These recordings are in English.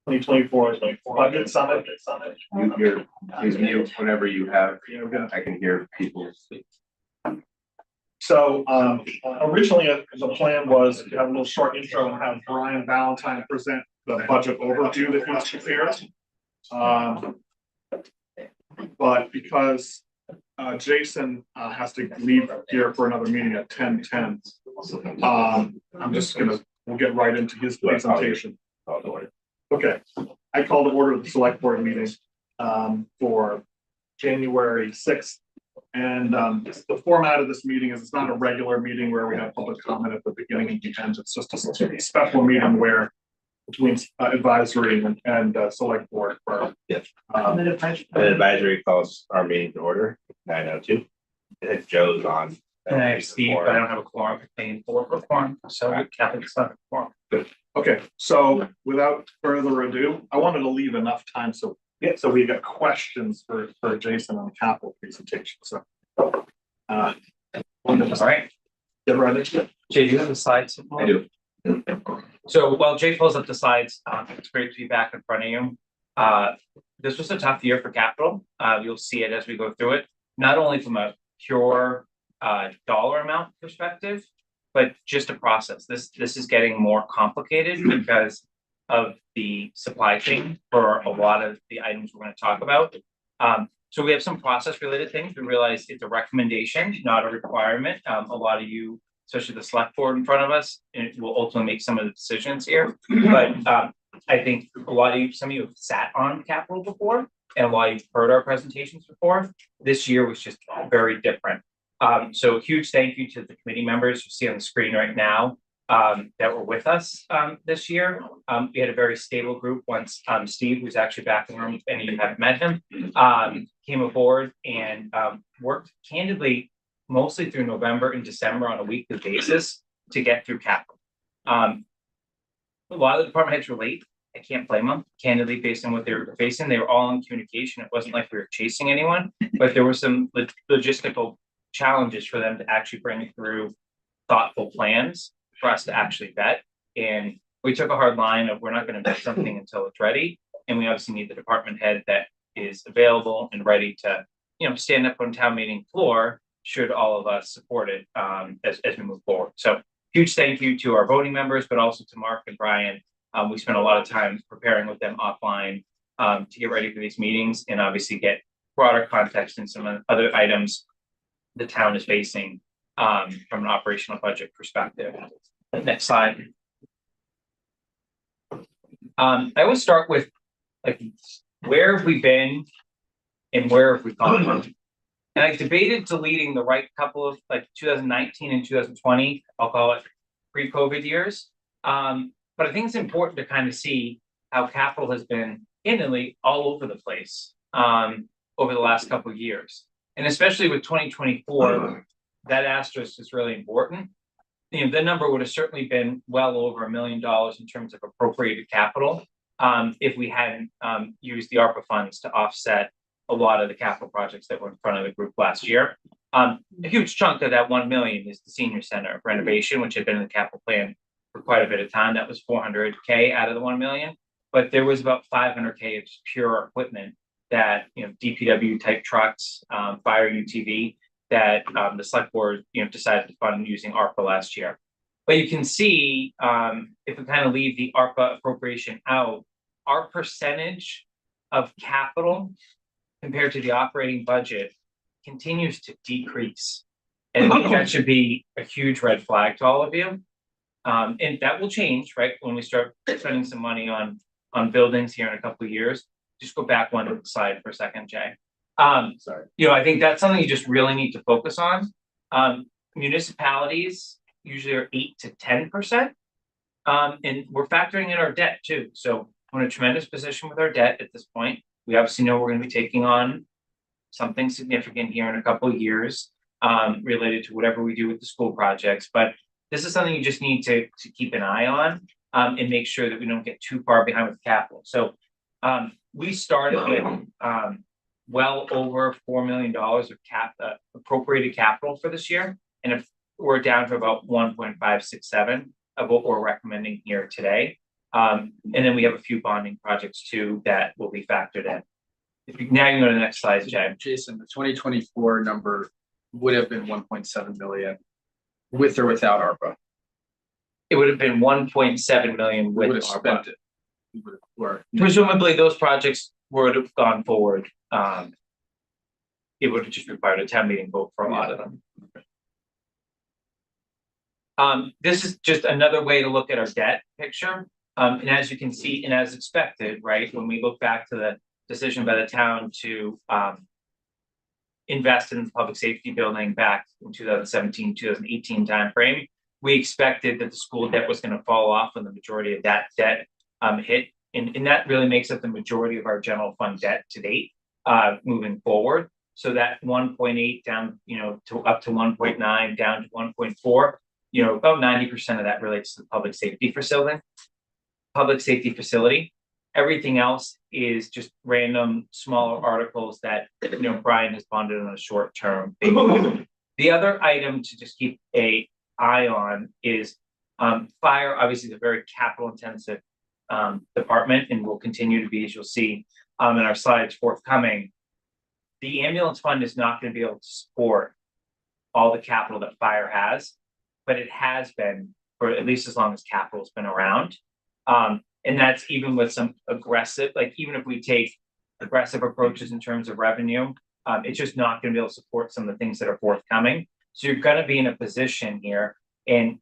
2024 budget summit. You're please mute whenever you have. I can hear people speak. So originally the plan was to have a little short intro and have Brian Valentine present the budget overview that he's prepared. But because Jason has to leave here for another meeting at 10:10, we'll get right into his presentation. Okay, I call to order the select board meeting for January 6th. And the format of this meeting is it's not a regular meeting where we have public comment at the beginning and the end. It's just a special meeting where between advisory and select board for advisory calls our meeting to order 9:02. If Joe's on. And I have Steve, but I don't have a quorum contained for quorum, so Catherine's not a quorum. Good. Okay, so without further ado, I wanted to leave enough time so we got questions for Jason on the capital presentation. So all right. Get right into it. Jay, do you have the slides? I do. So while Jay pulls up the slides, it's great to be back in front of you. This was a tough year for capital. You'll see it as we go through it, not only from a pure dollar amount perspective, but just a process. This is getting more complicated because of the supply chain for a lot of the items we're going to talk about. So we have some process related things. We realize it's a recommendation, not a requirement. A lot of you, especially the select board in front of us, and will ultimately make some of the decisions here. But I think some of you have sat on capital before, and a lot of you've heard our presentations before. This year was just very different. So a huge thank you to the committee members you see on the screen right now that were with us this year. We had a very stable group once Steve, who's actually back in the room, if any of you have met him, came aboard and worked candidly mostly through November and December on a weekly basis to get through capital. A lot of the department heads were late. I can't blame them, candidly, based on what they were facing. They were all in communication. It wasn't like we were chasing anyone, but there were some logistical challenges for them to actually bring through thoughtful plans for us to actually vet. And we took a hard line of we're not going to vet something until it's ready. And we obviously need the department head that is available and ready to, stand up on town meeting floor should all of us support it as we move forward. So huge thank you to our voting members, but also to Mark and Brian. We spent a lot of time preparing with them offline to get ready for these meetings and obviously get broader context and some other items the town is facing from an operational budget perspective. Next slide. I always start with where have we been and where have we gone? And I debated deleting the right couple of 2019 and 2020, I'll call it pre-COVID years. But I think it's important to kind of see how capital has been candidly all over the place over the last couple of years. And especially with 2024, that asterisk is really important. The number would have certainly been well over $1 million in terms of appropriated capital if we hadn't used the ARPA funds to offset a lot of the capital projects that were in front of the group last year. A huge chunk of that $1 million is the senior center renovation, which had been in the capital plan for quite a bit of time. That was $400K out of the $1 million, but there was about $500K of pure equipment that DPW type trucks, fire UTV that the select board decided to fund using ARPA last year. But you can see if we kind of leave the ARPA appropriation out, our percentage of capital compared to the operating budget continues to decrease, and that should be a huge red flag to all of you. And that will change, right, when we start spending some money on buildings here in a couple of years. Just go back one slide for a second, Jay. Sorry. I think that's something you just really need to focus on. Municipalities usually are 8 to 10%. And we're factoring in our debt too. So we're in a tremendous position with our debt at this point. We obviously know we're going to be taking on something significant here in a couple of years related to whatever we do with the school projects. But this is something you just need to keep an eye on and make sure that we don't get too far behind with capital. So we started with well over $4 million of appropriated capital for this year. And if we're down to about 1.567 of what we're recommending here today. And then we have a few bonding projects too that will be factored in. Now you can go to the next slide, Jay. Jason, the 2024 number would have been 1.7 million with or without ARPA. It would have been 1.7 million We with would have ARPA. spent it. We would have, or, Presumably, those projects would have gone forward. It would have just required a town meeting vote for a lot of them. This is just another way to look at our debt picture. And as you can see, and as expected, right, when we look back to the decision by the town to invest in the public safety building back in 2017, 2018 timeframe, we expected that the school debt was going to fall off and the majority of that debt hit. And that really makes up the majority of our general fund debt to date moving forward. So that 1.8 down, to up to 1.9 down to 1.4, about 90% of that relates to the public safety facility. Everything else is just random smaller articles that, Brian has bonded on a short-term basis. The other item to just keep an eye on is fire, obviously, is a very capital-intensive department and will continue to be, as you'll see in our slides forthcoming. The ambulance fund is not going to be able to support all the capital that fire has, but it has been for at least as long as capital has been around. And that's even with some aggressive, like even if we take aggressive approaches in terms of revenue, it's just not going to be able to support some of the things that are forthcoming. So you're going to be in a position here, and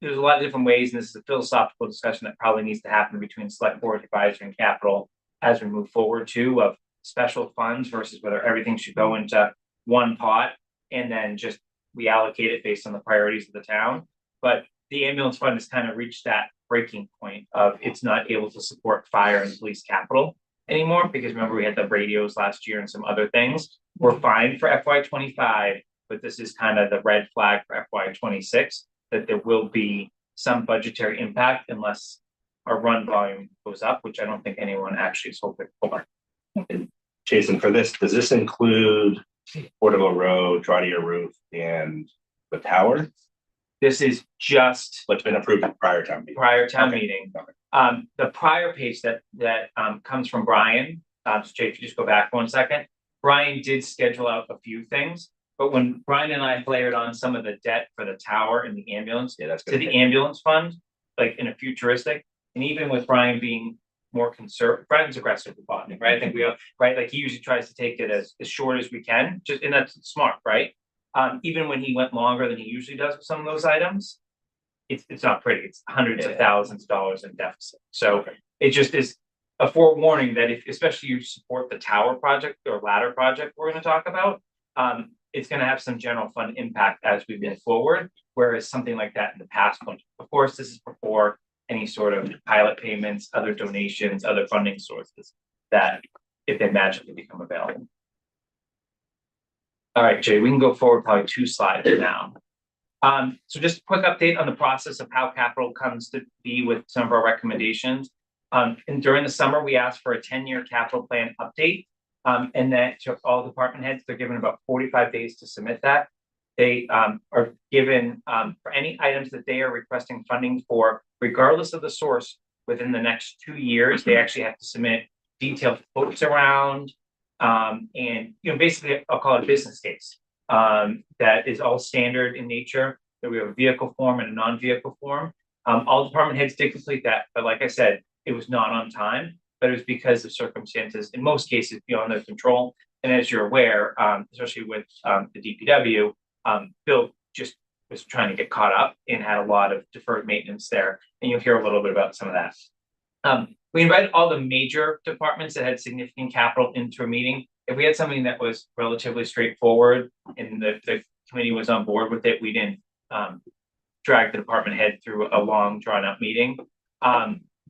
there's a lot of different ways, and this is a philosophical discussion that probably needs to happen between select board, advisory, and capital as we move forward too, of special funds versus whether everything should go into one pot and then just reallocate it based on the priorities of the town. But the ambulance fund has kind of reached that breaking point of it's not able to support fire and police capital anymore, because remember we had the radios last year and some other things. We're fine for FY25, but this is kind of the red flag for FY26 that there will be some budgetary impact unless our run volume goes up, which I don't think anyone actually is hoping for. Jason, for this, does this include Portable Road, Trotter Roof, and the tower? This is just What's been approved at prior town meeting? prior town Okay. meeting. The prior page that comes from Brian, so Jay, if you just go back 1 second, Brian did schedule out a few things, but when Brian and I layered on some of the debt for the tower and the ambulance That's to the ambulance fund, like in a futuristic, and even with Brian being more conservative, Brian's aggressive with bonding, right? I think we all, right? Like he usually tries to take it as short as we can, just, and that's smart, right? Even when he went longer than he usually does with some of those items, it's not pretty. It's hundreds of thousands of dollars in deficit. So it just is a forewarning that if, especially you support the tower project or ladder project we're going to talk about, it's going to have some general fund impact as we move forward. Whereas something like that in the past, of course, this is before any sort of pilot payments, other donations, other funding sources that if they magically become available. All right, Jay, we can go forward probably 2 slides now. So just a quick update on the process of how capital comes to be with some of our recommendations. And during the summer, we asked for a 10-year capital plan update. And that to all department heads, they're given about 45 days to submit that. They are given for any items that they are requesting funding for, regardless of the source, within the next 2 years, they actually have to submit detailed quotes around, and basically I'll call it a business case that is all standard in nature. That we have a vehicle form and a non-vehicle form. All department heads did complete that, but like I said, it was not on time. But it was because of circumstances, in most cases, beyond their control. And as you're aware, especially with the DPW, Bill just was trying to get caught up and had a lot of deferred maintenance there. And you'll hear a little bit about some of that. We invited all the major departments that had significant capital into a meeting. If we had something that was relatively straightforward and the committee was on board with it, we didn't drag the department head through a long drawn out meeting.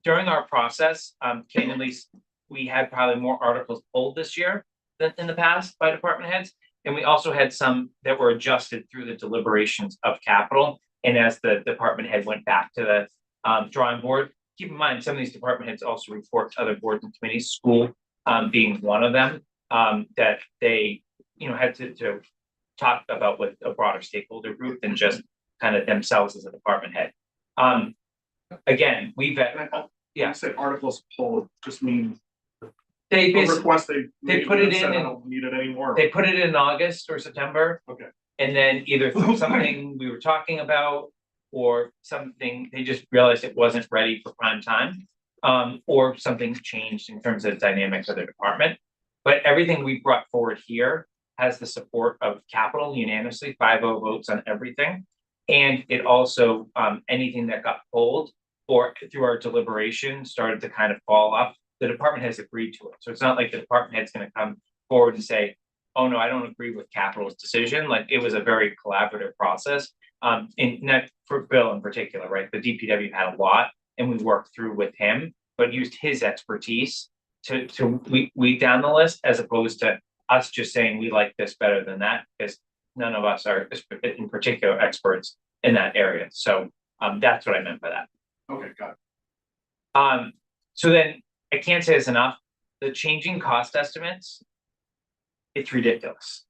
During our process, candidly, we had probably more articles pulled this year than in the past by department heads. And we also had some that were adjusted through the deliberations of capital. And as the department head went back to the drawing board, keep in mind, some of these department heads also report to other boards and committees, school being one of them, that they had to talk about with a broader stakeholder group than just kind of themselves as a department head. Again, we've, And I yeah. say articles poll just means they a basically, request they made put it and said, in I and- don't need it anymore. they put it in August or September. Okay. And then either through something we were talking about or something, they just realized it wasn't ready for prime time. Or something changed in terms of the dynamics of the department. But everything we brought forward here has the support of capital unanimously, 5-0 votes on everything. And it also, anything that got pulled or through our deliberation started to kind of fall off, the department has agreed to it. So it's not like the department head's gonna come forward and say, oh no, I don't agree with capital's decision. Like it was a very collaborative process. And not for Bill in particular, right? The DPW had a lot and we worked through with him, but used his expertise to weed down the list as opposed to us just saying we like this better than that, because none of us are in particular experts in that area. So that's what I meant by that. Okay, got it. So then I can't say this enough. The changing cost estimates, it's ridiculous.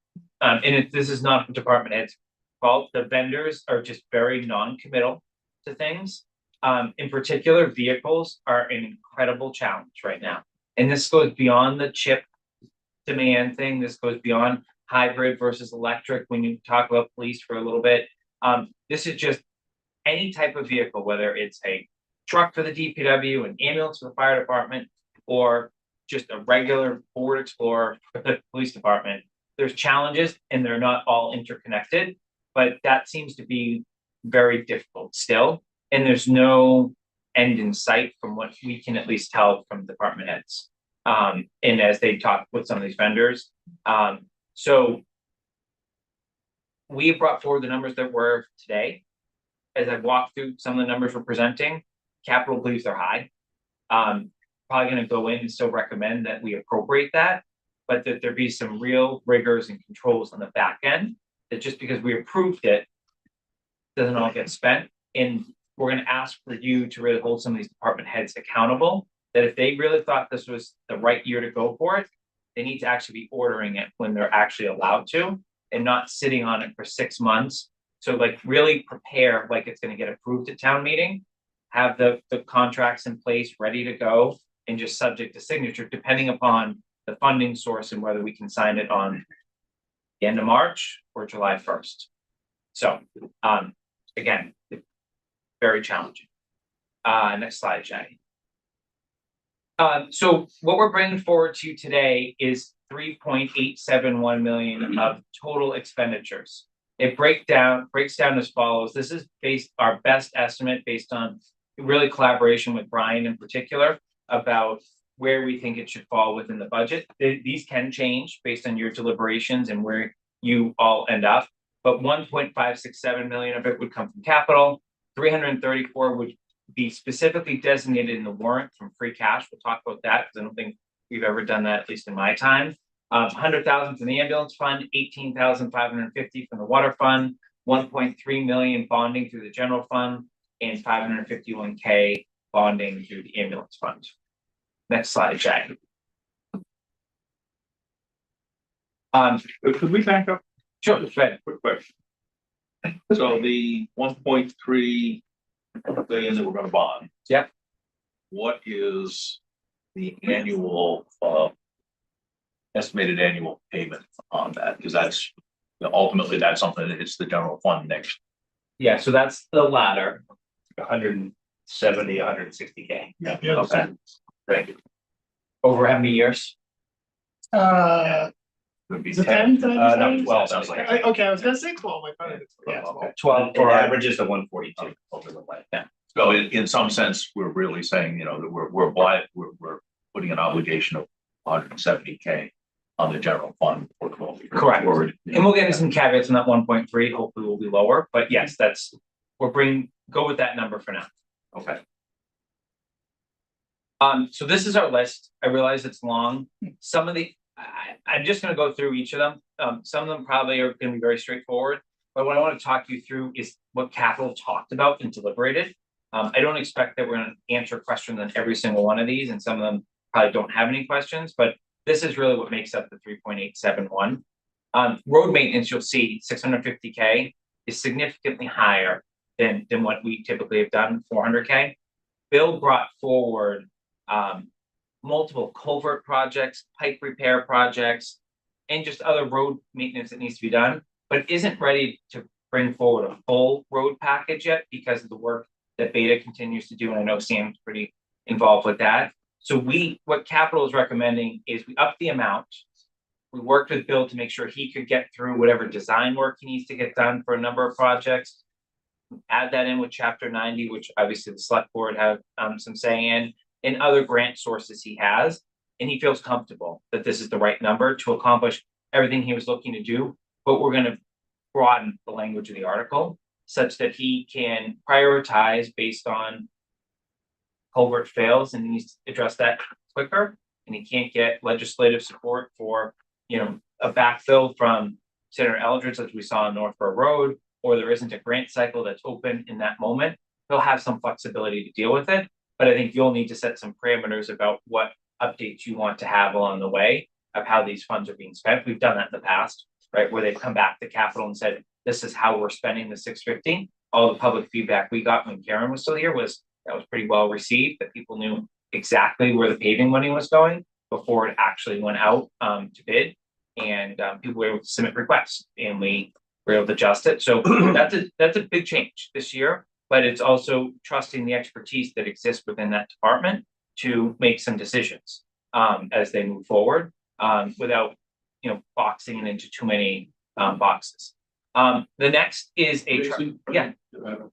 This is not the department head's fault. The vendors are just very non-committal to things. In particular, vehicles are an incredible challenge right now. And this goes beyond the chip demand thing. This goes beyond hybrid versus electric. When you talk about police for a little bit, this is just any type of vehicle, whether it's a truck for the DPW, an ambulance for the fire department, or just a regular Ford Explorer for the police department. There's challenges and they're not all interconnected, but that seems to be very difficult still. And there's no end in sight from what we can at least tell from department heads. And as they talk with some of these vendors. So we brought forward the numbers that were today. As I walked through some of the numbers we're presenting, capital believes they're high. Probably gonna go in and still recommend that we appropriate that, but that there be some real rigors and controls on the back end, that just because we approved it, doesn't all get spent. And we're gonna ask for you to really hold some of these department heads accountable, that if they really thought this was the right year to go for it, they need to actually be ordering it when they're actually allowed to, and not sitting on it for 6 months. So like really prepare like it's gonna get approved at town meeting, have the contracts in place, ready to go, and just subject to signature, depending upon the funding source and whether we can sign it on the end of March or July 1st. So, again, very challenging. Next slide, Jackie. So what we're bringing forward to you today is 3.871 million of total expenditures. It breaks down as follows. This is our best estimate based on really collaboration with Brian in particular about where we think it should fall within the budget. These can change based on your deliberations and where you all end up, but 1.567 million of it would come from capital. 334 would be specifically designated in the warrant from free cash. We'll talk about that because I don't think we've ever done that, at least in my time. 100,000 from the ambulance fund, 18,550 from the water fund, 1.3 million bonding through the general fund, and 551K bonding through the ambulance fund. Next slide, Jack. Could we back up? Sure, go ahead. Quick question. So the 1.3 billion that we're gonna bond. Yep. What is the annual, estimated annual payment on that? Because that's, ultimately, that's something that hits the general fund next. Yeah, so that's the ladder. 170, 160K. Yeah. Okay. Great. Over how many years? Would be Is it 10. 10? No, 12. Sounds like Okay, I was gonna say 12. I thought it was 12. Yeah, okay. 12 It for averages to 142 over the life. Yeah. So in some sense, we're really saying, that we're putting an obligation of 170K on the general fund for 12 years. Correct. Forward. And we'll get into some caveats on that 1.3. Hopefully we'll be lower, but yes, go with that number for now. Okay. So this is our list. I realize it's long. Some of I'm just gonna go through each of them. Some of them probably are gonna be very straightforward, but what I want to talk you through is what capital talked about and deliberated. I don't expect that we're gonna answer questions on every single one of these, and some of them probably don't have any questions, but this is really what makes up the 3.871. Road maintenance, you'll see 650K is significantly higher than what we typically have done, 400K. Bill brought forward multiple culvert projects, pipe repair projects, and just other road maintenance that needs to be done, but isn't ready to bring forward a full road package yet because of the work that Beta continues to do, and I know Sam's pretty involved with that. So what capital is recommending is we up the amount. We worked with Bill to make sure he could get through whatever design work he needs to get done for a number of projects. Add that in with chapter 90, which obviously the select board have some say in, and other grant sources he has. And he feels comfortable that this is the right number to accomplish everything he was looking to do. But we're going to broaden the language of the article such that he can prioritize based on culvert fails and he needs to address that quicker. And he can't get legislative support for, a backfill from Senator Eldridge, as we saw on Northborough Road, or there isn't a grant cycle that's open in that moment. He'll have some flexibility to deal with it. But I think you'll need to set some parameters about what updates you want to have along the way of how these funds are being spent. We've done that in the past, right? Where they've come back to capital and said, this is how we're spending the 650. All the public feedback we got when Karen was still here was that was pretty well received, that people knew exactly where the paving money was going before it actually went out to bid. And people were able to submit requests and we were able to adjust it. So that's a big change this year, but it's also trusting the expertise that exists within that department to make some decisions as they move forward without, boxing it into too many boxes. The next is Jason? yeah.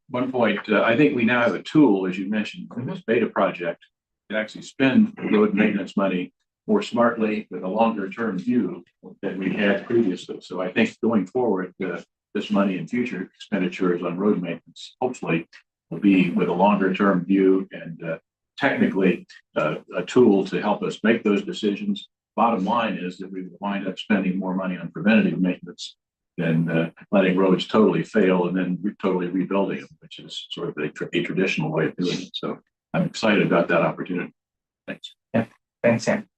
One point, I think we now have a tool, as you mentioned, for this beta project, to actually spend road maintenance money more smartly with a longer term view than we had previously. So I think going forward, this money in future expenditures on road maintenance, hopefully will be with a longer term view and technically a tool to help us make those decisions. Bottom line is that we will wind up spending more money on preventative maintenance than letting roads totally fail and then totally rebuilding them, which is sort of a traditional way of doing it. So I'm excited about that opportunity. Thanks. Yeah, thanks, Sam.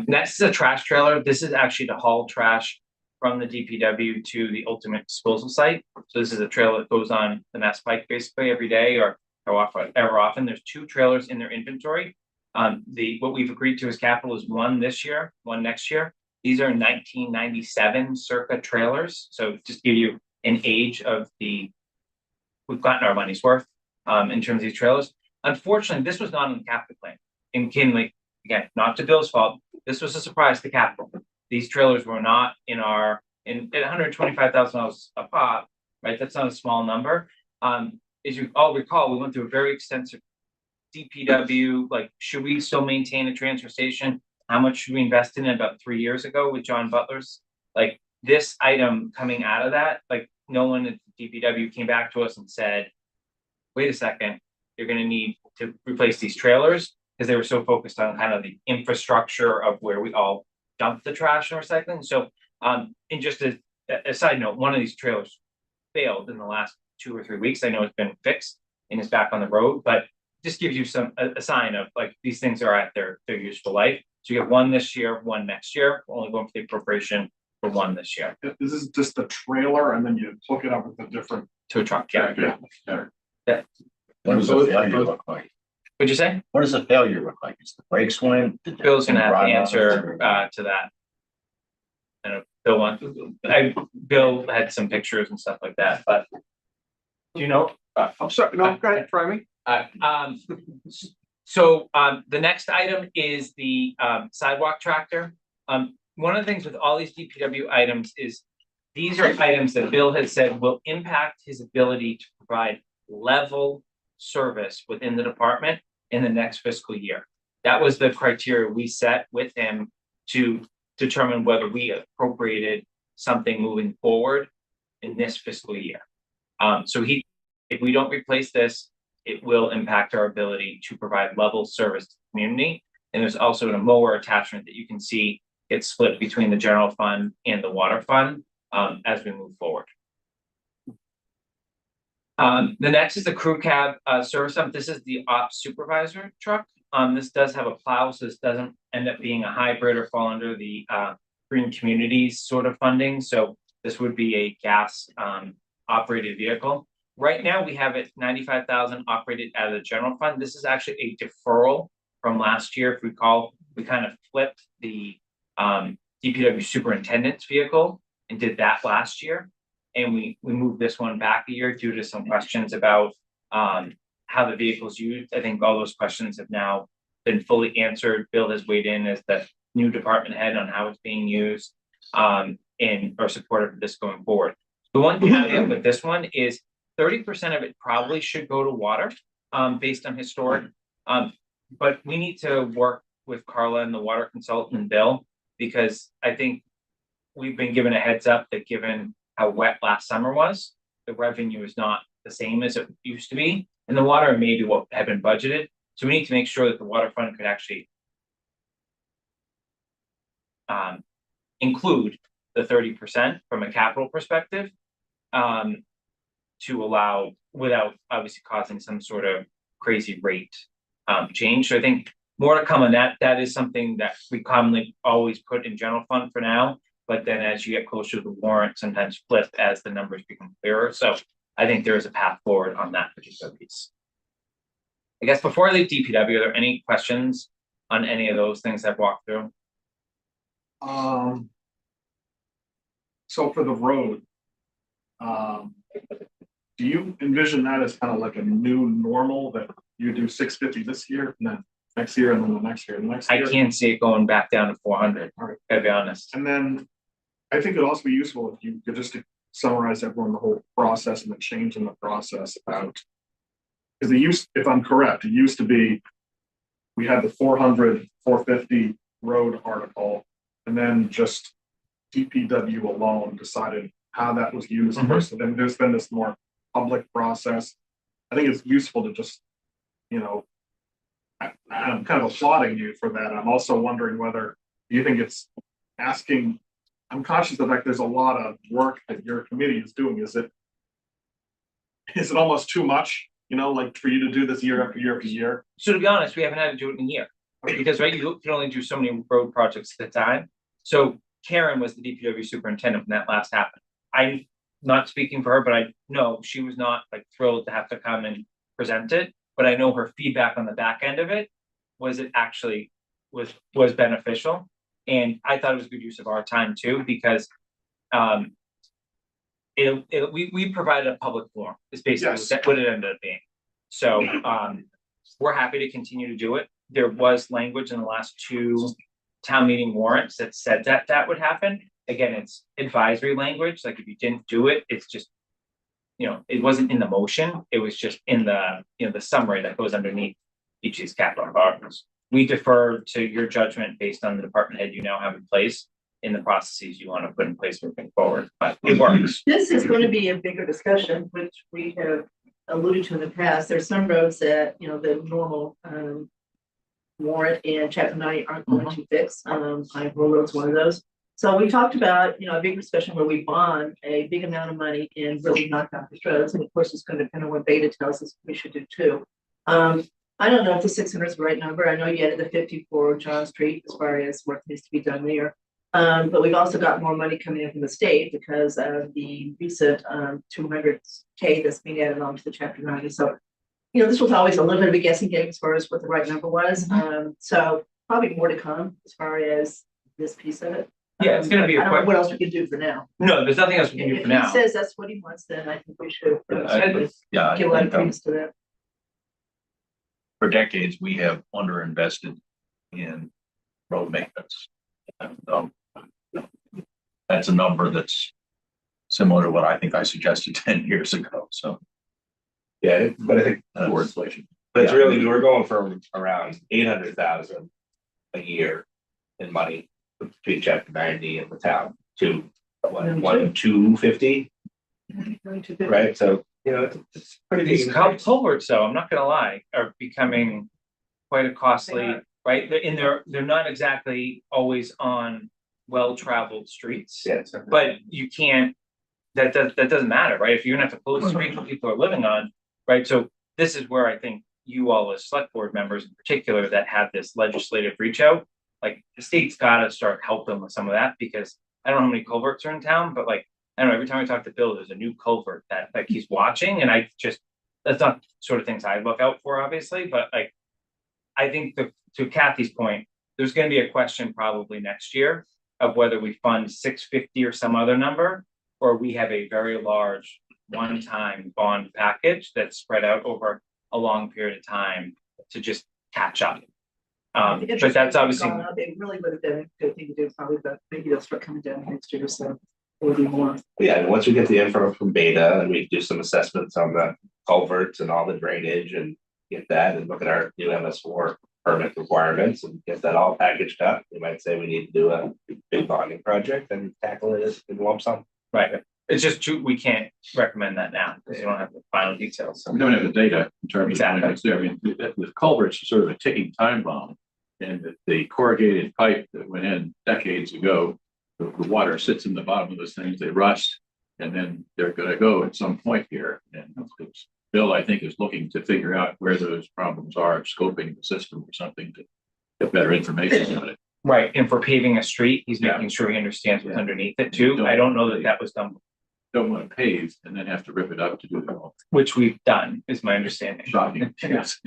Next is a trash trailer. This is actually to haul trash from the DPW to the ultimate disposal site. So this is a trailer that goes on the Mass Pike basically every day or ever often. There's 2 trailers in their inventory. What we've agreed to as capital is 1 this year, 1 next year. These are 1997 circa trailers. So just give you an age of we've gotten our money's worth in terms of these trailers. Unfortunately, this was not in the capital plan. And again, not to Bill's fault, this was a surprise to capital. These trailers were not in at $125,000 a pop, right? That's not a small number. As you all recall, we went through a very extensive DPW, should we still maintain a transfer station? How much should we invest in it about 3 years ago with John Butler's? This item coming out of that, no one at the DPW came back to us and said, wait a second, you're going to need to replace these trailers because they were so focused on kind of the infrastructure of where we all dump the trash and recycling. So, and just a side note, one of these trailers failed in the last 2 or 3 weeks. I know it's been fixed and is back on the road, but just gives you a sign of these things are at their useful life. So you have 1 this year, 1 next year. We're only going for the appropriation for 1 this year. This is just a trailer and then you hook it up with a different. To a truck, yeah. Yeah. What does the failure look like? What'd you say? What does the failure look like? Is the brakes went? Bill's gonna have to answer to that. And Bill had some pictures and stuff like that, but do you know? I'm sorry, no, go ahead, try me. So the next item is the sidewalk tractor. One of the things with all these DPW items is these are items that Bill has said will impact his ability to provide level service within the department in the next fiscal year. That was the criteria we set with him to determine whether we appropriated something moving forward in this fiscal year. So if we don't replace this, it will impact our ability to provide level service to the community. And there's also a mower attachment that you can see it's split between the general fund and the water fund as we move forward. The next is the crew cab service dump. This is the ops supervisor truck. This does have a plow, so this doesn't end up being a hybrid or fall under the green communities sort of funding. So this would be a gas operated vehicle. Right now, we have it 95,000 operated out of the general fund. This is actually a deferral from last year. If we recall, we kind of flipped the DPW superintendent's vehicle and did that last year. And we moved this one back a year due to some questions about how the vehicle's used. I think all those questions have now been fully answered. Bill has weighed in as the new department head on how it's being used and are supportive of this going forward. The one caveat with this one is 30% of it probably should go to water based on historic. But we need to work with Carla and the water consultant and Bill, because I think we've been given a heads up that given how wet last summer was, the revenue is not the same as it used to be. And the water may be what had been budgeted. So we need to make sure that the water fund could actually include the 30% from a capital perspective to allow, without obviously causing some sort of crazy rate change. So I think more to come on that. That is something that we commonly always put in general fund for now. But then as you get closer to the warrant, sometimes flip as the numbers become clearer. So I think there is a path forward on that particular piece. I guess before I leave DPW, are there any questions on any of those things I've walked through? So for the road, do you envision that as kind of like a new normal that you do 650 this year and then next year and then the next year and the next year? I can't see it going back down to 400. All right. Gotta be honest. And then I think it'd also be useful if you could just summarize everyone the whole process and the change in the process about, because it used, if I'm correct, it used to be we had the 400, 450 road article, and then just DPW alone decided how that was used first. And then there's been this more public process. I think it's useful to just, you know, I'm kind of applauding you for that. I'm also wondering whether you think it's asking, I'm conscious of the fact there's a lot of work that your committee is doing. Is it almost too much, you know, like for you to do this year after year after year? So to be honest, we haven't had to do it in a year because right, you can only do so many road projects at a time. So Karen was the DPW superintendent when that last happened. I'm not speaking for her, but I know she was not like thrilled to have to come and present it. But I know her feedback on the back end of it was it actually was beneficial. And I thought it was a good use of our time too, because we provided a public forum. It's basically what it ended up being. So we're happy to continue to do it. There was language in the last 2 town meeting warrants that said that would happen. Again, it's advisory language. Like if you didn't do it, it's just, you know, it wasn't in the motion. It was just in the, you know, the summary that goes underneath each of these capital departments. We defer to your judgment based on the department head you now have in place in the processes you want to put in place moving forward, but it works. This is going to be a bigger discussion, which we have alluded to in the past. There's some roads that, you know, the normal warrant and chapter 90 aren't going to fix. Pine Hill Road's one of those. So we talked about, you know, a big discussion where we bond a big amount of money and really knock out the roads. And of course, it's going to depend on what Beta tells us we should do too. I don't know if the 600 is the right number. I know you added the 54 John Street as far as work needs to be done there. But we've also got more money coming in from the state because of the recent 200K that's being added on to the chapter 90. So, you know, this was always a little bit of a guessing game as far as what the right number was. So probably more to come as far as this piece of it. Yeah, it's going to be I don't know what else we can do for now. No, there's nothing else we can do If for he now. says that's what he wants, then I think we should Yeah, give a lot of credence to that. for decades, we have underinvested in road maintenance. And, that's a number that's similar to what I think I suggested 10 years ago, so. Yeah, but I think For inflation. but it's Yeah. really, we're going from around 800,000 a year in money between chapter 90 and the town to what, 250, right? So, you know, it's pretty These decent. culverts, though, I'm not gonna lie, are becoming quite a costly, right? They're not exactly always on well-traveled streets. Yes. But you can't, that doesn't matter, right? If you're gonna have to close the street that people are living on, right? So this is where I think you all as select board members in particular that have this legislative reach out, like the state's gotta start helping with some of that, because I don't know how many culverts are in town, but like I don't know, every time I talk to Bill, there's a new culvert that like he's watching, and I just, that's not sort of things I look out for, obviously, but like. I think to Kathy's point, there's gonna be a question probably next year of whether we fund 650 or some other number. Or we have a very large one-time bond package that's spread out over a long period of time to just catch up. But that's obviously, It really would have been a good thing to do, probably, but maybe they'll start coming down next year, so it'll be more. Yeah, and once we get the info from Beta and we do some assessments on the culverts and all the drainage and get that and look at our new MS4 permit requirements and get that all packaged up, we might say we need to do a big bonding project and tackle it in lump sum. right, it's just true, we can't recommend that now, because we don't have the final details. We don't have the data in terms of Exactly. when it's there. I mean, the culverts are sort of a ticking time bomb. And the corrugated pipe that went in decades ago, the water sits in the bottom of those things, they rust. And then they're gonna go at some point here. And Bill, I think, is looking to figure out where those problems are, scoping the system or something to get better information on it. Right, and for paving a street, he's Yeah. making sure he understands what's Yeah. underneath it too. I don't know that that was done, Don't want to pave and then have to rip it up to do it all. which we've done, is my understanding. Shocking. Yes.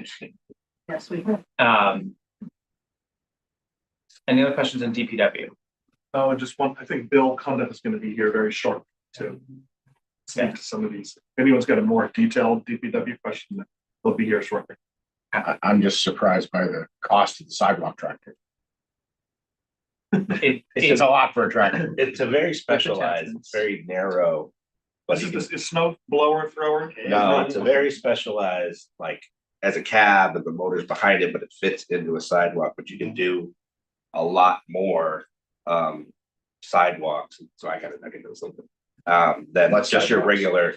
Yes, we have. Any other questions on DPW? Oh, just one, I think Bill Condit is gonna be here very shortly to speak to some of these. If anyone's got a more detailed DPW question, they'll be here shortly. I'm just surprised by the cost of the sidewalk tractor. It's a lot for a tractor. It's a very specialized, it's very narrow. But This you is can- this snow blower thrower? no, it's a very specialized, like, as a cab and the motor's behind it, but it fits into a sidewalk, but you can do a lot more sidewalks, so I can do something. Than What just your sidewalks? regular.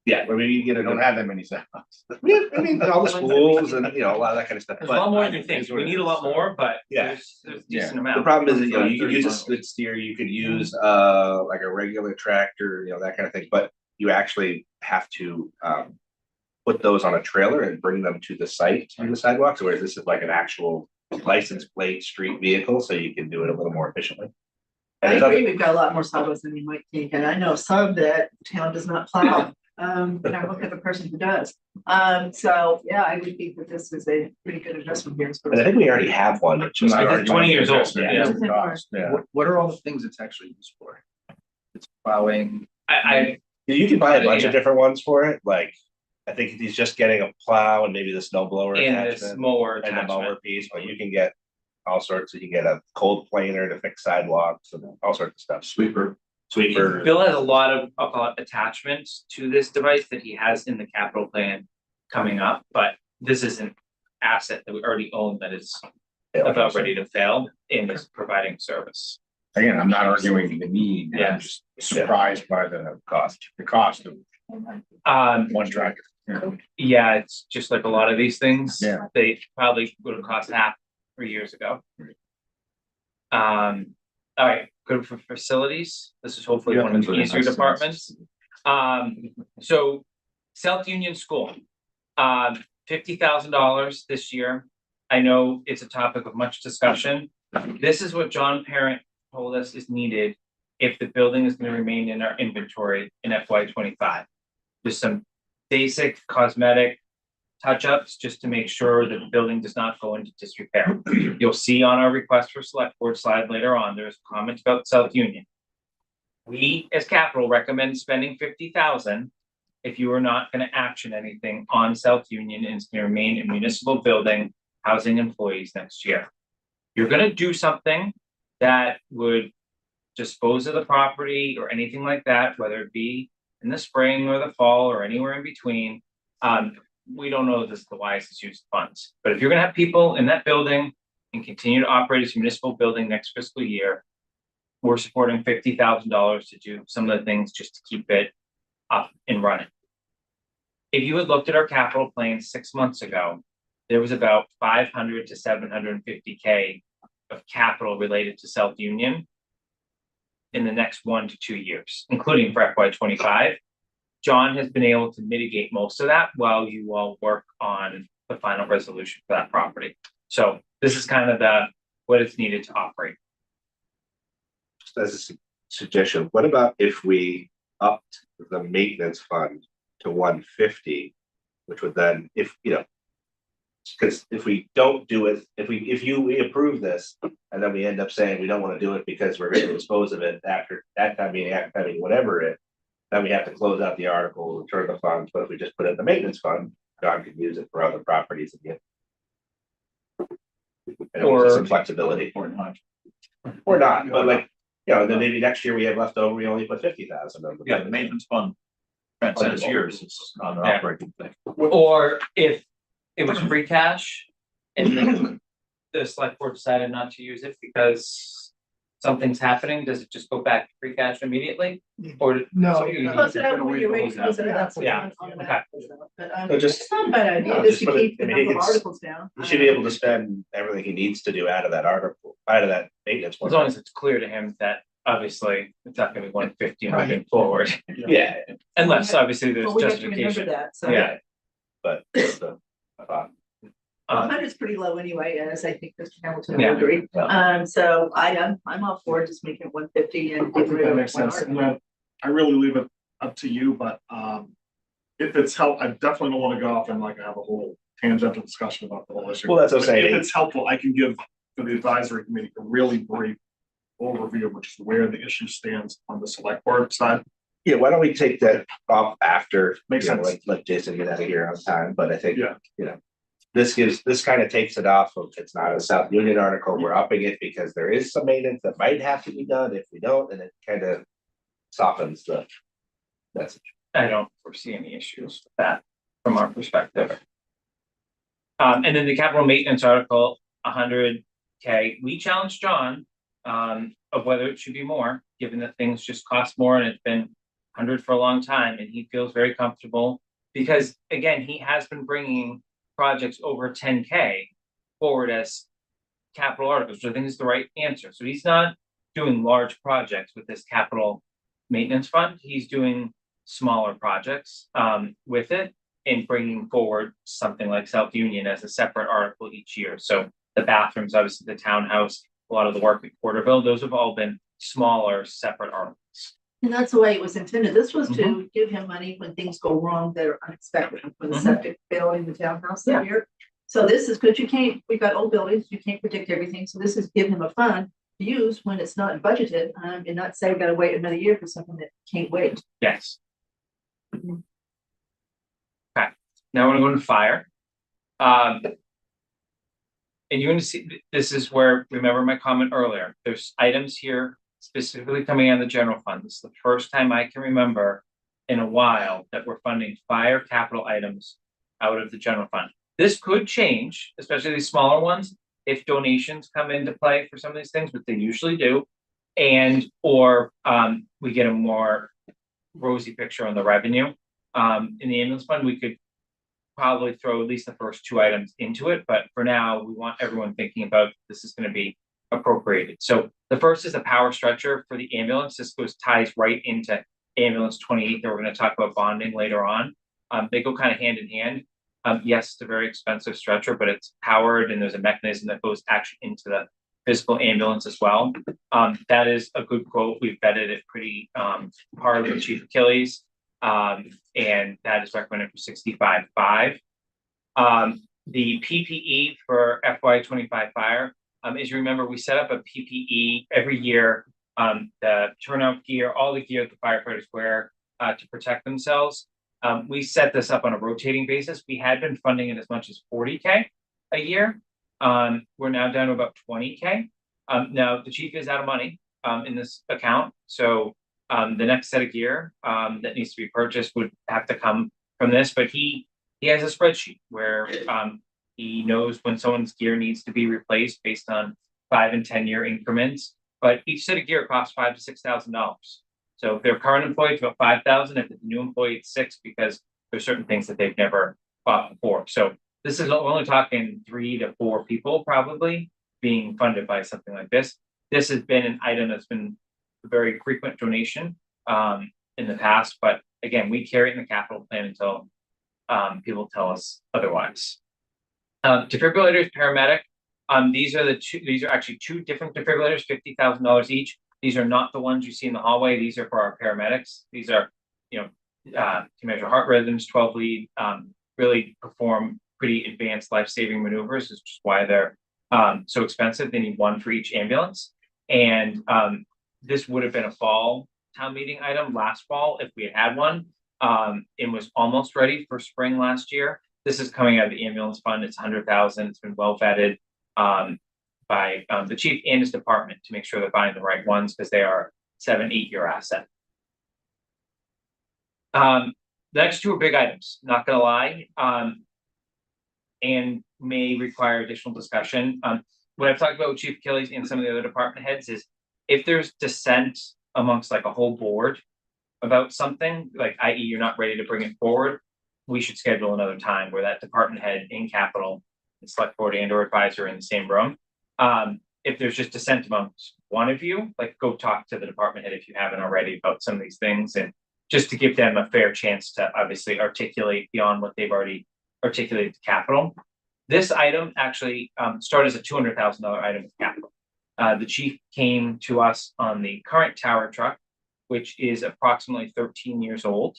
Yeah, maybe you get I a don't have that many sidewalks. Yeah, I mean, all the schools and, you know, a lot of that kind of stuff. There's a lot more than you But think. We need a lot more, but Yeah. there's a Yeah. decent the amount. problem is, that, you know, you could 30 use a miles. skid steer, you could use like a regular tractor, you know, that kind of thing, but you actually have to put those on a trailer and bring them to the site on the sidewalks, whereas this is like an actual license plate street vehicle, so you can do it a little more efficiently. And I it doesn't- agree, we've got a lot more sidewalks than you might think, and I know some that town does not plow. And I look at the person who does. So, yeah, I would think that this is a pretty good investment here. And I think we already have one, it's just. It's 20 years old, yeah. Yeah. What are all the things it's actually used for? It's plowing. I You can buy a bunch of different ones for it, like, I think he's just getting a plow and maybe the snow blower and this attachment mower and the mower attachment. piece, but you can get all sorts, you can get a cold planer to fix sidewalks and all sorts of stuff, Sweeper. sweeper. Bill has a lot of, I'll call it, attachments to this device that he has in the capital plan coming up, but this is an asset that we already own that is about ready to fail and is providing service. Again, I'm not arguing the need, Yeah. I'm just surprised by the cost of one tractor. Yeah, it's just like a lot of these things. Yeah. They probably would have cost half 3 years ago. All right, good for facilities. This is hopefully one of the easier departments. So South Union School, $50,000 this year. I know it's a topic of much discussion. This is what John Parent told us is needed if the building is going to remain in our inventory in FY 25. Just some basic cosmetic touch-ups just to make sure that the building does not go into disrepair. You'll see on our request for select board slide later on, there's a comment about South Union. We, as capital, recommend spending 50,000 if you are not going to action anything on South Union and it's going to remain a municipal building housing employees next year. You're going to do something that would dispose of the property or anything like that, whether it be in the spring or the fall or anywhere in between. We don't know if this is the wisest use of funds, but if you're gonna have people in that building and continue to operate as a municipal building next fiscal year, we're supporting $50,000 to do some of the things just to keep it up and running. If you had looked at our capital plan 6 months ago, there was about 500 to 750K of capital related to South Union in the next 1 to 2 years, including for FY 25. John has been able to mitigate most of that while you all work on the final resolution for that property. So this is kind of what it's needed to operate. Just as a suggestion, what about if we upped the maintenance fund to 150, which would then, if you know, because if we don't do it, we approve this and then we end up saying we don't want to do it because we're going to dispose of it after that time being whatever it, then we have to close out the article, return the funds. But if we just put it in the maintenance fund, John could use it for other properties again. And Or- some flexibility. Or not. Or not, but like, you know, then maybe next year we have left over, we only put 50,000 of. Yeah, the maintenance fund transcends years, it's not an Yeah. operating thing. Or if it was free cash and then the select board decided not to use it because something's happening, does it just go back to free cash immediately? Or? No. so you- Close it out when you're ready to close it out. Yeah. But, So just- it's not a bad idea, No, just just to put it- keep the I mean, he number of can s- articles down. He should be able to spend everything he needs to do out of that article, out of that maintenance. As long as it's clear to him that obviously it's not gonna be 150 moving forward, Yeah, unless obviously there's Well, we have to remember justification. that, so. Yeah. but Um, 100's pretty low anyway, as I think Mr. Hamilton Yeah. will agree. Yeah. So I'm all for just making it 150 and I get think rid that of makes one sense. article. And then I really leave it up to you, but if it's help, I definitely don't want to go off and like have a whole tangential discussion about the whole issue. Well, that's what I'm saying. If it's helpful, I can give for the advisory committee a really brief overview, which is where the issue stands on the select board side. yeah, why don't we take that off after? Makes you know, sense. Let Jason get out of here on time, but I think, Yeah. you know. This kind of takes it off of, it's not a South Union article, we're upping it because there is some maintenance that might have to be done if we don't, and it kind of softens the message. I don't foresee any issues with that from our perspective. And then the capital maintenance article, 100K, we challenged John of whether it should be more, given that things just cost more and it's been 100 for a long time, and he feels very comfortable because again, he has been bringing projects over 10K forward as capital articles, which I think is the right answer. So he's not doing large projects with this capital maintenance fund. He's doing smaller projects with it and bringing forward something like South Union as a separate article each year. So the bathrooms, obviously the townhouse, a lot of the work at Porterville, those have all been smaller, separate articles. And that's the way it was intended. This was to Mm-hmm. give him money when things go wrong that are unexpected, when the Mhm. septic failed in the townhouse Yeah. that year. So this is good. We've got old buildings, you can't predict everything. So this is give him a fund to use when it's not budgeted, and not say we gotta wait another year for something that can't wait. Yes. Okay, now we're gonna go to fire. And you're gonna see, this is where, remember my comment earlier, there's items here specifically coming out of the general fund. This is the first time I can remember in a while that we're funding fire capital items out of the general fund. This could change, especially these smaller ones, if donations come into play for some of these things, but they usually do. And, or we get a more rosy picture on the revenue. In the ambulance fund, we could probably throw at least the first two items into it, but for now, we want everyone thinking about this is going to be appropriated. So the first is the power stretcher for the ambulance. This ties right into ambulance 28 that we're going to talk about bonding later on. They go kind of hand in hand. Yes, it's a very expensive stretcher, but it's powered and there's a mechanism that goes actually into the physical ambulance as well. That is a good quote. We've vetted it pretty hard with Chief Achilles. And that is recommended for 65.5. The PPE for FY25 fire, as you remember, we set up a PPE every year. The turnout gear, all the gear the firefighters wear to protect themselves. We set this up on a rotating basis. We had been funding it as much as 40K a year. We're now down to about 20K. Now the chief is out of money in this account. So the next set of gear that needs to be purchased would have to come from this, but he has a spreadsheet where he knows when someone's gear needs to be replaced based on 5 and 10 year increments. But each set of gear costs $5,000 to $6,000. So if they're current employee, it's about 5,000. If it's a new employee, it's 6 because there's certain things that they've never bought before. So this is, we're only talking 3 to 4 people probably being funded by something like this. This has been an item that's been a very frequent donation in the past, but again, we carry it in the capital plan until people tell us otherwise. Defibrillators, paramedic. These are actually 2 different defibrillators, $50,000 each. These are not the ones you see in the hallway. These are for our paramedics. These are, to measure heart rhythms, 12 lead, really perform pretty advanced life-saving maneuvers, is just why they're so expensive. They need one for each ambulance. And this would have been a fall town meeting item last fall if we had one. It was almost ready for spring last year. This is coming out of the ambulance fund. It's 100,000. It's been well vetted by the chief and his department to make sure they're buying the right ones, because they are 7-8 year asset. The next two are big items, not gonna lie, and may require additional discussion. What I've talked about with Chief Achilles and some of the other department heads is if there's dissent amongst like a whole board about something, like i.e. you're not ready to bring it forward, we should schedule another time where that department head in capital, and select board and or advisor in the same room. If there's just dissent amongst one of you, like go talk to the department head if you haven't already about some of these things, and just to give them a fair chance to obviously articulate beyond what they've already articulated to capital. This item actually started as a $200,000 item of capital. The chief came to us on the current tower truck, which is approximately 13 years old,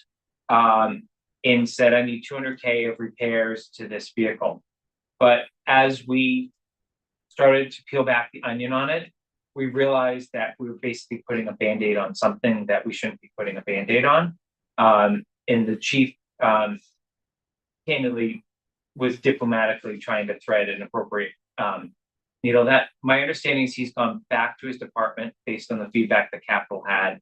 and said, I need 200K of repairs to this vehicle. But as we started to peel back the onion on it, we realized that we were basically putting a Band-Aid on something that we shouldn't be putting a Band-Aid on. And the chief candidly was diplomatically trying to thread an appropriate needle. That my understanding is he's gone back to his department based on the feedback that Capital had.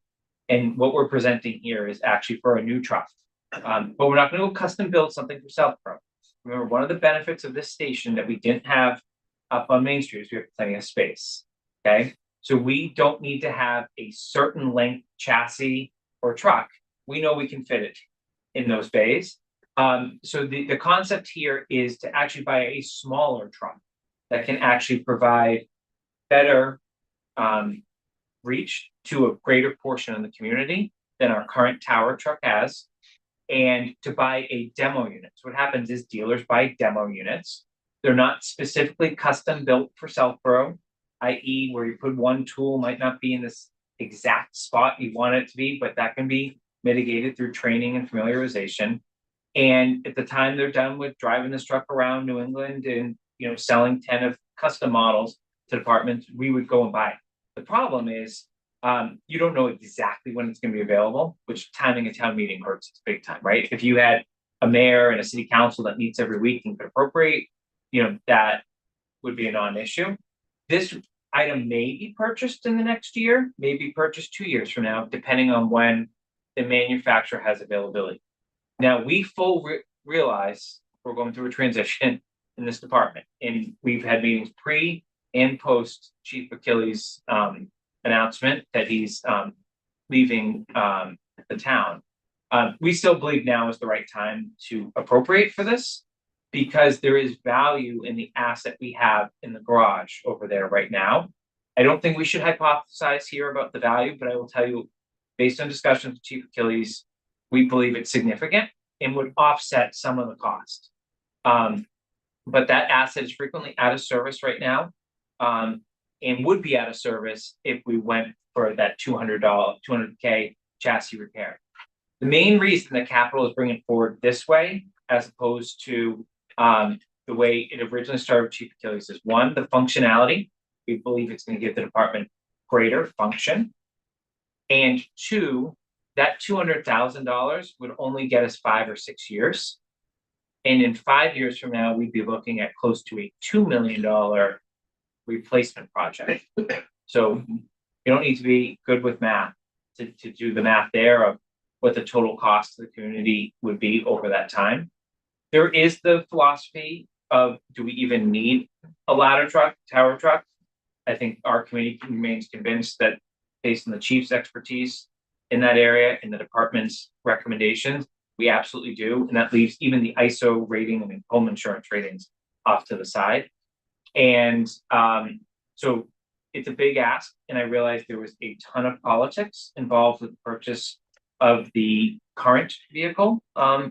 And what we're presenting here is actually for a new truck. But we're not going to go custom build something for Southborough. Remember, one of the benefits of this station that we didn't have up on Main Street is we have plenty of space. Okay, so we don't need to have a certain length chassis or truck. We know we can fit it in those bays. So the concept here is to actually buy a smaller truck that can actually provide better reach to a greater portion of the community than our current tower truck has, and to buy a demo unit. So what happens is dealers buy demo units. They're not specifically custom built for Southborough, i.e. where you put one tool might not be in this exact spot you want it to be, but that can be mitigated through training and familiarization. And at the time they're done with driving this truck around New England and selling 10 of custom models to departments, we would go and buy it. The problem is you don't know exactly when it's going to be available, which timing a town meeting hurts. It's big time, right? If you had a mayor and a city council that meets every week and could appropriate, that would be a non-issue. This item may be purchased in the next year, may be purchased 2 years from now, depending on when the manufacturer has availability. Now, we realize we're going through a transition in this department, and we've had meetings pre and post Chief Achilles' announcement that he's leaving the town. We still believe now is the right time to appropriate for this, because there is value in the asset we have in the garage over there right now. I don't think we should hypothesize here about the value, but I will tell you, based on discussions with Chief Achilles, we believe it's significant and would offset some of the cost. But that asset is frequently out of service right now, and would be out of service if we went for that $200K chassis repair. The main reason that Capital is bringing forward this way, as opposed to the way it originally started with Chief Achilles, is one, the functionality. We believe it's going to give the department greater function. And two, that $200,000 would only get us 5 or 6 years. And in 5 years from now, we'd be looking at close to a $2 million replacement project. So you don't need to be good with math to do the math there of what the total cost to the community would be over that time. There is the philosophy of, do we even need a ladder truck, tower truck? I think our committee remains convinced that based on the chief's expertise in that area and the department's recommendations, we absolutely do. And that leaves even the ISO rating and home insurance ratings off to the side. And so it's a big ask. And I realized there was a ton of politics involved with the purchase of the current vehicle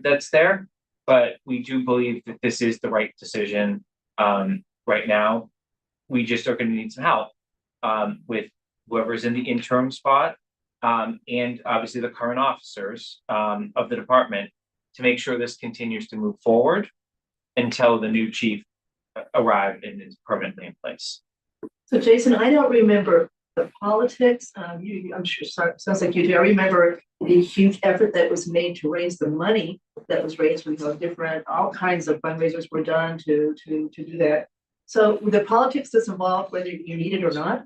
that's there. But we do believe that this is the right decision right now. We just are going to need some help with whoever's in the interim spot, and obviously the current officers, of the department to make sure this continues to move forward until the new chief arrived and is permanently in place. So Jason, I don't remember the politics, I'm sure, sounds like you do. I remember the huge effort that was made to raise the money that was raised. We know all kinds of fundraisers were done to do that. So the politics that's involved, whether you need it or not.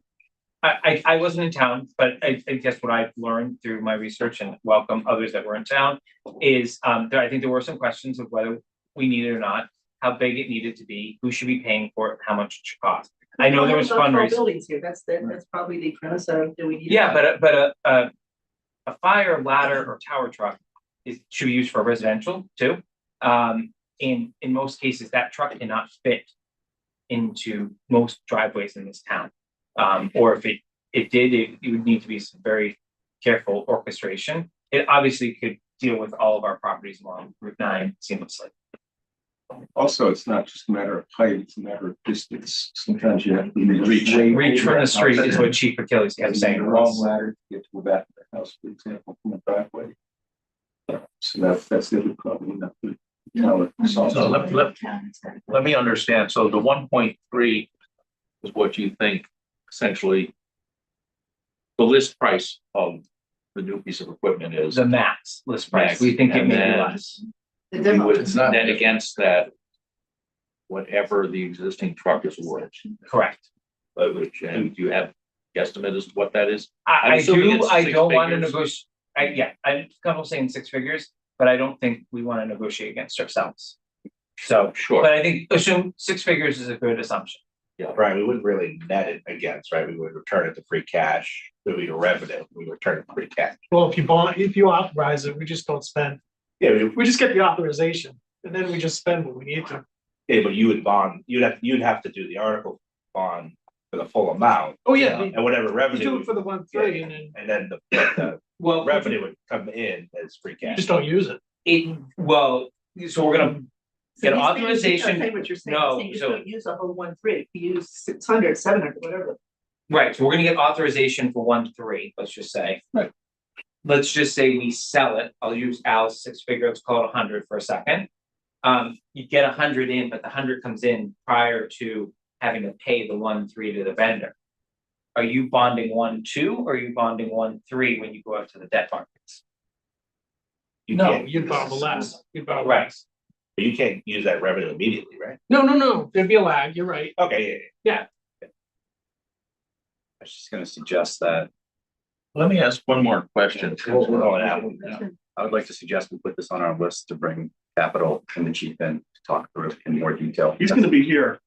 I wasn't in town, but I guess what I've learned through my research and welcome others that were in town is, I think there were some questions of whether we need it or not, how big it needed to be, who should be paying for it, how much it should cost. I know there was fundraising. Buildings here, that's probably the premise of, do we need? Yeah, but a fire ladder or tower truck should be used for residential too. In most cases, that truck cannot fit into most driveways in this town. Or if it did, it would need to be some very careful orchestration. It obviously could deal with all of our properties along Route 9 seamlessly. Also, it's not just a matter of height, it's a matter of distance. Sometimes you have to Reach from the street is what Chief Achilles kept saying. A long ladder to get to the back of the house, for example, from the driveway. So that's the other problem. So let me understand. So the 1.3 is what you think essentially the list price of the new piece of equipment is. The max list price. Max. We think it And may be then- less. The You demo. would net against that, whatever the existing truck is worth. Correct. Which, and do you have guesstimate as to what that is? I'm I assuming do, it's I six don't want to figures. negotiate, I'm comfortable saying 6 figures, but I don't think we want to negotiate against ourselves. So, Sure. but I think assume 6 figures is a good assumption. Right, we wouldn't really net it against, right? We would return it to free cash, it would be a revenue, we return it to free cash. Well, if you authorize it, we just don't spend, Yeah, we just get the authorization and then we just spend what we need to. but you would bond, you'd have to do the article bond for the full amount. Oh, yeah, And whatever we revenue. do it for the 1.3 and then The Well, revenue would come in as free you cash. just don't use it. So we're gonna So get he's saying- authorization. I'm saying what you're saying, No, You're saying you so- don't use the whole 1.3, you use 600, 700, whatever. Right, so we're gonna get authorization for 1.3, let's just say. Right. Let's just say we sell it, I'll use Al's 6 figure, let's call it 100 for a second. You get 100 in, but the 100 comes in prior to having to pay the 1.3 to the vendor. Are you bonding 1.2 or are you bonding 1.3 when you go out to the debt markets? You No, can't- you'd borrow less. You'd borrow Right. less. But you can't use that revenue immediately, right? No, there'd be a lag, you're right. Okay, I was just gonna suggest that, Let me ask one more question. We're going out. I would like to suggest we put this on our list to bring capital and the chief in to talk through it in more detail. He's gonna be here.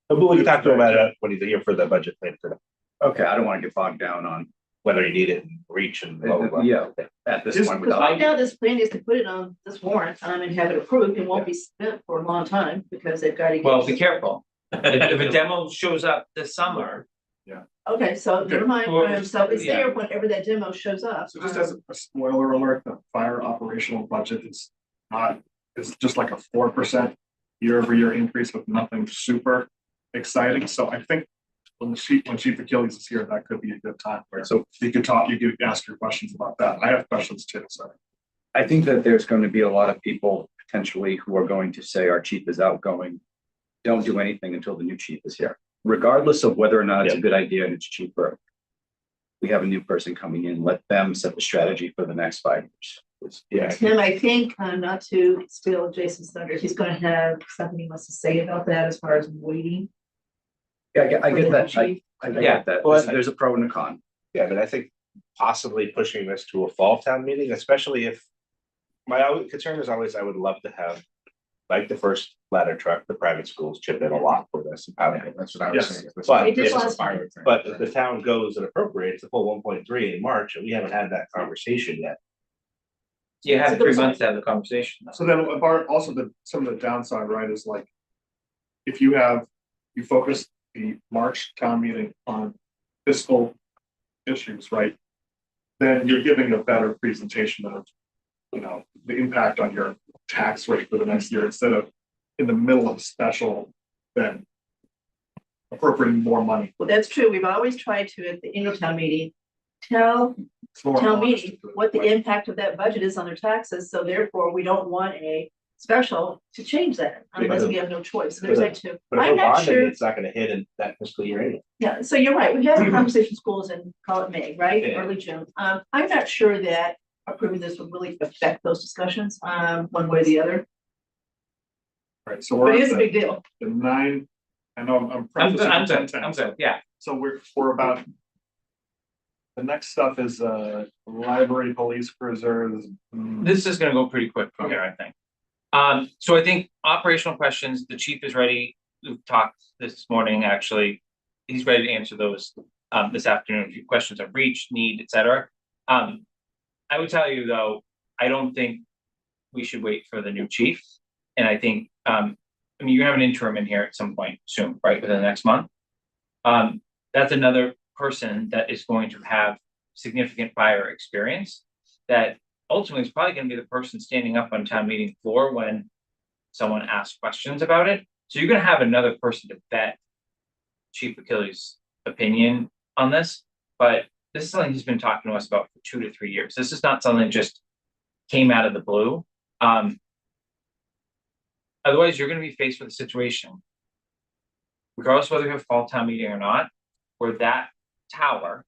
But we can talk to him about it when he's here for the budget plan, for Okay, I don't want to get bogged down on, whether you need it and reach and blah, blah, blah. yeah, at this Just- point Because right without. now, this plan is to put it on this warrant, and have it approved, and won't be spent for a long time, because they've got to. Well, be careful, if a demo shows up this summer, Okay, so never mind, Well, so it's yeah. there whenever that demo shows up. So just as a spoiler alert, the fire operational budget is not, it's just like a 4% year-over-year increase with nothing super exciting. So I think when Chief Achilles is here, that could be a good time where So you could talk, you could ask your questions about that. I have questions too, so. I think that there's going to be a lot of people potentially who are going to say our chief is outgoing. Don't do anything until the new chief is here, regardless of whether or not it's a good idea and it's cheaper. We have a new person coming in, let them set the strategy for the next 5 years. Yeah, Tim, I think, not to steal Jason's thunder, he's gonna have something he wants to say about that as far as waiting. Yeah, I for get the that. chief. I Yeah. get that. Well, There's a pro and a con. yeah, but I think possibly pushing this to a fall town meeting, especially if. Concern is always, I would love to have, like the first ladder truck, the private schools chip in a lot for this. That's what I was Yes. saying. But They did if- last time. But if the town goes and appropriates the full 1.3 in March, and we haven't had that conversation yet. you So have there 3 was- months to have the conversation. So then also some of the downside, right, is like. If you focus the March town meeting on fiscal issues, right? Then you're giving a better presentation of, the impact on your tax rate for the next year instead of in the middle of a special, then. appropriating more money. Well, that's true. We've always tried to, at the annual town meeting, tell It's more town honest meeting to it. what the impact of that budget is on their taxes, so therefore we don't want a special to change that unless we have no choice. There's that too. But if I'm we're not bonding, sure, it's not gonna hit in that fiscal year anyway. yeah, so you're right. We had a conversation with schools in, call it May, right? Yeah. Early June. I'm not sure that approving this would really affect those discussions, one way or the other, Right, so but we're it at is a big deal. the 9. I know I'm I'm prefacing good, I'm with good, 10. I'm good, yeah. So we're about. The next stuff is library, police cruisers. This is gonna go pretty quick from here, I think. So I think operational questions, the chief is ready. We've talked this morning, actually. He's ready to answer those this afternoon, if your questions of reach, need, et cetera. I would tell you, though, I don't think we should wait for the new chief. And I think, I mean, you have an interim in here at some point soon, right, within the next month. That's another person that is going to have significant prior experience that ultimately is probably going to be the person standing up on town meeting floor when someone asks questions about it. So you're going to have another person to vet Chief Achilles' opinion on this, but this is something he's been talking to us about for 2 to 3 years. This is not something that just came out of the blue. Otherwise, you're going to be faced with a situation, regardless whether you have fall town meeting or not, where that tower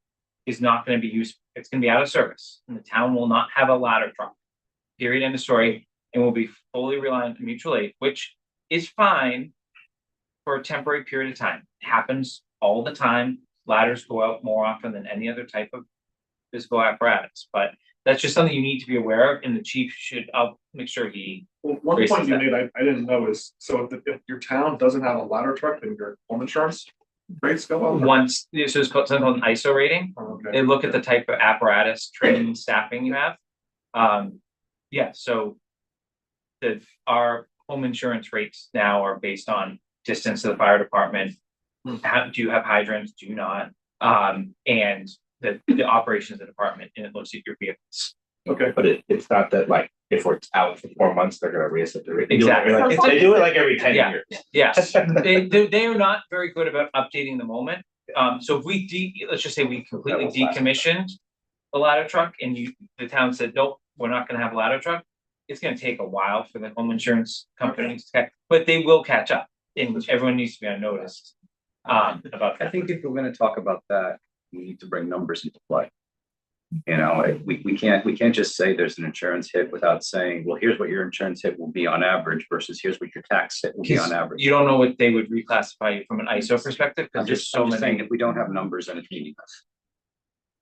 is not going to be used. It's going to be out of service, and the town will not have a ladder truck. Period. End of story. And will be fully reliant on mutual aid, which is fine for a temporary period of time. It happens all the time. Ladders go out more often than any other type of physical apparatus, but that's just something you need to be aware of, and the chief should, I'll make sure he. Well, one Raises point you that. made, I didn't know is, so if your town doesn't have a ladder truck, then your home insurance rates go up? Once, this is something called an ISO rating. Okay. They look at the type of apparatus, training, staffing you have. Yeah, so our home insurance rates now are based on distance to the fire department. Do you have hydrants? Do you not? And the operations of the department, and it looks at your vehicles. Okay. But it's not that like, if it's out for 4 months, they're gonna reassess the rate. They do it Exactly. like- They do it like every 10 Yeah. years. Yes, they are not very good about updating the moment. So if we let's just say we completely That was last time. decommissioned the ladder truck and the town said, nope, we're not gonna have a ladder truck. It's gonna take a while for the home insurance companies to catch, but they will catch up, and everyone needs to be on notice. About I that. think if we're gonna talk about that, we need to bring numbers into play. You know, we can't just say there's an insurance hit without saying, well, here's what your insurance hit will be on average versus here's what your tax hit will be on average. You don't know what they would reclassify you from an ISO perspective, I'm because there's just, so I'm just saying, many. if we don't have numbers, then it's meaningless.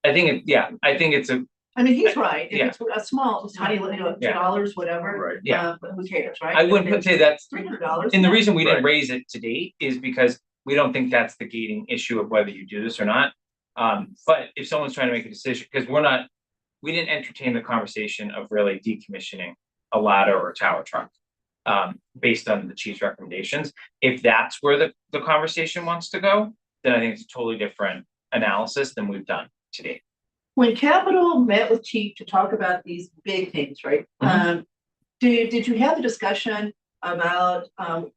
I think it's a, I mean, he's right. If Yeah. it's a small, tiny, Yeah. $2, whatever. Right. Yeah. But who cares, right? I wouldn't say that's, $300. and the reason we didn't Right. raise it to date is because we don't think that's the gating issue of whether you do this or not. But if someone's trying to make a decision, because we didn't entertain the conversation of really decommissioning a ladder or a tower truck. Based on the chief's recommendations. If that's where the conversation wants to go, then I think it's a totally different analysis than we've done today. When Capital met with Chief to talk about these big things, right? Did you have the discussion about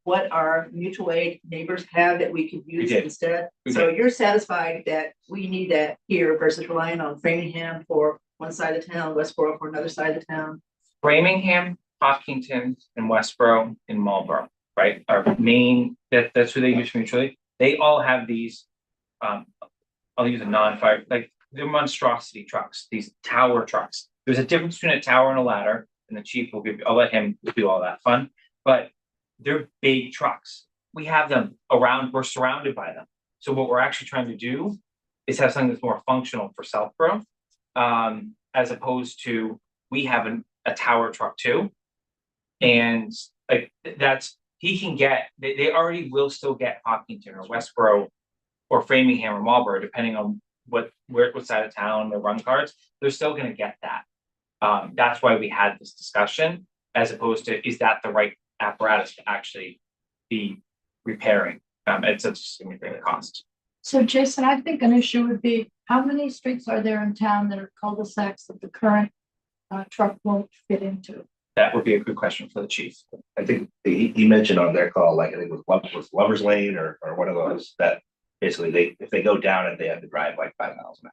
what our mutual aid neighbors have that we could use did. instead? We So you're satisfied that we need that here versus relying on Framingham for one side of town, Westboro for another side of town? Framingham, Hopkinton, and Westboro and Marlboro, right? Our main, that's who they use mutually. They all have these, I'll use a non-fire, like they're monstrosity trucks, these tower trucks. There's a difference between a tower and a ladder, and the chief will I'll let him do all that fun, but they're big trucks. We have them around, we're surrounded by them. So what we're actually trying to do is have something that's more functional for Southborough, as opposed to we have a tower truck too. And like he can get, they already will still get Hopkinton or Westboro or Framingham or Marlboro, depending on what side of town their run cards, they're still gonna get that. That's why we had this discussion, as opposed to, is that the right apparatus to actually be repairing at such a significant cost? So Jason, I think an issue would be, how many streets are there in town that are cul-de-sacs that the current truck won't fit into? That would be a good question for the chief. I think he mentioned on their call, like I think it was Lovers Lane or one of those that Basically, if they go down it, they have to drive like 5 miles an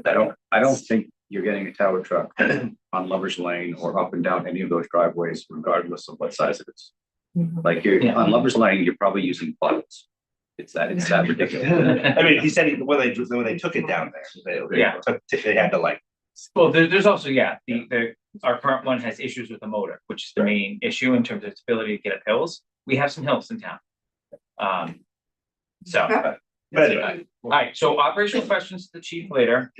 hour. I don't think you're getting a tower truck on Lover's Lane or up and down any of those driveways, regardless of what size it is. Like you're Yeah. on Lover's Lane, you're probably using plots. It's that ridiculous. I mean, he said when they took it down there, Yeah. they had to like, Well, there's also, yeah, our current one has issues with the motor, which is the main issue in terms of its ability to get up hills. We have some hills in town. So, but anyway, all right, so operational questions to the chief later.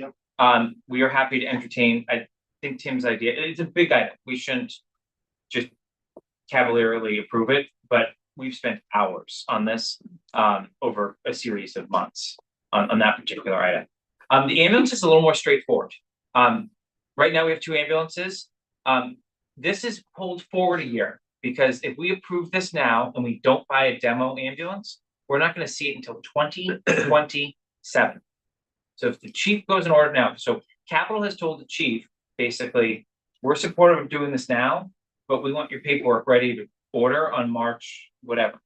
We are happy to entertain, I think Tim's idea, it's a big item. We shouldn't just cavalierly approve it, but we've spent hours on this over a series of months on that particular item. The ambulance is a little more straightforward. Right now we have 2 ambulances. This is pulled forward a year because if we approve this now and we don't buy a demo ambulance, we're not going to see it until 2027. So if the chief goes and order now, so Capital has told the chief, basically, we're supportive of doing this now, but we want your paperwork ready to order on March, whatever.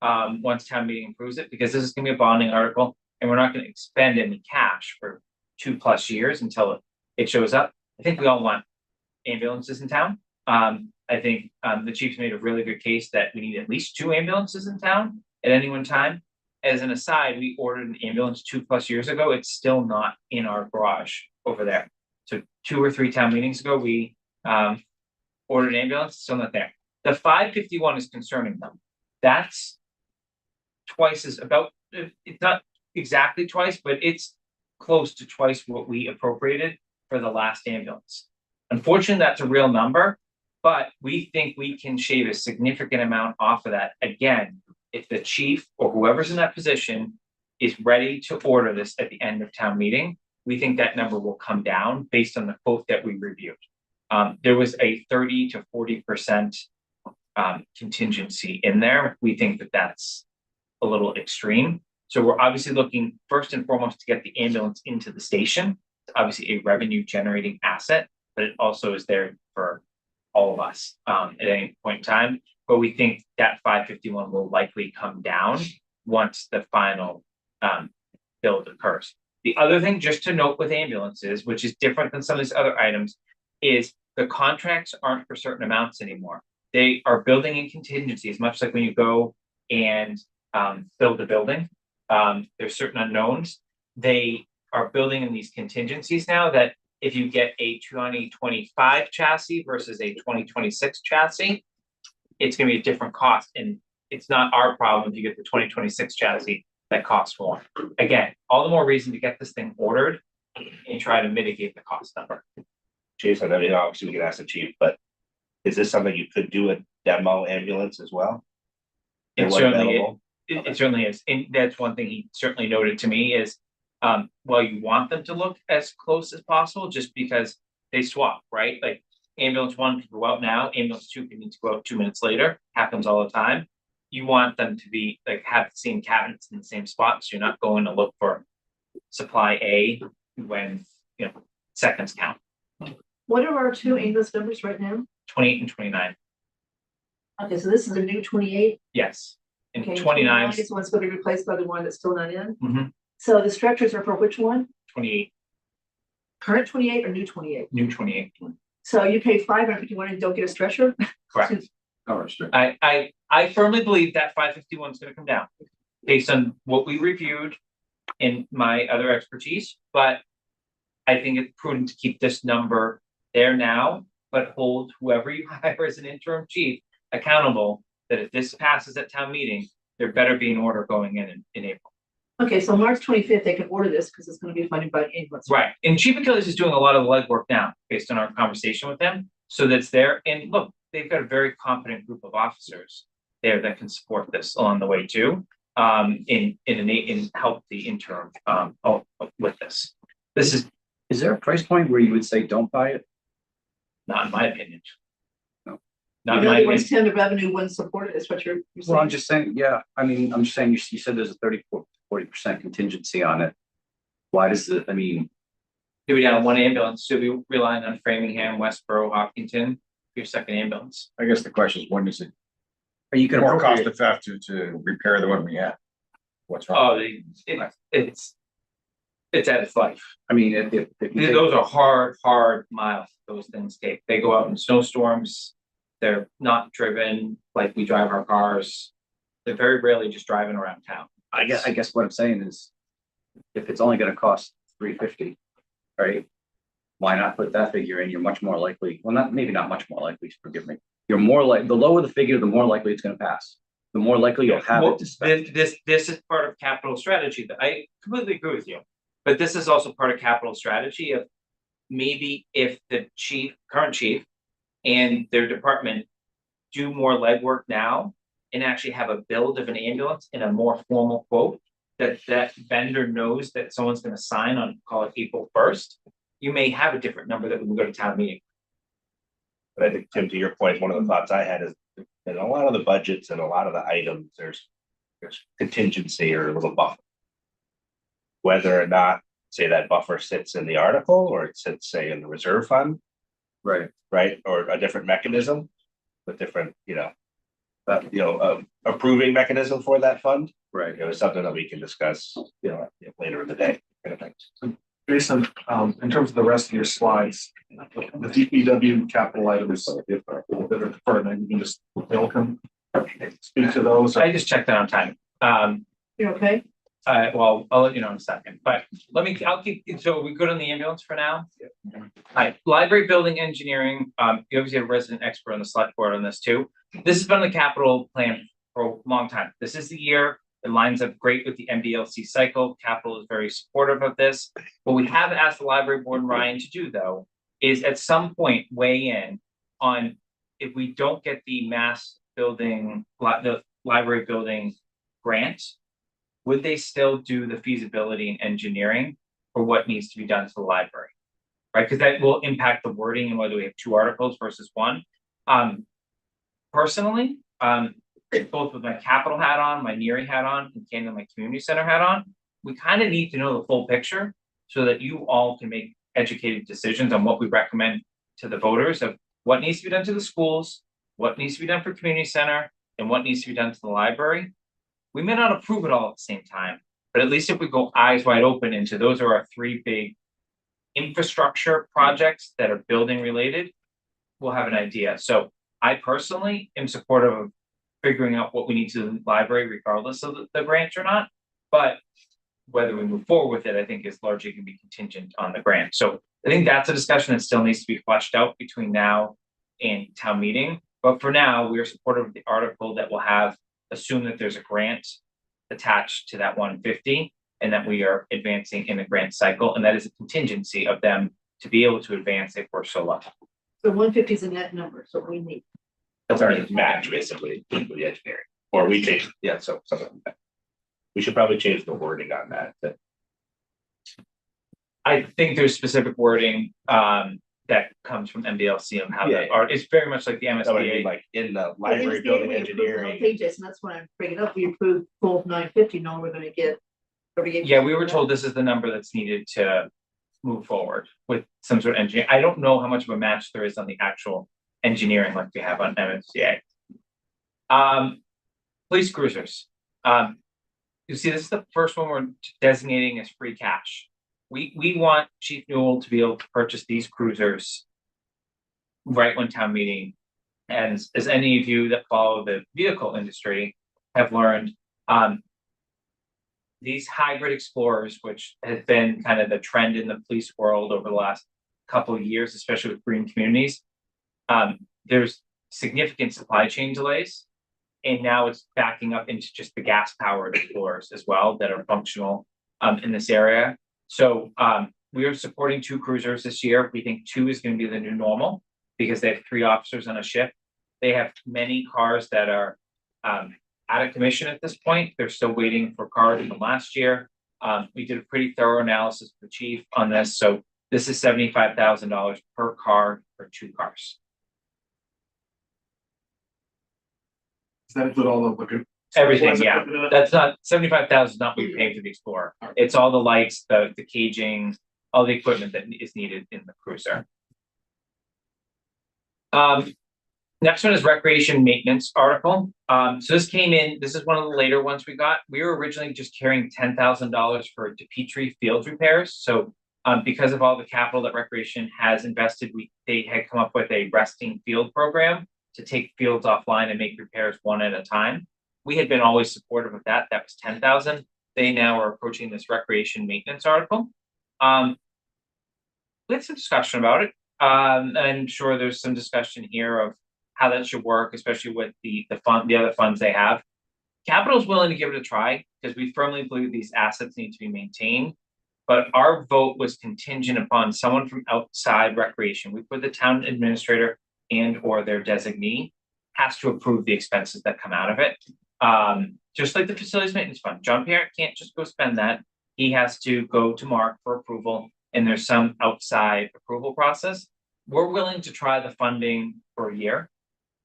Once town meeting approves it, because this is gonna be a bonding article and we're not gonna expend any cash for 2+ years until it shows up. I think we all want ambulances in town. I think the chief's made a really good case that we need at least 2 ambulances in town at any one time. As an aside, we ordered an ambulance 2+ years ago. It's still not in our garage over there. So 2 or 3 town meetings ago, we ordered an ambulance, still not there. The 551 is concerning them. That's twice as about, it's not exactly twice, but it's close to twice what we appropriated for the last ambulance. Unfortunately, that's a real number, but we think we can shave a significant amount off of that. Again, if the chief or whoever's in that position is ready to order this at the end of town meeting, we think that number will come down based on the quote that we reviewed. There was a 30 to 40% contingency in there. We think that that's a little extreme. So we're obviously looking first and foremost to get the ambulance into the station. It's obviously a revenue generating asset, but it also is there for all of us at any point in time. But we think that 551 will likely come down once the final build occurs. The other thing just to note with ambulances, which is different than some of these other items, is the contracts aren't for certain amounts anymore. They are building in contingencies, much like when you go and build a building. There's certain unknowns. They are building in these contingencies now that if you get a 2025 chassis versus a 2026 chassis, it's going to be a different cost. And it's not our problem if you get the 2026 chassis that costs more. Again, all the more reason to get this thing ordered and try to mitigate the cost number. Jason, I mean, obviously we can ask the chief, but is this something you could do a demo ambulance as well? It certainly is. And that's one thing he certainly noted to me is, well, you want them to look as close as possible just because they swap, right? Like ambulance 1 can go out now, ambulance 2 can need to go out 2 minutes later, happens all the time. You want them to be like have the same cabinets in the same spot, so you're not going to look for supply A when seconds count. What are our 2 ambulance numbers right now? 28 and 29. Okay, so this is a new 28. Yes. And Okay, 29, is one's going to be replaced by the one that's still not in. Mhm. So the stretchers are for which one? 28, Current 28 or new 28? new 28. So you pay 551 and don't get a stretcher? Correct. All right, I firmly believe that 551 is going to come down based on what we reviewed in my other expertise, but I think it's prudent to keep this number there now, but hold whoever you hire as an interim chief accountable that if this passes at town meeting, there better be an order going in April. Okay, so March 25th, they can order this because it's going to be funded by ambulance. Right. And Chief Achilles is doing a lot of the legwork now based on our conversation with them. So that's there. And look, they've got a very competent group of officers there that can support this along the way too. In help the interim with this. This is Is there a price point where you would say, don't buy it? not in my opinion. No. Not in In my other words, opinion. Tim, the revenue wouldn't support it, is what you're saying? Well, I'm just saying, yeah, I mean, I'm just saying, you said there's a 40% contingency on it. Why does it, I mean, You'll be down one ambulance, so you'll be relying on Framingham, Westboro, Hopkinton, for your second ambulance. I guess the question is, when is it are you gonna more cost appropriate? effective to repair the one we have? What's wrong? Oh, it's at its life. I mean, if you take- Those are hard miles those things take. They go out in snowstorms. They're not driven like we drive our cars. They're very rarely just driving around town. I guess what I'm saying is, if it's only gonna cost $350, right? Why not put that figure in? You're much more likely, well, maybe not much more likely, forgive me. You're more like, the lower the figure, the more likely it's gonna pass. The more likely you'll have Well, it to spend. this is part of capital strategy that I completely agree with you. But this is also part of capital strategy of maybe if the current chief and their department do more legwork now and actually have a build of an ambulance in a more formal quote that vendor knows that someone's gonna sign on, call it April 1st, you may have a different number that we can go to town meeting. But I think, Tim, to your point, one of the thoughts I had is in a lot of the budgets and a lot of the items, there's contingency or a little buffer. Whether or not, say that buffer sits in the article or it sits, say, in the reserve fund, Right. right? Or a different mechanism with different, approving mechanism for that fund. Right. It's something that we can discuss, later in the day. Kind of thing. Jason, in terms of the rest of your slides, the DPW capital items that are deferred, and you can just, Bill can speak to those. I just checked that on time. You okay? Well, I'll let you know in a second, but I'll keep, so we good on the ambulance for now? Hi, library building engineering, you obviously have a resident expert on the select board on this too. This has been the capital plan for a long time. This is the year, it lines up great with the MBLC cycle. Capital is very supportive of this. What we have asked the library board and Ryan to do though, is at some point weigh in on if we don't get the the library building grant, would they still do the feasibility and engineering for what needs to be done to the library? Right, because that will impact the wording and whether we have 2 articles versus 1. Personally, both with my capital hat on, my NERI hat on, and Canada my community center hat on, we kind of need to know the full picture so that you all can make educated decisions on what we recommend to the voters of what needs to be done to the schools, what needs to be done for community center, and what needs to be done to the library. We may not approve it all at the same time, but at least if we go eyes wide open into those are our 3 big infrastructure projects that are building related, we'll have an idea. So I personally am supportive of figuring out what we need to do in the library, regardless of the grant or not. But whether we move forward with it, I think is largely going to be contingent on the grant. So I think that's a discussion that still needs to be fleshed out between now and town meeting. But for now, we are supportive of the article that will have assume that there's a grant attached to that 150 and that we are advancing in the grant cycle. And that is a contingency of them to be able to advance if we're so lucky. So 150 is a net number, so we need. That's our match basically with the engineering, or we change, so something like that. We should probably change the wording on that. I think there's specific wording that comes from MBLC on how that art. It's very much like the That would be MSBA. like in the library building engineering. Pages, and that's why I'm bringing it up. We approved full 950, now we're gonna get. Yeah, we were told this is the number that's needed to move forward with some sort of engineering. I don't know how much of a match there is on the actual engineering like we have on MSCA. Police cruisers. You see, this is the first one we're designating as free cash. We want Chief Newell to be able to purchase these cruisers right when town meeting. And as any of you that follow the vehicle industry have learned, these hybrid explorers, which has been kind of the trend in the police world over the last couple of years, especially with green communities, there's significant supply chain delays. And now it's backing up into just the gas powered explorers as well that are functional in this area. So we are supporting 2 cruisers this year. We think 2 is going to be the new normal because they have 3 officers on a ship. They have many cars that are out of commission at this point. They're still waiting for cars from last year. We did a pretty thorough analysis with the chief on this. So this is $75,000 per car for 2 cars. Does that include all the Everything, yeah. That's not 75,000, not what you're paying for the Explorer. It's all the lights, the caging, all the equipment that is needed in the cruiser. Next one is recreation maintenance article. So this came in, this is one of the later ones we got. We were originally just carrying $10,000 for DePietri field repairs. So because of all the capital that recreation has invested, they had come up with a resting field program to take fields offline and make repairs one at a time. We had been always supportive of that. That was 10,000. They now are approaching this recreation maintenance article. We had some discussion about it. I'm sure there's some discussion here of how that should work, especially with the other funds they have. Capital is willing to give it a try because we firmly believe these assets need to be maintained. But our vote was contingent upon someone from outside recreation. We put the town administrator and or their designee has to approve the expenses that come out of it. Just like the facilities maintenance fund, John Parent can't just go spend that. He has to go to Mark for approval, and there's some outside approval process. We're willing to try the funding for a year,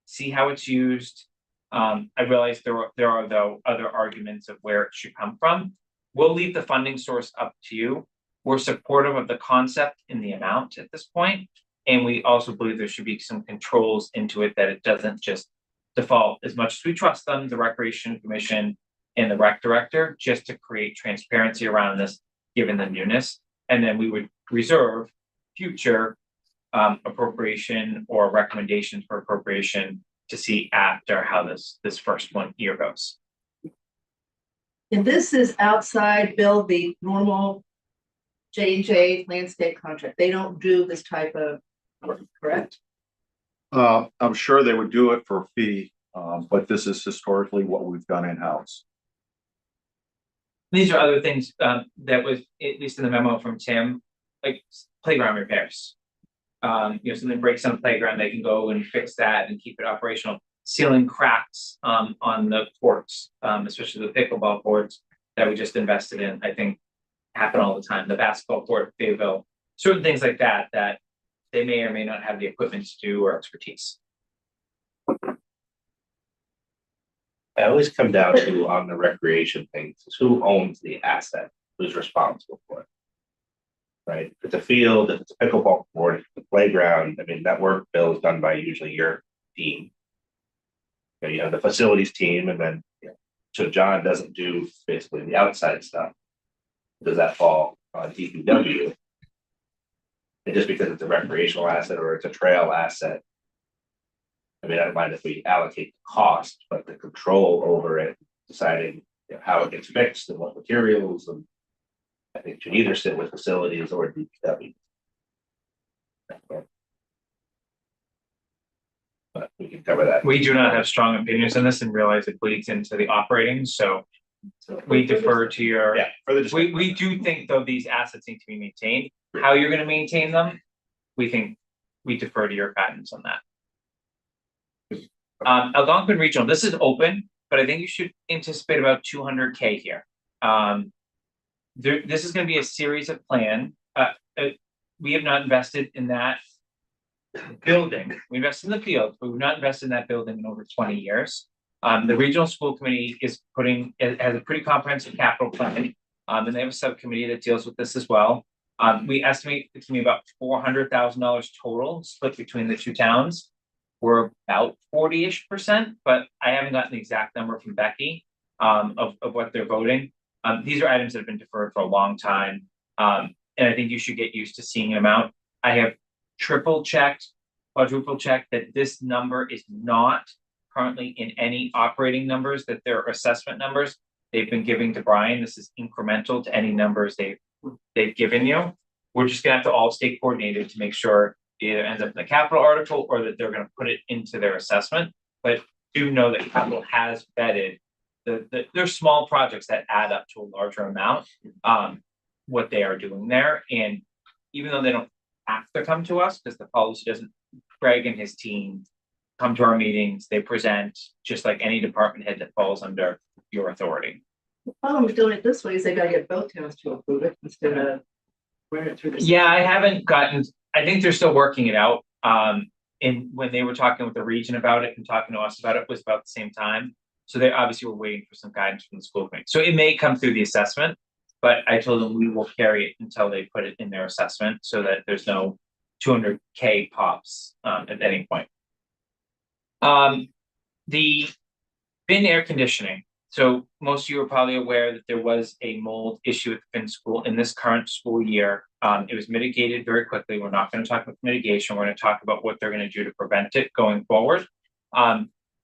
see how it's used. I realize there are though other arguments of where it should come from. We'll leave the funding source up to you. We're supportive of the concept and the amount at this point, and we also believe there should be some controls into it that it doesn't just default. As much as we trust them, the Recreation Commission and the rec director, just to create transparency around this, given the newness, and then we would reserve future appropriation or recommendations for appropriation to see after how this first year goes. And this is outside, Bill, the normal J&J landscape contract. They don't do this type of work, correct? I'm sure they would do it for a fee, but this is historically what we've done in-house. These are other things that was, at least in the memo from Tim, like playground repairs. Something breaks on the playground, they can go and fix that and keep it operational. Sealing cracks on the courts, especially the pickleball courts that we just invested in, I think happen all the time. The basketball court at Fayetteville, certain things like that, that they may or may not have the equipment to do or expertise. I always come down to on the recreation things, is who owns the asset, who's responsible for it. Right? If it's a field, if it's a pickleball court, if it's a playground, I mean, that work, Bill, is done by usually your team. You have the facilities team, and then so John doesn't do basically the outside stuff. Does that fall on DPW? And just because it's a recreational asset or it's a trail asset, I mean, I don't mind if we allocate the cost, but the control over it, deciding how it gets fixed and what materials, and I think should either sit with facilities or DPW. But we can cover that. We do not have strong opinions on this and realize it bleeds into the operating, so we defer to your. Yeah, for the we do think though these assets need to be maintained. How you're gonna maintain them, we think we defer to your guidance on that. Algonquin Regional, this is open, but I think you should anticipate about 200K here. This is gonna be a series of plan. We have not invested in that building. We invested in the field, but we've not invested in that building in over 20 years. The regional school committee has a pretty comprehensive capital plan, and they have a subcommittee that deals with this as well. We estimate it's gonna be about $400,000 total split between the two towns. We're about 40-ish%, but I haven't gotten the exact number from Becky of what they're voting. These are items that have been deferred for a long time, and I think you should get used to seeing an amount. I have triple checked, quadruple checked that this number is not currently in any operating numbers, that they're assessment numbers they've been giving to Brian. This is incremental to any numbers they've given you. We're just gonna have to all stay coordinated to make sure it either ends up in the capital article or that they're gonna put it into their assessment. But do know that capital has vetted there's small projects that add up to a larger amount, what they are doing there. And even though they don't have to come to us, because the policy doesn't, Greg and his team come to our meetings, they present just like any department head that falls under your authority. The problem with doing it this way is they gotta get both towns to approve it instead of running it through the. Yeah, I think they're still working it out. And when they were talking with the region about it and talking to us about it was about the same time. So they obviously were waiting for some guidance from the school committee. So it may come through the assessment, but I told them we will carry it until they put it in their assessment so that there's no 200K pops at any point. The Finn air conditioning. So most of you are probably aware that there was a mold issue at the Finn school in this current school year. It was mitigated very quickly. We're not going to talk about mitigation. We're going to talk about what they're going to do to prevent it going forward.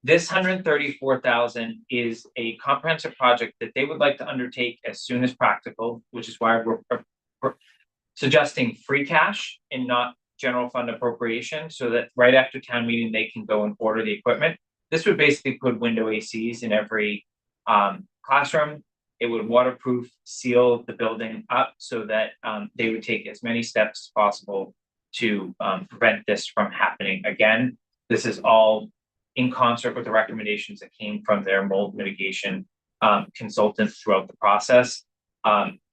This $134,000 is a comprehensive project that they would like to undertake as soon as practical, which is why we're suggesting free cash and not general fund appropriation, so that right after town meeting, they can go and order the equipment. This would basically put window ACs in every classroom. It would waterproof, seal the building up so that they would take as many steps as possible to prevent this from happening again. This is all in concert with the recommendations that came from their mold mitigation consultants throughout the process.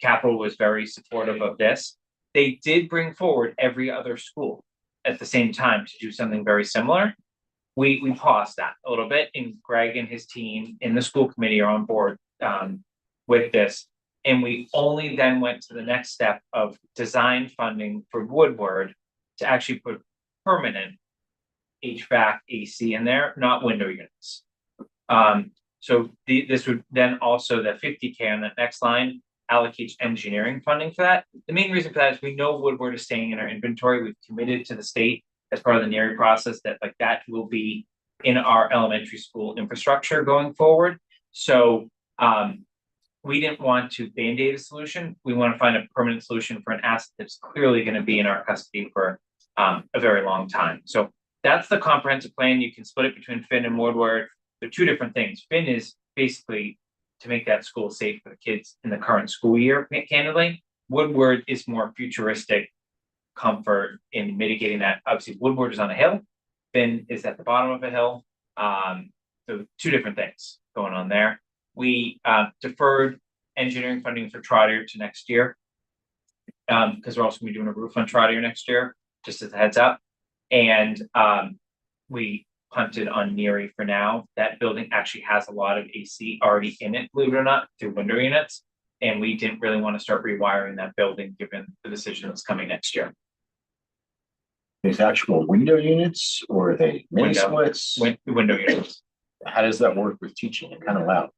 Capital was very supportive of this. They did bring forward every other school at the same time to do something very similar. We paused that a little bit, and Greg and his team in the school committee are on board with this. And we only then went to the next step of design funding for Woodward to actually put permanent HVAC AC in there, not window units. So this would then also, the 50K on that next line allocates engineering funding for that. The main reason for that is we know Woodward is staying in our inventory. We've committed to the state as part of the NERI process that that will be in our elementary school infrastructure going forward. So we didn't want to band-aid a solution. We want to find a permanent solution for an asset that's clearly going to be in our custody for a very long time. So that's the comprehensive plan. You can split it between Finn and Woodward. They're two different things. Finn is basically to make that school safe for the kids in the current school year, candidly. Woodward is more futuristic comfort in mitigating that. Obviously, Woodward is on a hill. Finn is at the bottom of a hill. So two different things going on there. We deferred engineering funding for Trotter to next year because we're also going to be doing a roof on Trotter next year, just as a heads up. And we punted on NERI for now. That building actually has a lot of AC already in it, believe it or not, through window units. And we didn't really want to start rewiring that building given the decision that's coming next year. These actual window units or are they mini splits? Window units. How does that work with teaching? It kind of loud.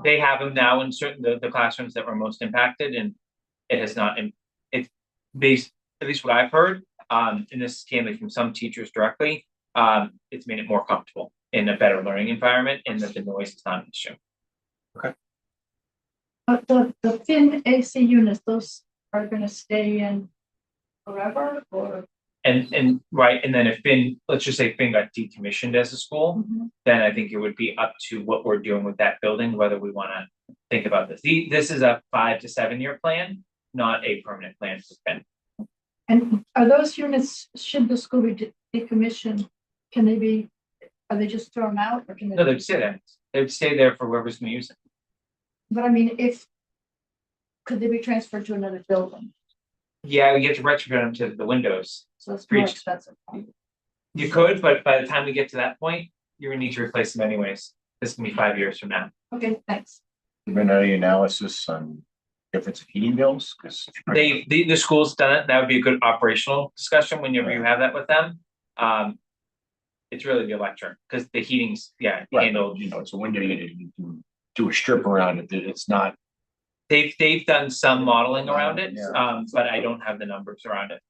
They have them now in certain the classrooms that were most impacted, and it has not. It's based, at least what I've heard, and this came from some teachers directly. It's made it more comfortable in a better learning environment, and that the noise is not an issue. Okay. But the Finn AC units, those are going to stay in forever, or? And right, and then if Finn, let's just say Finn got decommissioned as a school, then I think it would be up to what we're doing with that building, whether we want to think about this. This is a 5 to 7 year plan, not a permanent plan for Finn. And are those units, should the school be decommissioned, can they be, are they just thrown out, or can they? No, they'd stay there. They'd stay there for whoever's going to use it. But I mean, could they be transferred to another building? Yeah, we get to retrofit them to the windows. So it's more Preach. expensive. You could, but by the time we get to that point, you're gonna need to replace them anyways. This can be 5 years from now. Okay, thanks. Been any analysis on difference of heating bills? Because The school's done it. That would be a good operational discussion whenever you have that with them. It's really the electric, because the heating's, handled. You know, it's a window unit. You can do a strip around it. It's not. They've done some modeling around it, Yeah. but I don't have the numbers around it.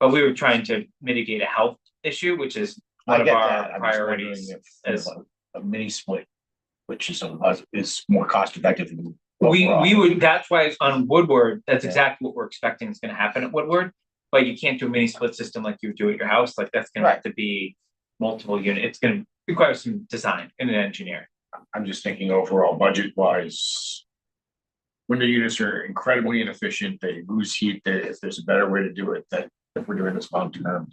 But we were trying to mitigate a health issue, which is one of our priorities. As A mini split, which is more cost effective than. we would, that's why it's on Woodward, that's exactly what we're expecting is gonna happen at Woodward. But you can't do a mini split system like you would do at your house, like that's gonna have to be multiple units. It's gonna require some design and an engineer. I'm just thinking overall budget wise. Window units are incredibly inefficient. They lose heat. If there's a better way to do it, that if we're doing this long term.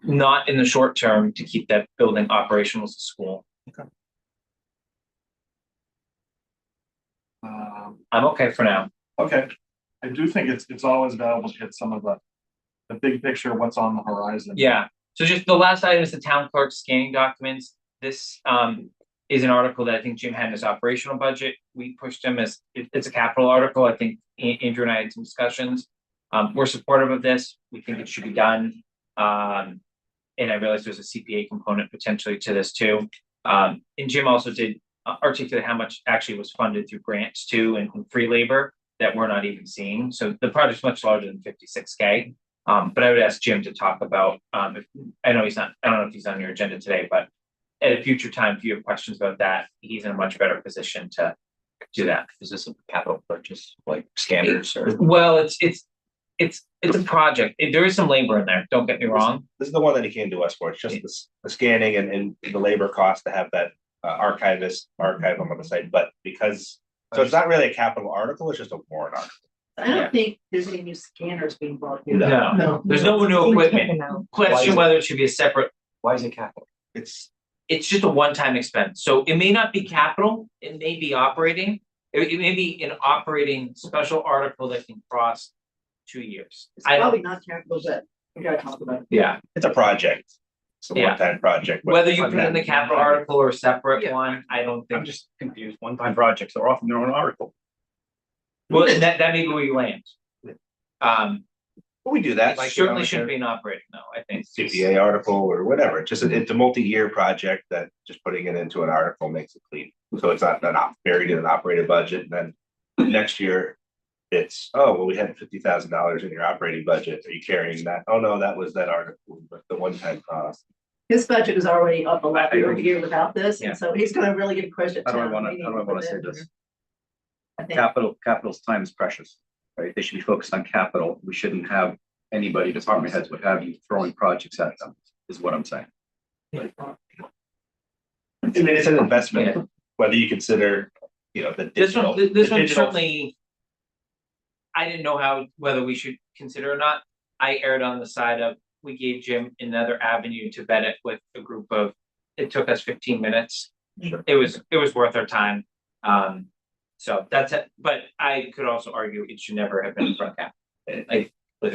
Not in the short term to keep that building operational as a school. I'm okay for now. Okay, I do think it's always valuable to get some of the big picture, what's on the horizon. Yeah, so just the last item is the town clerk scanning documents. This is an article that I think Jim had in his operational budget. We pushed him as, it's a capital article. I think Andrew and I had some discussions. We're supportive of this. We think it should be done. And I realized there's a CPA component potentially to this too. And Jim also did articulate how much actually was funded through grants too and free labor that we're not even seeing. So the project's much larger than 56K. But I would ask Jim to talk about, if, I know he's not, I don't know if he's on your agenda today, but at a future time, if you have questions about that, he's in a much better position to do that. Is this a capital purchase, like scanners or? Well, it's a project. There is some labor in there. Don't get me wrong. This is the one that he came to us for. It's just the scanning and the labor cost to have that archivist archive them on the site, but because, so it's not really a capital article, it's just a warrant article. I don't think there's any new scanners being bought here. No, there's no new equipment. Question whether it should be a separate, Why is it capital? It's it's just a one-time expense. So it may not be capital, it may be operating. It may be an operating special article that can cross 2 years. It's I probably don't, not capital, but we gotta talk about it. yeah, it's a project. It's a Yeah. one-time project. whether you put it in the capital article or a separate one, I don't I'm think, just confused. One-time projects are often their own article. well, that may be where you land. We do that, It like. certainly shouldn't be an operating, though, I think. CPA article or whatever, it's just, it's a multi-year project that just putting it into an article makes it clean. So it's not buried in an operating budget, and then next year. It's, oh, well, we had $50,000 in your operating budget, are you carrying that? Oh, no, that was that article, but the one-time cost. His budget is already up a lot I agree. year without this, Yeah. and so he's gonna really get pushed. How do I wanna say this? Capital's time is precious, right? They should be focused on capital. We shouldn't have anybody, department heads, what have you, throwing projects at them, is what I'm saying. I mean, it's an investment, whether you consider, the This digital. one, this the one digital- certainly. I didn't know whether we should consider or not. I erred on the side of, we gave Jim another avenue to vet it with a group of, it took us 15 minutes. It was worth our time. So that's it, but I could also argue it should never have been front cap. Like, why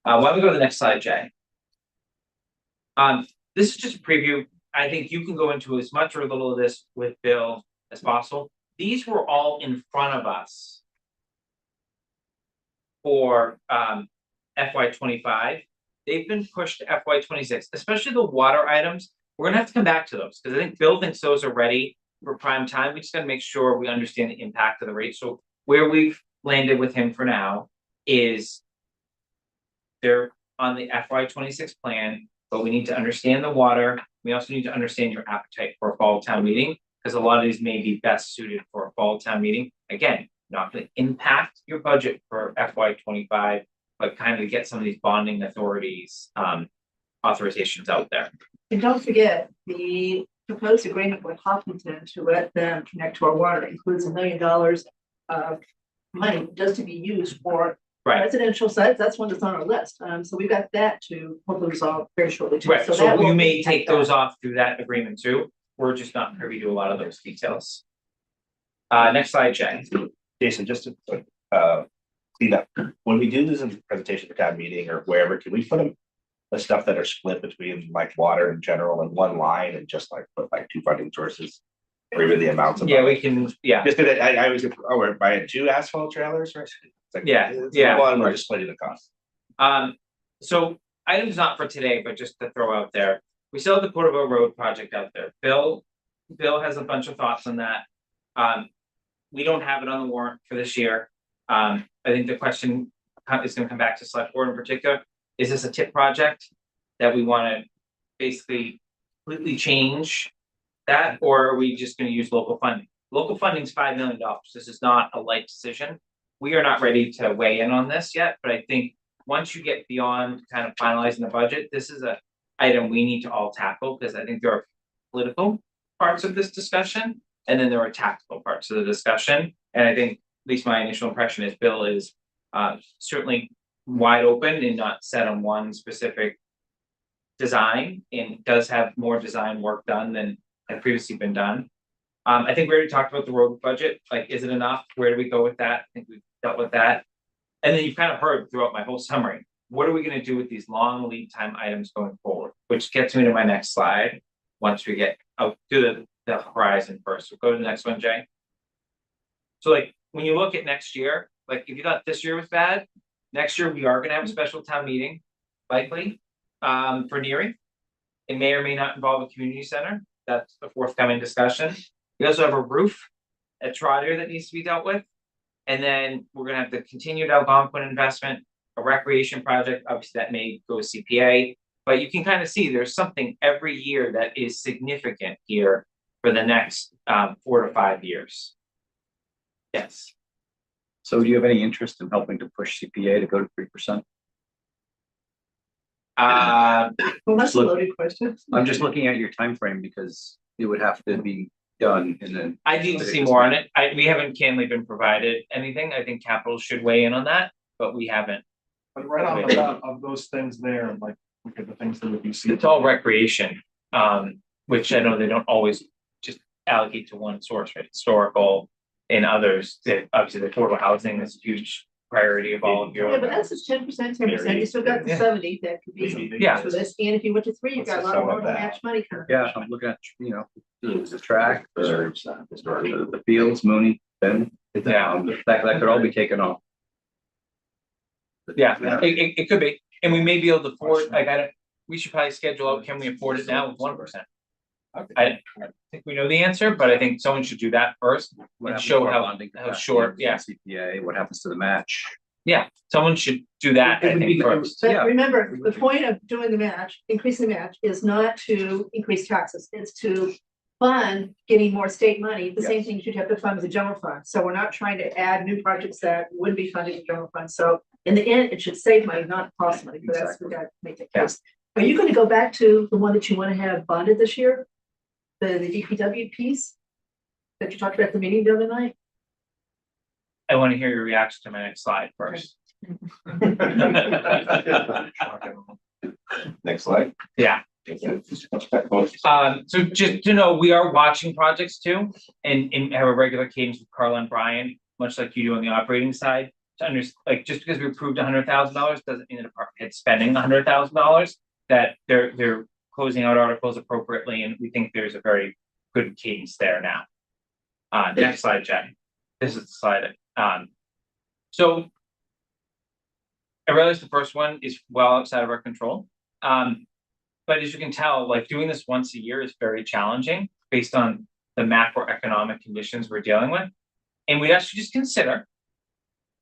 don't we go to the next slide, Jay? This is just a preview. I think you can go into as much or little of this with Bill as possible. These were all in front of us for FY25. They've been pushed to FY26, especially the water items. We're gonna have to come back to those because I think Bill thinks those are ready for prime time. We just gotta make sure we understand the impact of the rate. So where we've landed with him for now is they're on the FY26 plan, but we need to understand the water. We also need to understand your appetite for a fall town meeting, because a lot of these may be best suited for a fall town meeting. Again, not gonna impact your budget for FY25, but kind of get some of these bonding authorities authorizations out there. And don't forget, the proposed agreement with Hopkinton to let them connect to our water includes $1 million of money just to be used for Right. residential sites. That's one that's on our list. So we've got that to hopefully resolve very shortly too. Right, so that you will may impact take that. those off through that agreement too. We're just not privy to a lot of those details. Next slide, Jay. Jason, just to clean up, when we do this in presentation for town meeting or wherever, can we put them, the stuff that are split between like water in general in one line and just like put like two funding sources? Or even the amounts of. Yeah, we can, yeah, Just that I was, we're buying 2 asphalt trailers, right? It's like, Yeah, it's yeah. One, we're just splitting the cost. So items not for today, but just to throw out there, we still have the Porterville Road project out there. Bill has a bunch of thoughts on that. We don't have it on the warrant for this year. I think the question is gonna come back to select board in particular. Is this a tip project that we wanna basically completely change that, or are we just gonna use local funding? Local funding is $5 million. This is not a light decision. We are not ready to weigh in on this yet, but I think once you get beyond kind of finalizing the budget, this is a item we need to all tackle, because I think there are political parts of this discussion, and then there are tactical parts of the discussion. And I think, at least my initial impression is Bill is certainly wide open and not set on one specific design, and does have more design work done than had previously been done. I think we already talked about the road budget, like, is it enough? Where do we go with that? I think we've dealt with that. And then you've kind of heard throughout my whole summary, what are we gonna do with these long lead time items going forward? Which gets me to my next slide, once we get, I'll do the horizon first. So go to the next one, Jay. So like, when you look at next year, like if you thought this year was bad, next year we are gonna have a special town meeting, likely, for Neary. It may or may not involve a community center. That's a forthcoming discussion. We also have a roof at Trotter that needs to be dealt with. And then we're gonna have the continued Algonquin investment, a recreation project, obviously that may go to CPA. But you can kind of see there's something every year that is significant here for the next 4 to 5 years. Yes. So do you have any interest in helping to push CPA to go to 3%? Uh, Well, that's a Look- loaded question. I'm just looking at your time frame because it would have to be done in then. I need to see more on it. We haven't candidly been provided anything. I think capital should weigh in on that, but we haven't. But right off the bat of those things there, like, look at the things that would be. It's all recreation, which I know they don't always just allocate to one source, right? Historical and others, obviously the affordable housing is a huge priority of all of your. Yeah, but that's just 10%, 10%. You still got the Yeah. 70 that could be. Yeah. For this, and if you went to 3, you've got a lot Some more of that. match money coming. Yeah, I'm looking at, the track, the fields, Mooney, Ben. Yeah. That could all be taken off. Yeah, it could be, and we may be able to afford, we should probably schedule out, can we afford it now with 1%? I think we know the answer, but I think someone should do that first What and happens show to our how, bonding how capacity short, of yeah, CPA, what happens to the match? yeah, someone should do that, It I would think be- first. But Yeah. remember, the point of doing the match, increasing the match, is not to increase taxes, it's to fund getting more state money, the same Yes. thing you'd have to fund the general fund. So we're not trying to add new projects that would be funded in the general fund. So in the end, it should save money, not cost money, but that's, we gotta make the case. Are you gonna go back to the one that you wanna have bonded this year? The DPW piece that you talked about at the meeting the other night? I want to hear your reaction to my next slide first. Next slide. Yeah. So just to know, we are watching projects too, and have a regular cadence with Carla and Brian, much like you do on the operating side. To like, just because we approved $100,000 doesn't mean the department head's spending $100,000, that they're closing out articles appropriately, and we think there's a very good cadence there now. Next slide, Jack. This is the slide. So I realize the first one is well outside of our control. But as you can tell, like doing this once a year is very challenging based on the macroeconomic conditions we're dealing with. And we'd actually just consider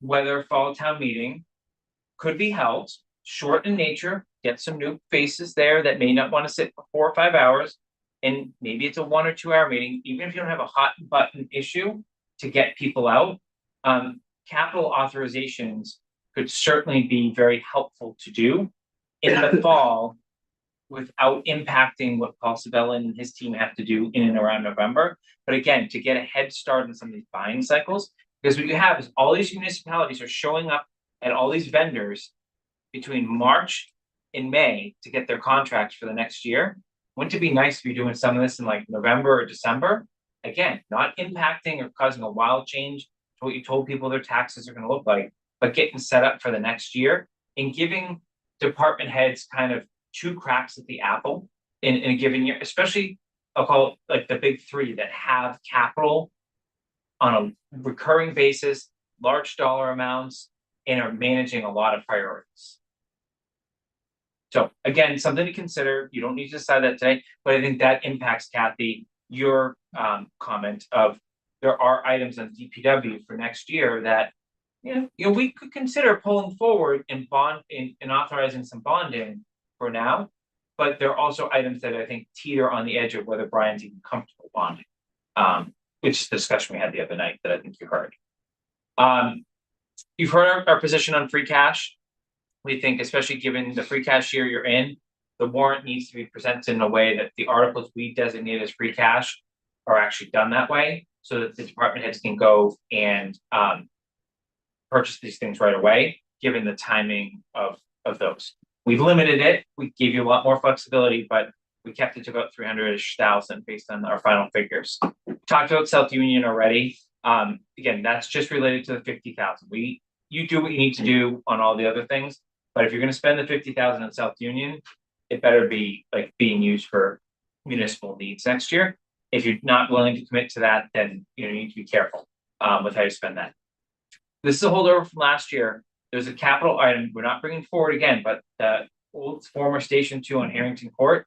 whether fall town meeting could be held short in nature, get some new faces there that may not want to sit for 4 or 5 hours. And maybe it's a 1 or 2 hour meeting, even if you don't have a hot button issue to get people out. Capital authorizations could certainly be very helpful to do in the fall without impacting what Paul Sabella and his team have to do in and around November. But again, to get a head start in some of these buying cycles, because what you have is all these municipalities are showing up at all these vendors between March and May to get their contracts for the next year. Wouldn't it be nice to be doing some of this in like November or December? Again, not impacting or causing a wild change to what you told people their taxes are going to look like, but getting set up for the next year and giving department heads kind of 2 cracks at the apple in a given year, especially I'll call it like the big 3 that have capital on a recurring basis, large dollar amounts, and are managing a lot of priorities. So again, something to consider. You don't need to decide that today, but I think that impacts, Kathy, your comment of there are items on DPW for next year that you know we could consider pulling forward and authorizing some bonding for now, but there are also items that I think teeter on the edge of whether Brian's even comfortable bonding, which is the discussion we had the other night that I think you heard. You've heard our position on free cash. We think, especially given the free cash year you're in, the warrant needs to be presented in a way that the articles we designate as free cash are actually done that way, so that the department heads can go and purchase these things right away, given the timing of those. We've limited it. We gave you a lot more flexibility, but we kept it to about 300,000 based on our final figures. We talked about South Union already. Again, that's just related to the 50,000. You do what you need to do on all the other things, but if you're going to spend the 50,000 in South Union, it better be like being used for municipal needs next year. If you're not willing to commit to that, then you need to be careful with how you spend that. This is a holdover from last year. There's a capital item we're not bringing forward again, but the old former Station 2 on Harrington Court,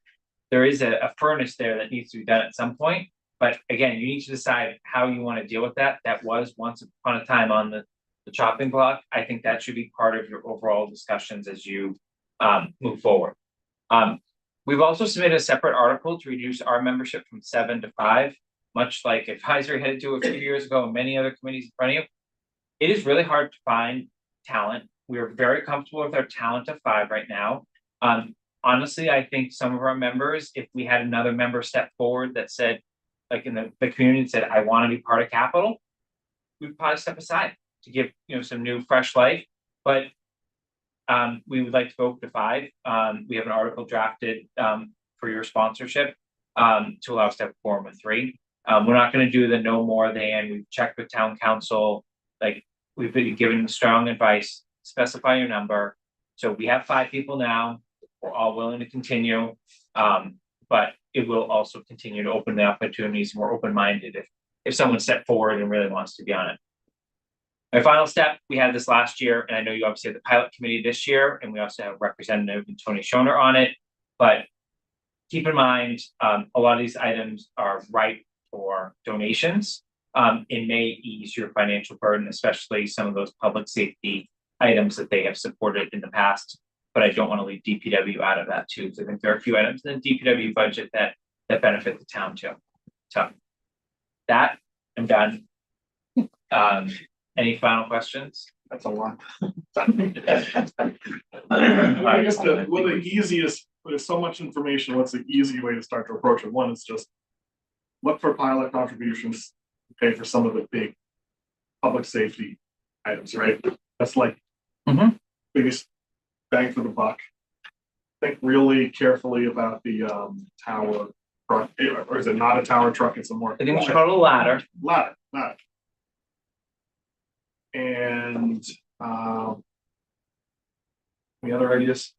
there is a furnace there that needs to be done at some point. But again, you need to decide how you want to deal with that. That was once upon a time on the chopping block. I think that should be part of your overall discussions as you move forward. We've also submitted a separate article to reduce our membership from 7 to 5, much like advisory had to do a few years ago and many other committees in front of you. It is really hard to find talent. We are very comfortable with our talent of 5 right now. Honestly, I think some of our members, if we had another member step forward that said, like in the community said, I want to be part of capital, we'd probably step aside to give, some new fresh life. But we would like to go to 5. We have an article drafted for your sponsorship to allow us to have a quorum of 3. We're not going to do the no more than. We've checked with town council, like we've been given strong advice, specify your number. So we have 5 people now. We're all willing to continue. But it will also continue to open the opportunities. We're open-minded if someone stepped forward and really wants to be on it. My final step, we had this last year, and I know you obviously have the pilot committee this year, and we also have Representative Tony Schoner on it. But keep in mind, a lot of these items are ripe for donations. It may ease your financial burden, especially some of those public safety items that they have supported in the past. But I don't want to leave DPW out of that too, because I think there are a few items in the DPW budget that benefit the town too. So that I'm done. Any final questions? That's a lot. I guess the easiest, there's so much information, what's the easy way to start to approach it? One is just look for pilot contributions, pay for some of the big public safety items, right? That's like biggest bang for the buck. Think really carefully about the tower truck, or is it not a tower truck? It's a more. I think we should call it a ladder. Ladder. And any other ideas?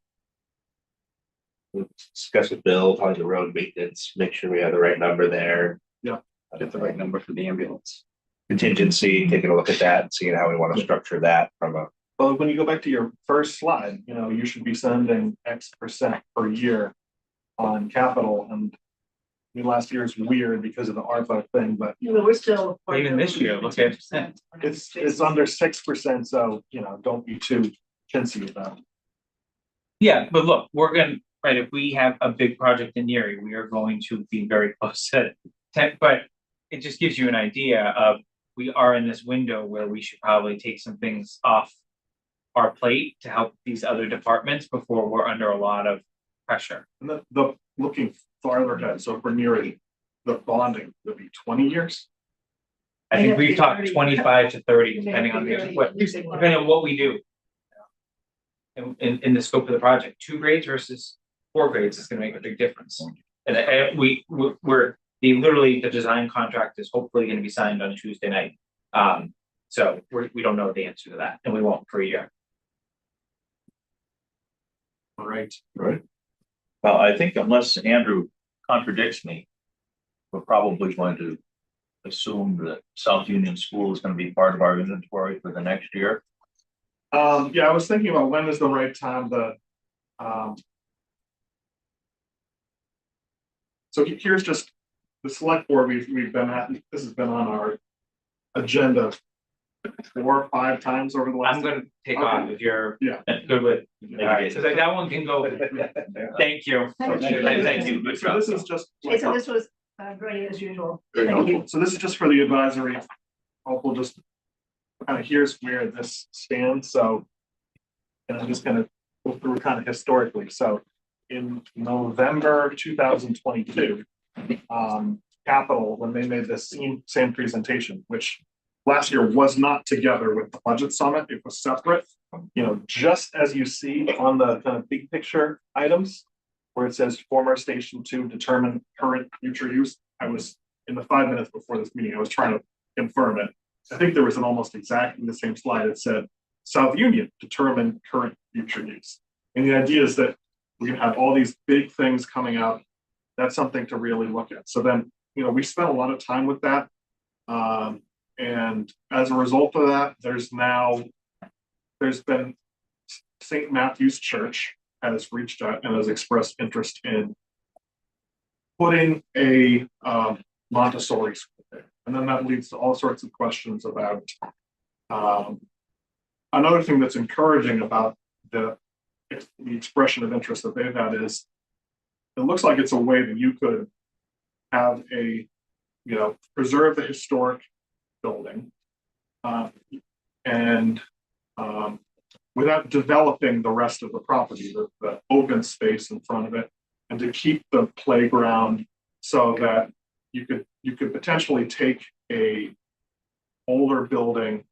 We'll discuss with Bill, probably the road maintenance, make sure we have the right number there. Yeah. Get the right number for the ambulance. Contingency, taking a look at that, seeing how we want to structure that from a. Well, when you go back to your first slide, you should be sending X% per year on capital. And I mean, last year is weird because of the ARPA thing, but We're still. Even this year, look at it's under 6%. So, don't be too chintzy about it. Yeah, but look, we're gonna, right, if we have a big project in Erie, we are going to be very close to 10, but it just gives you an idea of we are in this window where we should probably take some things off our plate to help these other departments before we're under a lot of pressure. And the looking farther ahead, so for Erie, the bonding would be 20 years. I think we've talked 25 to 30, depending on what we do. In the scope of the project, 2 grades versus 4 grades is going to make a big difference. And we're the design contract is hopefully going to be signed on Tuesday night. So we don't know the answer to that, and we won't for a year. All right. Well, I think unless Andrew contradicts me, we're probably going to assume that South Union School is going to be part of our inventory for the next year. Yeah, I was thinking about when is the right time to. So here's just the select board we've been at. This has been on our agenda 4 or 5 times over the last. I'm going to take off if you're good with. Yeah. All right, so that one can go. Thank you. Thank you. Good So job. this is just. Jason, this was great as usual. Very Thank you. helpful. So this is just for the advisory. Hopeful, just kind of here's where this stands. So, and I'm just going to go through kind of historically. So in November 2022, Capital, when they made this same presentation, which last year was not together with the budget summit, it was separate. Just as you see on the kind of big picture items where it says former station 2 determine current future use. I was in the 5 minutes before this meeting, I was trying to confirm it. I think there was an almost exactly the same slide that said South Union determine current future use. And the idea is that we have all these big things coming out. That's something to really look at. So then, we spent a lot of time with that. And as a result of that, there's been St. Matthew's Church has reached out and has expressed interest in putting a Montessori school there. And then that leads to all sorts of questions about another thing that's encouraging about the expression of interest that they've had is it looks like it's a way that you could have preserve the historic building and without developing the rest of the property, the open space in front of it, and to keep the playground so that you could potentially take a older building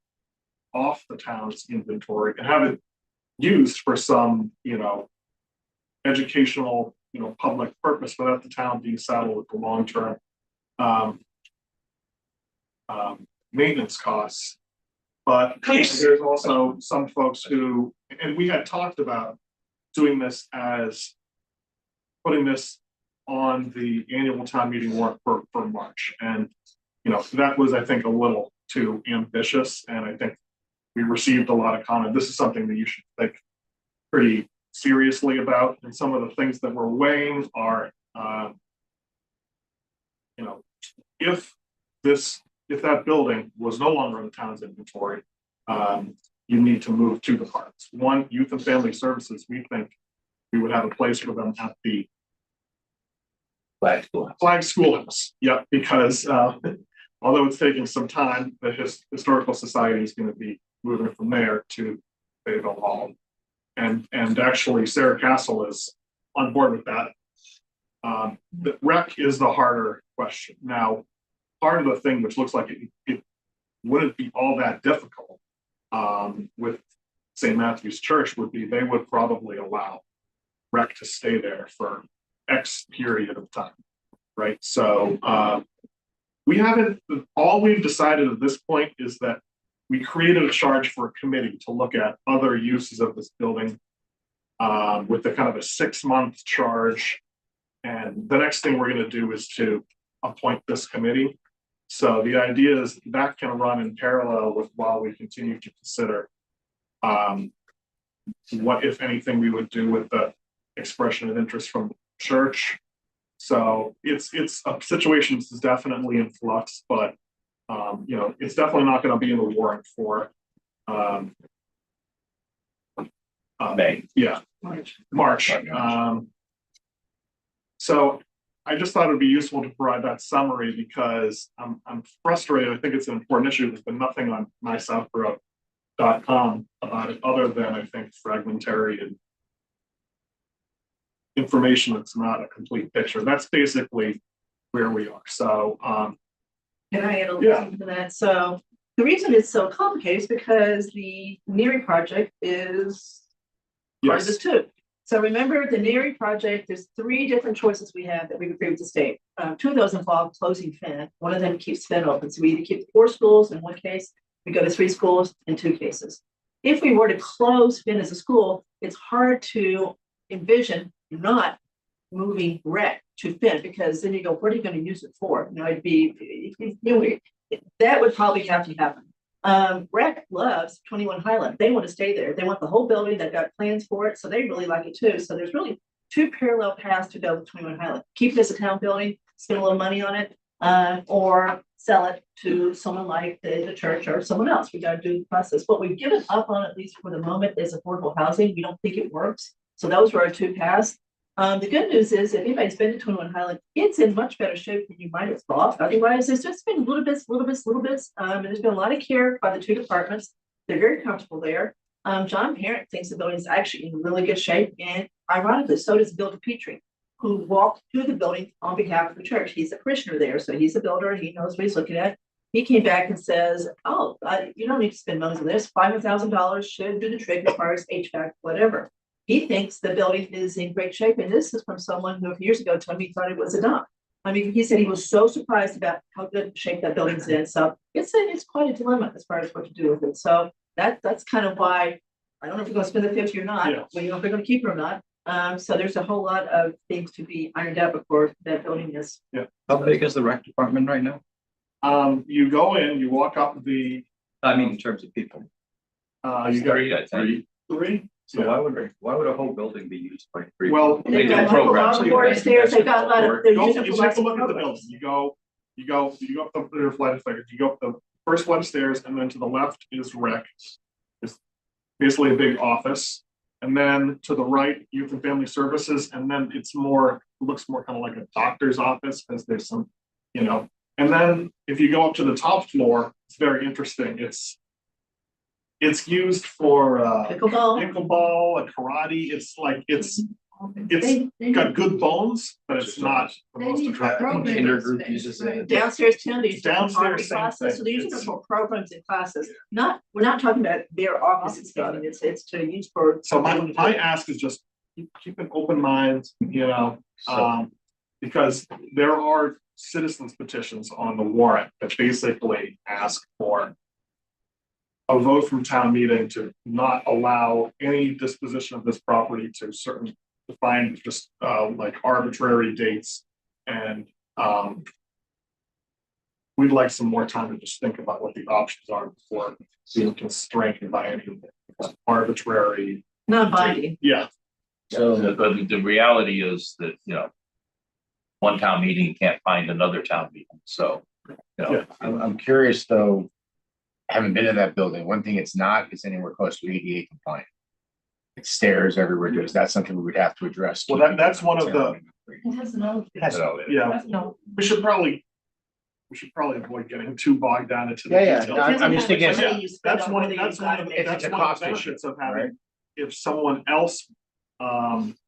off the town's inventory and have it used for some, educational, public purpose without the town being saddled with the long-term maintenance costs. But there's also some folks who, and we had talked about doing this as putting this on the annual town meeting warrant for March. And, that was, I think, a little too ambitious. And I think we received a lot of comment. This is something that you should think pretty seriously about. And some of the things that we're weighing are, if that building was no longer in the town's inventory, you need to move two departments. One, youth and family services, we think we would have a place for them at the Flag Schoolhouse. Yeah, because although it's taking some time, the Historical Society is going to be moving from there to Bayville Hall. And actually Sarah Castle is on board with that. The rec is the harder question. Now, part of the thing which looks like it wouldn't be all that difficult with St. Matthew's Church would be they would probably allow rec to stay there for X period of time, right? So all we've decided at this point is that we created a charge for a committee to look at other uses of this building with the kind of a 6-month charge. And the next thing we're going to do is to appoint this committee. So the idea is that can run in parallel with while we continue to consider what, if anything, we would do with the expression of interest from the church. So it's a situation that's definitely in flux, but it's definitely not going to be in the warrant for May. Yeah, March. So I just thought it would be useful to provide that summary because I'm frustrated. I think it's an important issue. There's been nothing on mysouthborough.com about it other than I think fragmentary and information that's not a complete picture. That's basically where we are. So can I add a little to that? So the reason it's so complicated is because the NERI project is part of this too. So remember the NERI project, there's 3 different choices we have that we've agreed with the state. 2 of those involve closing Finn. One of them keeps Finn open. So we either keep 4 schools in one case, we go to 3 schools in 2 cases. If we were to close Finn as a school, it's hard to envision not moving rec to Finn because then you go, what are you going to use it for? It'd be, that would probably have to happen. Rec loves 21 Highland. They want to stay there. They want the whole building. They've got plans for it. So they really like it too. So there's really 2 parallel paths to go with 21 Highland. Keep it as a town building, spend a little money on it, or sell it to someone like the church or someone else. We got to do the process. What we've given up on, at least for the moment, is affordable housing. We don't think it works. So those were our 2 paths. The good news is if anybody's been to 21 Highland, it's in much better shape than you might have thought. Otherwise, there's just been little bits. And there's been a lot of care by the 2 departments. They're very comfortable there. John Parent thinks the building is actually in really good shape. And ironically, so does Bill DePietri, who walked through the building on behalf of the church. He's a parishioner there. So he's a builder. He knows what he's looking at. He came back and says, you don't need to spend money on this. $500,000 should do the trick as far as HVAC, whatever. He thinks the building is in great shape. And this is from someone who a few years ago told me he thought it was a dump. I mean, he said he was so surprised about how good shape that building's in. So it's quite a dilemma as far as what to do with it. So that's kind of why I don't know if we're going to spend the 50 or not. Yeah. We don't know if we're going to keep it or not. So there's a whole lot of things to be ironed out before that building is. Yeah. How big is the rec department right now? You go in, you walk up the. I mean, in terms of people. You got 3, I think. 3. So why would a whole building be used by three? Well, They do got programs. multiple stairs, they got a lot of, they're Go, using you for take lots a of look at the building, programs. you go up the flight of stairs, you go up the first flight of stairs, and then to the left is rec. It's basically a big office, and then to the right, youth and family services, and then it looks more kind of like a doctor's office, because there's some, and then if you go up to the top floor, it's very interesting, it's used for pickleball and karate, it's got good bones, but it's not the most attractive. Intergroup uses it. Downstairs too, these Downstairs, same classes, so thing. they're using It's- it for programs and classes, we're not talking about their office expanding, it's to use for. So my ask is just keep an open mind, because there are citizens petitions on the warrant that basically ask for a vote from town meeting to not allow any disposition of this property to certain defined just like arbitrary dates, and we'd like some more time to just think about what the options are before being constrained by any arbitrary. Non-binding. Yeah, So the reality is that, one town meeting can't find another town meeting, so. I'm curious though, haven't been in that building. One thing it's not is anywhere close to ADA compliant. It's stairs everywhere. Is that something we would have to address? Well, that's one of the, It has an old. yeah, No. we should probably avoid getting too bogged down into the Yeah, details. no, I'm just thinking, That's one of the If it's a cost issue, benefits of right? having, if someone else,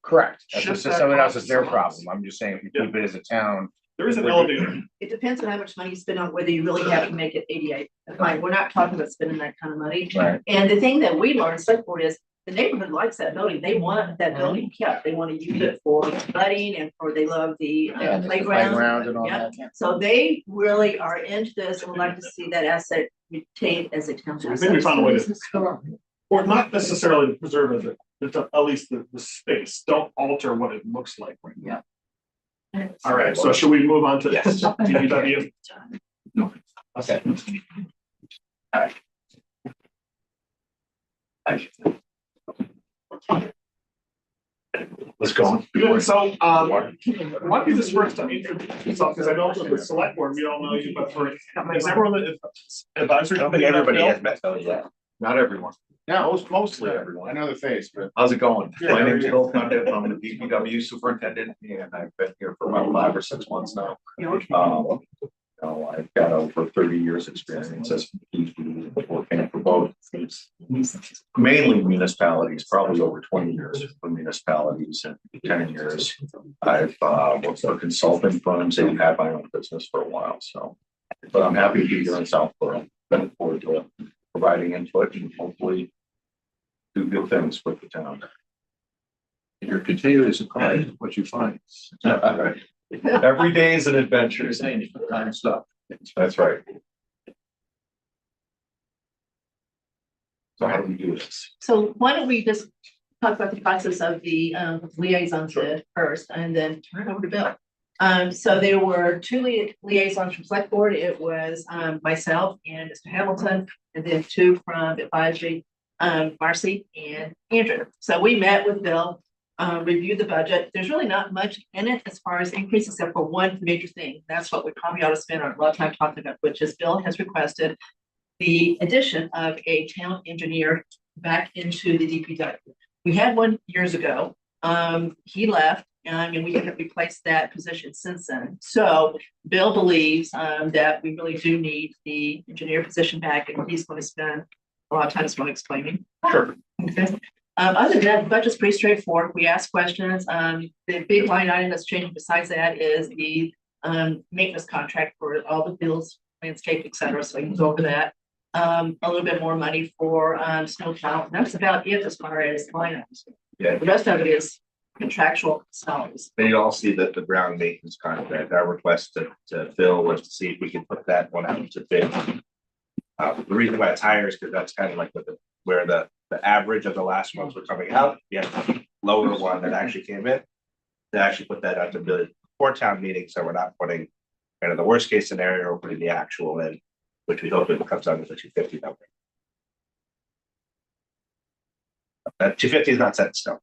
correct. That's Shift just that someone cost else's to their someone else. problem. I'm just saying, if we keep it as a town, there is an elevator. It depends on how much money you spend on whether you really have to make it ADA compliant. We're not talking about spending that kind of money. right? And the thing that we learned, select board, is the neighborhood likes that building. They want that building kept. They want to use it for budding and they love the Yeah, and the playground. and all Yeah. that. yeah. So they really are into this and would like to see that asset retained as a town So I asset. think we found a way to, Historic. or not necessarily preserve it, but at least the space, don't alter what it looks like right now. All right, so should we move on to Yes. DPW? Okay. Let's go. Good, so, why don't you just first introduce yourself, because I know for the select board, we all know you, but for, is everyone that advisory? I don't think everybody has met those yet. Not everyone. Yeah, Mostly I everyone. know the face, but How's it going? Yeah, My how are name's you? Bill Condit. I'm the DPW superintendent and I've been here for about 5 or 6 months now. I've got over 30 years experience as working for both mainly municipalities, probably over 20 years for municipalities and 10 years. I've worked for consulting firms and had my own business for a while, so. But I'm happy to be here in Southborough. Looking forward to providing input and hopefully do good things with the town. You're continually surprised what you find. Every day is an adventure. You're saying time stuff. That's right. So how do we do this? So why don't we just talk about the process of the liaisons first and then turn it over to Bill. So there were 2 liaisons from select board. It was myself and Mr. Hamilton, and then 2 from advisory, Marcy and Andrew. So we met with Bill, reviewed the budget. There's really not much in it as far as increase, except for one major thing. That's what we probably ought to spend a lot of time talking about, which is Bill has requested the addition of a town engineer back into the DPW. We had one years ago. He left, and we haven't replaced that position since then. So Bill believes that we really do need the engineer position back, and he's going to spend a lot of time explaining. Sure. Okay. Other than that, the budget's pretty straightforward. We ask questions. The big line item that's changing besides that is the maintenance contract for all the fields, landscape, et cetera. So you can go over that. A little bit more money for snow plow. That's about it as far as line items. Yeah. The rest of it is contractual salaries. Then you all see that the ground maintenance contract, our request to Phil was to see if we could put that one out to bid. The reason why it's higher is because that's kind of like where the average of the last months were coming out. You have the lower one that actually came in. To actually put that out to bid for town meeting, so we're not putting kind of the worst case scenario, we're putting the actual in, which we hope it comes out to the 250 number. 250 is not set in stone.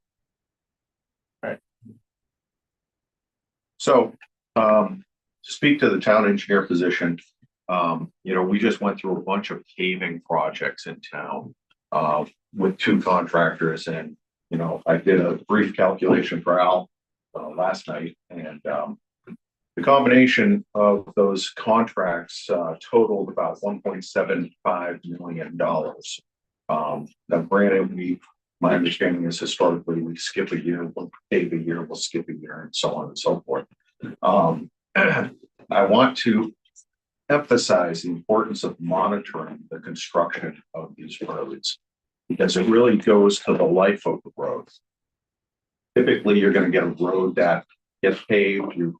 So, to speak to the town engineer position, we just went through a bunch of paving projects in town, with 2 contractors, and, I did a brief calculation for Al, last night, and, the combination of those contracts, totaled about $1.75 million. Now granted, my understanding is historically we skip a year, we'll pave a year, we'll skip a year, and so on and so forth. I want to emphasize the importance of monitoring the construction of these roads, because it really goes to the life of the road. Typically, you're going to get a road that gets paved. You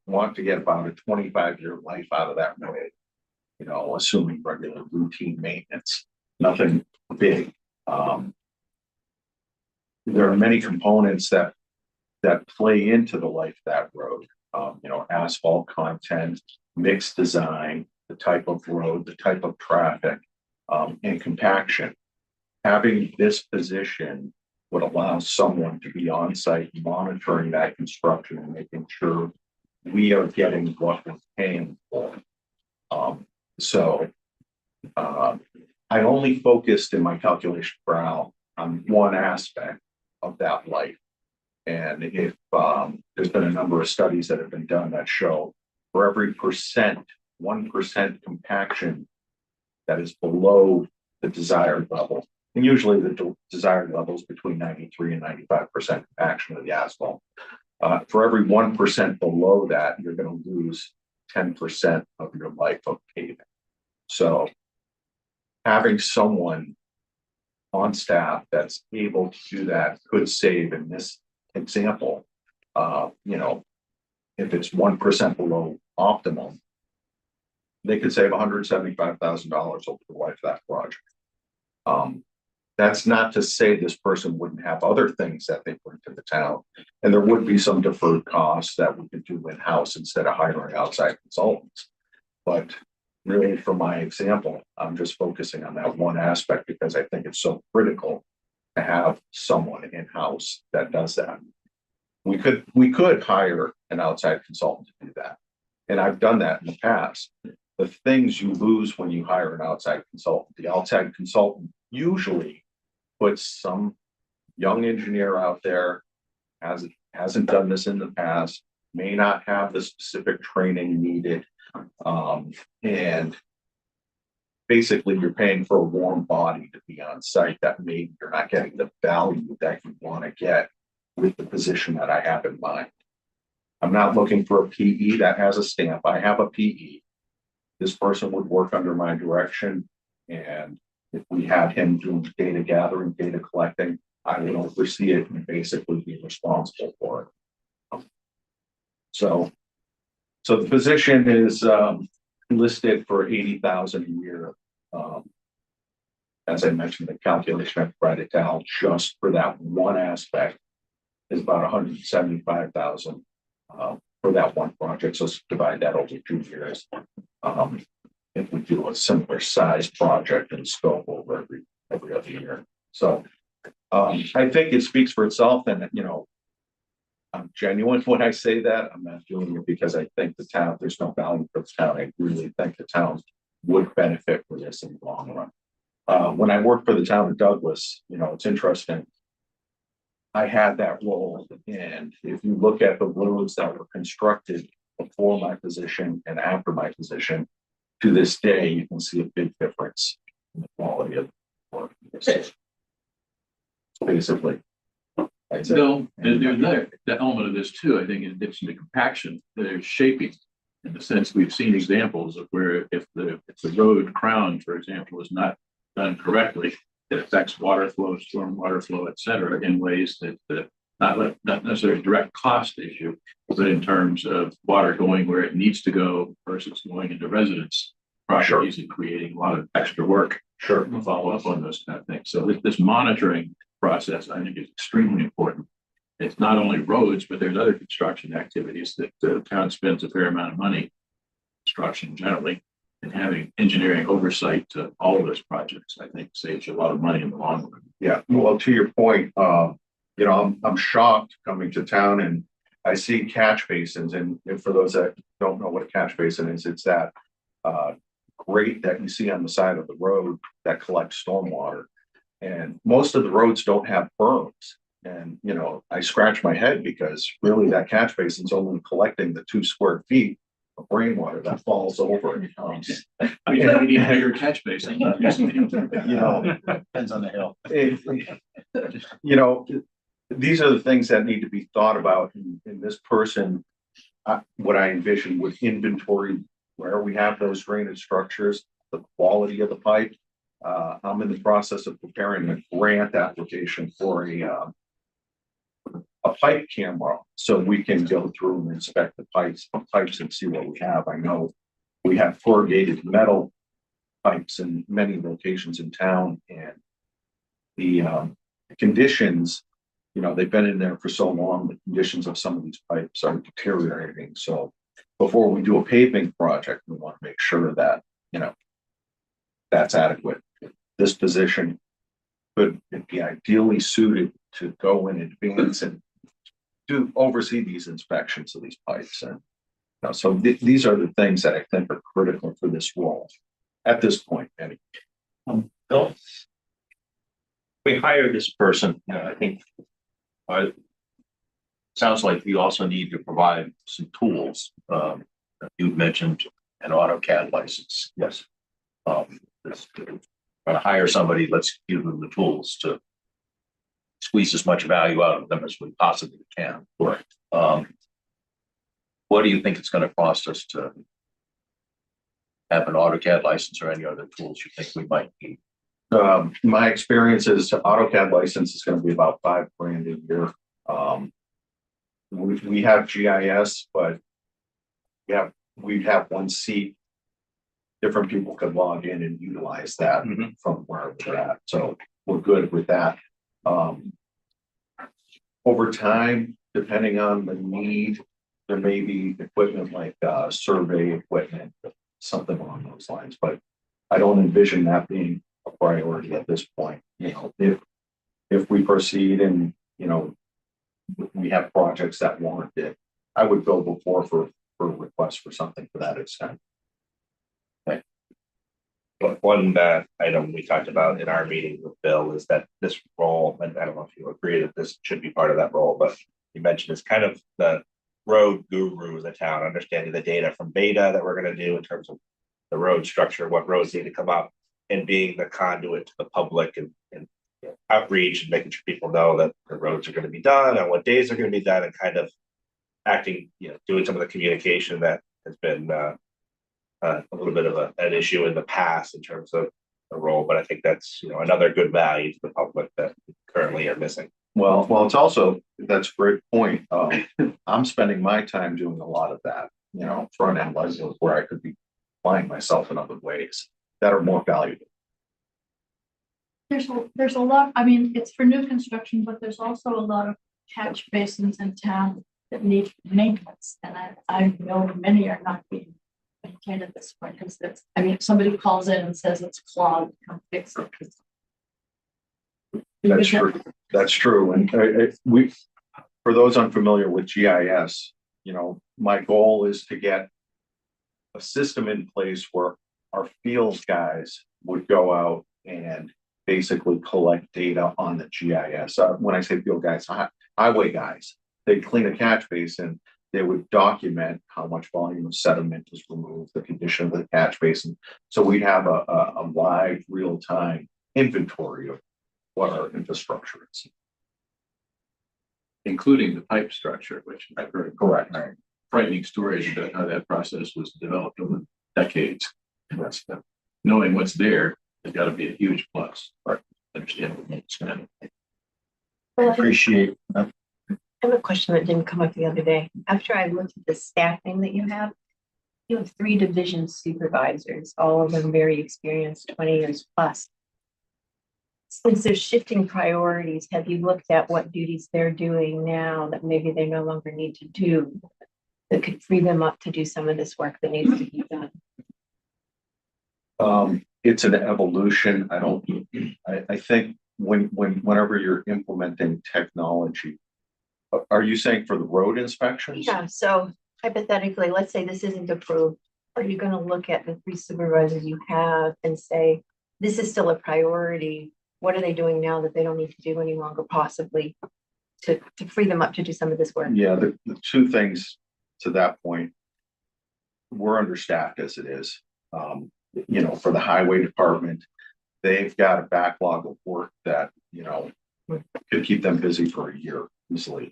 want to get about a 25-year life out of that road, assuming regular routine maintenance, nothing big. There are many components that play into the life of that road. Asphalt content, mix design, the type of road, the type of traffic, and compaction. Having this position would allow someone to be on site monitoring that construction and making sure we are getting what we're paying for. I only focused in my calculation for Al on one aspect of that life. And if there's been a number of studies that have been done that show for every 1% compaction that is below the desired level, and usually the desired level is between 93 and 95% compaction of the asphalt. For every 1% below that, you're going to lose 10% of your life of paving. So having someone on staff that's able to do that could save, in this example, if it's 1% below optimum, they could save $175,000 over the life of that project. That's not to say this person wouldn't have other things that they bring to the town, and there would be some deferred costs that we could do in-house instead of hiring outside consultants. But really, for my example, I'm just focusing on that one aspect because I think it's so critical to have someone in-house that does that. We could hire an outside consultant to do that, and I've done that in the past. The things you lose when you hire an outside consultant, the outside consultant usually puts some young engineer out there, hasn't done this in the past, may not have the specific training needed, and basically you're paying for a warm body to be on site that maybe you're not getting the value that you want to get with the position that I have in mind. I'm not looking for a PE that has a stamp. I have a PE. This person would work under my direction, and if we had him doing data gathering, data collecting, I would oversee it and basically be responsible for it. So the position is listed for $80,000 a year. As I mentioned, the calculation I provided to Al just for that one aspect is about $175,000 for that one project. So let's divide that over 2 years. If we do a similar size project and scope over every other year. So I think it speaks for itself, and I'm genuine when I say that. I'm not doing it because I think the town, there's no value for the town. I really think the town would benefit for this in the long run. When I worked for the town of Douglas, it's interesting. I had that role, and if you look at the roads that were constructed before my position and after my position, to this day, you can see a big difference in the quality of the work. Basically. No, there's another element of this too. I think in addition to compaction, there's shaping. In the sense, we've seen examples of where if the road crown, for example, is not done correctly, it affects water flow, storm water flow, et cetera, in ways that not necessarily a direct cost issue, but in terms of water going where it needs to go versus going into residence properties and creating a lot of extra work. Sure. To follow up on those kind of things. So this monitoring process, I think, is extremely important. It's not only roads, but there's other construction activities that the town spends a fair amount of money, construction generally, And having engineering oversight to all of those projects, I think saves you a lot of money in the long run. Yeah, well, to your point, you know, I'm shocked coming to town and I see catch basins, and for those that don't know what a catch basin is, it's that grate that you see on the side of the road that collects stormwater. And most of the roads don't have berms. And, you know, I scratch my head because really that catch basin's only collecting the 2 square feet of rainwater that falls over. You need a bigger catch basin. You know, Depends on the hill. you know, these are the things that need to be thought about in this person. What I envision would inventory where we have those drainage structures, the quality of the pipe. I'm in the process of preparing a grant application for a pipe camera, so we can go through and inspect the pipes and see what we have. I know we have corrugated metal pipes in many locations in town, and the conditions, you know, they've been in there for so long, the conditions of some of these pipes are deteriorating. So before we do a paving project, we want to make sure that, you know, that's adequate. This position could be ideally suited to go in advance and to oversee these inspections of these pipes. And you know, so these are the things that I think are critical for this role at this point. Anyway. Bill, we hired this person, I think. Sounds like we also need to provide some tools. You've mentioned an AutoCAD license. Yes. To hire somebody, let's give them the tools to squeeze as much value out of them as we possibly can. Right. What do you think it's going to cost us to have an AutoCAD license or any other tools you think we might need? My experience is AutoCAD license is going to be about $5,000 a year. We have GIS, but we have one seat. Different people could log in and utilize that from where we're at. So we're good with that. Over time, depending on the need, there may be equipment like survey equipment, something along those lines, but I don't envision that being a priority at this point. You know, if we proceed and, you know, we have projects that warrant it, I would go before for a request for something to that extent. But one item we talked about in our meeting with Bill is that this role, and I don't know if you agree that this should be part of that role, but you mentioned it's kind of the road guru of the town, understanding the data from Beta that we're going to do in terms of the road structure, what roads need to come up, and being the conduit to the public and outreach and making sure people know that the roads are going to be done and what days are going to be done, and kind of acting, doing some of the communication that has been a little bit of an issue in the past in terms of the role, but I think that's another good value to the public that we currently are missing. Well, it's also, that's a great point. I'm spending my time doing a lot of that, front end lessons where I could be applying myself in other ways that are more valuable. There's a lot, I mean, it's for new construction, but there's also a lot of catch basins in town that need maintenance. And I know many are not being maintained at this point because if somebody calls in and says it's clogged, come fix it. That's true. That's true. And for those unfamiliar with GIS, my goal is to get a system in place where our field guys would go out and basically collect data on the GIS. When I say field guys, highway guys, they clean a catch basin, they would document how much volume of sediment is removed, the condition of the catch basin. So we'd have a live real-time inventory of what our infrastructure is. Including the pipe structure, which I've heard Correct. Frightening stories about how that process was developed over decades. Knowing what's there has got to be a huge plus. Right. Understand what it's meant. Appreciate I have a question that didn't come up the other day. After I looked at the staffing that you have 3 division supervisors, all of them very experienced, 20 years plus. Since there's shifting priorities, have you looked at what duties they're doing now that maybe they no longer need to do that could free them up to do some of this work that needs to be done? It's an evolution. I think whenever you're implementing technology, are you saying for the road inspections? Yeah, so hypothetically, let's say this isn't approved. Are you gonna look at the 3 supervisors you have and say, this is still a priority? What are they doing now that they don't need to do any longer, possibly to free them up to do some of this work? Yeah, the two things to that point, we're understaffed as it is. For the highway department, they've got a backlog of work that, could keep them busy for a year easily.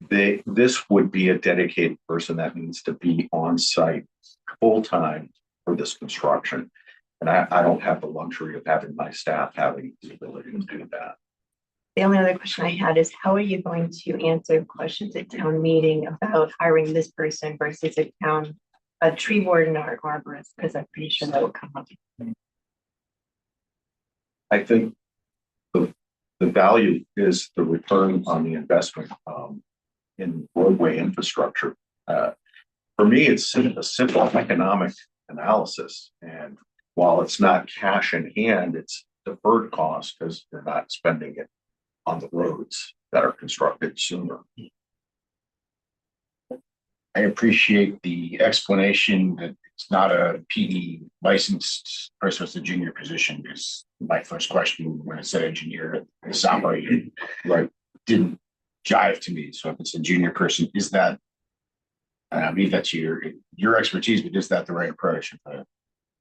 This would be a dedicated person that needs to be on site full time for this construction. And I don't have the luxury of having my staff having the ability to do that. The only other question I had is, how are you going to answer questions at town meeting about hiring this person versus a tree warden or arborist? Because I'm pretty sure that will come up. I think the value is the return on the investment in roadway infrastructure. For me, it's a simple economic analysis. And while it's not cash in hand, it's deferred cost because you're not spending it on the roads that are constructed sooner. I appreciate the explanation that it's not a PD licensed person, it's a junior position, because my first question when it said engineer, it's operating, right, didn't jive to me. So if it's a junior person, is that, I believe that's your expertise, but is that the right approach?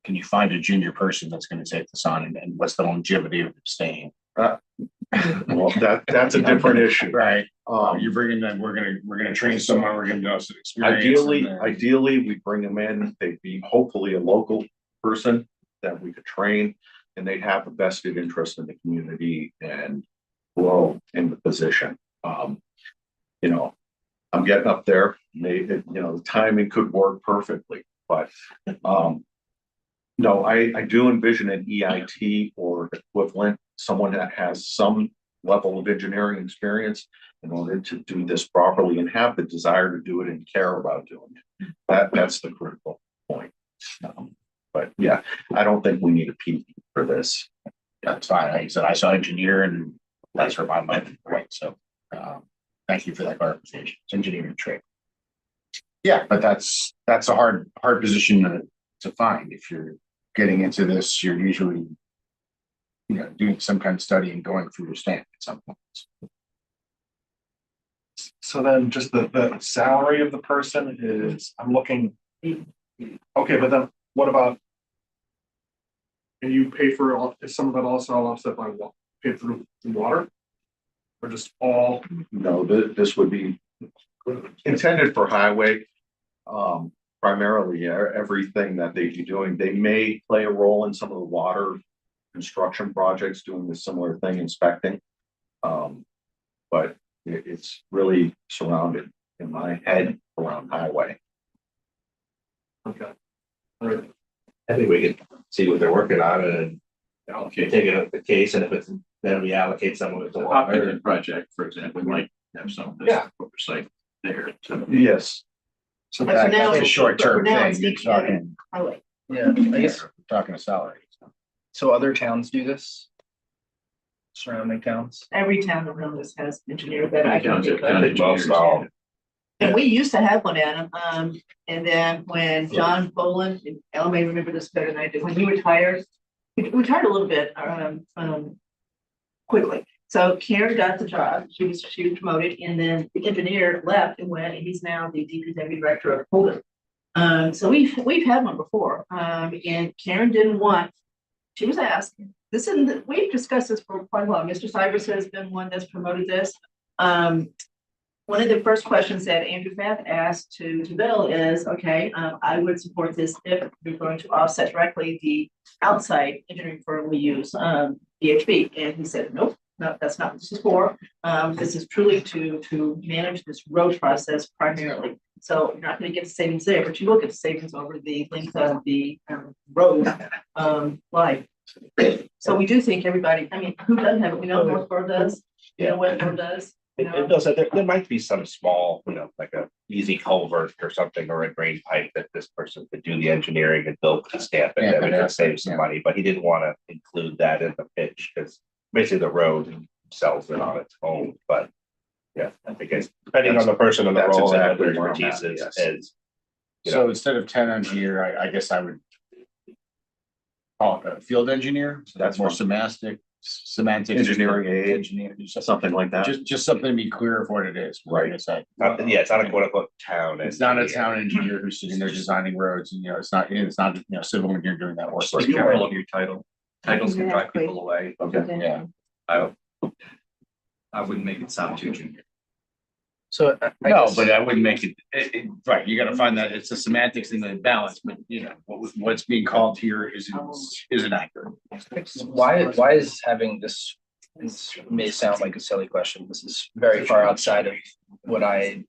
Can you find a junior person that's going to take this on, and what's the longevity of staying? Well, that's a different issue, right? You're bringing them. We're gonna train someone. We're gonna know some experience. Ideally, we bring them in. They'd be hopefully a local person that we could train, and they'd have a vested interest in the community and grow in the position. I'm getting up there. The timing could work perfectly, but no, I do envision an EIT or equivalent, someone that has some level of engineering experience in order to do this properly and have the desire to do it and care about doing it. That's the critical point. But yeah, I don't think we need a PD for this. That's fine. Like I said, I saw engineer, and that's where my mind went. So thank you for that clarification. It's engineering trade. Yeah, but that's a hard position to find. If you're getting into this, you're usually doing some kind of study and going through your stamp at some point. So then just the salary of the person is, I'm looking, okay, but then what about? And you pay for, is some of it also offset by what? Paid through water? Or just all? No, this would be intended for highway. Primarily, everything that they'd be doing, they may play a role in some of the water construction projects doing the similar thing, inspecting. But it's really surrounded in my head around highway. Okay. All right. I think we could see what they're working on and take it up the case, and if it's, then we allocate some of it to The water. Hopkinton project, for example, might have some of this oversight there. Yes. So But for now that's a it's- short-term for now thing. it's You're DPW. talking, Highway. Yeah, I guess, we're talking a salary. so other towns do this? Surrounding towns? Every town around us has engineer that I Many can towns have think of. county engineers. all. And we used to have one, Adam, and then when John Boland, and Ella may remember this better than I do, when he retired, he retired a little bit, quickly. So Karen got the job, she was promoted, and then the engineer left and went, and he's now the DPW director of Holden. So we've had one before, and Karen didn't want, she was asked, we've discussed this for quite a while. Mr. Cybers has been one that's promoted this. One of the first questions that Andrew Fath asked to Bill is, okay, I would support this if you're going to offset directly the outside engineering firm we use, DHB. And he said, nope, no, that's not what this is for. This is truly to manage this road process primarily. So you're not going to get the savings there, but you will get the savings over the length of the road life. So we do think everybody, I mean, who doesn't have it? We know Northborough does, you know, Westborough does. It does, there might be some small, like a easy culvert or something, or a drain pipe that this person could do the engineering and build to stamp it, that would save some money, but he didn't want to include that in the pitch, because basically the road sells it on its own, but. Yeah, I think it's depending on the person and the That's role and what exactly their where I'm at, expertise yes. is. So instead of town engineer, I guess I would call it a field engineer. So that's more semantics. Engineering aid, Engineer, something like that. just something to be clear of what it is. Right. It's like, Yeah, it's not a quote unquote town. it's not a engineer. town engineer who's sitting there designing roads, and it's not, civil engineer doing that work. Just be careful of your title. Titles can drive Exactly. people away. Okay. Yeah. I wouldn't make it sound too junior. So. No, but I wouldn't make right, you gotta find that, it's a semantics and the balance, but what's being called here isn't accurate. Why is having this may sound like a silly question. This is very far outside of what I'm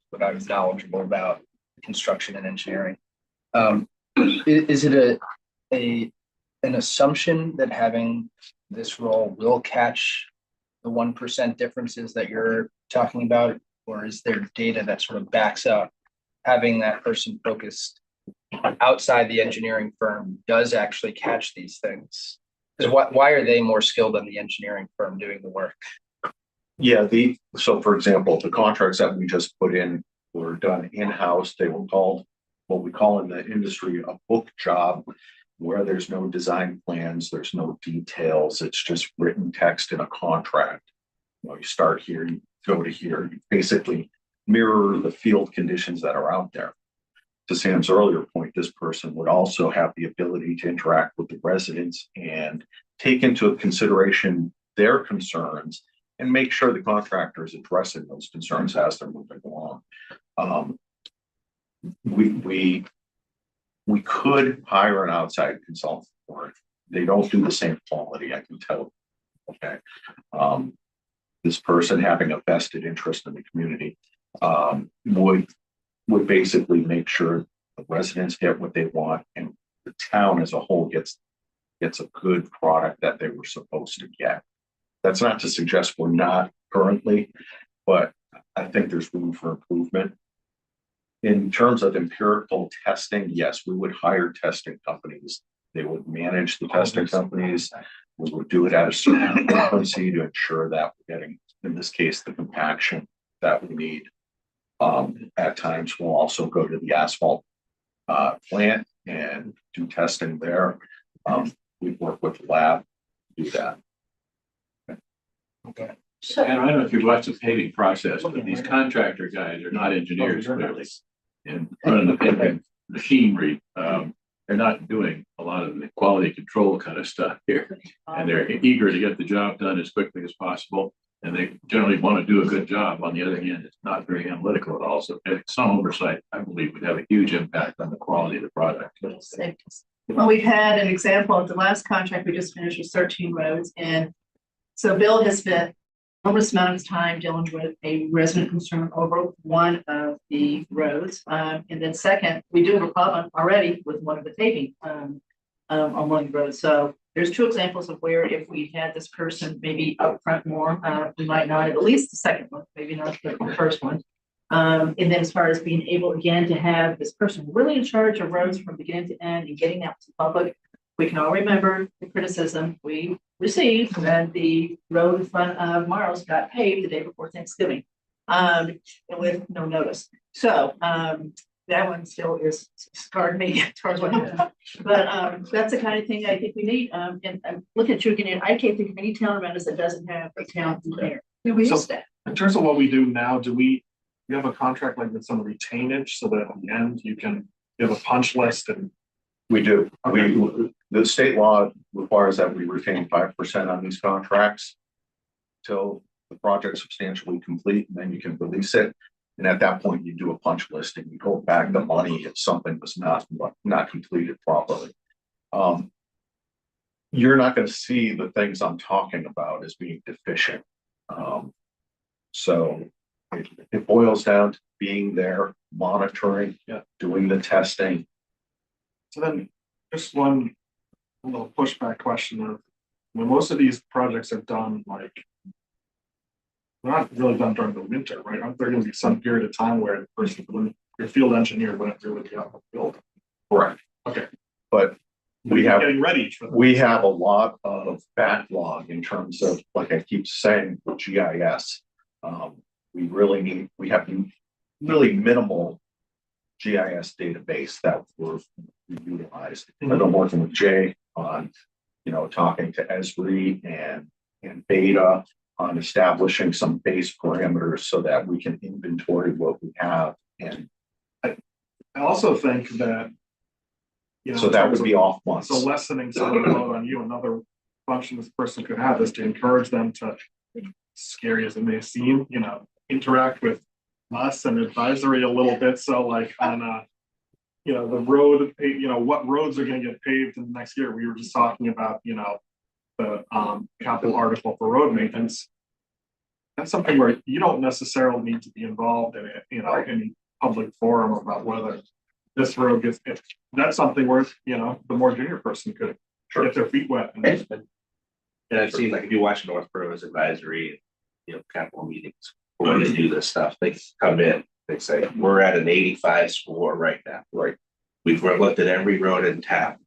knowledgeable about construction and engineering. Is it an assumption that having this role will catch the 1% differences that you're talking about? Or is there data that sort of backs up having that person focused outside the engineering firm does actually catch these things? Because why are they more skilled than the engineering firm doing the work? Yeah, so for example, the contracts that we just put in were done in-house. They were called what we call in the industry a book job, where there's no design plans, there's no details. It's just written text in a contract. You start here, you go to here, you basically mirror the field conditions that are out there. To Sam's earlier point, this person would also have the ability to interact with the residents and take into consideration their concerns and make sure the contractor is addressing those concerns as they're moving along. We could hire an outside consultant for it. They don't do the same quality, I can tell. Okay. This person having a vested interest in the community would basically make sure the residents get what they want and the town as a whole gets a good product that they were supposed to get. That's not to suggest we're not currently, but I think there's room for improvement. In terms of empirical testing, yes, we would hire testing companies. They would manage the testing companies. We would do it at a certain frequency to ensure that we're getting, in this case, the compaction that we need. At times, we'll also go to the asphalt plant and do testing there. We work with the lab to do that. Okay. So, And I don't know if you've watched the paving process, but these contractor guys are not engineers clearly. And running the paving machinery, they're not doing a lot of the quality control kind of stuff here. And they're eager to get the job done as quickly as possible. And they generally want to do a good job. On the other hand, it's not very analytical at all. So some oversight, I believe, would have a huge impact on the quality of the product. Well, we've had an example of the last contract we just finished with 13 roads. And so Bill has spent enormous amount of time dealing with a resident concern over one of the roads. And then second, we do have a problem already with one of the paving on one of the roads. So there's two examples of where if we had this person maybe upfront more, we might not have at least the second one, maybe not the first one. And then as far as being able again to have this person really in charge of roads from beginning to end and getting out to the public, we can all remember the criticism we received that the road in front of Marl's got paved the day before Thanksgiving, and with no notice. So that one still is scarred me as far as what happened. But that's the kind of thing I think we need. And I'm looking at you again, and I can't think of any town around us that doesn't have a town engineer. So in terms of what we do now, do we have a contract like with some retainage so that at the end you have a punch list and we do. Okay. The state law requires that we retain 5% on these contracts till the project's substantially complete, and then you can release it. And at that point, you do a punch list and you go back the money if something was not completed properly. You're not going to see the things I'm talking about as being deficient. So it boils down to being there, monitoring, doing the testing. so then just one little pushback question of when most of these projects are done like not really done during the winter, right? Aren't there gonna be some period of time where the person, your field engineer wouldn't really be out in the field? Correct. Okay. But we have, Getting ready for that. we have a lot of backlog in terms of, like I keep saying, with GIS. We really need, we have really minimal GIS database that we're utilized. I've been working with Jay on, talking to Esri and Beta on establishing some base parameters so that we can inventory what we have. And I also think that, so that would be off months. So lessening some of the load on you, another function this person could have is to encourage them to, scary as it may seem, interact with us and advisory a little bit. So like on the road, what roads are gonna get paved in the next year? We were just talking about, the capital article for road maintenance. That's something where you don't necessarily need to be involved in it, any public forum about whether this road gets, that's something where, the more junior person could get their feet wet. And I've seen, like, if you watch Northborough's advisory, capital meetings, when they do this stuff, they come in, they say, we're at an 85 score right now. Right. We've looked at every road in town.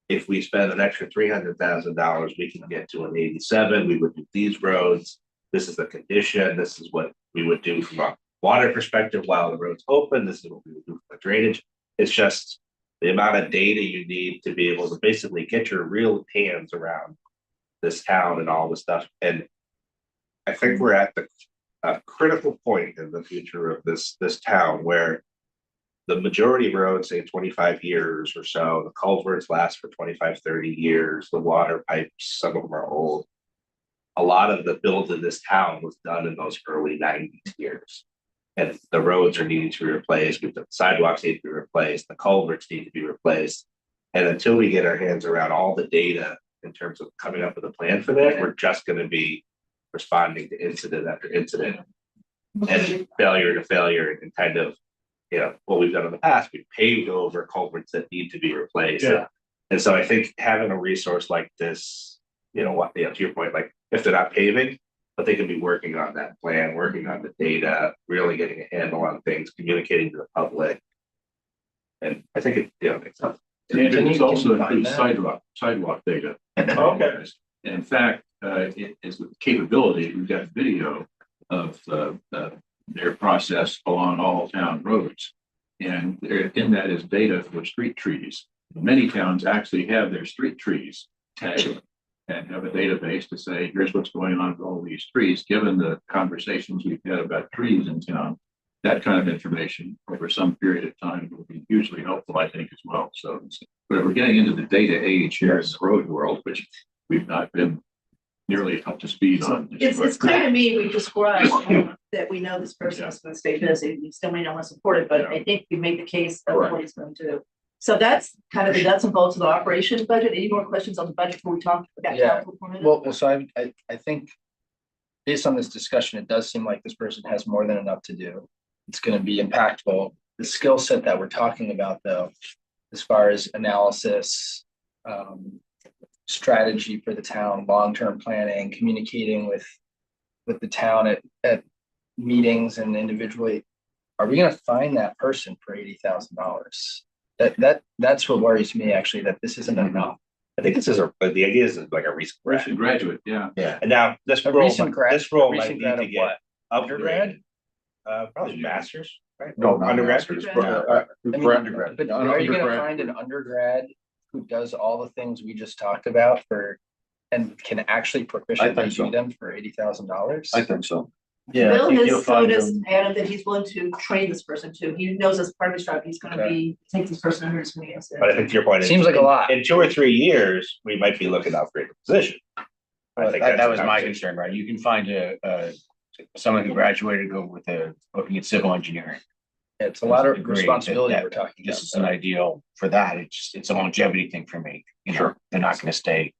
If we spend an extra $300,000, we can get to an 87. We would do these roads. This is the condition. This is what we would do from a water perspective while the road's open. This is what we would do for drainage. It's just the amount of data you need to be able to basically get your real hands around this town and all the stuff. And I think we're at a critical point in the future of this town where the majority of roads say 25 years or so, the culverts last for 25, 30 years, the water pipes, some of them are old. A lot of the build of this town was done in those early 90s years. And the roads are needing to be replaced, the sidewalks need to be replaced, the culverts need to be replaced. And until we get our hands around all the data in terms of coming up with a plan for that, we're just going to be responding to incident after incident and failure to failure, and kind of, what we've done in the past, we've paved over culverts that need to be replaced. Yeah. And so I think having a resource like this, to your point, like if they're not paving, but they can be working on that plan, working on the data, really getting a handle on things, communicating to the public. And I think it makes sense. And it also includes sidewalk data. Okay. And in fact, it is with capability, we've got video of their process along all town roads. And in that is data for street trees. Many towns actually have their street trees tagged and have a database to say, here's what's going on with all these trees. Given the conversations we've had about trees in town, that kind of information over some period of time will be hugely helpful, I think, as well. So, but we're getting into the data age here in the road world, which we've not been nearly up to speed on. It's clear to me, we described that we know this person is going to stay busy. We still may not want to support it, but I think we made the case of what he's going to do. So that's kind of the nuts and bolts of the operations budget. Any more questions on the budget before we talk about capital for a minute? Well, so I think based on this discussion, it does seem like this person has more than enough to do. It's going to be impactful. The skill set that we're talking about, though, as far as analysis, strategy for the town, long-term planning, communicating with the town at meetings and individually, are we going to find that person for $80,000? That's what worries me, actually, that this isn't enough. I think this is the idea is like a recent graduate, yeah. And now this role might need to get undergrad, probably master's, right? No, undergrad. For undergrad. But are you going to find an undergrad who does all the things we just talked about and can actually proficiently do them for $80,000? I think so. Yeah, Bill has told us, Adam, that he's willing to train this person too. He knows as part of his job, he's going to take this person under his wing. But I think to your point, seems like a lot. In 2 or 3 years, we might be looking to upgrade the position. I think that was my concern, right? You can find someone who graduated looking at civil engineering. It's a lot of responsibility we're talking about. This is an ideal for that. It's a longevity thing for me. They're not going to stay.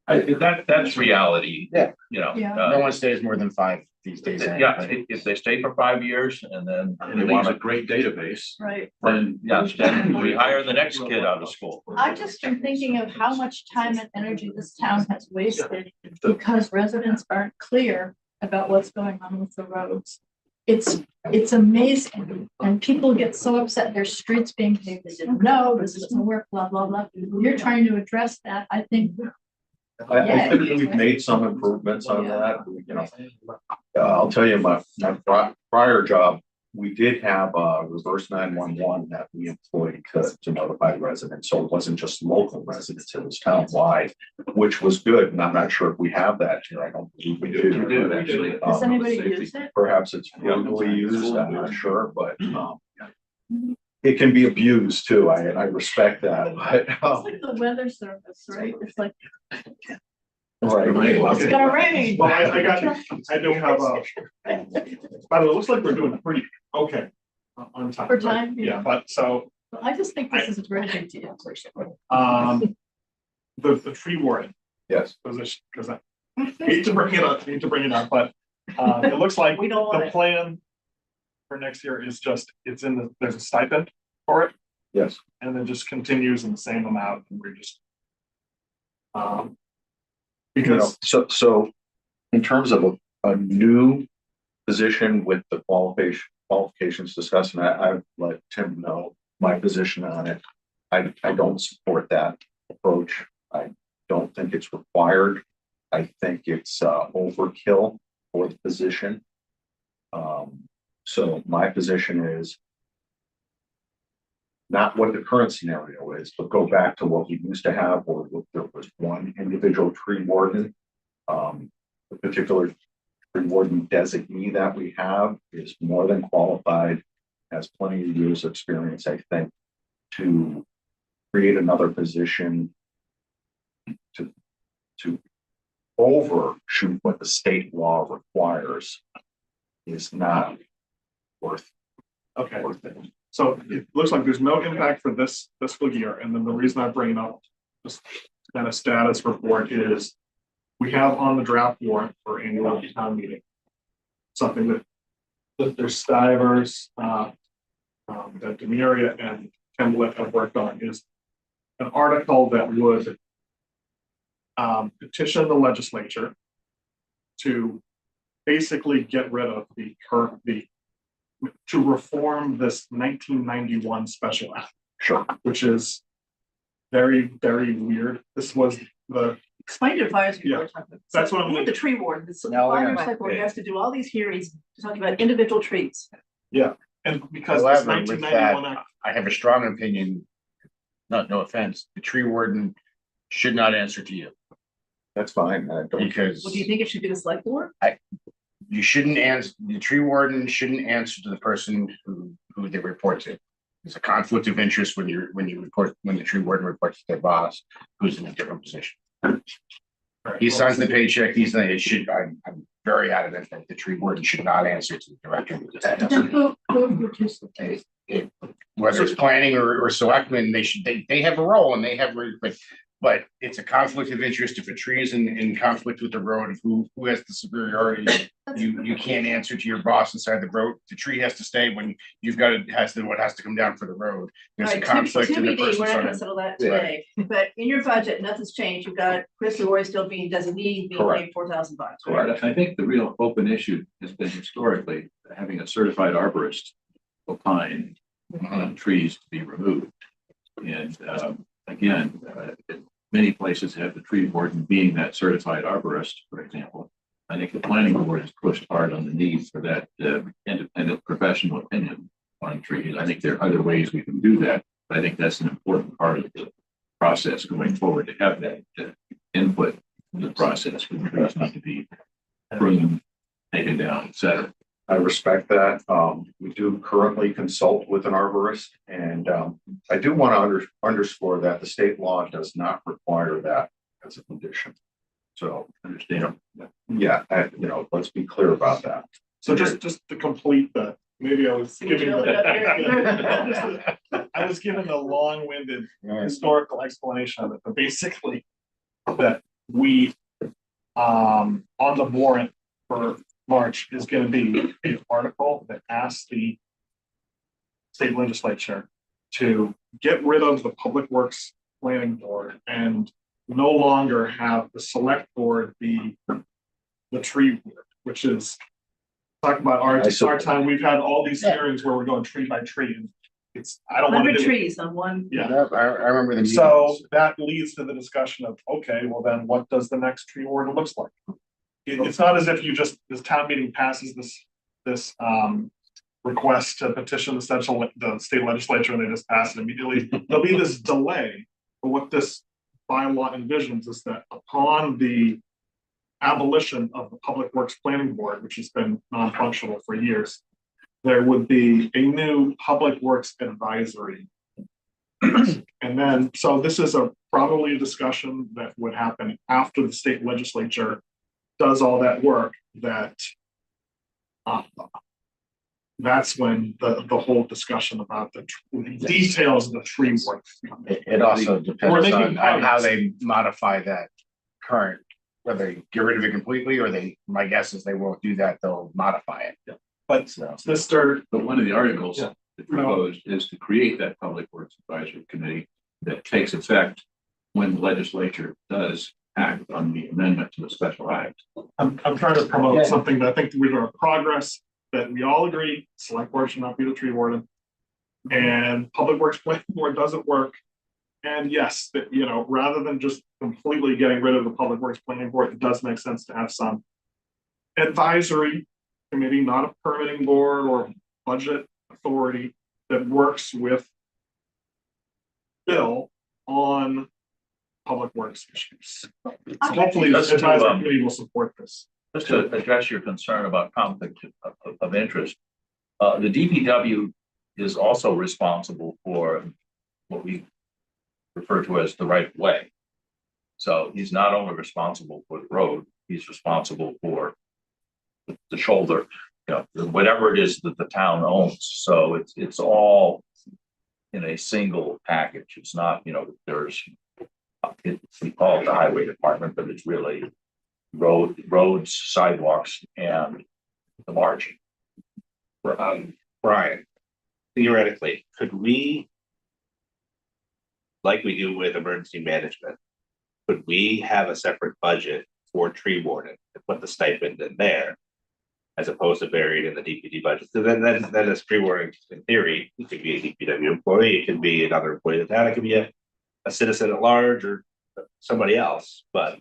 That's reality. Yeah. No one stays more than 5 these days. Yeah, if they stay for 5 years and then they want a great database, right? Then we hire the next kid out of school. I've just been thinking of how much time and energy this town has wasted because residents aren't clear about what's going on with the roads. It's amazing, and people get so upset, their streets being paved, they didn't know, this doesn't work, blah, blah, blah. You're trying to address that, I think. I think we've made some improvements on that, you know. I'll tell you, my prior job, we did have a reverse 911 that we employed to notify residents. So it wasn't just local residents, it was townwide, which was good. And I'm not sure if we have that here. I don't believe we do. We do, actually. Does anybody use it? Perhaps it's legally used, I'm not sure, but it can be abused too. I respect that, but It's like the weather service, right? It's like, right. it's gonna rain. Well, I do have a, by the way, it looks like we're doing pretty okay on time. For time, Yeah, yeah. but so, I just think this is a very big deal, personally. the tree warden Yes. position, because I hate to bring it up, but it looks like We don't want the it. plan for next year is just, there's a stipend for it, Yes. and then just continues in the same amount, and we're just because So in terms of a new position with the qualifications discussed, and I've let Tim know my position on it. I don't support that approach. I don't think it's required. I think it's overkill for the position. So my position is not what the current scenario is, but go back to what we used to have, where there was one individual tree warden. The particular tree warden designee that we have is more than qualified, has plenty of years of experience, I think, to create another position to overshoot what the state law requires is not worth okay. So it looks like there's no impact for this fiscal year, and then the reason I bring it up, this kind of status report is we have on the draft warrant for annual town meeting something that there's Stivers, that Demiria and Template have worked on, is an article that would petition the legislature to basically get rid of to reform this 1991 special act. Sure. Which is very, very weird. This was the, Explain to advisors. Yeah, that's what I'm We have gonna- the tree warden, this No, fire yeah. select board has to do all these hearings, talking about individual trees. and because this However, with 1991 that, act, I have a strong opinion. No offense, the tree warden should not answer to you That's fine. I don't. because Well, do you think it should be the select board? you shouldn't answer, the tree warden shouldn't answer to the person who they report to. There's a conflict of interest when the tree warden reports to their boss, who's in a different position. He signs the paycheck, I'm very adamant that the tree warden should not answer to the director. Then who reduced the pay? Whether it's planning or selectmen, they have a role and they have, but it's a conflict of interest. If a tree is in conflict with the road, who has the superiority, you can't answer to your boss inside the road. The tree has to stay when you've got what has to come down for the road. There's a All right, conflict in the TBD, person's we're not on gonna it. settle that today, but in your budget, nothing's changed, you've got Chris Lori still being designee, being Correct. paid $4,000. Correct. I think the real open issue has been historically having a certified arborist opine on trees to be removed. And again, many places have the tree warden being that certified arborist, for example. I think the planning board has pushed hard on the need for that independent professional opinion on trees. I think there are other ways we can do that, but I think that's an important part of the process going forward, to have that input in the process for the trees not to be pruned, taken down, et cetera. I respect that. We do currently consult with an arborist, and I do want to underscore that the state law does not require that as a condition. So, Understand? yeah, let's be clear about that. so just to complete the, maybe I was giving I was given the long-winded historical explanation of it, but basically that we on the warrant for March is going to be an article that asks the state legislature to get rid of the Public Works Planning Board and no longer have the select board be the tree board, which is talk about our time. We've had all these hearings where we're going tree by tree. And it's, I don't want to 100 do. trees on one. Yeah. I remember the. So that leads to the discussion of, okay, well then what does the next tree order looks like? It's not as if you just, this town meeting passes this request to petition the state legislature and they just pass it immediately. There'll be this delay. But what this bylaw envisions is that upon the abolition of the Public Works Planning Board, which has been non-functional for years, there would be a new Public Works Advisory. And then, so this is probably a discussion that would happen after the state legislature does all that work, that's when the whole discussion about the details of the tree work. It also depends making on how progress. they modify that current, whether they get rid of it completely or my guess is they won't do that, they'll modify it. But Mr. But one of the articles Yeah. that proposed is to create that Public Works Advisory Committee that takes effect when the legislature does act on the amendment to the special act. I'm trying to promote something that I think we're going to progress, that we all agree, select board should not be the tree warden. And Public Works Planning Board doesn't work. And yes, that, you know, rather than just completely getting rid of the Public Works Planning Board, it does make sense to have some advisory committee, not a permitting board or budget authority that works with Bill on public works issues. So hopefully the advisory committee will support this. Just to address your concern about conflict of interest, the DPW is also responsible for what we refer to as the right of way. So he's not only responsible for the road, he's responsible for the shoulder, you know, whatever it is that the town owns. So it's all in a single package. It's not, you know, we call it the highway department, but it's really roads, sidewalks, and the margin. Brian, theoretically, could we, like we do with emergency management, could we have a separate budget for tree warden to put the stipend in there, as opposed to buried in the DPD budget? So then as tree warden, in theory, it could be a DPW employee, it could be another employee of the town, it could be a citizen at large or somebody else, but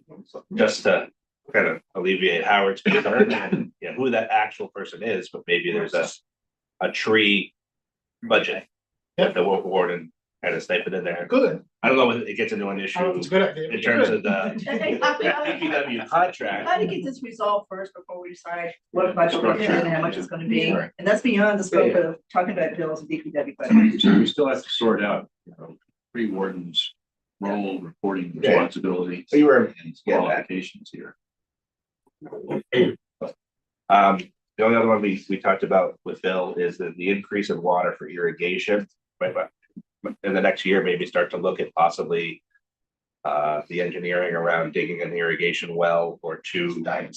just to kind of alleviate Howard's concern and, you know, who that actual person is, but maybe there's a tree budget that the warden kind of stipend in there. Good. I don't know if it gets into an issue It's a good idea. in terms of the DPW contract. Try to get this resolved first before we decide what budget we're doing and how much it's gonna be. And that's beyond the scope of talking about bills and DPW budget. So we still have to sort out, you know, tree warden's role, reporting responsibility, So you were qualifications here. The only other one we talked about with Bill is the increase in water for irrigation. But in the next year, maybe start to look at possibly the engineering around digging an irrigation well or two at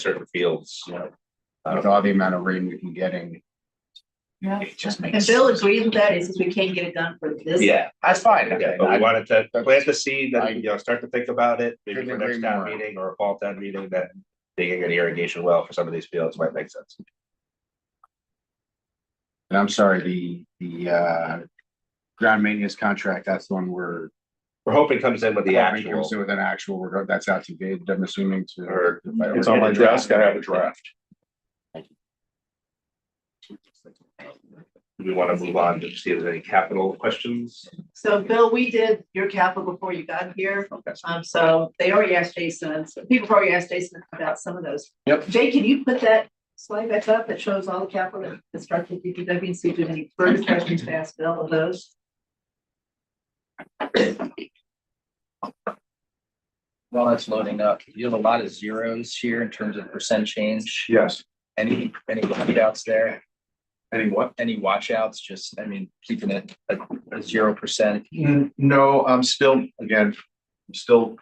certain fields. With all the amount of rain we've been getting, Yeah. it just And makes. Bill agrees with that, he says we can't get it done for this. Yeah, That's fine. yeah, but we wanted to That's- plant the seed that, you know, start to think about it, maybe Couldn't for next agree town more. meeting or a fall town meeting, that digging an irrigation well for some of these fields might make sense. And I'm sorry, the ground maintenance contract, that's the one we're. We're hoping comes in with the actual. Comes in with an actual, that's out to bid, I'm assuming to. Or- It's on my desk. I have a draft. Do we want to move on to see if there's any capital questions? So Bill, we did your capital before you got here. So they already asked Jason, so people already asked Jason about some of those. Yep. Jay, can you put that slide back up that shows all the capital that constructed DPW and see if there's any further questions to ask Bill of those? While that's loading up, you have a lot of zeros here in terms of percent change. Yes. Any watchouts there? Any what? Any watchouts? Just, I mean, keeping it at 0%. No, I'm still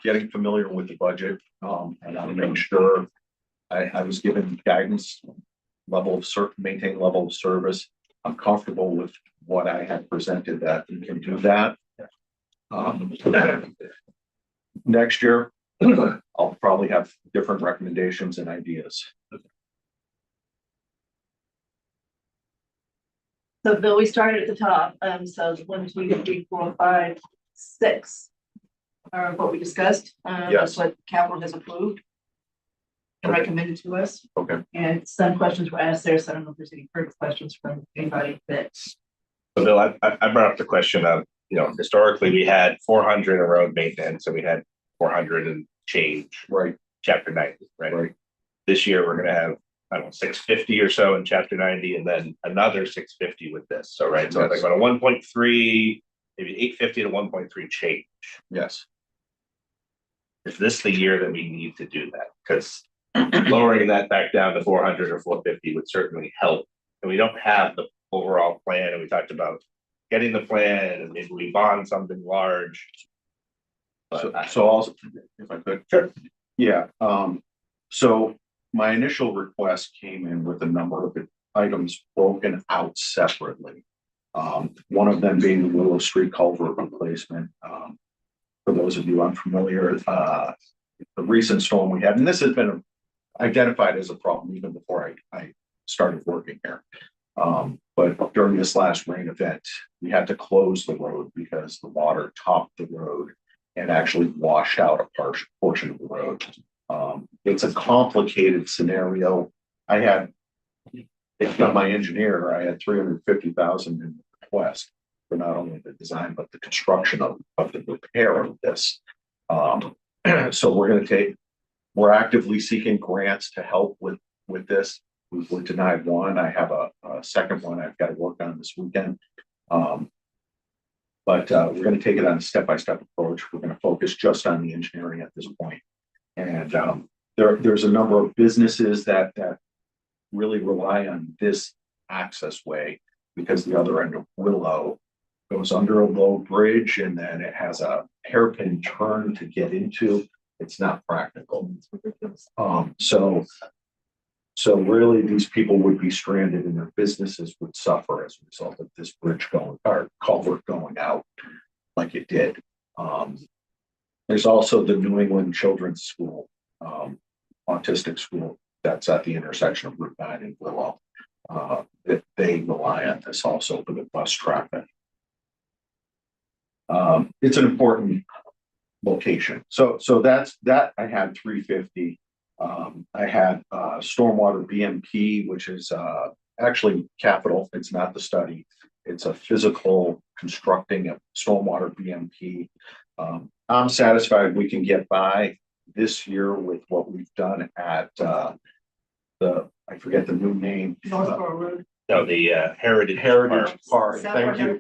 getting familiar with the budget, and I want to make sure I was given guidance, maintain level of service. I'm comfortable with what I had presented that we can do that. Next year, I'll probably have different recommendations and ideas. So Bill, we started at the top, so 1, 2, 3, 4, 5, 6 are what we discussed. Yes. That's what capital has approved and recommended to us. Okay. And some questions were asked there, so I don't know if there's any further questions from anybody that. So Bill, I brought up the question of, historically, we had 400 in road maintenance, and we had 400 and change. Right. Chapter 90, right? Right. This year, we're gonna have, I don't know, 650 or so in chapter 90, and then another 650 with this. So, right, so like about a 1.3, maybe 850 to 1.3 change. Yes. Is this the year that we need to do that? Because lowering that back down to 400 or 450 would certainly help. And we don't have the overall plan, and we talked about getting the plan, and maybe we bond something large. So also, if I could. Sure. Yeah, so my initial request came in with a number of items broken out separately. One of them being the Willow Street culvert replacement. For those of you unfamiliar, the recent storm we had, and this has been identified as a problem even before I started working here. But during this last rain event, we had to close the road because the water topped the road and actually washed out a portion of the road. It's a complicated scenario. It's not my engineer, I had 350,000 in the request for not only the design, but the construction of the repair of this. So we're actively seeking grants to help with this. We were denied one. I have a second one I've got to work on this weekend. But we're going to take it on a step-by-step approach. We're going to focus just on the engineering at this point. And there's a number of businesses that really rely on this access way because the other end of Willow goes under a low bridge and then it has a hairpin turn to get into. It's not practical. So really these people would be stranded and their businesses would suffer as a result of this bridge going or culvert going out like it did. There's also the New England Children's School, autistic school that's at the intersection of Route 9 and Willow. That they rely on this also for the bus traffic. It's an important location. So that's that. I had 350. I had stormwater BMP, which is actually capital. It's not the study. It's a physical constructing of stormwater BMP. I'm satisfied we can get by this year with what we've done at I forget the new name. Northborough Road. No, the Heritage Park. Thank you.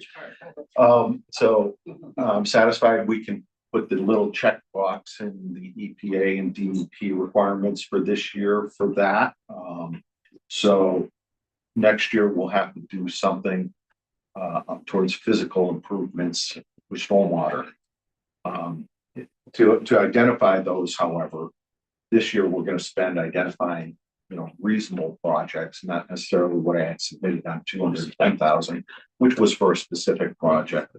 So I'm satisfied we can put the little checkbox in the EPA and DEP requirements for this year for that. So next year we'll have to do something towards physical improvements with stormwater. To identify those, however, this year we're going to spend identifying, reasonable projects, not necessarily what I had submitted on 210,000, which was for a specific project.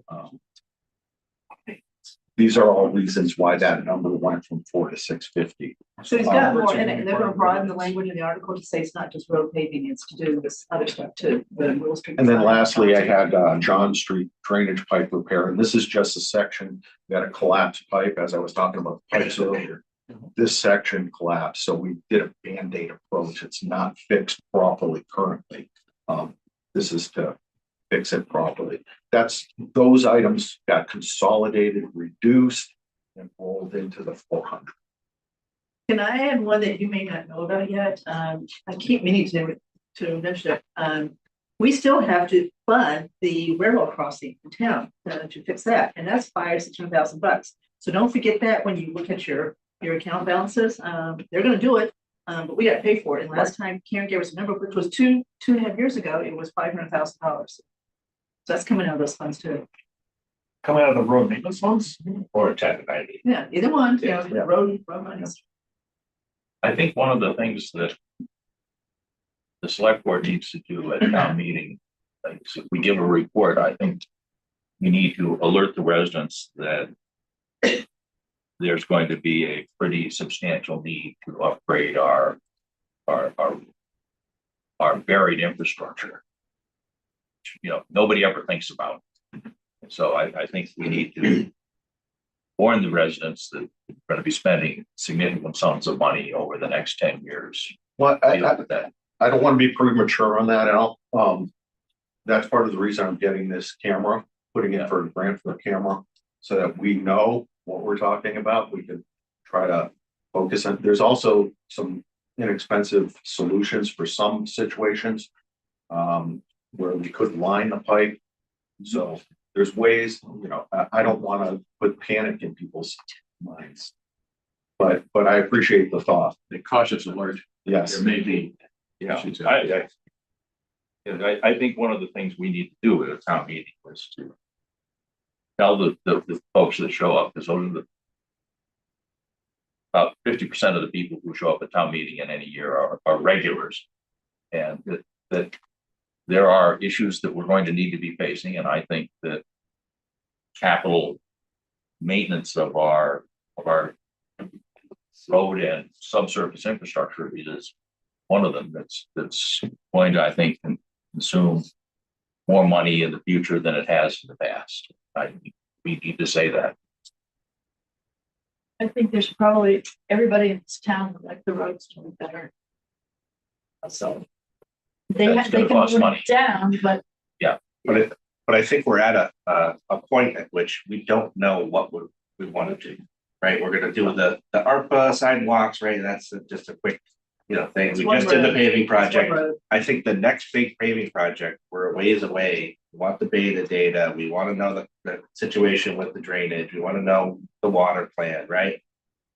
These are all reasons why that number went from 4 to 650. So he's got more in it, and they're gonna broaden the language in the article to say it's not just road paving, it's to do this other stuff too. The Willow Street. And then lastly, I had John Street drainage pipe repair, and this is just a section that a collapsed pipe, as I was talking about the pipes earlier. This section collapsed, so we did a Band-Aid approach. It's not fixed properly currently. This is to fix it properly. Those items got consolidated, reduced, and rolled into the 400. Can I add one that you may not know about yet? I keep meaning to mention it. We still have to fund the railroad crossing in town to fix that, and that's $500,000-600,000. So don't forget that when you look at your account balances. They're going to do it, but we got to pay for it. And last time Karen gave us a number, which was two and a half years ago, it was $500,000. So that's coming out of those funds too. Coming out of the road maintenance funds? or chapter 90. Yeah, either one, Yeah. road monies. I think one of the things that the select board needs to do at town meeting, like, if we give a report, I think we need to alert the residents that there's going to be a pretty substantial need to upgrade our buried infrastructure. you know, nobody ever thinks about. And so I think we need to warn the residents that we're going to be spending significant sums of money over the next 10 years. Well, Deal with that. I don't want to be premature on that, Al. That's part of the reason I'm getting this camera, putting in for a grant for a camera, so that we know what we're talking about. We can try to focus on, there's also some inexpensive solutions for some situations where we could line the pipe. So there's ways, you know, I don't want to put panic in people's minds. But I appreciate the thought. The cautious alert. Yes. There may be. Yeah, issues. I think one of the things we need to do at a town meeting was to tell the folks that show up, because those are about 50% of the people who show up at town meeting in any year are regulars. And that there are issues that we're going to need to be facing, and I think that capital maintenance of our road and subsurface infrastructure is one of them that's going to, I think, consume more money in the future than it has in the past. We need to say that. I think there's probably everybody in this town would like the roads to be better. So they That's they gonna can cost put money. it down, but But I think we're at a point at which we don't know what we want to do, right? We're gonna do the ARPA sidewalks, right? That's just a quick, you know, thing. It's We one just did the road. paving It's one project. road. I think the next big paving project, we're a ways away. We want the beta data. We want to know the situation with the drainage. We want to know the water plan, right?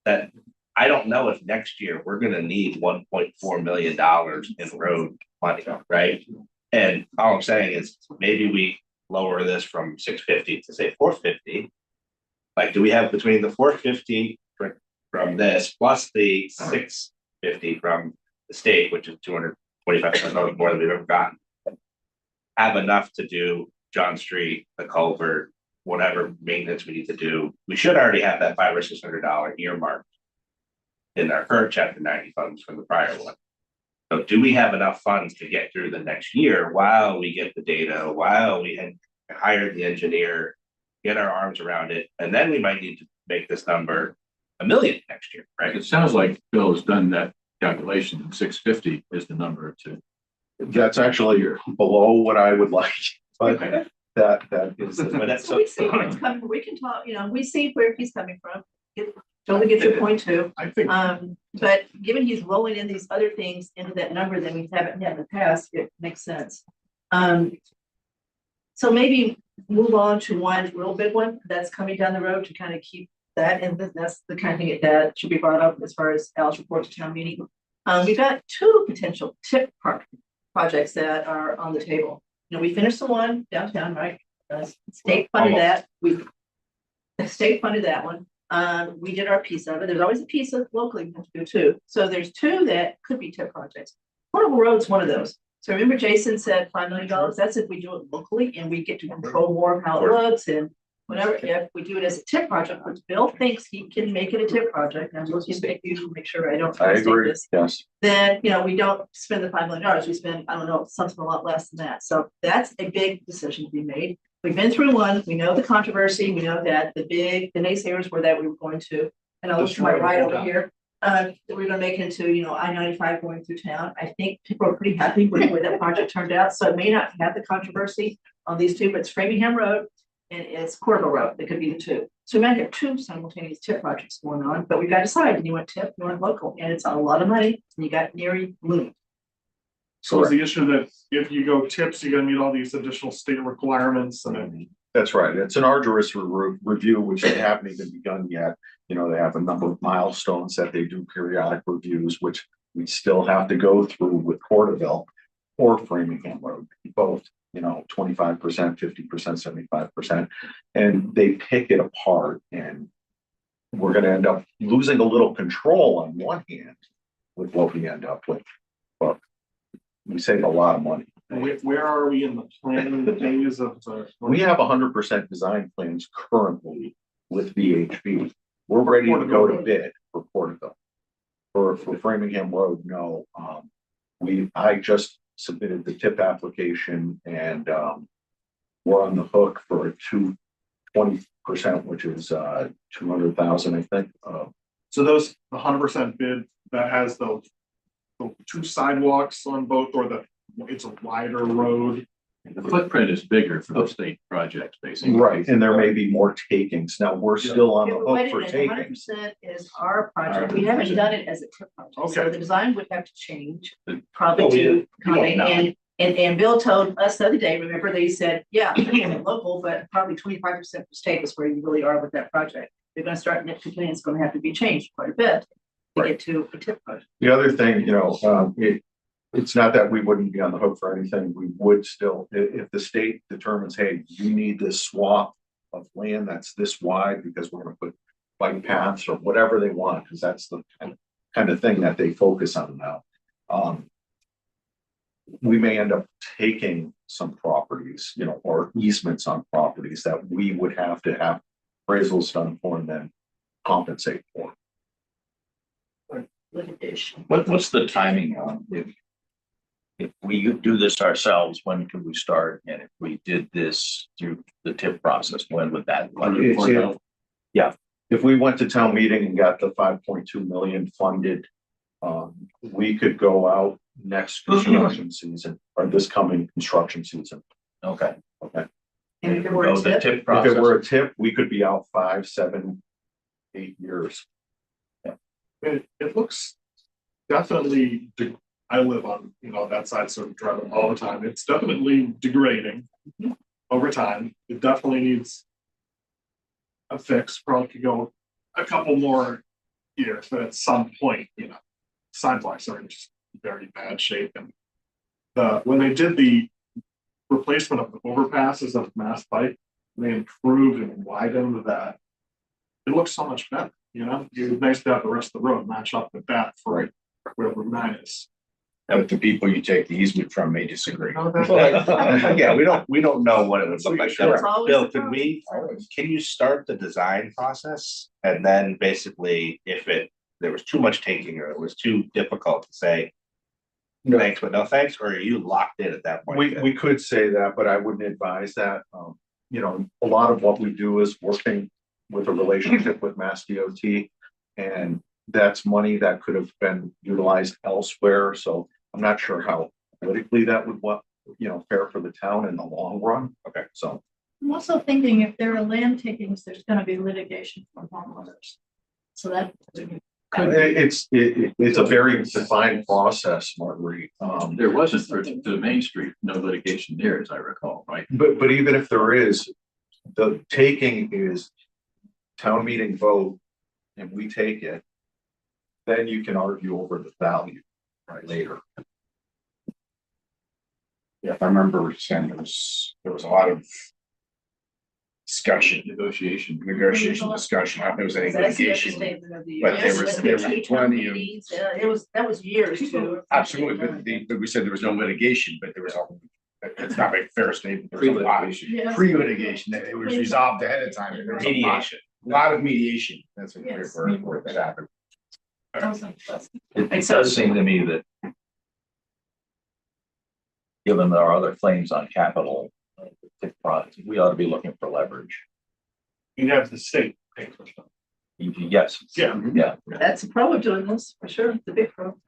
That I don't know if next year we're gonna need $1.4 million in road money, right? And all I'm saying is maybe we lower this from 650 to say 450. Like, do we have between the 450 from this plus the 650 from the state, which is $225 more than we've ever gotten, have enough to do John Street, the culvert, whatever maintenance we need to do? We should already have that $500 or $600 earmarked in our current chapter 90 funds from the prior one. So do we have enough funds to get through the next year while we get the data, while we had hired the engineer, get our arms around it, and then we might need to make this number $1 million next year, right? It sounds like Bill has done that calculation, and 650 is the number to. That's actually below what I would like, but that is. But that's So we see where it's coming, we can talk, you know, we see where he's coming from. Totally get your point too. I think. But given he's rolling in these other things into that number that we haven't had in the past, it makes sense. So maybe move on to one real big one that's coming down the road to kind of keep that, and that's the kind of thing that should be brought up as far as Al's report to town meeting. We've got two potential tip park projects that are on the table. You know, we finished the one downtown, right? State funded that. The state funded that one. We did our piece of it. There's always a piece of locally we have to do too. So there's two that could be tip projects. Portable Road's one of those. So remember Jason said $5 million, that's if we do it locally and we get to control more of how it looks and whatever. If we do it as a tip project, which Bill thinks he can make it a tip project, and I'm looking at you to make sure I don't. I mistake agree, this. yes. Then, you know, we don't spend the $5 million, we spend, I don't know, something a lot less than that. So that's a big decision to be made. We've been through one, we know the controversy, we know that the naysayers were that we were going to, and I'll look to my right over here. That we're gonna make it into, you know, I-95 going through town. I think people are pretty happy with the way that project turned out, so it may not have the controversy on these two, but it's Framingham Road and it's Corvo Road, it could be the two. So we might have two simultaneous tip projects going on, but we got to decide, do you want tip, you want local, and it's a lot of money, and you got Neary Bloom. So is the issue that if you go tips, you're gonna meet all these additional state requirements and then. That's right. It's an arduous review, which they haven't even begun yet. You know, they have a number of milestones that they do periodic reviews, which we still have to go through with Porterville or Framingham Road, both, you know, 25%, 50%, 75%. And they pick it apart, and we're going to end up losing a little control on one hand with what we end up with. But we save a lot of money. Where are we in the planning phase of the? We have 100% design plans currently with VHB. We're ready to go to bid for Porterville. For Framingham Road, no. I just submitted the tip application and, we're on the hook for a 20%, which is, 200,000, I think. So those 100% bid that has the two sidewalks on both, or it's a wider road. The footprint is bigger for the state projects, basically. Right, and there may be more takings. Now, we're still on the hook for takings. 100% is our project. We haven't done it as a TIP project. So Okay. the design would have to change Oh, probably we to don't know. and Bill told us the other day, remember, they said, yeah, local, but probably 25% for state is where you really are with that project. They're gonna start next plan, it's gonna have to be changed quite a bit to get to a TIP project. The other thing, it's not that we wouldn't be on the hook for anything. We would still, if the state determines, hey, you need this swap of land that's this wide because we're gonna put bike paths or whatever they want, because that's the kind of thing that they focus on now. We may end up taking some properties, or easements on properties that we would have to have appraisals done for and then compensate for. Litigation. What's the timing on if we do this ourselves, when can we start? And if we did this through the TIP process, when would that? If we went to town meeting and got the 5.2 million funded, we could go out next construction season or this coming construction season. Okay. Okay. And if it were a The TIP, TIP If process. it were a tip, we could be out 5, 7, 8 years. It looks definitely, I live on, that side, so I drive it all the time. It's definitely degrading over time. It definitely needs a fix. Probably could go a couple more years, but at some point, sidewalks are in just very bad shape. And when they did the replacement of the overpasses of Mass Pike, they improved and widened that. It looks so much better, It's nice to have the rest of the road match up with that for where Route 9 is. But the people you take the easement from may disagree. Yeah, we don't know what it would look like. That's always Bill, the can you start the design process? And then basically, if there was too much taking or it was too difficult to say thanks, but no thanks, or are you locked in at that point? We could say that, but I wouldn't advise that. A lot of what we do is working with a relationship with Mass DOT. And that's money that could have been utilized elsewhere. So I'm not sure how politically that would fair for the town in the long run. Okay, so. I'm also thinking if there are land takings, there's gonna be litigation from homeowners. So that. It's a very defined process, Marguerite. There wasn't for the Main Street, no litigation there, as I recall, right? But even if there is, the taking is town meeting vote and we take it, then you can argue over the value later. Yeah, if I remember saying there was a lot of discussion, Negotiation. discussion. I don't know if there was any That's the litigation. understatement of the but year. there was plenty of- That was years too. Absolutely, but we said there was no litigation, but there was, it's not a fair statement. There was a lot of Yes. pre-litigation, that it was resolved ahead of time. There was Mediation. A lot of mediation. That's a Yes. word that happened. It does seem to me that given our other claims on capital, TIP projects, we ought to be looking for leverage. You have the state pay for stuff. Yes. Yeah. That's a pro of doing this, for sure, the big pro. All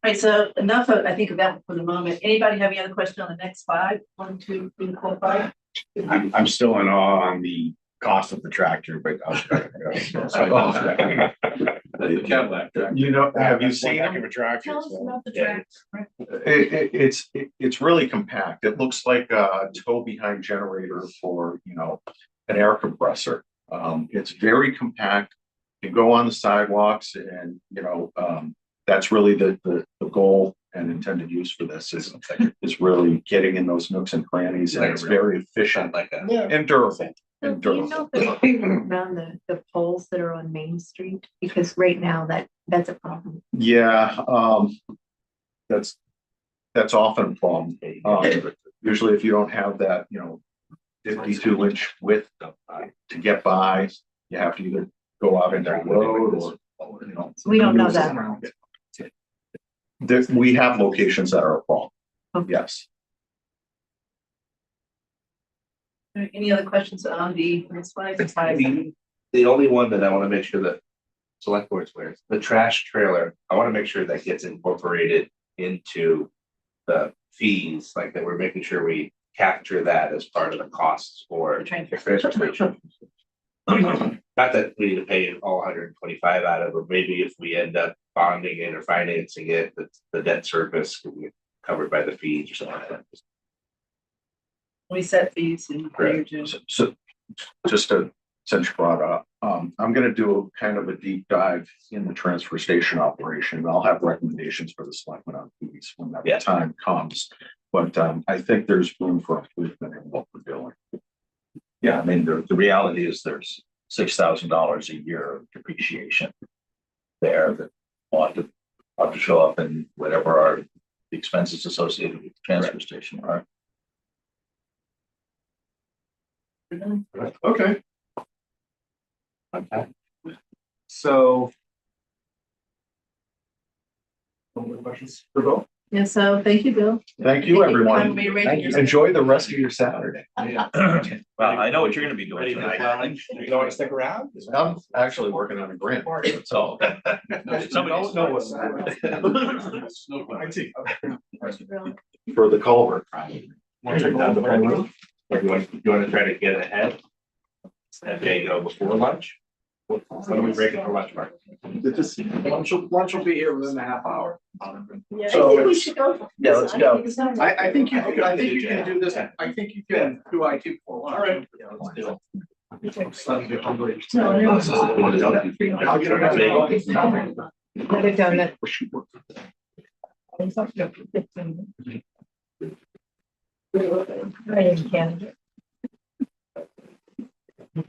right, so enough of, I think of that for the moment. Anybody have any other question on the next 5? 1, 2, 3, 4, 5? I'm still in awe on the cost of the tractor, but The Cadillac. Have you seen Heck them? of a tractor. Tell us so. about the track. It's really compact. It looks like a tow behind generator for, an air compressor. It's very compact. You go on the sidewalks and, that's really the goal and intended use for this is really getting in those nooks and crannies, and it's very efficient and durable. So do you know if there's anything around the poles that are on Main Street? Because right now that's a problem. Yeah, that's often a problem. Usually if you don't have that, 52-inch width to get by, you have to either go out into the road or, So we don't know that. we have locations that are a problem. Yes. Any other questions on the slides? The only one that I want to make sure that select board's aware, the trash trailer, I want to make sure that gets incorporated into the fees, like that we're making sure we capture that as part of the costs for The transfer station. Not that we need to pay all 125 out of it, maybe if we end up bonding it or financing it, the debt service will be covered by the fees or something like that. We set fees in June. So just to, since you brought up, I'm gonna do a kind of a deep dive in the transfer station operation. I'll have recommendations for the selectmen on fees when that time comes. But I think there's room for improvement in what we're doing. Yeah, I mean, the reality is there's $6,000 a year of depreciation there that ought to show up in whatever are the expenses associated with the transfer station, right? Okay. So. No more questions for Bill? Yeah, so thank you, Bill. Thank you, everyone. Time we ready Thank you. to- Enjoy the rest of your Saturday. Well, I know what you're gonna be doing tonight. You don't want to stick around? I'm actually working on a grant. So. Somebody Don't know what's for the culvert. Want to take down the phone room? Or you want to try to get ahead? And then go before lunch? When are we breaking for lunch, Mark? Lunch will be here within a half hour. Yeah, I So- think we should go. Yeah, let's go. I think you can do this. I think you can do IT for lunch. All right. Let's do it. Never done that.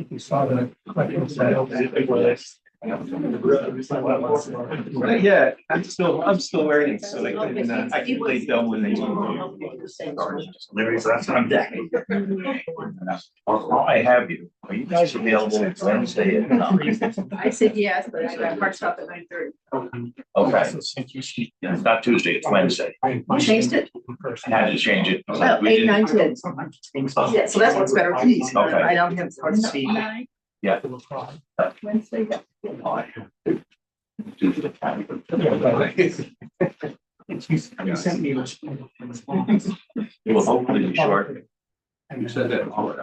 You saw the. Yeah, I'm still learning, so I can play dumb when they. Maybe that's what I'm doing. While I have you, are you guys available Wednesday at 9? I said yes, but I got hard stop at 9:30. Okay. It's not Tuesday, it's Wednesday. You changed it? I had to change it. Oh, We 8, did- 9, 10. Yeah, so that's what's better, please. Okay. I don't have hard stop. Yeah. Wednesday. You sent me. It will hopefully be short. You said that. Well,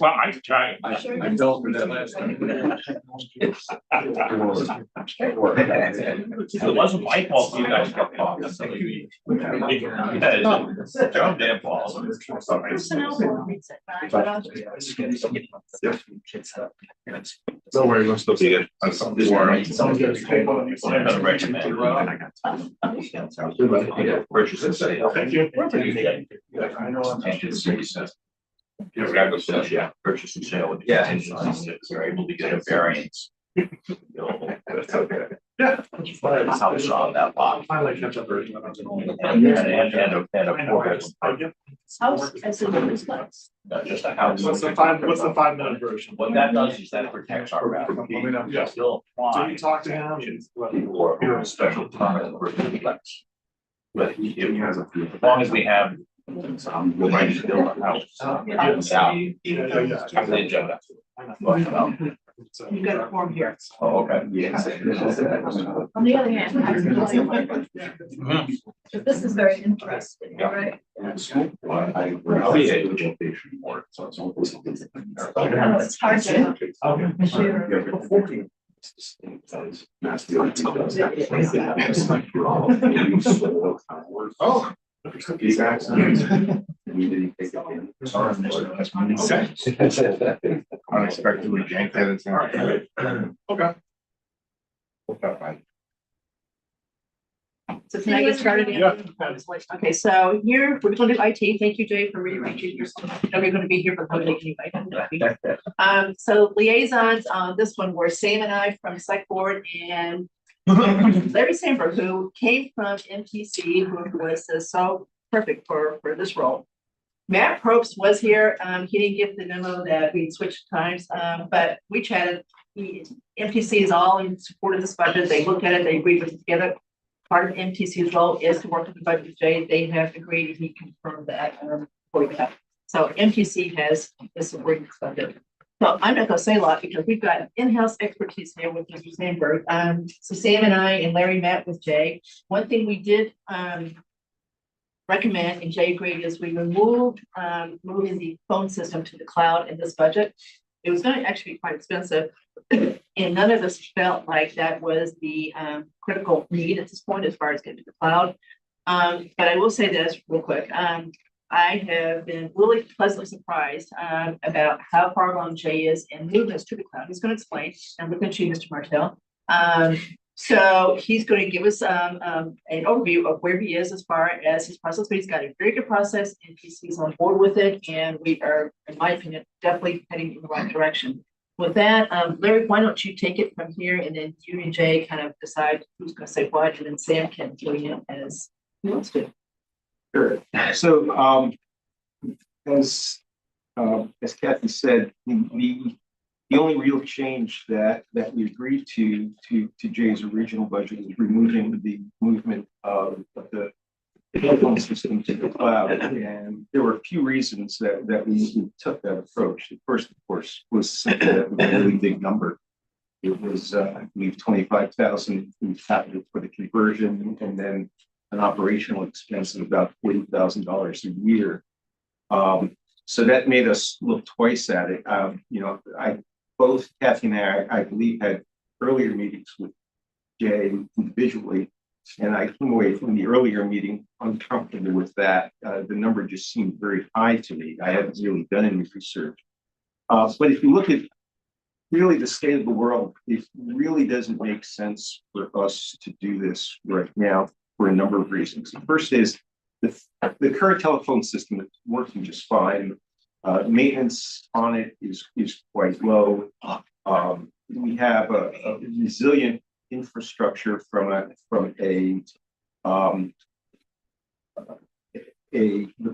I tried. I fell for that last time. It wasn't my fault you guys got caught. Yeah, Joe damn fault. Personnel board meets at 9. So we're going to still see it. Another recommend. Purchase and sale. Thank you. Contingency, so. Yeah, we gotta go sell, yeah, purchase and sale. Yeah. Contingency, so they're able to get a variance. That's okay. Yeah. House on that lot. I like catch up version of it. And a four-bedroom, House as a business place. not just a house. What's the 5-minute version? What that does is that protects our Let me know. property. Still So apply. you talk to him. People who are special permit for duplex. But as long as we have the right to build a house. Without the agenda. You got a form here. Oh, okay. On the other hand, I can tell you, but this is very interesting, right? I'll be able to. It's hard to. Oh. Unexpectedly jank that it's not. Okay. So can I get started? Yeah. Okay, so here, we're going to do IT. Thank you, Jay, for rearranging your, you're going to be here for the public anyway. So liaisons on this one were Sam and I from Select Board and Larry Sandberg, who came from MTC, who was so perfect for this role. Matt Probst was here. He didn't get the memo that we switched times, but we chatted. MTC is all in support of this budget. They looked at it, they agreed with it together. part of MTC's role is to work with the budget with Jay. They have agreed, he confirmed that, for that. So MTC has this agreement funded. So I'm not gonna say a lot because we've got in-house expertise here with Mr. Sandberg. So Sam and I and Larry met with Jay. One thing we did, recommend, and Jay agreed, is we removed, moving the phone system to the cloud in this budget. It was gonna actually be quite expensive. And none of us felt like that was the, critical need at this point as far as getting to the cloud. But I will say this real quick. I have been really pleasantly surprised about how far along Jay is in moving us to the cloud. He's going to explain, and looking at you, Mr. Martell. So he's going to give us an overview of where he is as far as his process. But he's got a very good process, and he's on board with it. And we are, in my opinion, definitely heading in the right direction. With that, Larry, why don't you take it from here, and then you and Jay kind of decide who's going to say what, and then Sam can fill you in as he wants to. Sure. So, as Kathy said, the only real change that we agreed to Jay's original budget was removing the movement of the telephone system to the cloud. And there were a few reasons that we took that approach. The first, of course, was simply that was a really big number. It was, I believe, 25,000 in capital for the conversion, and then an operational expense of about $40,000 a year. So that made us look twice at it. Both Kathy and I believe, had earlier meetings with Jay individually, and I came away from the earlier meeting uncomfortable with that. The number just seemed very high to me. I haven't really done any research. But if you look at really the state of the world, it really doesn't make sense for us to do this right now, for a number of reasons. The first is the current telephone system is working just fine. Maintenance on it is quite low. We have a resilient infrastructure from the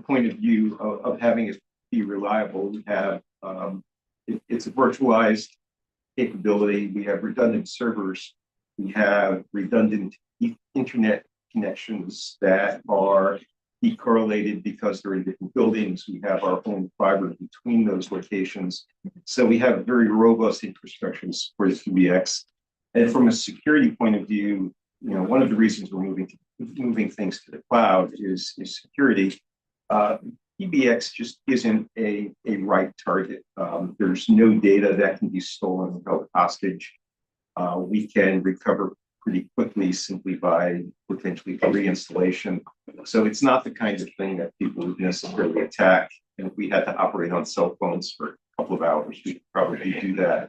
point of view of having it be reliable. We have it's a virtualized capability. We have redundant servers. We have redundant internet connections that are decorrelated because they're in different buildings. We have our own fiber between those locations. So we have very robust infrastructure to support PBX. And from a security point of view, one of the reasons we're moving things to the cloud is security. PBX just isn't a right target. There's no data that can be stolen or held hostage. We can recover pretty quickly simply by potentially reinstallation. So it's not the kind of thing that people would necessarily attack. And if we had to operate on cell phones for a couple of hours, we could probably do that.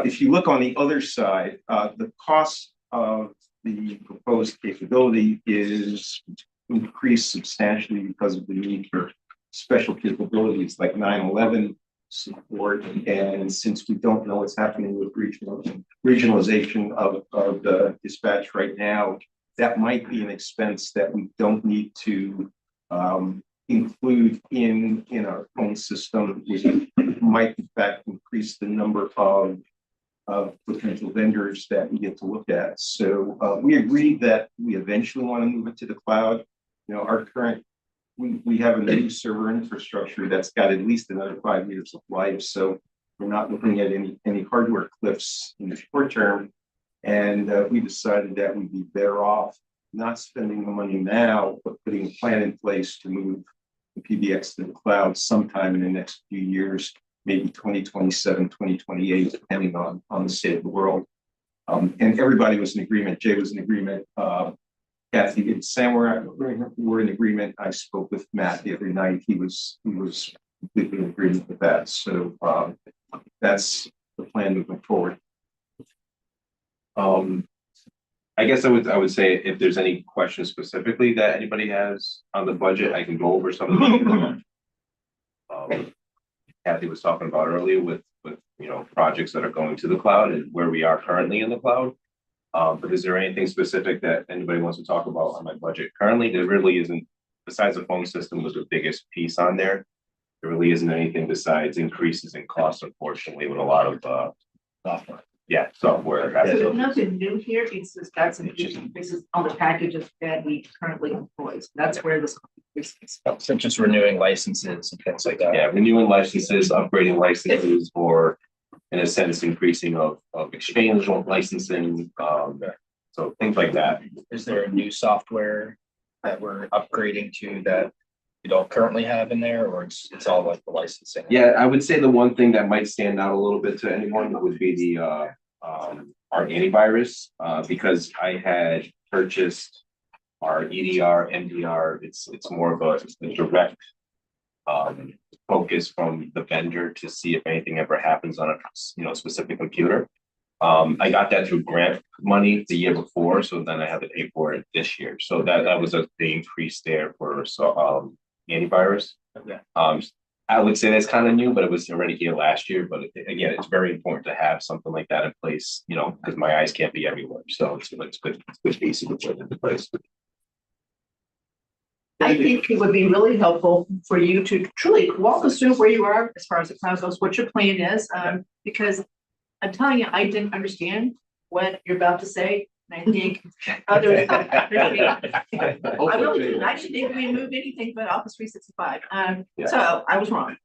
If you look on the other side, the cost of the proposed capability is increased substantially because of the need for special capabilities like 9/11 support. And since we don't know what's happening with regionalization of the dispatch right now, that might be an expense that we don't need to include in our phone system, which might in fact increase the number of potential vendors that we get to look at. So we agreed that we eventually want to move it to the cloud. Our current, we have a new server infrastructure that's got at least another 5 years of life. So we're not looking at any hardware cliffs in the short term. And we decided that we'd be better off not spending the money now, but putting a plan in place to move the PBX to the cloud sometime in the next few years, maybe 2027, 2028, depending on the state of the world. And everybody was in agreement. Jay was in agreement. Kathy and Sam were in agreement. I spoke with Matt the other night. He was completely in agreement with that. So that's the plan moving forward. I guess I would say if there's any questions specifically that anybody has on the budget, I can go over some of them. Kathy was talking about earlier with projects that are going to the cloud and where we are currently in the cloud. But is there anything specific that anybody wants to talk about on my budget? Currently, there really isn't, besides the phone system was the biggest piece on there. There really isn't anything besides increases in costs, unfortunately, with a lot of Yeah, software. So there's nothing new here, it's just got some increases on the packages that we currently employ, so that's where this increase is. So just renewing licenses and things like that. Yeah, renewing licenses, upgrading licenses, or in a sense, increasing of exchange licensing, so things like that. Is there a new software that we're upgrading to that you don't currently have in there, or it's all like the licensing? Yeah, I would say the one thing that might stand out a little bit to anyone would be the our antivirus, because I had purchased our EDR, MDR. It's more of a direct focus from the vendor to see if anything ever happens on a specific computer. I got that through grant money the year before, so then I had to pay for it this year. So that was the increase there for antivirus. Okay. I would say that's kind of new, but it was already here last year. But again, it's very important to have something like that in place, because my eyes can't be everywhere. So it's good piece to put into place. I think it would be really helpful for you to truly walk us through where you are as far as the cloud goes, what your plan is, because I'm telling you, I didn't understand what you're about to say. And I think others, I really didn't. I didn't think we moved anything but Office 365. So I was wrong.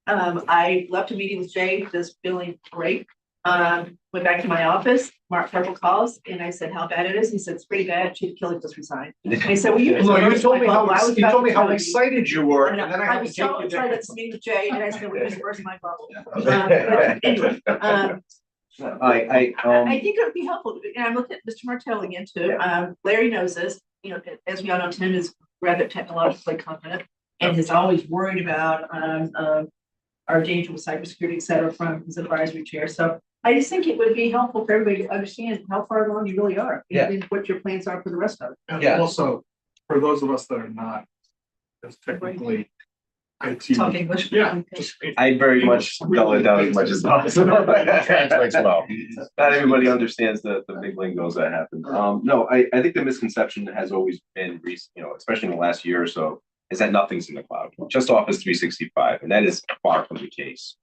I left a meeting with Jay, just feeling great. Went back to my office, Mark Purple calls, and I said how bad it is. He said it's pretty bad. Chief Kelly just resigned. And I said, well, you told me how excited excited you were, and then I I had to was take so you excited there. to meet with Jay, and I said, we're just burst my bubble. But anyway, I think it would be helpful, and I'm looking at Mr. Martell again too. Larry knows this, as we all know, Tim is rather technologically confident and is always worried about our danger with cybersecurity, et cetera, from his advisory chair. So I just think it would be helpful for everybody to understand how far along you really are and what your plans are for the rest of it. And also, for those of us that are not as technically IT. Talk English. Yeah. I very much dull it down as much as possible. Translates well. Not everybody understands the big lingos that happen. No, I think the misconception has always been, especially in the last year or so, is that nothing's in the cloud, just Office 365, and that is far from the case.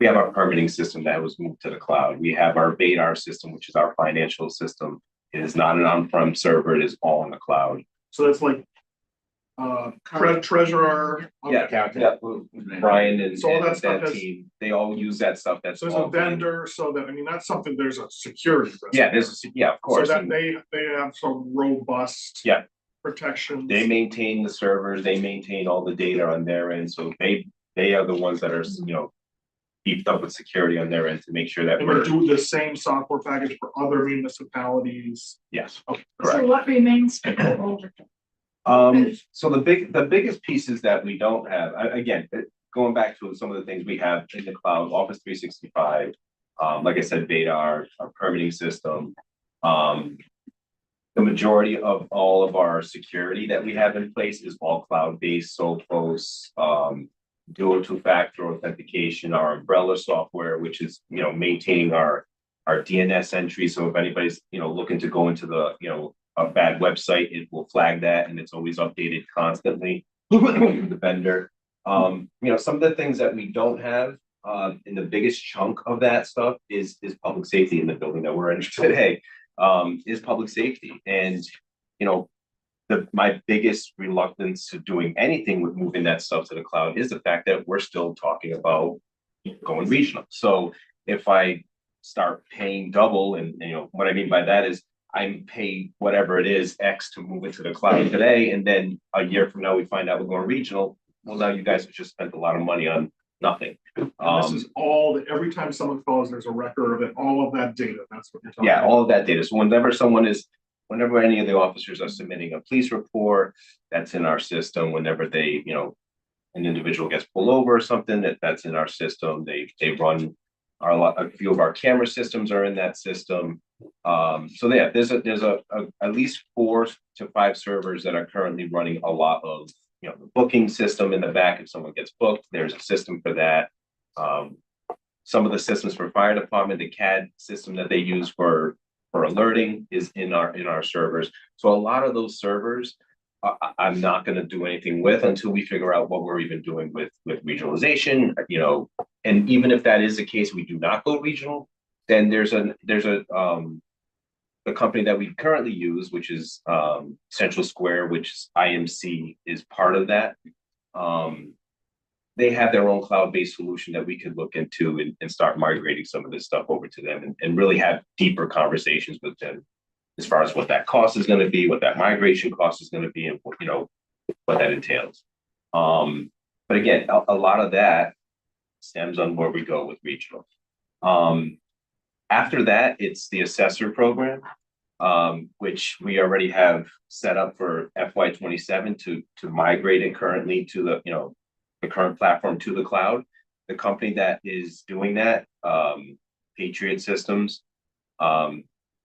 We have our permitting system that was moved to the cloud. We have our BADAR system, which is our financial system. It is not an on-prem server, it is all in the cloud. So that's like treasurer. Yeah, Brian and So all that stuff that has- team, they all use that stuff. That's So there's a all vendor, so that, that's something, there's a security risk. Yeah, of course. So that they have some robust. Yeah. Protections. They maintain the servers, they maintain all the data on their end, so they are the ones that are, beefed up with security on their end to make sure that And we're. we do the same software package for other municipalities. Yes, Okay. correct. So what remains to go over? So the biggest pieces that we don't have, again, going back to some of the things we have in the cloud, Office 365, like I said, BADAR, our permitting system. The majority of all of our security that we have in place is all cloud-based, Sophos, dual two-factor authentication, our umbrella software, which is, maintaining our DNS entry. So if anybody's, looking to go into the, a bad website, it will flag that, and it's always updated constantly with the vendor. Some of the things that we don't have, and the biggest chunk of that stuff is public safety in the building that we're in today. Is public safety. And, my biggest reluctance to doing anything with moving that stuff to the cloud is the fact that we're still talking about going regional. So if I start paying double, and what I mean by that is I'm paying whatever it is, X, to move it to the cloud today, and then a year from now we find out we're going regional. Well, now you guys have just spent a lot of money on nothing. This is every time someone calls, there's a record of it, all of that data. That's what you're talking Yeah, about. all of that data. So whenever any of the officers are submitting a police report, that's in our system. Whenever they, an individual gets pulled over or something, that's in our system. They run a few of our camera systems are in that system. So yeah, there's at least 4 to 5 servers that are currently running a lot of, the booking system in the back. If someone gets booked, there's a system for that. Some of the systems for fire department, the CAD system that they use for alerting is in our servers. So a lot of those servers, I'm not going to do anything with until we figure out what we're even doing with regionalization, And even if that is the case, we do not go regional, then there's a the company that we currently use, which is Central Square, which IMC is part of that. They have their own cloud-based solution that we could look into and start migrating some of this stuff over to them and really have deeper conversations with them as far as what that cost is going to be, what that migration cost is going to be, and you know what that entails. But again, a lot of that stems on where we go with regional. After that, it's the assessor program, which we already have set up for FY27 to migrate it currently to the current platform to the cloud. The company that is doing that, Patriot Systems,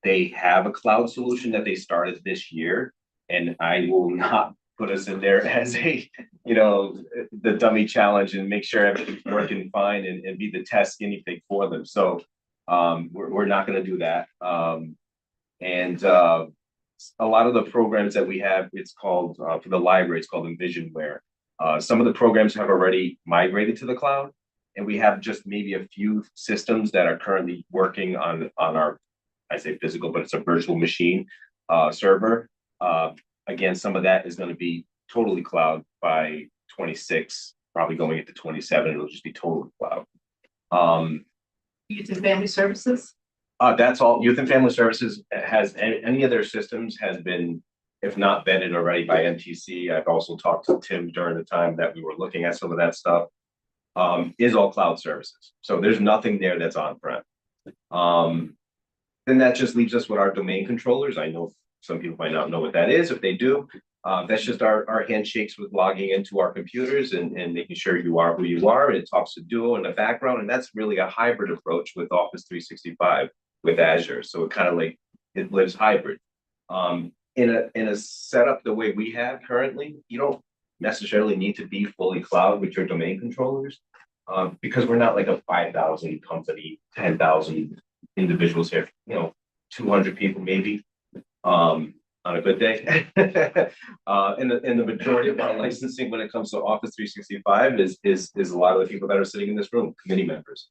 they have a cloud solution that they started this year, and I will not put us in there as a, the dummy challenge and make sure everything's working fine and be the test guinea pig for them. So we're not going to do that. And a lot of the programs that we have, it's called, for the library, it's called Envisionware. Some of the programs have already migrated to the cloud, and we have just maybe a few systems that are currently working on our, I say physical, but it's a virtual machine server. Again, some of that is going to be totally cloud by 26, probably going into 27. It'll just be totally cloud. Youth and Family Services? That's all. Youth and Family Services has any of their systems has been, if not vetted already by MTC. I've also talked to Tim during the time that we were looking at some of that stuff. Is all cloud services. So there's nothing there that's on-prem. Then that just leaves us with our domain controllers. I know some people might not know what that is. If they do, that's just our handshakes with logging into our computers and making sure you are who you are. And it talks to Duo in the background. And that's really a hybrid approach with Office 365 with Azure. So it kind of like, it lives hybrid. In a setup the way we have currently, you don't necessarily need to be fully cloud with your domain controllers because we're not like a 5,000 company, 10,000 individuals here, 200 people maybe on a good day. And the majority of our licensing when it comes to Office 365 is a lot of the people that are sitting in this room, committee members,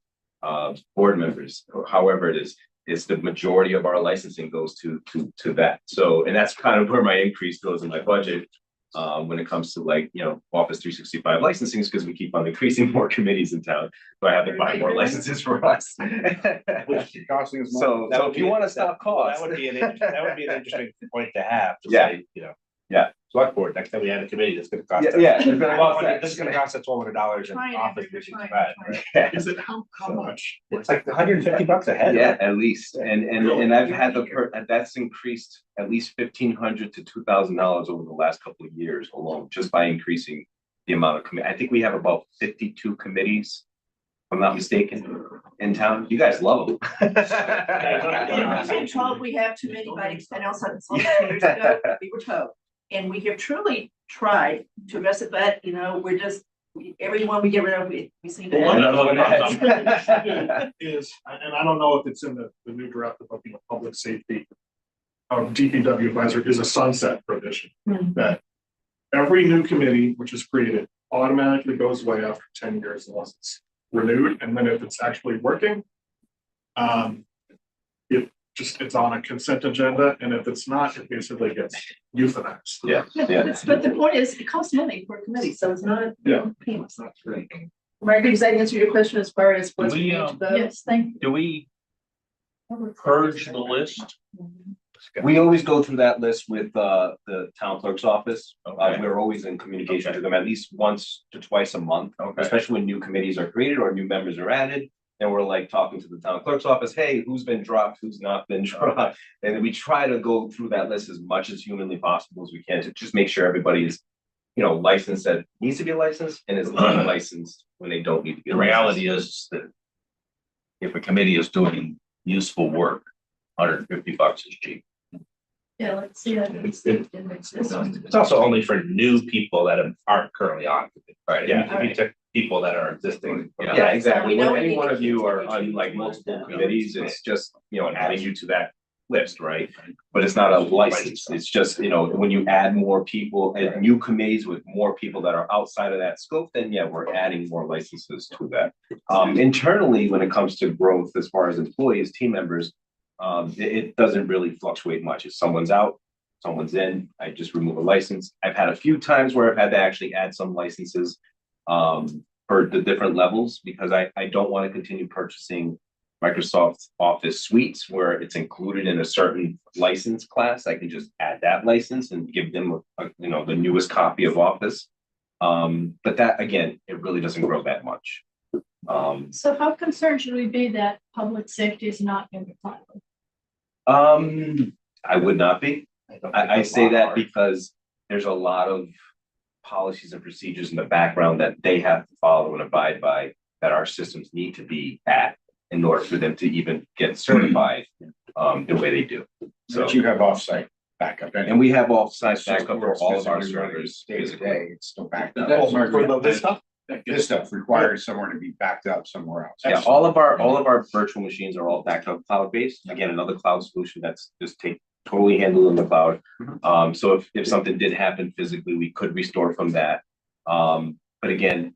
board members, or however it is. It's the majority of our licensing goes to that. So, and that's kind of where my increase goes in my budget when it comes to Office 365 licensing, because we keep on increasing more committees in town. So I have to buy more licenses for us. Which costing us So if you want to stop costs, That would be an interesting point to have. To Yeah. say, Yeah. select board, next time we have a committee, that's gonna cost us. Yeah. Well, this is gonna cost us $1,200 in Office 365. Is it how much? It's like $150 a head. Yeah, at least. And I've had that's increased at least $1,500 to $2,000 over the last couple of years alone, just by increasing the amount of committee. I think we have about 52 committees, if I'm not mistaken, in town. You guys love them. We've been told we have too many by extent also years ago, we were told. And we have truly tried to address it, but everyone we get rid of, we seem to. Is, and I don't know if it's in the new draft of public safety. DPW advisor is a sunset provision that every new committee which is created automatically goes away after 10 years unless it's renewed. And then if it's actually working, it's on a consent agenda, and if it's not, it basically gets euthanized. Yeah. But the point is, it costs money for a committee, so it's not. Yeah. Painless. Margaret, does that answer your question as far as what's? Yes, thank you. Do we purge the list? We always go through that list with the town clerk's office. Okay. We're always in communication with them at least once to twice a month, Okay. especially when new committees are created or new members are added. And we're like talking to the town clerk's office, hey, who's been dropped, who's not been dropped? And then we try to go through that list as much as humanly possible as we can to just make sure everybody is, licensed that needs to be licensed and is not licensed when they don't need to be. The reality is that if a committee is doing useful work, $150 is cheap. Yeah, let's see that. It's also only for new people that aren't currently on. Right, Yeah. if you took people that are existing. Yeah, exactly. We know When we any need one to of you are continue on to like use multiple that. committees, it's just, adding you to that list, right? But it's not a license. It's just, you know, when you add more people and new committees with more people that are outside of that scope, then yeah, we're adding more licenses to that. Internally, when it comes to growth, as far as employees, team members, it doesn't really fluctuate much. If someone's out, someone's in, I just remove a license. I've had a few times where I've had to actually add some licenses for the different levels, because I don't want to continue purchasing Microsoft Office suites where it's included in a certain license class. I can just add that license and give them you know, the newest copy of Office. But that, again, it really doesn't grow that much. So how concerned should we be that public safety is not in the cloud? I would not be. I say that because there's a lot of policies and procedures in the background that they have to follow and abide by, that our systems need to be at in order for them to even get certified the way they do. So But you have offsite backup. and we have offsite So backup for all of our physically running servers. Day to physically. day, it's still backed up. This stuff? This stuff requires somewhere to be backed up somewhere else. Yeah, all of our virtual machines are all backed up cloud-based. Again, another cloud solution that's just totally handled in the cloud. So if something did happen physically, we could restore from that. But again,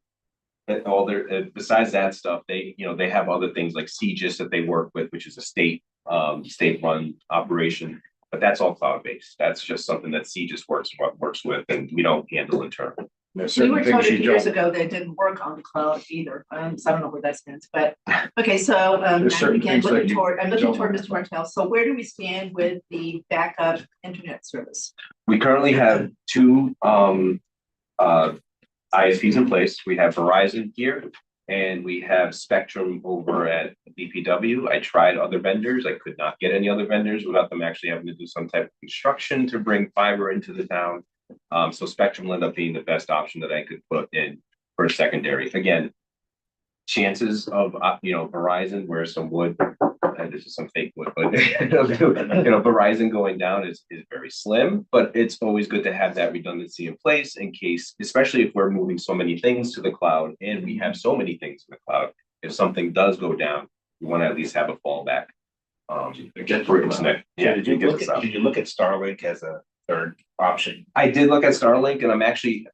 all their besides that stuff, they have other things like CGIS that they work with, which is a state-run operation. But that's all cloud-based. That's just something that CGIS works with, and we don't handle internally. There's We certain were told things a you few years don't. ago that it didn't work on the cloud either, so I don't know where that stands, but, okay, so, There's certain again, things that looking you toward, I'm looking don't toward want. Mr. Martell, so where do we stand with the backup internet service? We currently have two ISPs in place. We have Verizon here, and we have Spectrum over at DPW. I tried other vendors. I could not get any other vendors without them actually having to do some type of construction to bring fiber into the town. So Spectrum will end up being the best option that I could put in for a secondary. Again, chances of Verizon, where some wood, this is some fake wood, but Verizon going down is very slim. But it's always good to have that redundancy in place in case, especially if we're moving so many things to the cloud, and we have so many things in the cloud. If something does go down, we want to at least have a fallback. Did you look at Starlink as a third option? I did look at Starlink, and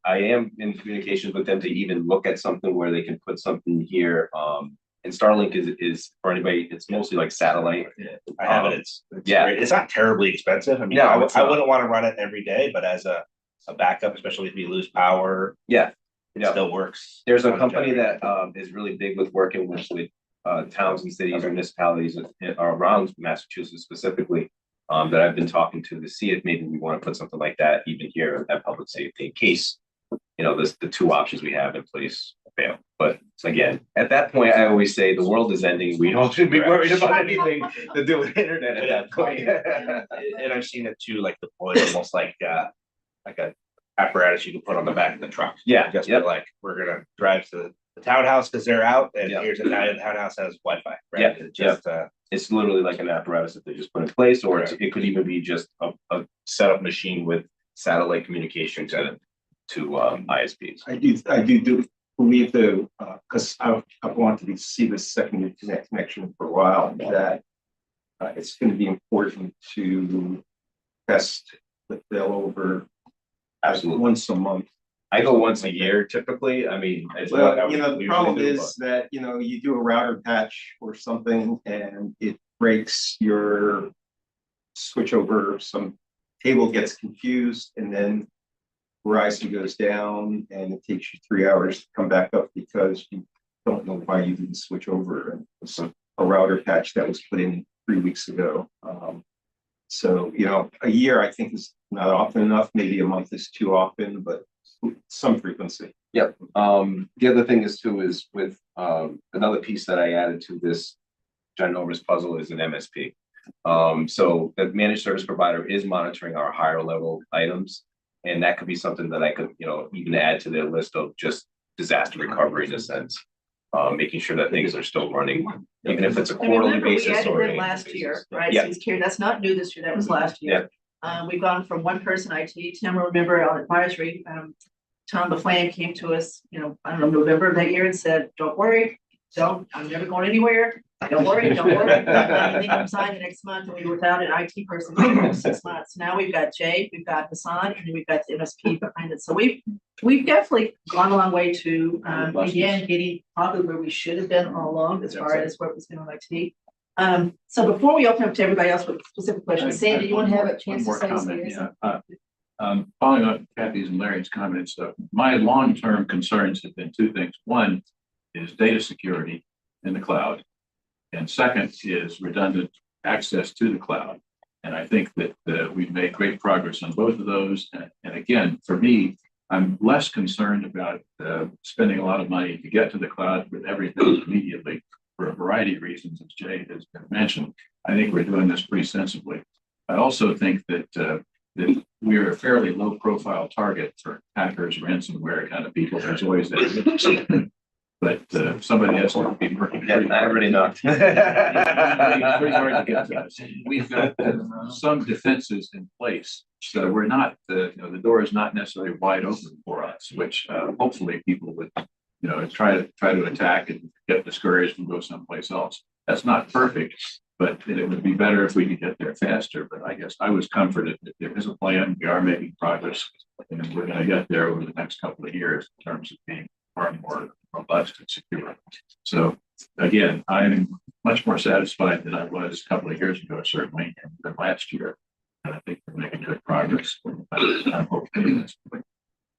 I am in communications with them to even look at something where they can put something here. And Starlink is for anybody, it's mostly like satellite. I have it. It's yeah. great. It's not terribly expensive. I mean, No, I it's not. wouldn't want to run it every day, but as a backup, especially if we lose power, Yeah. it still works. There's a company that is really big with working with towns and cities or municipalities around Massachusetts specifically, that I've been talking to see if maybe we want to put something like that even here at public safety in case, the two options we have in place fail. But again, at that point, I always say the world is ending. We don't should be worried about anything to do with internet at that point. And I've seen it too, like deployed almost like a apparatus you can put on the back of the truck. Yeah, Just yep. like, we're gonna drive to the townhouse because they're out, and Yep. here's a townhouse has Wi-Fi, right? Yep, It just, It's literally like an apparatus that they just put in place, or it could even be just a setup machine with satellite communication to ISPs. I do believe though, because I've wanted to see this second connection for a while, that it's going to be important to test the failover Absolutely. once a month. I go once a year typically. I mean, it's what I Well, would the usually problem do, is that, you do a router patch or something and it breaks your switch over, some cable gets confused, and then Verizon goes down and it takes you 3 hours to come back up because you don't know why you didn't switch over. And it's a router patch that was put in 3 weeks ago. So, a year I think is not often enough. Maybe a month is too often, but some frequency. Yep. The other thing is with another piece that I added to this ginormous puzzle is an MSP. So the managed service provider is monitoring our higher level items, and that could be something that I could, even add to their list of just disaster recovery in a sense. Making sure that things are still running, even if it's a quarterly basis We added or. them last year, right? Yeah. So it's clear, that's not new this year, that was last year. We've gone from one person IT, Tim, remember on advisory, Tom LaFlamme came to us, I don't know, November of that year and said, don't worry, I'm never going anywhere. Don't worry, don't worry. They come sign the next month, and we were without an IT person for 6 months. Now we've got Jay, we've got Hassan, and then we've got the MSP behind it. So we've definitely gone a long way to, again, getting probably where we should have been all along as far as what was going on IT. So before we open up to everybody else with specific questions, Sandy, you want to have a chance to One say more comment, something? yeah. Following up Kathy's and Larry's comments, my long-term concerns have been two things. One is data security in the cloud. And second is redundant access to the cloud. And I think that we've made great progress on both of those. And again, for me, I'm less concerned about spending a lot of money to get to the cloud with everything immediately for a variety of reasons, as Jay has mentioned. I think we're doing this pretty sensibly. I also think that we're a fairly low profile target for hackers, ransomware kind of people. There's always that. But somebody has to be working. Yeah, I already know. It's pretty hard to get to us. We've got some defenses in place, so we're not, the door is not necessarily wide open for us, which hopefully people would, try to attack and get discouraged and go someplace else. That's not perfect, but it would be better if we could get there faster. But I guess I was comforted that there is a plan. We are making progress, and we're going to get there over the next couple of years in terms of being far more robust and secure. So again, I'm much more satisfied than I was a couple of years ago, certainly, than last year. And I think we're making good progress. I'm hoping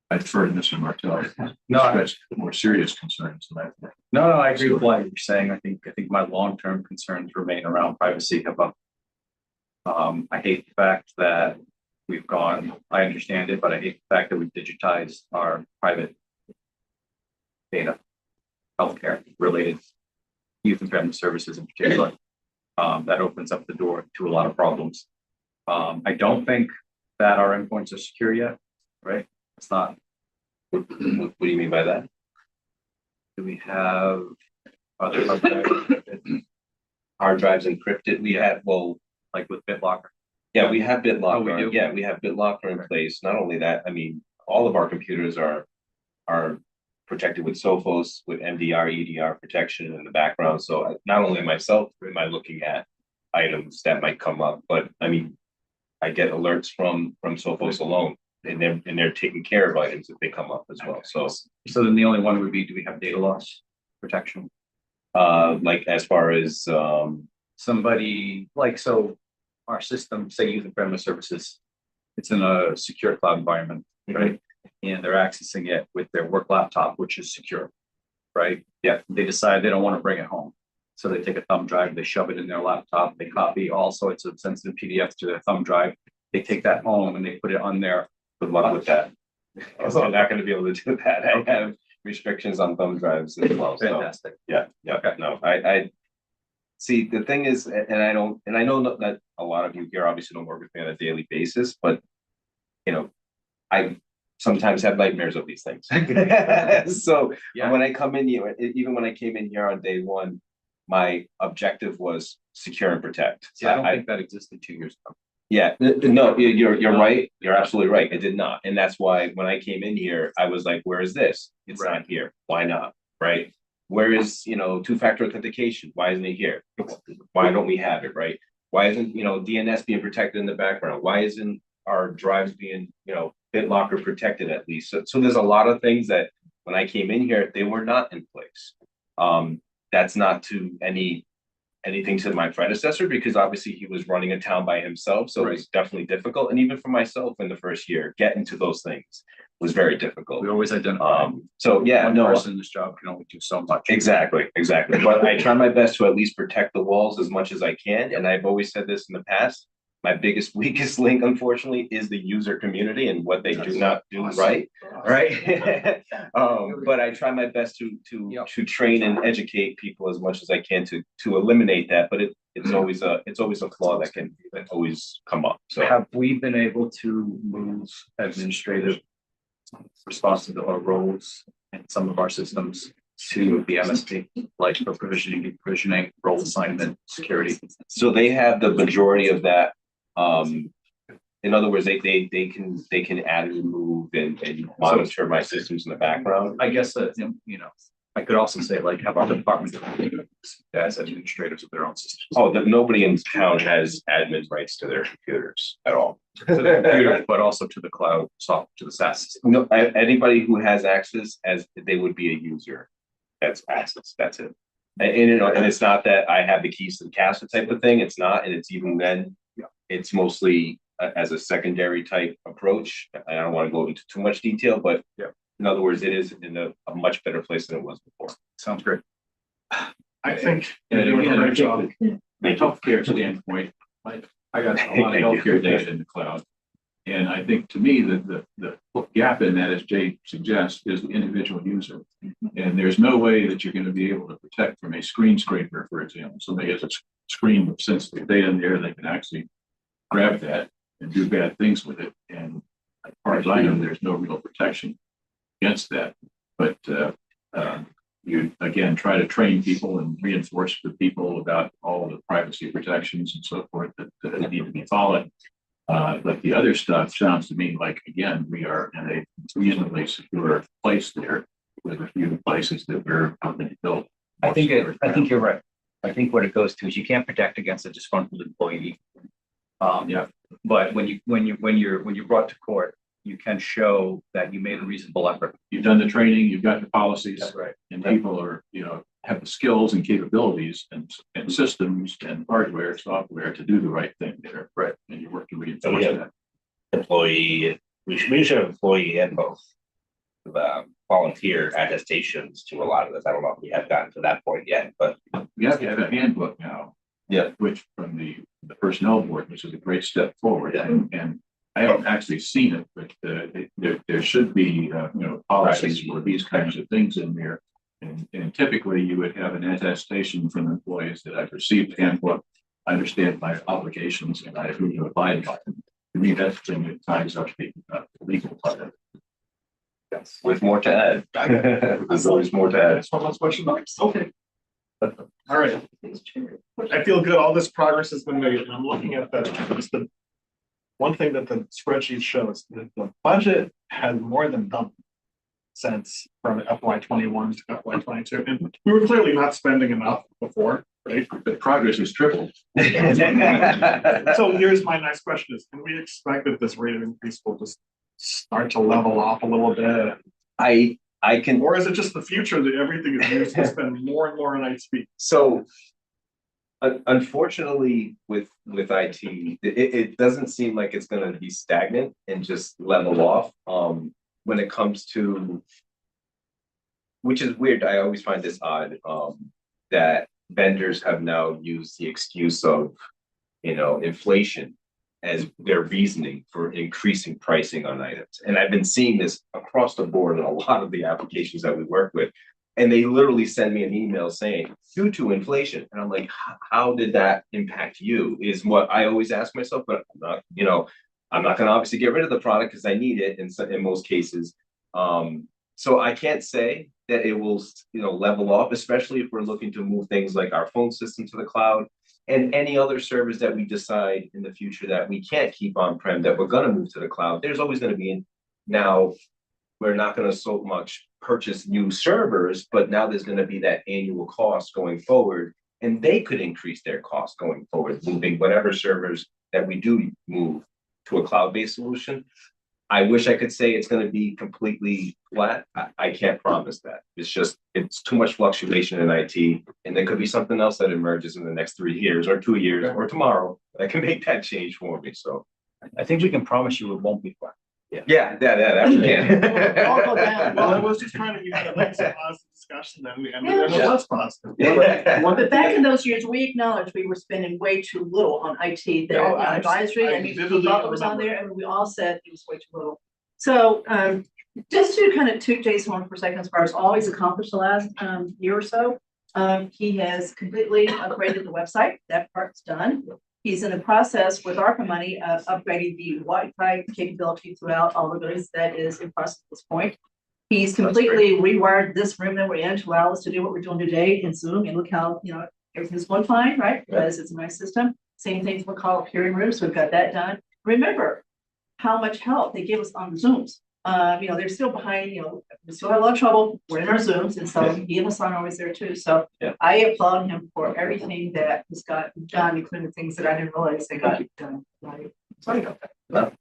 I defer to Mr. Martell. No, That's more serious concerns than that. No, I agree with what you're saying. I think my long-term concerns remain around privacy. I hate the fact that we've gone, I understand it, but I hate the fact that we've digitized our private data, healthcare related youth and family services in particular. That opens up the door to a lot of problems. I don't think that our endpoints are secure yet, right? It's not. What do you mean by that? Do we have other Hard drives encrypted. We have, well, like with BitLocker? yeah, we have BitLocker. Oh, we do? Yeah, we have BitLocker in place. Not only that, I mean, all of our computers are protected with Sophos, with MDR, EDR protection in the background. So not only myself am I looking at items that might come up, but I mean, I get alerts from Sophos alone, and they're taking care of items if they come up as well. So then the only one would be, do we have data loss protection? like as far as Somebody like, so our system, say youth and family services, it's in a secure cloud environment, right? And they're accessing it with their work laptop, which is secure, right? Yeah, they decide they don't want to bring it home. So they take a thumb drive, they shove it in their laptop, they copy all sorts of sensitive PDFs to their thumb drive. They take that home and they put it on their. good luck with that. I'm not going to be able to do that. I have restrictions on thumb drives as well. So Fantastic. yeah, Okay. no, I see. The thing is, and I know that a lot of you here obviously don't work with me on a daily basis, but I sometimes have nightmares of these things. So Yeah. when I come in here, even when I came in here on day one, my objective was secure and protect. See, I don't think that existed 2 years ago. Yeah, no, you're right. You're absolutely right. It did not. And that's why when I came in here, I was like, where is this? It's Right. not here. Why not? Right? Where is, two-factor authentication? Why isn't it here? Why don't we have it? Right? Why isn't, DNS being protected in the background? Why isn't our drives being, BitLocker protected at least? So there's a lot of things that when I came in here, they were not in place. That's not to anything to my predecessor, because obviously he was running a town by himself. So It was definitely difficult. And even for myself in the first year, getting to those things was very difficult. We always identify. So yeah, One no, person in this job can only do so much. exactly. But I try my best to at least protect the walls as much as I can. And I've always said this in the past. My biggest weakest link, unfortunately, is the user community and what they do not do right. Right. But I try my best to train and educate people as much as I can to eliminate that. But it's always a flaw that can always come up. So Have we been able to move administrative responsibility or roles in some of our systems to the MSP, like for provisioning, role assignment, security? So they have the majority of that. In other words, they can add and remove and monitor my systems in the background. I guess that, I could also say like have other departments as administrators of their own systems. Oh, that nobody in town has admin rights to their computers at all. To the computer, but also to the cloud software, to the SaaS system. No, anybody who has access as they would be a user. That's access, that's it. And you know, and it's not that I have the keys to the castle type of thing, it's not, and it's even then, it's mostly as a secondary type approach. I don't want to go into too much detail, but in other words, it is in a much better place than it was before. Sounds great. I think. And you're doing a again, I great job. think the healthcare standpoint, I got a lot of healthcare data in the cloud. And I think to me, the gap in that, as Jay suggests, is the individual user. And there's no way that you're going to be able to protect from a screen scraper, for example. Somebody has a screen with sensitive data in there, they can actually grab that and do bad things with it. And as far as I know, there's no real protection against that. But you, again, try to train people and reinforce the people about all the privacy protections and so forth that need to be followed. But the other stuff sounds to me like, again, we are in a reasonably secure place there with a few places that we're going to build. I think you're right. I think what it goes to is you can't protect against a disgruntled employee. But when you're brought to court, you can show that you made a reasonable effort. You've done the training, you've got the policies. That's right. And people are, have the skills and capabilities and systems and hardware, software to do the right thing there. Right. And you work to reinforce that. Employee, we should have employee and both. Volunteer attestations to a lot of this. I don't know if we have gotten to that point yet, but. We have to have a handbook now. Yeah. Which from the personnel board, which is a great step forward. And I haven't actually seen it, but there should be, policies for these kinds of things in there. And typically you would have an attestation from employees that I've received handbook, I understand my obligations and I agree to abide by them. To me, that's the thing that ties up the legal part of it. Yes, with more to add. There's always more to add. That's one last question. Okay. All right. I feel good. All this progress has been made. And I'm looking at the one thing that the spreadsheet shows that the budget has more than doubled since from FY21 to FY22. And we were clearly not spending enough before, right? But progress has tripled. So here's my next question is, can we expect that this rate of increase will just start to level off a little bit? I can. Or is it just the future that everything is used to spend more and more on IT? So unfortunately with IT, it doesn't seem like it's going to be stagnant and just level off. When it comes to, which is weird, I always find this odd, that vendors have now used the excuse of, inflation as their reasoning for increasing pricing on items. And I've been seeing this across the board in a lot of the applications that we work with. And they literally send me an email saying, due to inflation. And I'm like, how did that impact you? Is what I always ask myself, but I'm not going to obviously get rid of the product because I need it in most cases. So I can't say that it will, level off, especially if we're looking to move things like our phone system to the cloud and any other servers that we decide in the future that we can't keep on-prem, that we're going to move to the cloud. There's always going to be, now we're not going to so much purchase new servers, but now there's going to be that annual cost going forward, and they could increase their cost going forward, moving whatever servers that we do move to a cloud-based solution. I wish I could say it's going to be completely flat. I can't promise that. It's too much fluctuation in IT, and there could be something else that emerges in the next 3 years or 2 years or tomorrow that can make that change for me. So I think we can promise you it won't be flat. yeah, that we can. All go down. Well, I was just trying to, we had a nice positive discussion then, and it was positive. But back in those years, we acknowledged we were spending way too little on IT there, Oh, on advisory, and we vividly thought it was on remember. there, and we all said it was way too little. So, just to kind of toot Jason on for a second, as far as all he's accomplished the last year or so, he has completely upgraded the website. That part's done. He's in the process with ARPA money of upgrading the Wi-Fi capability throughout all of those. That is in process at this point. He's completely rewired this room that we're in to allow us to do what we're doing today in Zoom. And look how, everything's going fine, right? Because it's a nice system. Same thing for call up hearing rooms. So we've got that done. Remember how much help they give us on the Zooms. You know, they're still behind, you know, we still have a lot of trouble. We're in our Zooms, and so he and Hassan are always there too. So Yeah. I applaud him for everything that has gotten done, including the things that I didn't realize they got done. Right. Sorry about that.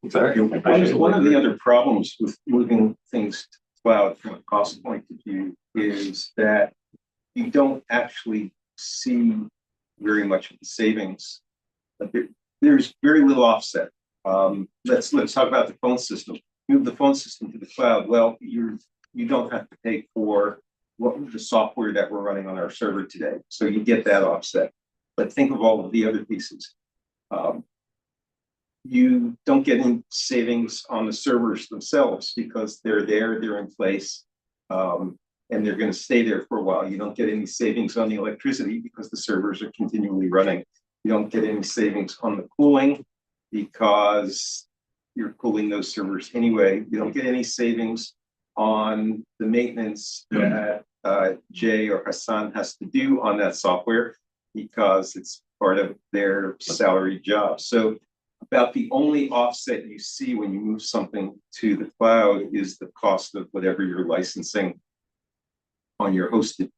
One of the other problems with moving things to cloud from a cost point of view is that you don't actually see very much of the savings. There's very little offset. Let's talk about the phone system. Move the phone system to the cloud. Well, you don't have to pay for the software that we're running on our server today. So you get that offset. But think of all of the other pieces. You don't get any savings on the servers themselves because they're there, they're in place, and they're going to stay there for a while. You don't get any savings on the electricity because the servers are continually running. You don't get any savings on the cooling because you're cooling those servers anyway. You don't get any savings on the maintenance that Jay or Hassan has to do on that software because it's part of their salary job. So about the only offset you see when you move something to the cloud is the cost of whatever you're licensing on your hosted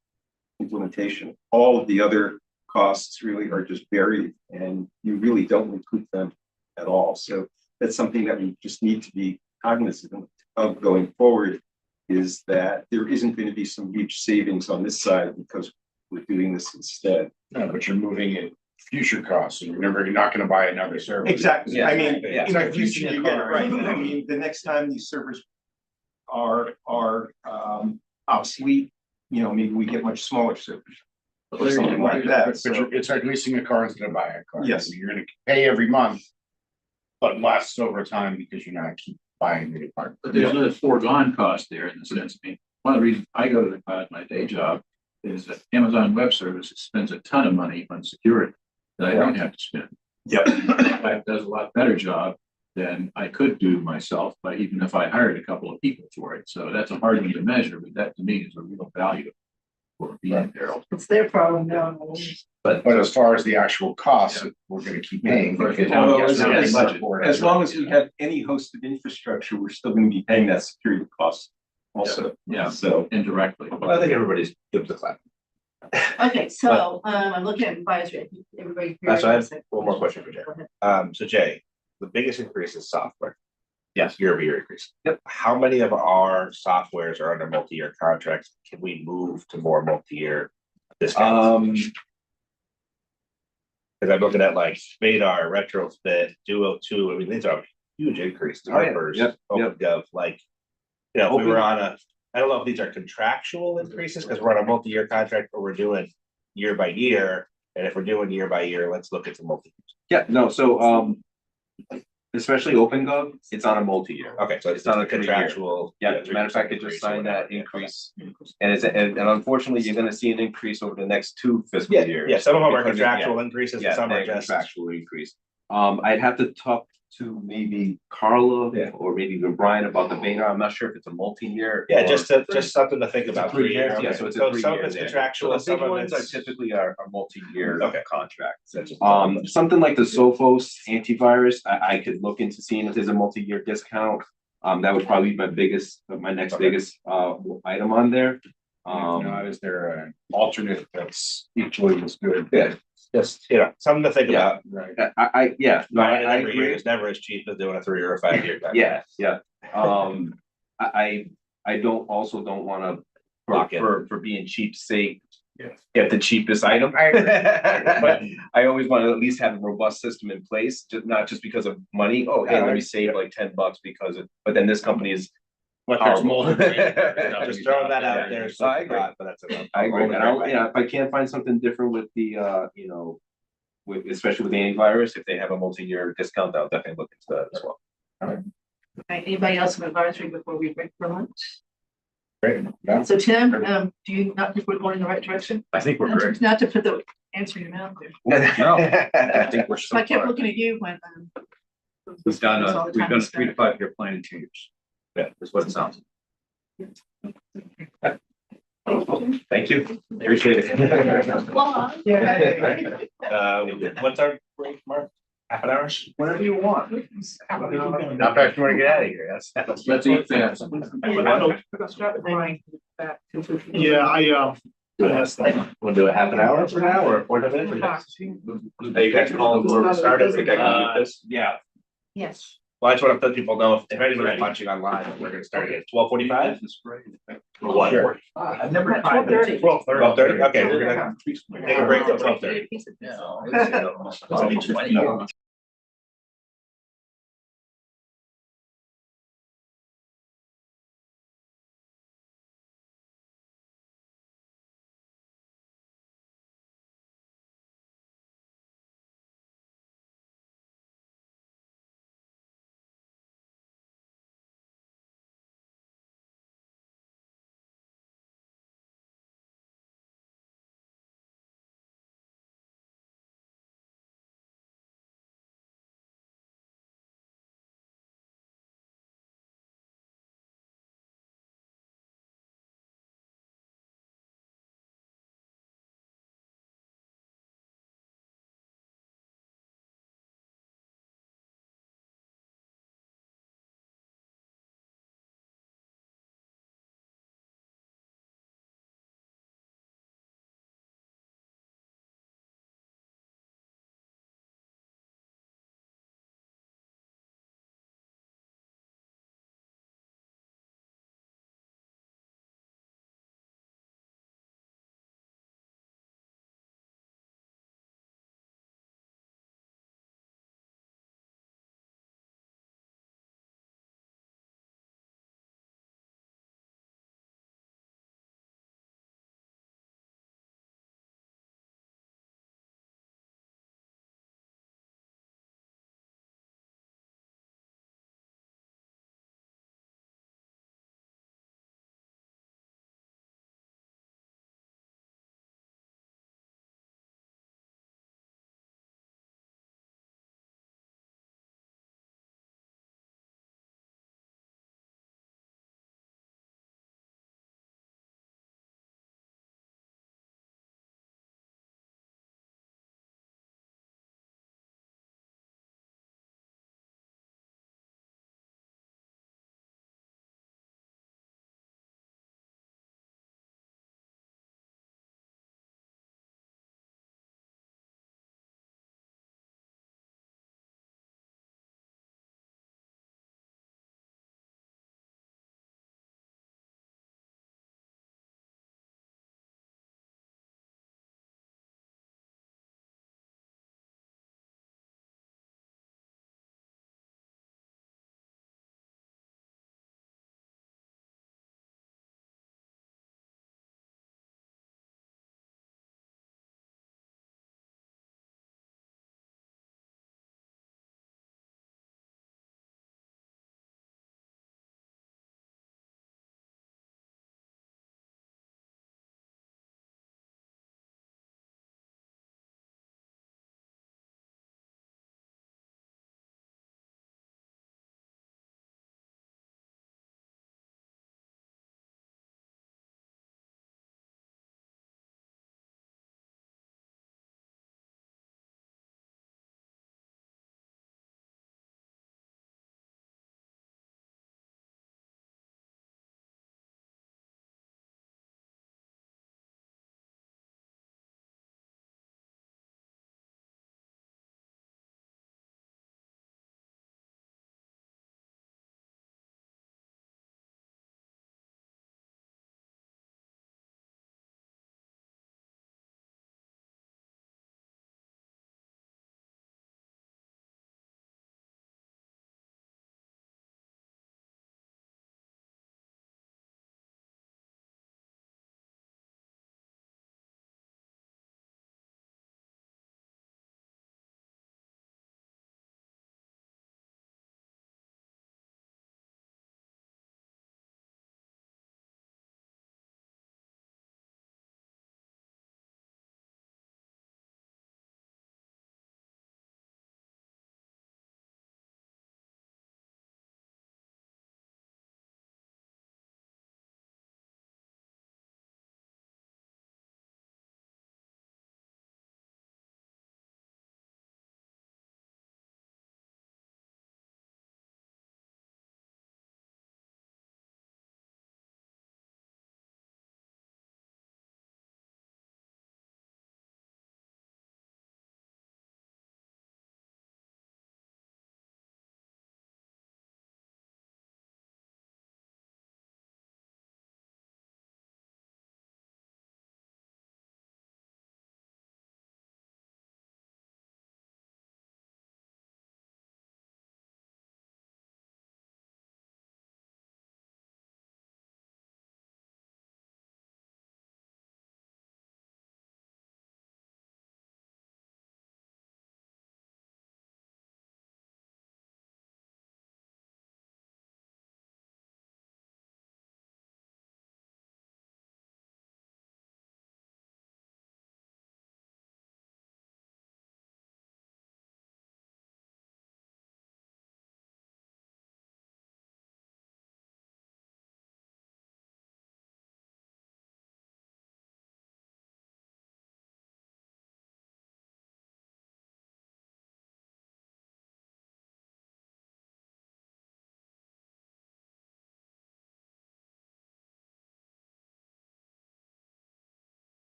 implementation. All of the other costs really are just buried and you really don't recoup them at all. So that's something that we just need to be cognizant of going forward, is that there isn't going to be some huge savings on this side because we're doing this instead. No, but you're moving in future costs, and you're not gonna buy another server. Exactly. Yeah. I mean, Yeah. in the future, you get it right. I mean, the next time these servers are obsolete, you know, maybe we get much smaller servers. Or something like that. But it's like leasing a car instead of buying a car. Yes. You're gonna pay every month, but less over time because you're not keep buying the part. But there's no foregone cost there in the sense. I mean, one of the reasons I go to the cloud, my day job, is that Amazon Web Services spends a ton of money on security that I don't have to spend. Yep. It does a lot better job than I could do myself, but even if I hired a couple of people for it. So that's a hard one to measure, but that to me is a real value for being there. It's their problem now. But as far as the actual costs, we're gonna keep paying. because Although we have as budget for it. long as we have any hosted infrastructure, we're still going to be paying that security cost also. Yeah. So Indirectly. Well, I think everybody's good with the cloud. Okay, so I'm looking at advisory. I think everybody. So I have one more question for Jay. Go ahead. So Jay, the biggest increase is software. Yes. Year-over-year increase. Yep. How many of our softwares are under multi-year contracts? Can we move to more multi-year discounts? Because I'm looking at like Vadar, Retrofit, Duo 2. I mean, these are huge increases. Oh, yeah. Harper's, Yep. OpenGov, like, you know, if we were on a, I don't know if these are contractual increases because we're on a multi-year contract or we're doing year by year. And if we're doing year by year, let's look at the multi. Yeah, no, so especially OpenGov, it's on a multi-year. Okay, so it's not a contractual. Yeah, as a matter of fact, it just signed that increase. And and unfortunately, you're gonna see an increase over the next 2 fiscal Yeah, years. yeah, some of them are because contractual increases Yeah, and some are they're just. contractual increase. I'd have to talk to maybe Carla or maybe even Brian about the Vadar. I'm not sure if it's a multi-year. Yeah, or- just something to think about. 3 years, yeah, so it's a 3 some of year it's there. contractual, So the some big of ones are it's. typically are multi-year Okay. contracts. That's just- Something like the Sophos antivirus, I could look into seeing if there's a multi-year discount. That would probably be my next Okay. biggest item on there. Is there an alternate that's equally as good? Yeah, just, you know, something to think Yeah. about. Right. Yeah, no, Buying it I every year agree. is never as cheap as doing a 3 or a 5 year. Yeah. I don't wanna Lock in. for being cheap sake, Yes. get the cheapest item. But But I always want to at least have a robust system in place, not just because of money. Oh, hey, let me save like $10 but then this company is. But there's horrible. multiple. just throwing that out there. so I agree. but that's enough. I agree, and if I can't find something different with the, especially with the antivirus, if they have a multi-year discount, I'll definitely look into that as well. Right, anybody else have advisory before we break for lunch? Great. Yeah. So Tim, do you not think we're going in the right direction? I think we're great. Not to put the answer in your mouth there. No, I think we're So I kept looking at you when. We've done That's all the we've time done a spent. 3 to 5 year plan in 2 years. Yeah, that's what it sounds. Thank you. Appreciate it. Yeah. What's our break, Mark? Half an hour? Whenever you want. Not back to get out of here, that's. Let's eat fast. Yeah, I missed that. We'll do a half an hour for now or 45 minutes? Are you guys calling before we start? I think I can do this. Yeah, Yes. well, I just want to let people know if anybody's watching online, we're gonna start at 12:45. Or what? Sure. I've never tried. 12:30. 12:30, okay, we're gonna take a break till 12:30. Yeah.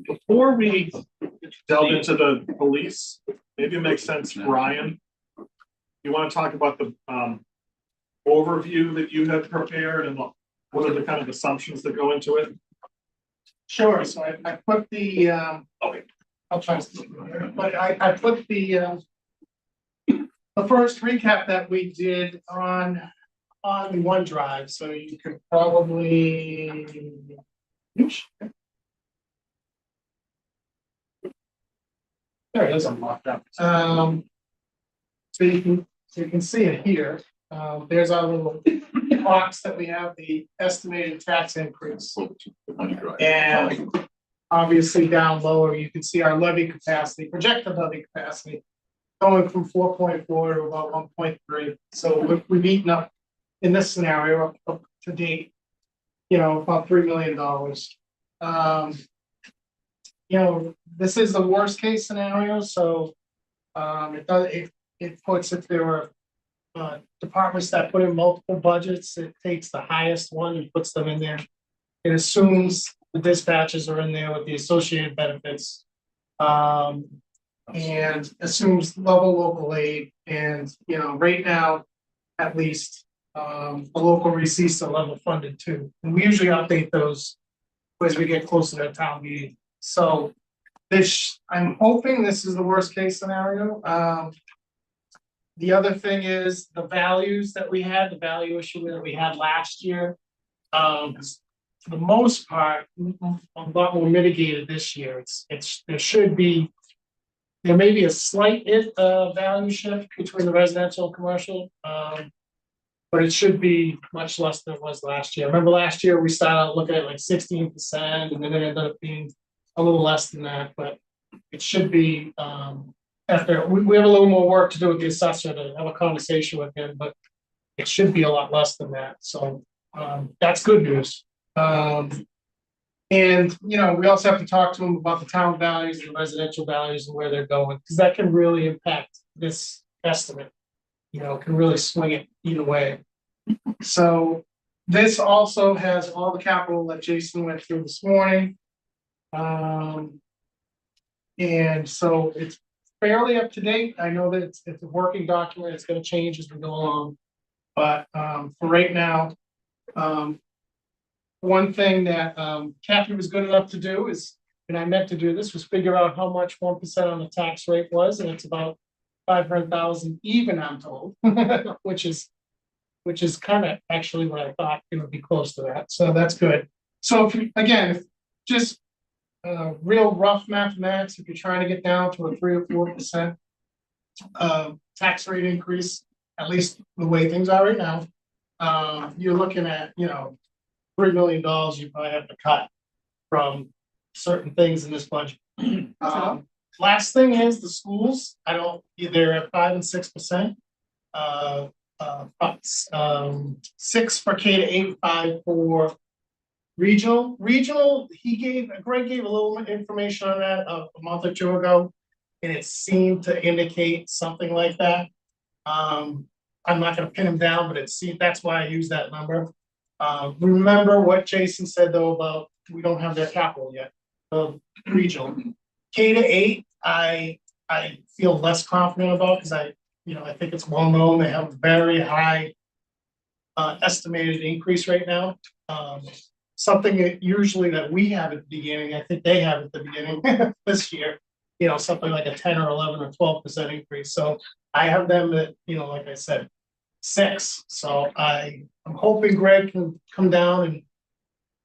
Before we delve into the police, maybe it makes sense, Brian. You want to talk about the overview that you have prepared and what are the kind of assumptions that go into it? Sure, so I put the, I'll try to, but I put the first recap that we did on OneDrive, so you could probably. There it is, I'm locked up. So you can see it here. There's our little box that we have the estimated tax increase. And obviously down lower, you can see our levy capacity, projected levy capacity, going from 4.4 to about 1.3. So we've eaten up in this scenario up to date, about $3 million. This is the worst case scenario, so it puts, if there were departments that put in multiple budgets, it takes the highest one and puts them in there. It assumes the dispatches are in there with the associated benefits, and assumes level local aid. And right now, at least, the local receipts are level funded too. And we usually update those as we get closer to town meeting. So I'm hoping this is the worst case scenario. The other thing is the values that we had, the value issue that we had last year. For the most part, a lot more mitigated this year. There may be a slight value shift between the residential and commercial, but it should be much less than it was last year. Remember last year we started out looking at like 16%, and then it ended up being a little less than that, but it should be after we have a little more work to do with the assessor to have a conversation with him, but it should be a lot less than that. So that's good news. And we also have to talk to him about the town values and the residential values and where they're going, because that can really impact this estimate. Can really swing it either way. So this also has all the capital that Jason went through this morning. And so it's fairly up to date. I know that it's a working document. It's going to change as we go along. But for right now, one thing that Kathy was good enough to do is, and I meant to do this, was figure out how much 1% on the tax rate was, and it's about 500,000 even, I'm told, which is kind of actually what I thought it would be close to that. So that's good. So if just real rough mathematics, if you're trying to get down to a 3 or 4% tax rate increase, at least the way things are right now, you're looking at $3 million you probably have to cut from certain things in this budget. Last thing is the schools. They're at 5 and 6%. 6 for K-8, 5 for regional. Greg gave a little information on that a month or two ago, and it seemed to indicate something like that. I'm not going to pin him down, but that's why I use that number. Remember what Jason said though about we don't have their capital yet. Regional K-8, I feel less confident about because I think it's well known they have a very high estimated increase right now. Something that usually that we have at the beginning, I think they have at the beginning this year, something like a 10 or 11 or 12% increase. So I have them at, like I said, 6. So I'm hoping Greg can come down and,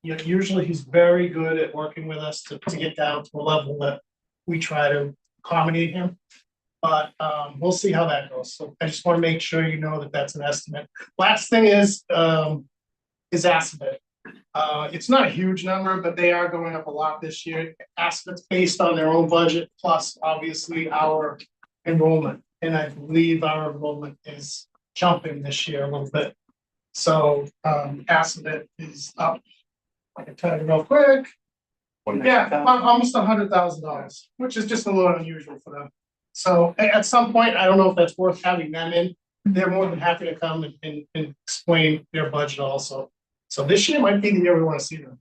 usually he's very good at working with us to get down to a level that we try to accommodate him. But we'll see how that goes. So I just want to make sure that that's an estimate. Last thing is Assabet. It's not a huge number, but they are going up a lot this year. Assabet's based on their own budget, plus obviously our enrollment. And I believe our enrollment is jumping this year a little bit. So Assabet is up. I can tell you real quick. Yeah, almost $100,000, which is just a little unusual for them. So at some point, I don't know if that's worth having them in. They're more than happy to come and explain their budget also. So this year might be the year we want to see them.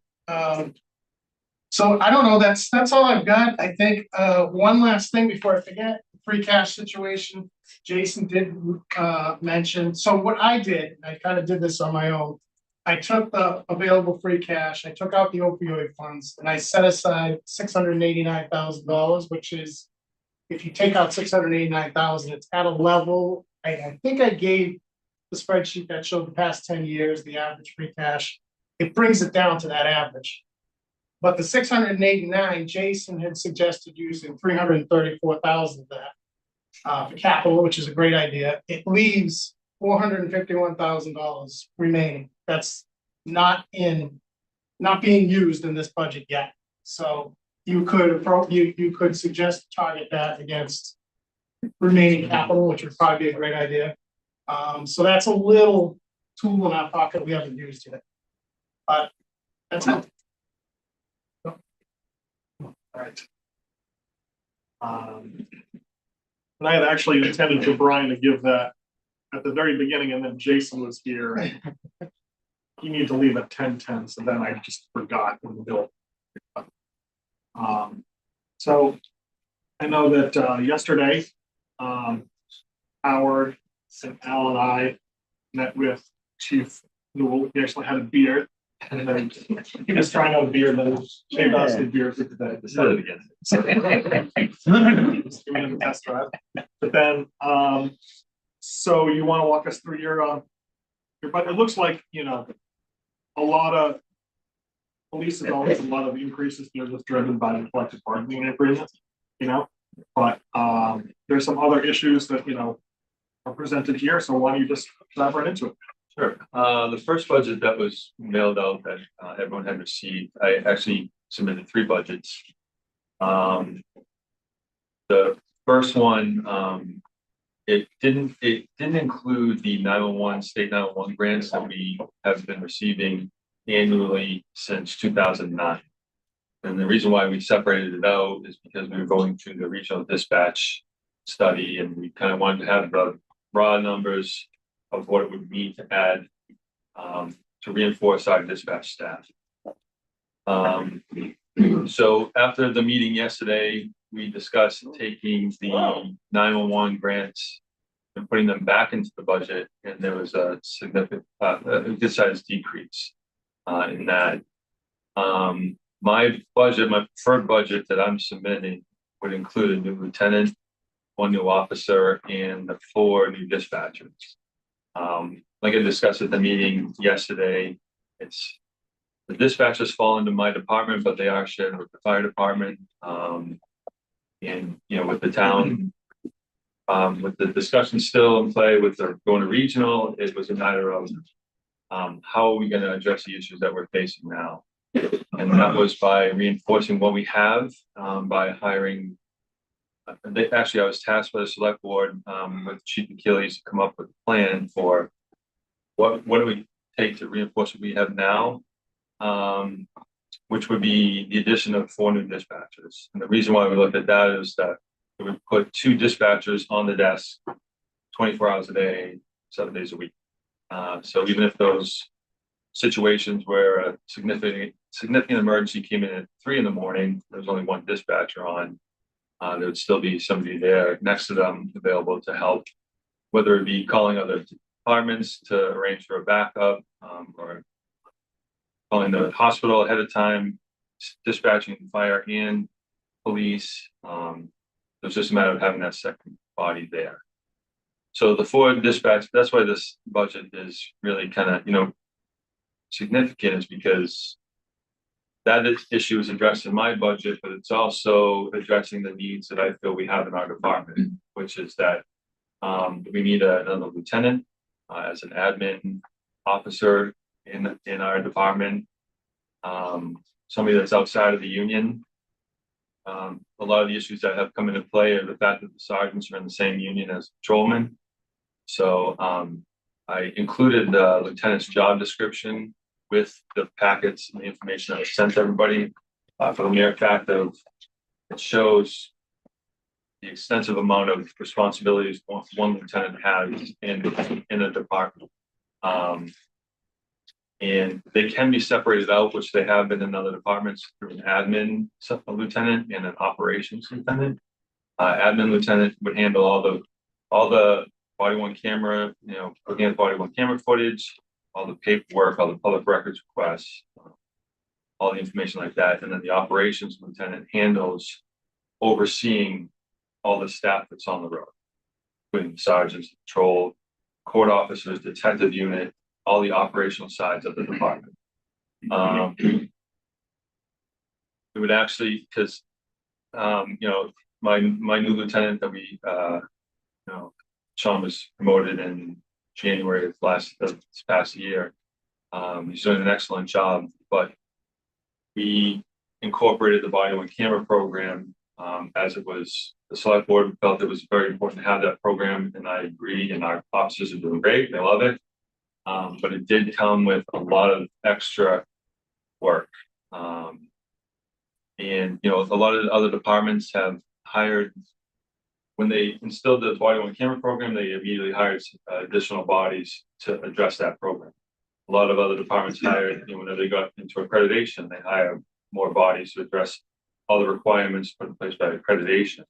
So I don't know, that's all I've got. I think, one last thing before I forget, free cash situation. Jason did, mention, so what I did, I kind of did this on my own. I took the available free cash, I took out the opioid funds, and I set aside $689,000, which is, if you take out 689,000, it's at a level, I think I gave the spreadsheet that showed the past 10 years, the average free cash. It brings it down to that average. But the 689, Jason had suggested using 334,000 of that for capital, which is a great idea. It leaves $451,000 remaining. That's not being used in this budget yet. So you could suggest target that against remaining capital, which would probably be a great idea. So that's a little tool in our pocket we haven't used yet. But that's it. All right. And I had actually intended for Brian to give that at the very beginning, and then Jason was here. He needed to leave at 10:10, so then I just forgot when the bill. So I know that yesterday, Howard and Al and I met with Chief Newell. He actually had a beer. And then he was trying out a beer, and then shaved off the beer for today. Decided again. Just giving him a test drive. But then, so you want to walk us through your, but it looks like, you know, a lot of police is always a lot of increases. They're just driven by the collective bargaining agreement, you know, but there's some other issues that, you know, are presented here. So why don't you just dive right into it? Sure. The first budget that was mailed out that everyone had received, I actually submitted 3 budgets. The first one, it didn't include the 911 state 911 grants that we have been receiving annually since 2009. And the reason why we separated it out is because we were going through the regional dispatch study, and we kind of wanted to have the raw numbers of what it would mean to add to reinforce our dispatch staff. So after the meeting yesterday, we discussed taking the 911 grants and putting them back into the budget, and there was a significant, a good sized decrease in that. My budget, my preferred budget that I'm submitting would include a new lieutenant, 1 new officer, and 4 new dispatchers. Like I discussed at the meeting yesterday, it's the dispatchers fall into my department, but they are shared with the fire department. And you know, with the town, with the discussion still in play with the going to regional, it was a matter of how are we going to address the issues that we're facing now? And that was by reinforcing what we have, by hiring. Actually, I was tasked by the select board with Chief Achilles to come up with a plan for what do we take to reinforce what we have now, which would be the addition of 4 new dispatchers. And the reason why we looked at that is that we would put 2 dispatchers on the desk 24 hours a day, 7 days a week. So even if those situations where a significant emergency came in at 3 a.m, there's only 1 dispatcher on. There would still be somebody there next to them available to help, whether it be calling other departments to arrange for a backup, or calling the hospital ahead of time, dispatching fire and police. It's just a matter of having that second body there. So the 4 dispatch, that's why this budget is really kind of, you know, significant, is because that issue is addressed in my budget, but it's also addressing the needs that I feel we have in our department, which is that we need another lieutenant as an admin officer in our department, somebody that's outside of the union. A lot of the issues that have come into play are the fact that the sergeants are in the same union as patrolmen. So I included the lieutenant's job description with the packets and the information that was sent to everybody, for the mere fact of it shows the extensive amount of responsibilities one lieutenant has in a department. And they can be separated out, which they have been in other departments through an admin lieutenant and an operations lieutenant. Admin lieutenant would handle all the body worn camera, looking at body worn camera footage, all the paperwork, all the public records requests, all the information like that. And then the operations lieutenant handles overseeing all the staff that's on the road, including sergeants, patrol, court officers, detective unit, all the operational sides of the department. It would actually, because my new lieutenant that we Sean was promoted in January of this past year. He's doing an excellent job, but we incorporated the body worn camera program as it was. The select board felt it was very important to have that program, and I agree. And our officers are doing great; they love it. But it did come with a lot of extra work, and a lot of the other departments have hired. When they instilled the body worn camera program, they immediately hired additional bodies to address that program. A lot of other departments hired, when they got into accreditation, they hire more bodies to address all the requirements put in place by accreditation.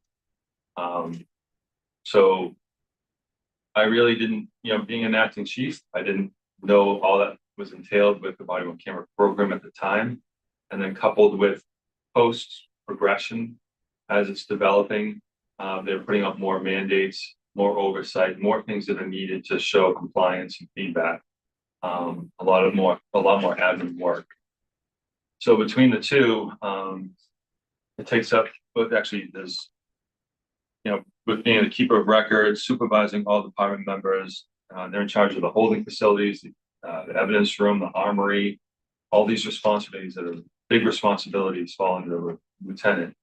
So I really didn't, being an acting chief, I didn't know all that was entailed with the body worn camera program at the time. And then coupled with post progression as it's developing, they're putting up more mandates, more oversight, more things that are needed to show compliance and feedback. A lot more admin work. So between the two, it takes up, but actually there's, with being the keeper of records, supervising all department members, they're in charge of the holding facilities, the evidence room, the armory, all these responsibilities that are big responsibilities fall under the lieutenant.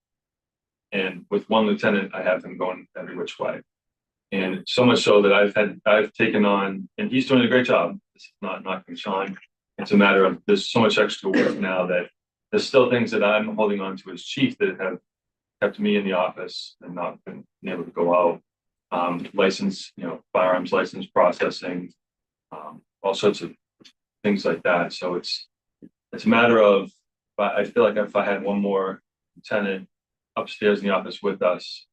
And with one lieutenant, I have him going every which way. And so much so that I've taken on, and he's doing a great job. It's not knocking Sean. It's a matter of there's so much extra work now that there's still things that I'm holding on to as chief that have kept me in the office and not been able to go out. Firearms license processing, all sorts of things like that. So it's a matter of, I feel like if I had one more lieutenant upstairs in the office with us,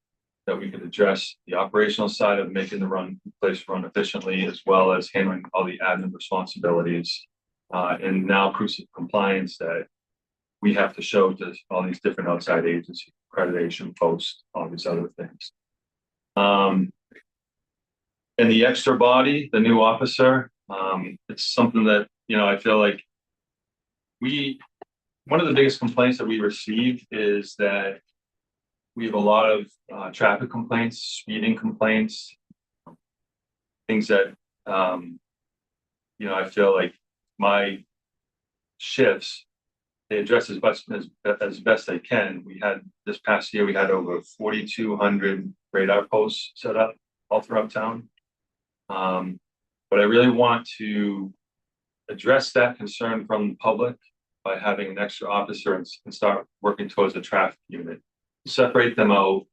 that we could address the operational side of making the place run efficiently, as well as handling all the admin responsibilities, and now proofs of compliance that we have to show to all these different outside agencies, accreditation, post, all these other things. And the extra body, the new officer, it's something that, I feel like one of the biggest complaints that we receive is that we have a lot of traffic complaints, speeding complaints, things that, I feel like my shifts, they address as best they can. This past year, we had over 4,200 radar posts set up all throughout town. But I really want to address that concern from the public by having an extra officer and start working towards a traffic unit. Separate them out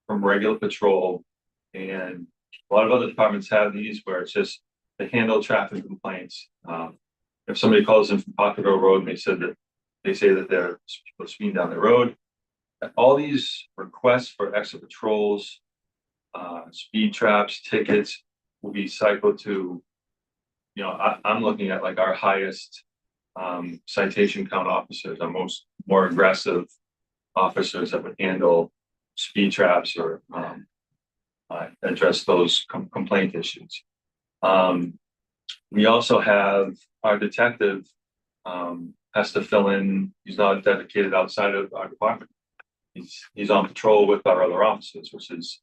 from regular patrol, and a lot of other departments have these where it's just they handle traffic complaints. If somebody calls in from Pocket Road and they say that they're speeding down the road, all these requests for extra patrols, speed traps, tickets will be cycled to, I'm looking at like our highest citation count officers, our more aggressive officers that would handle speed traps or address those complaint issues. We also have our detective has to fill in. He's not dedicated outside of our department. He's on patrol with our other officers,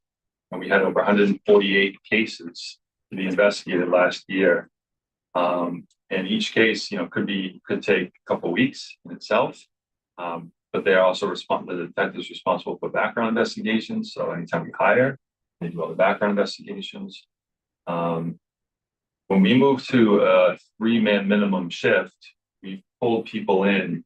and we had over 148 cases to be investigated last year. And each case, could take a couple of weeks in itself. But they are also the detectives responsible for background investigations. So anytime we hire, they do all the background investigations. When we moved to a 3-man minimum shift, we pulled people in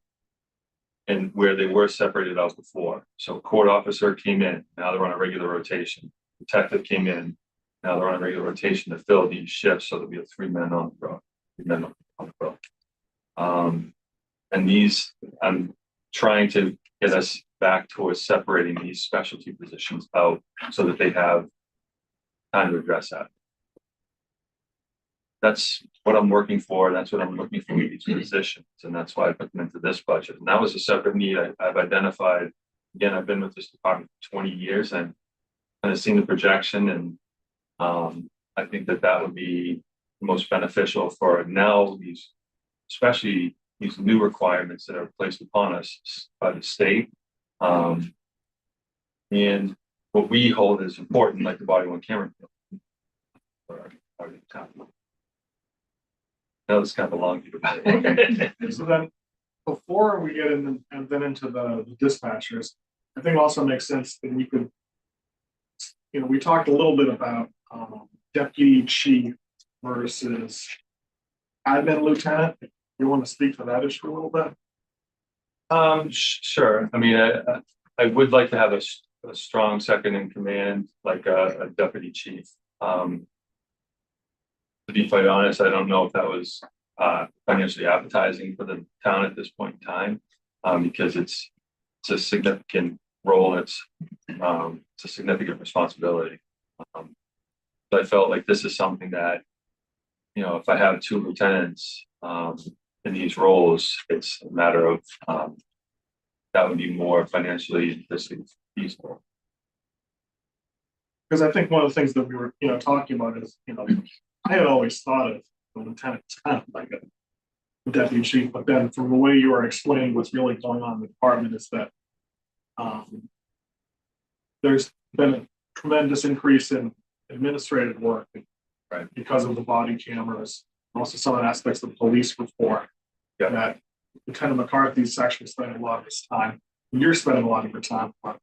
and where they were separated out before. So court officer came in, now they're on a regular rotation. Detective came in, now they're on a regular rotation to fill these shifts so that we have 3 men on the road. And these, I'm trying to get us back towards separating these specialty positions out so that they have time to address that. That's what I'm working for. That's what I'm looking for in these positions. And that's why I put them into this budget. And that was a separate need I've identified. Again, I've been with this department for 20 years and kind of seen the projection. And I think that would be most beneficial for now, these, especially these new requirements that are placed upon us by the state. And what we hold is important, like the body worn camera. That was kind of a long view. So then, before we get in and then into the dispatchers, I think it also makes sense that we could, you know, we talked a little bit about deputy chief versus admin lieutenant. You want to speak to that issue a little bit? Sure. I mean, I would like to have a strong second in command, like a deputy chief. To be quite honest, I don't know if that was financially appetizing for the town at this point in time, because it's a significant role. It's a significant responsibility. But I felt like this is something that, you know, if I have 2 lieutenants in these roles, it's a matter of that would be more financially feasible. Because I think one of the things that we were, you know, talking about is, you know, I had always thought of the lieutenant as kind of like a deputy chief, but then from the way you were explaining what's really going on in the department is that there's been a tremendous increase in administrative work, right, because of the body cameras, also some aspects of police reform. Yeah. That Lieutenant McCarthy's actually spending a lot of his time. You're spending a lot of your time on,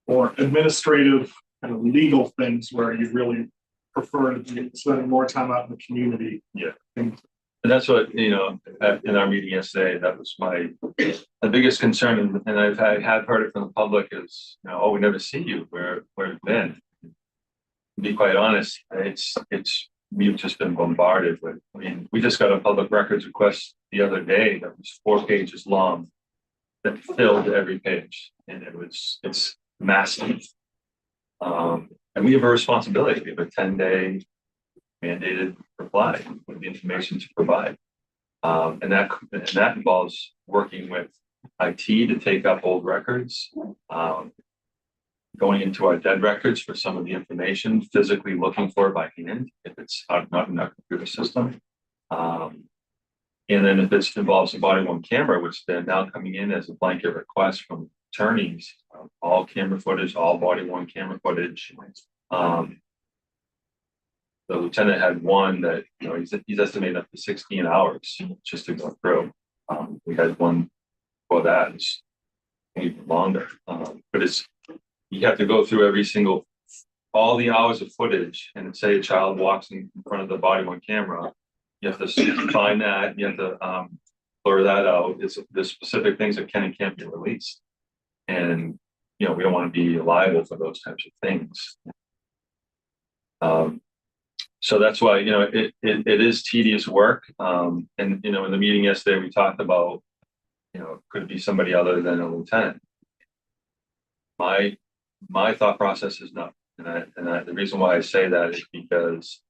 or administrative kind of legal things where you really prefer to be spending more time out in the community. Yeah. And that's what, you know, in our meeting yesterday, that was the biggest concern. And I have heard it from the public is, you know, oh, we never see you. Where have you been? To be quite honest, we've just been bombarded with, I mean, we just got a public records request the other day that was 4 pages long that filled every page. And it's massive. And we have a responsibility. We have a 10-day mandated reply with the information to provide. And that involves working with IT to take up old records, going into our dead records for some of the information, physically looking for it by hand if it's not in our computer system. And then if this involves a body worn camera, which they're now coming in as a blanket request from attorneys, all camera footage, all body worn camera footage. The lieutenant had one that, you know, he's estimated up to 16 hours just to go through. We had one for that, it's even longer. But you have to go through all the hours of footage, and say a child walks in front of the body worn camera, you have to find that, you have to blur that out. There's specific things that can and can't be released. And, you know, we don't want to be liable for those types of things. So that's why, you know, it is tedious work. And, you know, in the meeting yesterday, we talked about, you know, could it be somebody other than a lieutenant? My thought process is no. And the reason why I say that is because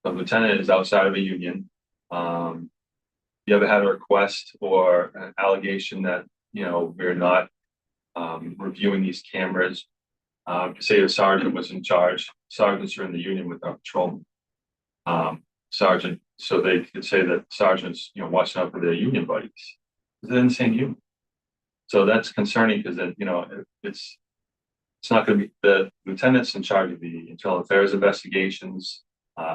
the lieutenant is outside of a union. You ever had a request or an allegation that, you know, we're not reviewing these cameras? Say a sergeant was in charge. Sergeants are in the union with our patrolmen. Sergeant, so they could say that sergeants, you know, watching out for their union buddies. They're in the same union. So that's concerning because then, you know, it's not going to be the lieutenants in charge of the internal affairs investigations.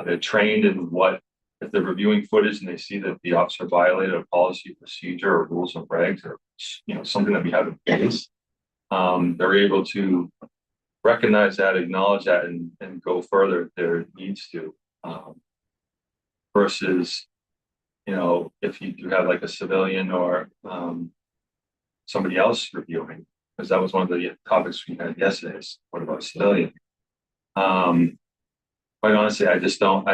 They're trained in what, if they're reviewing footage and they see that the officer violated a policy, procedure, or rules and regs, or, you know, something that we have in place, they're able to recognize that, acknowledge that, and go further if there needs to. Versus, you know, if you do have like a civilian or somebody else reviewing, because that was one of the topics we had yesterday. What about civilian? Quite honestly, I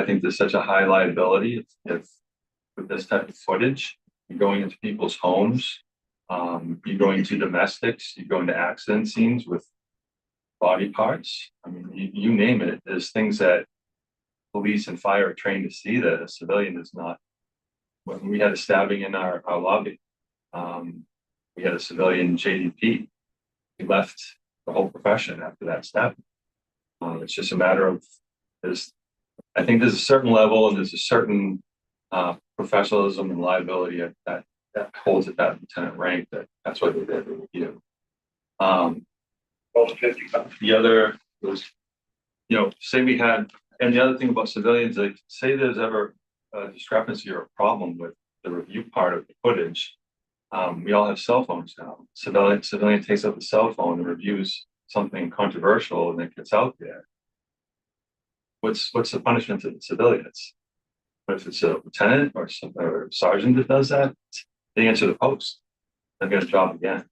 think there's such a high liability if with this type of footage, you're going into people's homes, You go into domestics, you go into accident scenes with body parts. I mean, you name it. There's things that police and fire are trained to see that a civilian is not. When we had a stabbing in our lobby, we had a civilian JDP. He left the whole profession after that stabbing. It's just a matter of I think there's a certain level and there's a certain professionalism and liability that holds at that lieutenant rank that's what they did with you. The other was, say we had, and the other thing about civilians, like say there's ever a discrepancy or a problem with the review part of the footage. We all have cell phones now. Civilian takes up the cell phone and reviews something controversial and it gets out there. What's the punishment to the civilians? But if it's a lieutenant or a sergeant that does that, they answer the post. They've got a job again.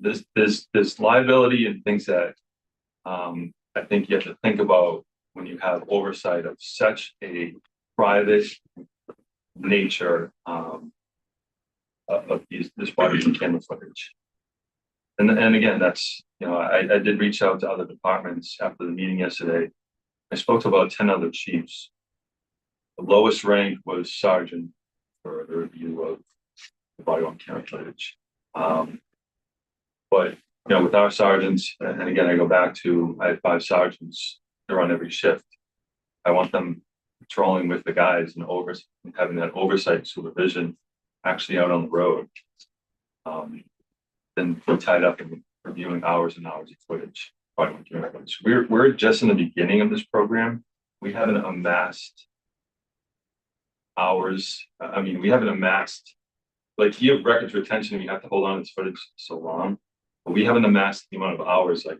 There's liability and things that I think you have to think about when you have oversight of such a private nature of this body camera footage. And again, that's, I did reach out to other departments after the meeting yesterday. I spoke to about 10 other chiefs. The lowest rank was sergeant for the review of the body on camera footage. But with our sergeants, and again, I go back to I have 5 sergeants. They're on every shift. I want them patrolling with the guys and having that oversight supervision actually out on the road. Then we're tied up in reviewing hours and hours of footage. We're just in the beginning of this program. We haven't amassed hours. We haven't amassed, like you have records retention and you have to hold on to this footage so long, but we haven't amassed the amount of hours like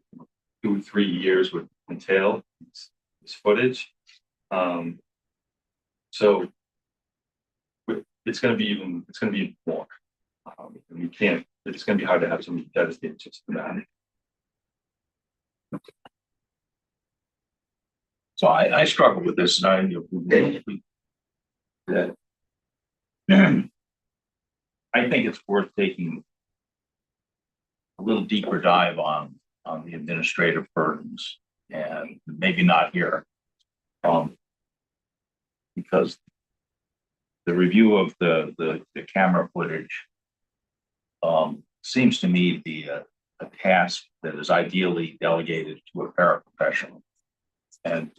2 or 3 years would entail this footage. So it's going to be more. And it's going to be hard to have somebody dedicated just to that. So I struggle with this, and I think it's worth taking a little deeper dive on the administrative burdens, and maybe not here, because the review of the camera footage seems to me to be a task that is ideally delegated to a paraprofessional. And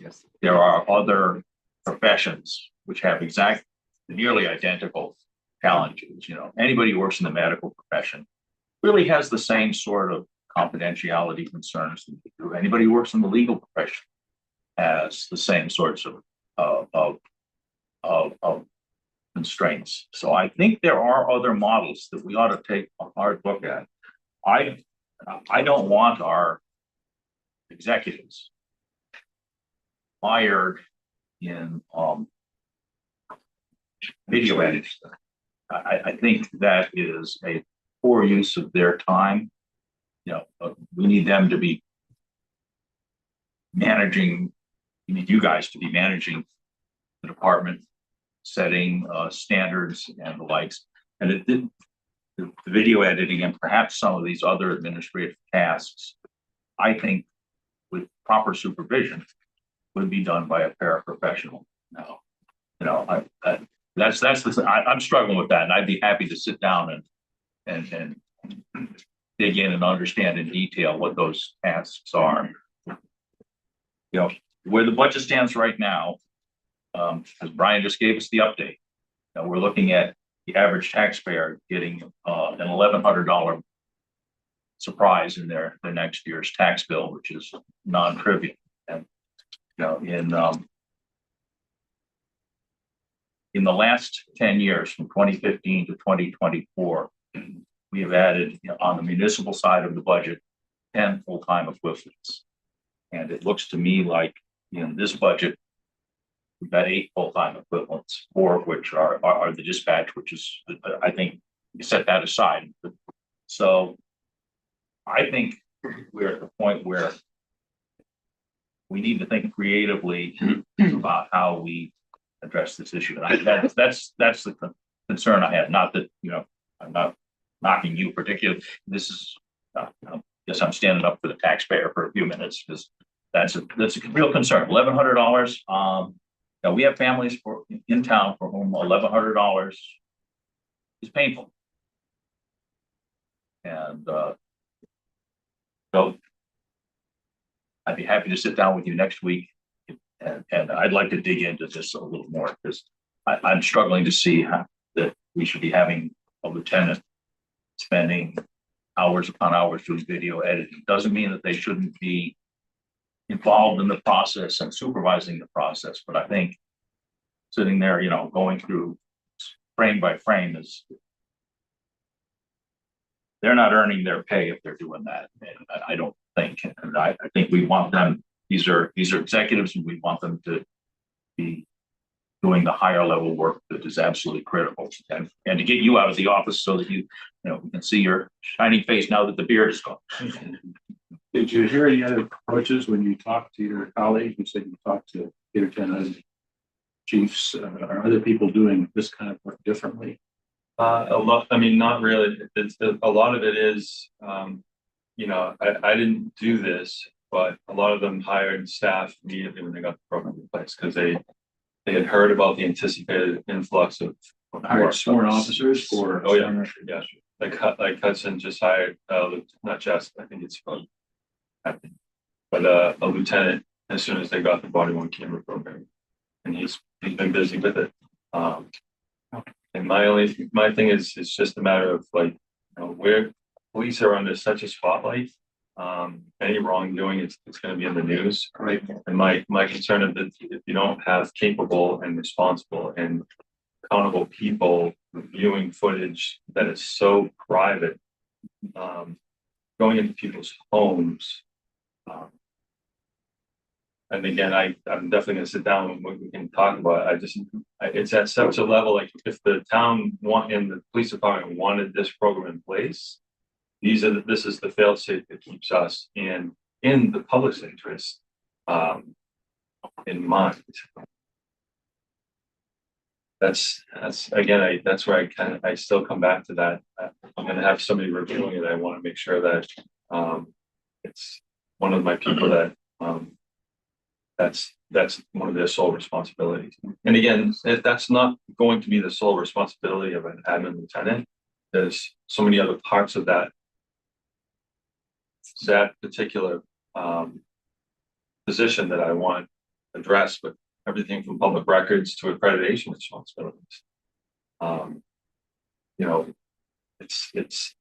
there are other professions which have nearly identical challenges. Anybody who works in the medical profession really has the same sort of confidentiality concerns that we do. Anybody who works in the legal profession has the same sorts of constraints. So I think there are other models that we ought to take a hard look at. I don't want our executives mired in video editing. I think that is a poor use of their time. We need them to be managing. We need you guys to be managing the department, setting standards and the likes. And the video editing and perhaps some of these other administrative tasks, I think, with proper supervision, would be done by a paraprofessional. That's I'm struggling with that, and I'd be happy to sit down and dig in and understand in detail what those tasks are. Where the budget stands right now, as Brian just gave us the update, we're looking at the average taxpayer getting an $1,100 surprise in their next year's tax bill, which is non-trivial. And in the last 10 years, from 2015 to 2024, we have added on the municipal side of the budget 10 full-time equivalents. And it looks to me like in this budget, we've got 8 full-time equivalents, 4 of which are the dispatch, which is, I think, you set that aside. So I think we're at the point where we need to think creatively about how we address this issue. And that's the concern I have. Not that, I'm not knocking you particularly, this is, guess I'm standing up for the taxpayer for a few minutes, because that's a real concern. $1,100. Now we have families in town for whom $1,100 is painful. And so I'd be happy to sit down with you next week, and I'd like to dig into this a little more, because I'm struggling to see how that we should be having a lieutenant spending hours upon hours doing video editing. Doesn't mean that they shouldn't be involved in the process and supervising the process, but I think sitting there, going through frame by frame is, they're not earning their pay if they're doing that. And I don't think, and I think we want them, these are executives, and we want them to be doing the higher level work that is absolutely critical, and to get you out of the office so that we can see your shining face now that the beard is gone. Did you hear any other approaches when you talked to your colleagues? You said you talked to lieutenant chiefs. Are other people doing this kind of work differently? A lot, I mean, not really. A lot of it is, I didn't do this, but a lot of them hired staff immediately when they got the program in place, because they had heard about the anticipated influx of Hired sworn officers or? Oh, yeah, yeah. Like Hudson just hired, not just, I think it's but a lieutenant as soon as they got the body worn camera program, and he's been busy with it. And my thing is, it's just a matter of where police are under such a spotlight. Any wrongdoing, it's going to be in the news, right? And my concern is that if you don't have capable and responsible and accountable people viewing footage that is so private, going into people's homes, and again, I'm definitely going to sit down and we can talk about it. It's at such a level, like if the town and the police department wanted this program in place, this is the fail-safe that keeps us in the public's interest in mind. That's again, that's where I still come back to that. I'm going to have somebody reviewing it. I want to make sure that it's one of my people that that's one of their sole responsibilities. And again, if that's not going to be the sole responsibility of an admin lieutenant, there's so many other parts of that particular position that I want addressed, with everything from public records to accreditation responsibilities. It's.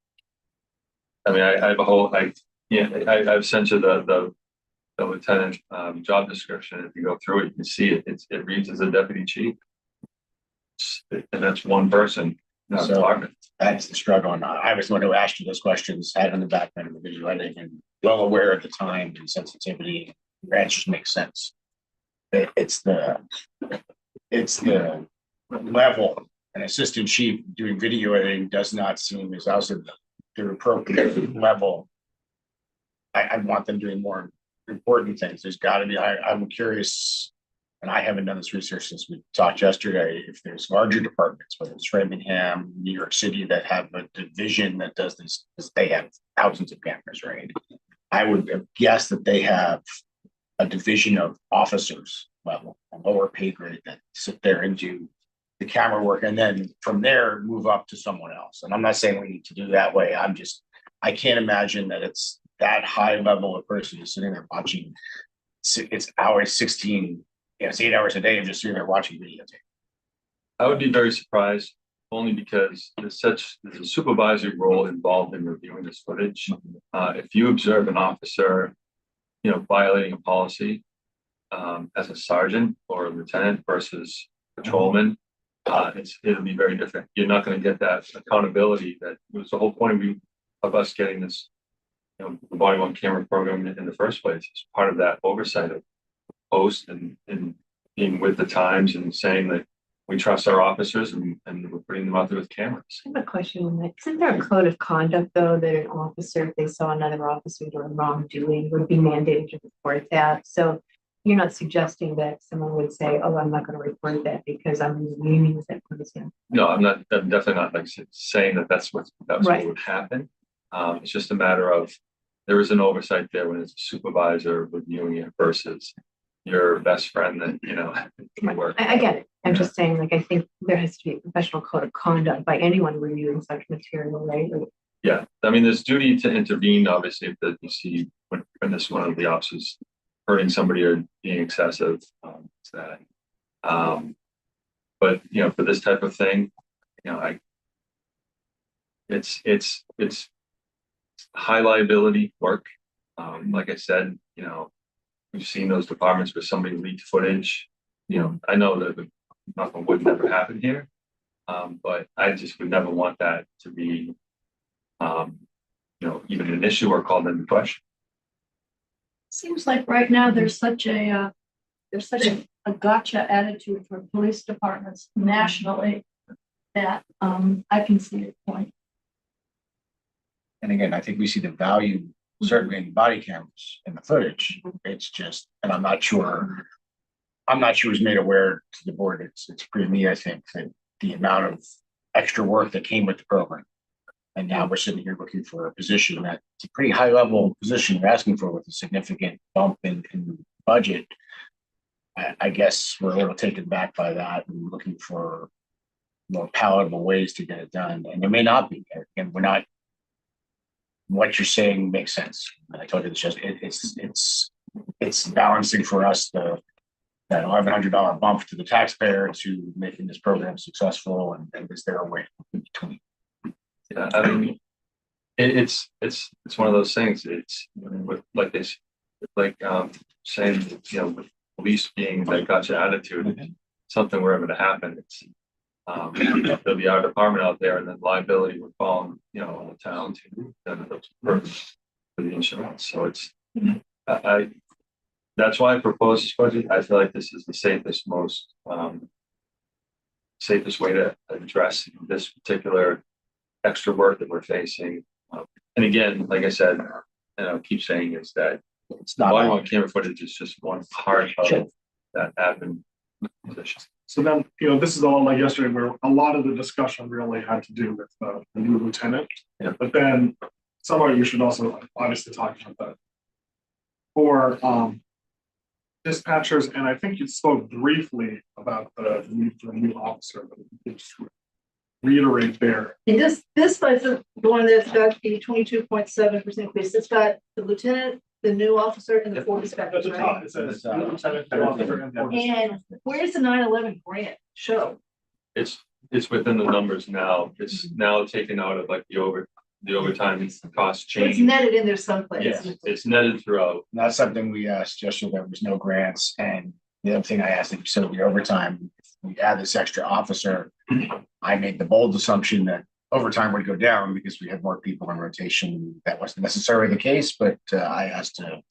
I mean, I have a whole. I've sent you the lieutenant job description. If you go through it, you can see it. It reads as a deputy chief, and that's one person. Department. That's the struggle. And I was the one who asked you those questions, had on the background of the video editing, and well aware of the time and sensitivity. Your answers make sense. It's the level. An assistant chief doing video editing does not seem as also the appropriate level. I want them doing more important things. There's got to be. I'm curious. And I haven't done this research since we talked yesterday. If there's larger departments, whether it's Framingham, New York City, that have a division that does this, they have thousands of cameras, right? I would guess that they have a division of officers level, a lower pay grade, that sit there and do the camera work, and then from there move up to someone else. And I'm not saying we need to do that way. I can't imagine that it's that high level of person who's sitting there watching. It's hours 16. It's 8 hours a day of just sitting there watching videotape. I would be very surprised, only because there's a supervisory role involved in reviewing this footage. If you observe an officer, violating a policy as a sergeant or a lieutenant versus patrolman, it'll be very different. You're not going to get that accountability. That was the whole point of us getting this, the body worn camera program in the first place. It's part of that oversight of post and being with the times and saying that we trust our officers and we're putting them out there with cameras. I have a question on that. Isn't there a code of conduct, though, that an officer, if they saw another officer doing wrongdoing, would be mandated to report that? So you're not suggesting that someone would say, oh, I'm not gonna report that because I'm in the union with that person. No, I'm definitely not like saying that that's what Right. would happen. It's just a matter of, there is an oversight there when it's a supervisor reviewing it versus your best friend that, you know. work. I get it. I'm just saying, like, I think there has to be a professional code of conduct by anyone reviewing such material, right? Like, Yeah, I mean, there's duty to intervene, obviously, if that you see when this one of the officers hurting somebody or being excessive, it's that. But, you know, for this type of thing, you know, it's high liability work. Like I said, you know, we've seen those departments where somebody leaked footage. You know, I know that nothing would never happen here. But I just would never want that to be, you know, even an issue or called into question. Seems like right now there's such a gotcha attitude for police departments nationally that I can see your point. And again, I think we see the value certainly in body cameras and the footage. It's just, and I'm not sure it's made aware to the board. It's pretty me, I think, that the amount of extra work that came with the program. And now we're sitting here looking for a position that's a pretty high level position you're asking for with a significant bump in budget. I guess we're a little taken back by that and looking for more palatable ways to get it done. And there may not be, and we're not, what you're saying makes sense. I told you it's balancing for us that $1,100 bump to the taxpayer to making this program successful, and is there a way in between? Yeah, I mean, it's one of those things. It's like this, like saying, you know, with police being that gotcha attitude, something were ever to happen, it's there'll be our department out there, and then liability would fall, you know, on the town for the insurance. So it's that's why I proposed this budget. I feel like this is the safest, most safest way to address this particular extra work that we're facing. And again, like I said, and I'll keep saying, is that it's not body worn camera footage is just one part of that admin position. So then, you know, this is all like yesterday where a lot of the discussion really had to do with the new lieutenant. Yeah. But then somewhere you should also obviously talk about that. For dispatchers, and I think you spoke briefly about the need for a new officer, but you could just reiterate there. And this budget, the one that's got the 22.7% increase, it's got the lieutenant, the new officer, and the 4 dispatchers, right? It says lieutenant, officer, and 4 And where's the 9/11 grant show? It's within the numbers now. It's now taken out of like the overtime cost It's change. netted in there someplace. Yes, it's netted throughout. And that's something we asked yesterday. There was no grants, and the other thing I asked, if you said the overtime, if we add this extra officer, I made the bold assumption that overtime would go down because we had more people in rotation. That wasn't necessarily the case, but I asked to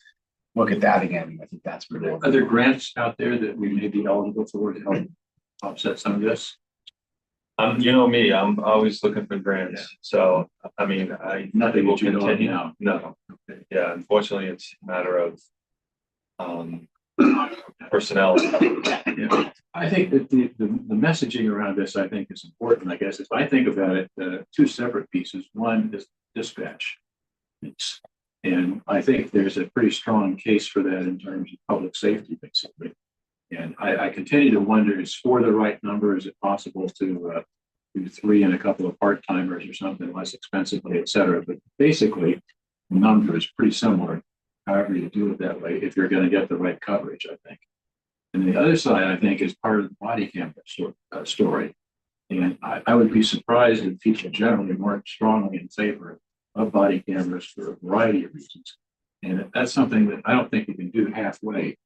look at that again. I think that's pretty. Are there grants out there that we may be eligible for to help offset some of this? You know me, I'm always looking for grants. So, I mean, Nothing will that you know of continue. now. No. Yeah, unfortunately, it's a matter of personnel. Yeah. I think that the messaging around this, I think, is important. I guess if I think about it, two separate pieces. One is dispatch. And I think there's a pretty strong case for that in terms of public safety, basically. And I continue to wonder, is 4 the right number? Is it possible to do 3 and a couple of part-timers or something less expensively, et cetera? But basically, the number is pretty similar, however you do it that way, if you're going to get the right coverage, I think. And the other side, I think, is part of the body camera story. And I would be surprised if people generally weren't strongly in favor of body cameras for a variety of reasons. And that's something that I don't think you can do halfway.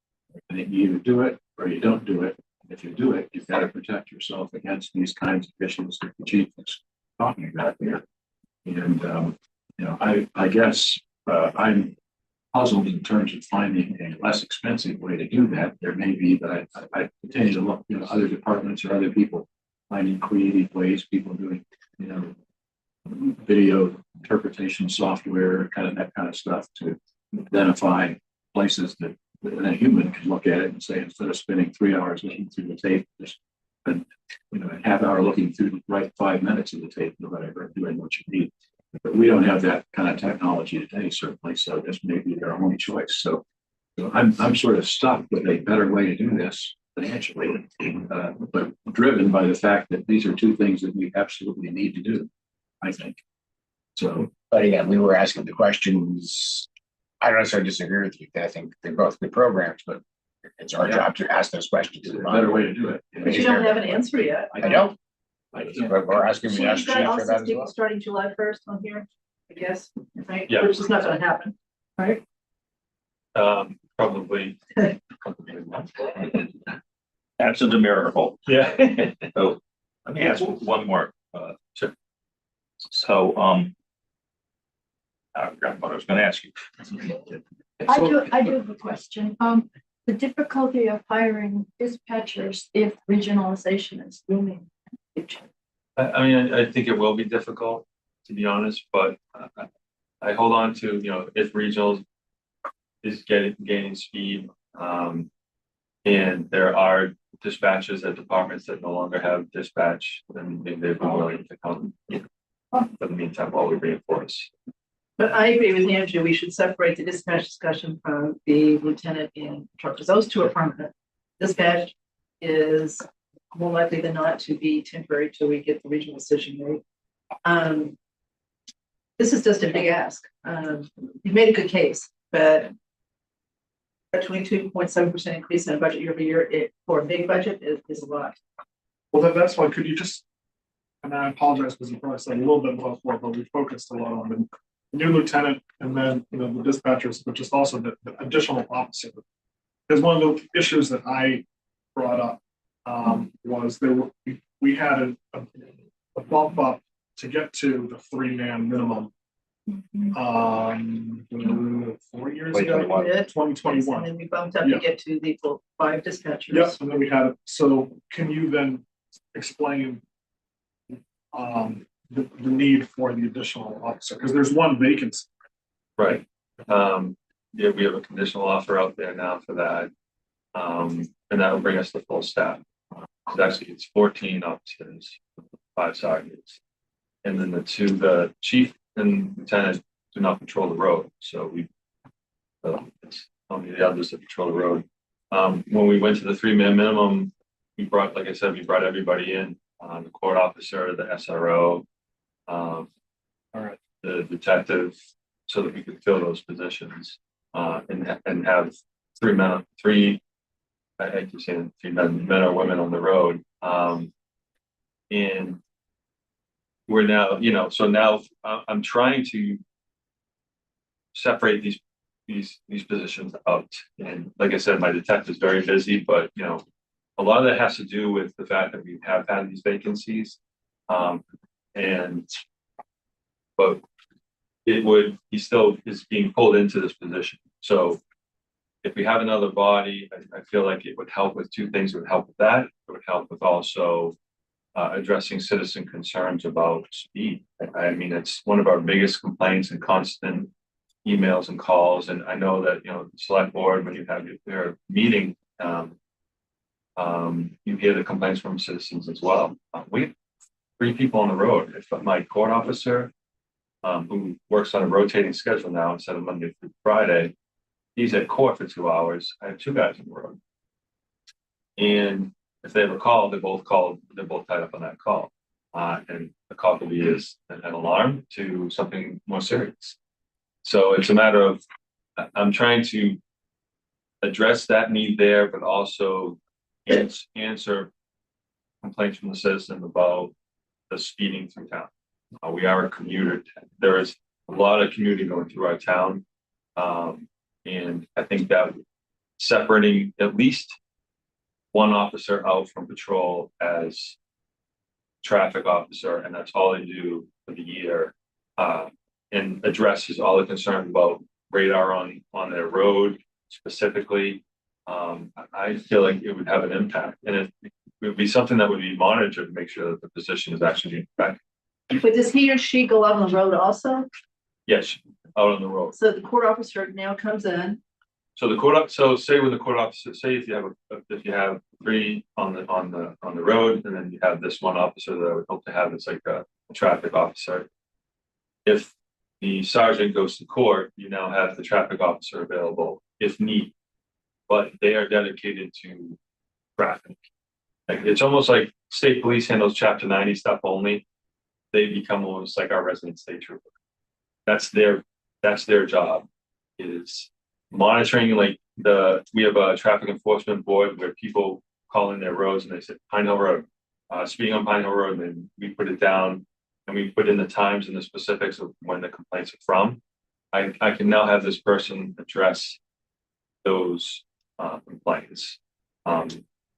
I think you either do it or you don't do it. If you do it, you've got to protect yourself against these kinds of issues that the chief is talking about here. And, you know, I guess I'm puzzled in terms of finding a less expensive way to do that. There may be, but I continue to look, you know, other departments or other people finding creative ways, people doing, you know, video interpretation software, that kind of stuff to identify places that And a human can look at it and say, instead of spending 3 hours looking through the tape, just spend, a half hour looking through the right 5 minutes of the tape or whatever, doing what you need. But we don't have that kind of technology today, certainly. So this may be their only choice. So I'm sort of stuck with a better way to do this financially, but driven by the fact that these are two things that we absolutely need to do, I think. So, But again, we were asking the questions. I don't necessarily disagree with you. I think they're both good programs, but it's our job to ask those questions. it's a better way to do it. But you don't have an answer yet. I don't. But we're asking So the you've ask chief got for all that six as people well. starting July 1st on here, I guess, right? Yeah. Which is not gonna happen, right? Probably. That's a miracle. Yeah. So let me ask one more, Chip. So, I forgot what I was gonna ask you. I do have a question. The difficulty of hiring dispatchers if regionalization is looming. I mean, I think it will be difficult, to be honest, but I hold on to, if regional is gaining speed. And there are dispatches at departments that no longer have dispatch, then they've been willing to come. For the meantime, while we reinforce. But I agree with Andrew, we should separate the dispatch discussion from the lieutenant and truckers. Those two are permanent. Dispatch is more likely than not to be temporary till we get the regional decision made. This is just a big ask. You made a good case, but a 22.7% increase in a budget year over year for a big budget is a lot. Well, that's why, could you just, and I apologize because you probably said a little bit before, but we focused a lot on the new lieutenant and then, the dispatchers, but just also the additional officer. Because one of the issues that I brought up was we had a bump up to get to the 3-man minimum 4 years ago, 2021. And then we bumped up to get to the full 5 dispatchers. Yes, and then we had it. So can you then explain the need for the additional officer? Because there's one vacancy. Right. Yeah, we have a conditional offer out there now for that. And that will bring us to full staff. It's 14 officers, 5 sergeants. And then the chief and lieutenant do not patrol the road. So it's only the others that patrol the road. When we went to the 3-man minimum, we brought everybody in, the court officer, the SRO, the detective, so that we could fill those positions, and have 3 men, I hate to say 3 men or women on the road. And we're now, so now I'm trying to separate these positions out. And like I said, my detective is very busy, but a lot of that has to do with the fact that we have had these vacancies. But he still is being pulled into this position. So if we have another body, I feel like it would help with 2 things. It would help with that. It would help with also addressing citizen concerns about speed. I mean, it's one of our biggest complaints and constant emails and calls. And I know that, the select board, when you have your meeting, you hear the complaints from citizens as well. We have 3 people on the road. If my court officer, who works on a rotating schedule now instead of Monday through Friday, he's at court for 2 hours. I have 2 guys on the road. And if they have a call, they're both tied up on that call. And the call could be an alarm to something more serious. So it's a matter of, I'm trying to address that need there, but also answer complaints from the citizen about the speeding through town. We are a commuter. There is a lot of commuting going through our town. And I think that separating at least one officer out from patrol as traffic officer, and that's all they do for the year, and addresses all the concerns about radar on their road specifically. I feel like it would have an impact, and it would be something that would be monitored to make sure that the position is actually effective. But does he or she go out on the road also? Yes, out on the road. So the court officer now comes in So the code up, so say when the code officer, say if you have 3 on the road, and then you have this one officer that I would hope to have, it's like a traffic officer. If the sergeant goes to court, you now have the traffic officer available if need. But they are dedicated to traffic. Like, it's almost like state police handles chapter 90 stuff only. They become almost like our resident state trooper. That's their job, is monitoring. Like, we have a traffic enforcement board where people call in their roads and they say Pine Hill Road, speeding on Pine Hill Road, and then we put it down and we put in the times and the specifics of when the complaints are from. I can now have this person address those complaints.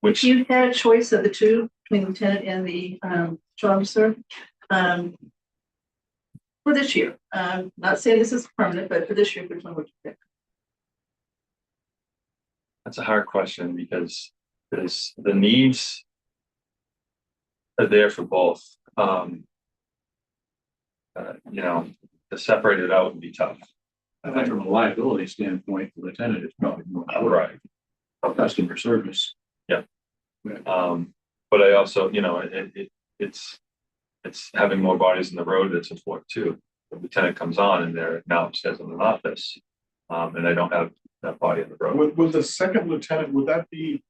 Which, if you had a choice of the two, between the lieutenant and the patrol officer, for this year, not saying this is permanent, but for this year, which one would you pick? that's a hard question because the needs are there for both. You know, to separate it out would be tough. I think from a liability standpoint, the lieutenant is probably more Right. customer service. Yeah. But I also, you know, it's having more bodies in the road that's important too. The lieutenant comes on and they're now upstairs in an office, and I don't have that body in the road. With the second lieutenant, would that be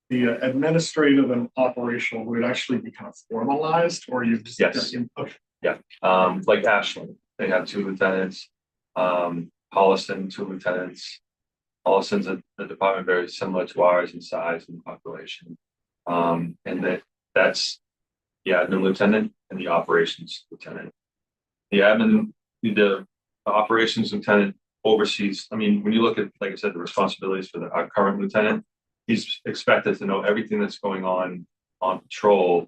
the administrative and operational, would it actually be kind of formalized, or you just? Yes. Okay. Yeah, like Ashland, they have 2 lieutenants, Holliston, 2 lieutenants. Holliston's a department very similar to ours in size and population. And that's the admin lieutenant and the operations lieutenant. The operations lieutenant oversees, I mean, when you look at, like I said, the responsibilities for our current lieutenant, he's expected to know everything that's going on patrol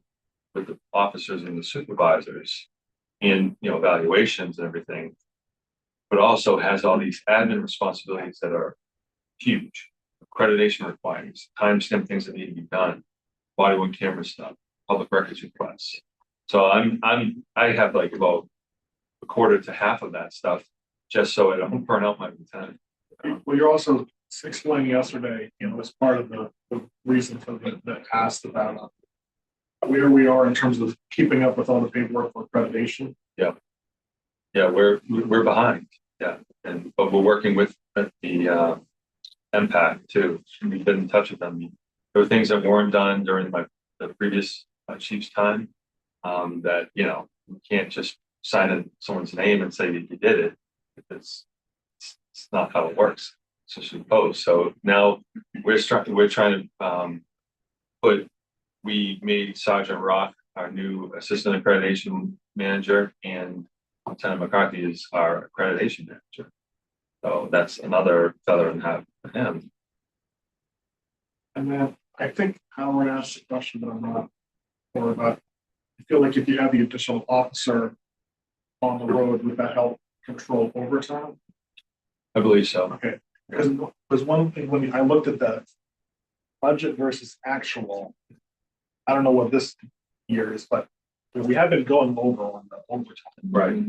with the officers and the supervisors, and, you know, evaluations and everything, but also has all these admin responsibilities that are huge. Accreditation requirements, timestamp things that need to be done, body worn camera stuff, public records requests. So I have like about a quarter to half of that stuff, just so I don't burn out my lieutenant. Well, you're also explaining yesterday, you know, as part of the reason for the asked about where we are in terms of keeping up with all the paperwork for accreditation. Yeah, we're behind. Yeah, but we're working with the MPAC too. We've been in touch with them. There were things that weren't done during the previous chief's time, that, you know, you can't just sign in someone's name and say that you did it. It's not how it works. It's just imposed. So now we're trying to we made Sergeant Rock our new assistant accreditation manager, and Lieutenant McCarthy is our accreditation manager. So that's another feather in the hat for him. And then I think Howard asked a question, but I'm not sure about. I feel like if you have the additional officer on the road, would that help control overtime? I believe so. Okay, because one thing, when I looked at the budget versus actual, I don't know what this year is, but we have been going over on the overtime. Right.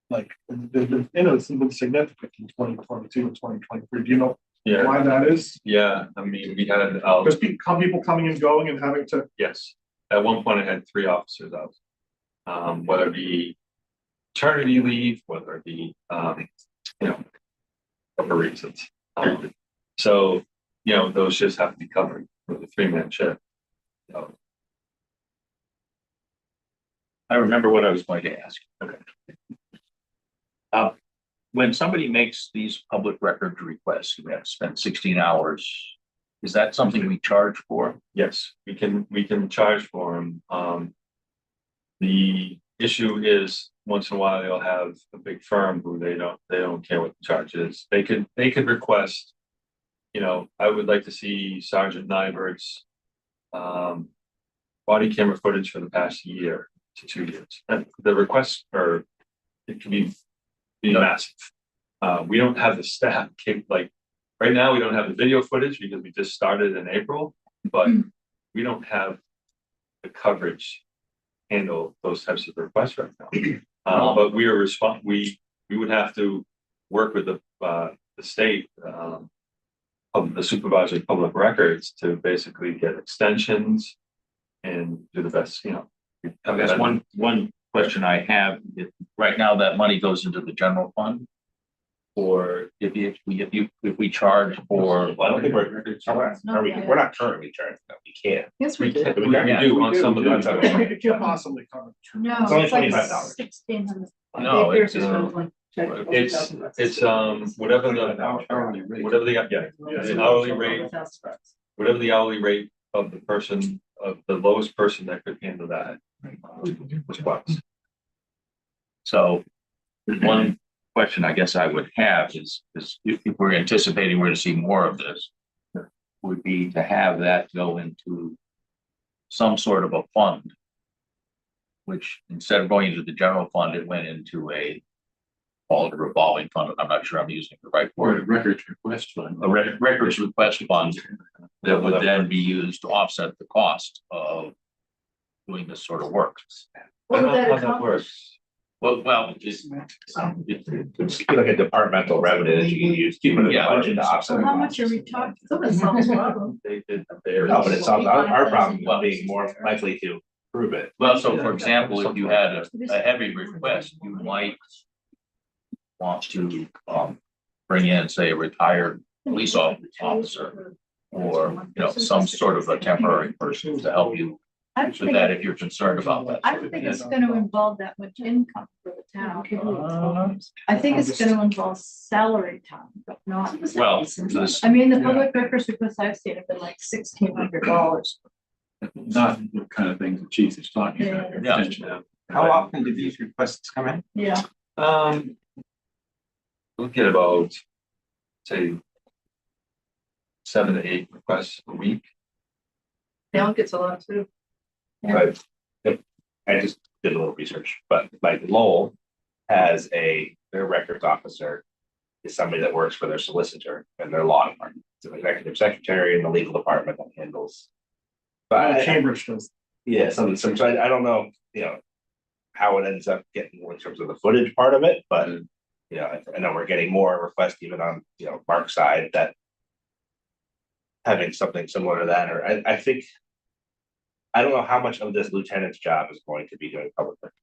Like, there's been, you know, it's been significant in 2022 and 2023. Do you know Yeah. why that is? Yeah, I mean, we had There's people coming and going and having to. yes. At one point, I had 3 officers out, whether it be maternity leave, whether it be, you know, other reasons. So, you know, those shifts have to be covered with a 3-man shift. So, I remember what I was going to ask. okay. When somebody makes these public record requests, we have to spend 16 hours. Is that something we charge for? Yes, we can charge for them. The issue is once in a while they'll have a big firm who they don't care what the charge is. They could request, you know, I would like to see Sergeant Nybert's body camera footage for the past year to 2 years. And the requests it can be massive. We don't have the staff like right now. We don't have the video footage because we just started in April, but we don't have the coverage handle those types of requests right now. But we would have to work with the the state, of the supervisor of public records to basically get extensions and do the best, you know. I guess one question I have, if right now that money goes into the general fund. Or if we charge for. Well, I don't think we're not currently charging them, we can't. Yes, we do. We do on some of the. It can't possibly cover. No, It's only like $25. $1,600. No, There's it's, just one check. it's, whatever the, yeah, the hourly rate, whatever the hourly rate of the person, of the lowest person that could handle that. Was what. So one question I guess I would have is if we're anticipating we're to see more of this, would be to have that go into some sort of a fund, which instead of going into the general fund, it went into a revolving fund. I'm not sure I'm using the right Or a word. records request fund. A records request fund that would then be used to offset the cost of doing this sort of work. What would that How that accomplish? works. Well, It's like a departmental revenue that you can use to put in the budget to offset. So how much are we talking? Someone solves the problem. They did. No, but it solves our problem, of being more likely to prove it. well, so for example, if you had a heavy request, you might want to bring in, say, a retired police officer or, some sort of a temporary person to help you I with think, that if you're concerned about that. I don't think it's gonna involve that much income for the town. I think it's gonna involve salary time, but not. Well, this, I mean, the public records requests I've seen have been like $1,600. Not the kind of things the chief is talking about. here, Yeah. potentially. How often do these requests come in? Yeah. Look at about, say, 7 to 8 requests a week. Now it gets a lot too. But I just did a little research, but like Lowell has their records officer is somebody that works for their solicitor and their law department. It's an executive secretary in the legal department that handles. But Cambridge does. yeah, so I don't know, how it ends up getting in terms of the footage part of it, but I know we're getting more requests even on, Mark's side that having something similar to that, or I think I don't know how much of this lieutenant's job is going to be doing public records.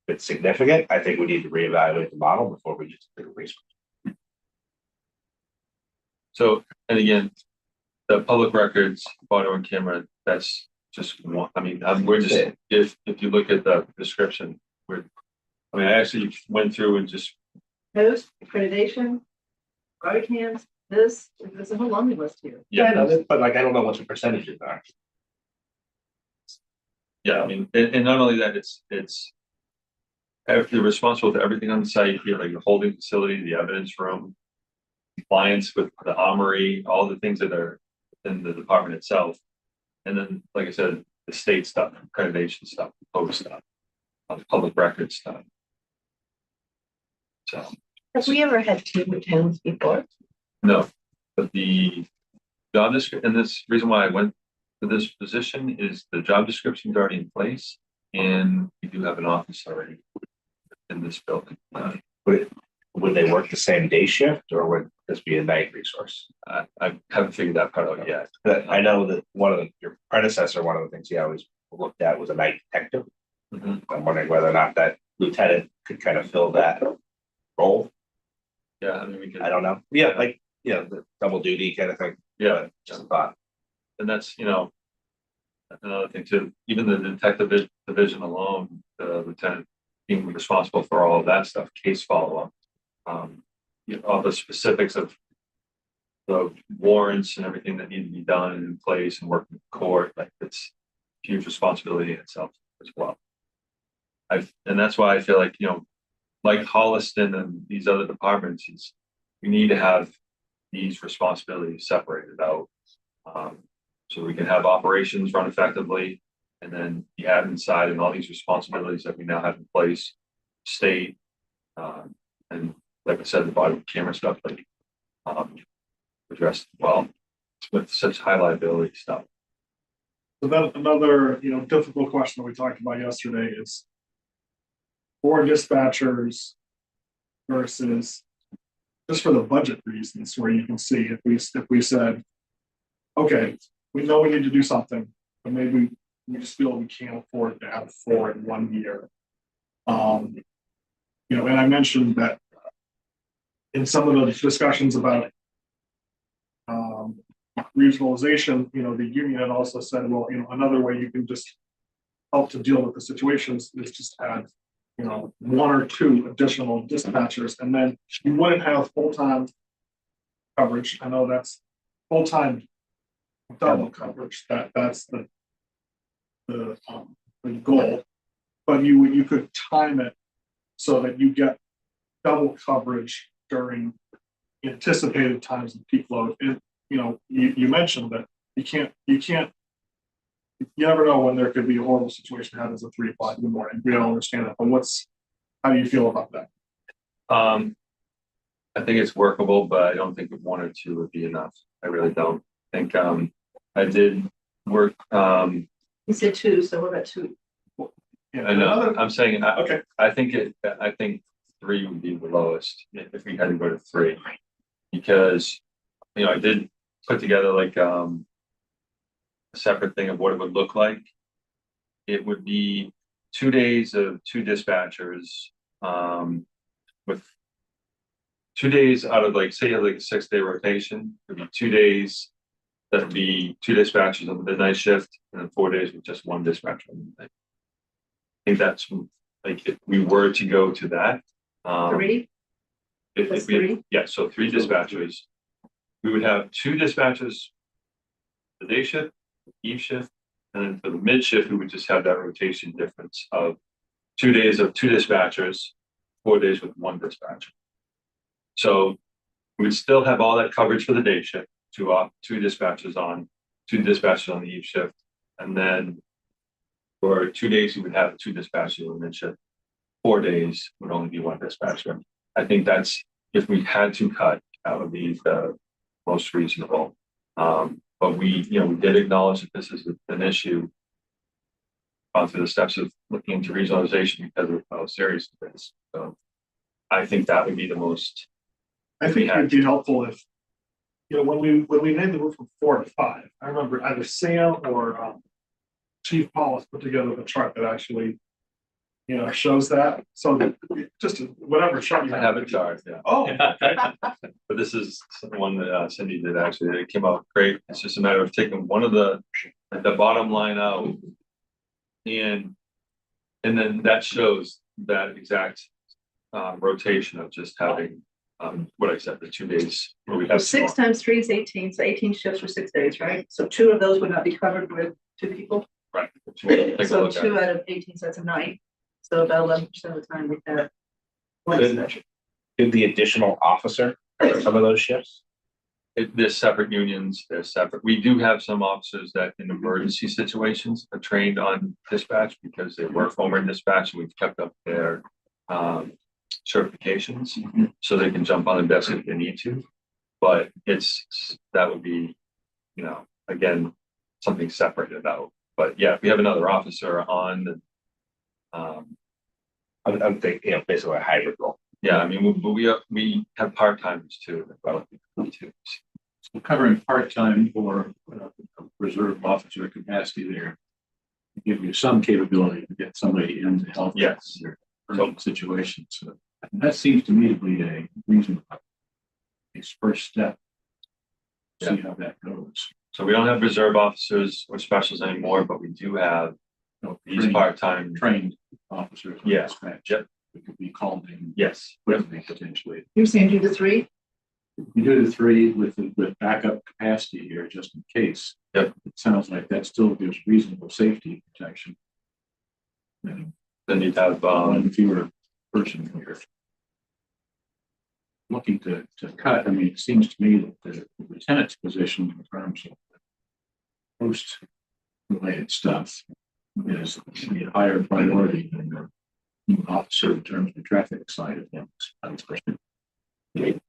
If it's significant, I think we need to reevaluate the model before we just take a research. So, and again, the public records, photo and camera, that's just one, I mean, we're just, if you look at the description, I actually went through and just. Post, accreditation, guard cams, there's a whole laundry list here. Yeah, but like, I don't know what the percentages are. yeah, I mean, and not only that, it's. If you're responsible for everything on the site, like the holding facility, the evidence room. Compliance with the armory, all the things that are in the department itself. And then, like I said, the state stuff, accreditation stuff, post stuff, public record stuff. So, Have we ever had 2 lieutenants before? no, but the job description, and this reason why I went for this position is the job description is already in place. And we do have an office already in this building. Would they work the same day shift or would this be a night resource? I haven't figured that part out yet. But I know that your predecessor, one of the things he always looked at was a night detective. Mhm. I'm wondering whether or not that lieutenant could kind of fill that role. Yeah, I mean, we could. I don't know. Yeah, like, the double duty kind of thing. Yeah, Just a thought. and that's, another thing too, even the detective division alone, the lieutenant being responsible for all of that stuff, case follow-up. All the specifics of the warrants and everything that need to be done and in place and working with court, like it's huge responsibility in itself as well. And that's why I feel like, like Holliston and these other departments, we need to have these responsibilities separated out. So we can have operations run effectively, and then the admin side and all these responsibilities that we now have in place, state, and like I said, the body camera stuff, like addressed well with such high liability stuff. So then another, difficult question that we talked about yesterday is for dispatchers versus just for the budget reasons, where you can see if we said, okay, we know we need to do something, but maybe we just feel we can't afford to have 4 in 1 year. You know, and I mentioned that in some of the discussions about regionalization, you know, the union had also said, well, you know, another way you can just help to deal with the situations is just add, you know, 1 or 2 additional dispatchers, and then you wouldn't have full-time coverage. I know that's full-time double coverage. That's the goal, but you could time it so that you get double coverage during anticipated times of peak load. And you know, you mentioned that you never know when there could be a horrible situation that happens at 3 o'clock in the morning. We don't understand that, but how do you feel about that? I think it's workable, but I don't think 1 or 2 would be enough. I really don't think, I did work, You said 2, so what about 2? Yeah, I know, I'm saying, okay. I think 3 would be the lowest if we had to go to 3. Because, you know, I did put together like, a separate thing of what it would look like. It would be 2 days of 2 dispatchers, with 2 days out of like, say you have like a 6-day rotation, it'd be 2 days that would be 2 dispatchers on the midnight shift, and then 4 days with just 1 dispatcher on the midnight. I think that's like, if we were to go to that. 3? If we, yeah, so 3 dispatchers. We would have 2 dispatchers the day shift, eve shift, and then for the mid shift, we would just have that rotation difference of 2 days of 2 dispatchers, 4 days with 1 dispatcher. So we would still have all that coverage for the day shift, 2 off, 2 dispatchers on, 2 dispatchers on the eve shift, and then for 2 days we would have 2 dispatchers on the mid shift. 4 days would only be 1 dispatcher. I think that's, if we had to cut, that would be the most reasonable. But we did acknowledge that this is an issue. Gone through the steps of looking into regionalization because of how serious it is. So I think that would be the most. I think it'd be helpful if, you know, when we made the move from 4 to 5, I remember either Sam or Chief Paulus put together the chart that actually, you know, shows that. So that just whatever chart you I have a chart, yeah. Oh, But this is the one that Cindy did actually. It came out great. It's just a matter of taking one of the bottom line out. And then that shows that exact rotation of just having what I said, the 2 days where we have 6 times 3 is 18, so 18 shifts for 6 days, right? So 2 of those would not be covered with 2 people. Right. Take a So look at 2 it. out of 18, so that's a 9. So about 11% of the time we have 1 dispatcher. Could the additional officer for some of those shifts? There's separate unions, they're separate. We do have some officers that in emergency situations are trained on dispatch because they were former dispatch, and we've kept up their certifications so they can jump on the desk if they need to. But that would be, you know, again, something separated out. But yeah, if we have another officer on the I'm thinking, you know, basically a hybrid role. yeah, I mean, we have part-timers too. So covering part-time or reserve officer capacity there. Give you some capability to get somebody in to help. Yes. Your urgent situation. So that seems to me to be a reasonable first step. See how that goes. So we don't have reserve officers or specials anymore, but we do have these part-time trained officers. on Yes. dispatch Yep. that could be called in Yes. quickly potentially. You're saying do the 3? You do the 3 with backup capacity here, just in case. Yep. It sounds like that still gives reasonable safety protection. And Then you'd have one fewer person here. Looking to cut, I mean, it seems to me that the lieutenant's position in terms of post-related stuff is a higher priority than the new officer in terms of the traffic side of things. We'd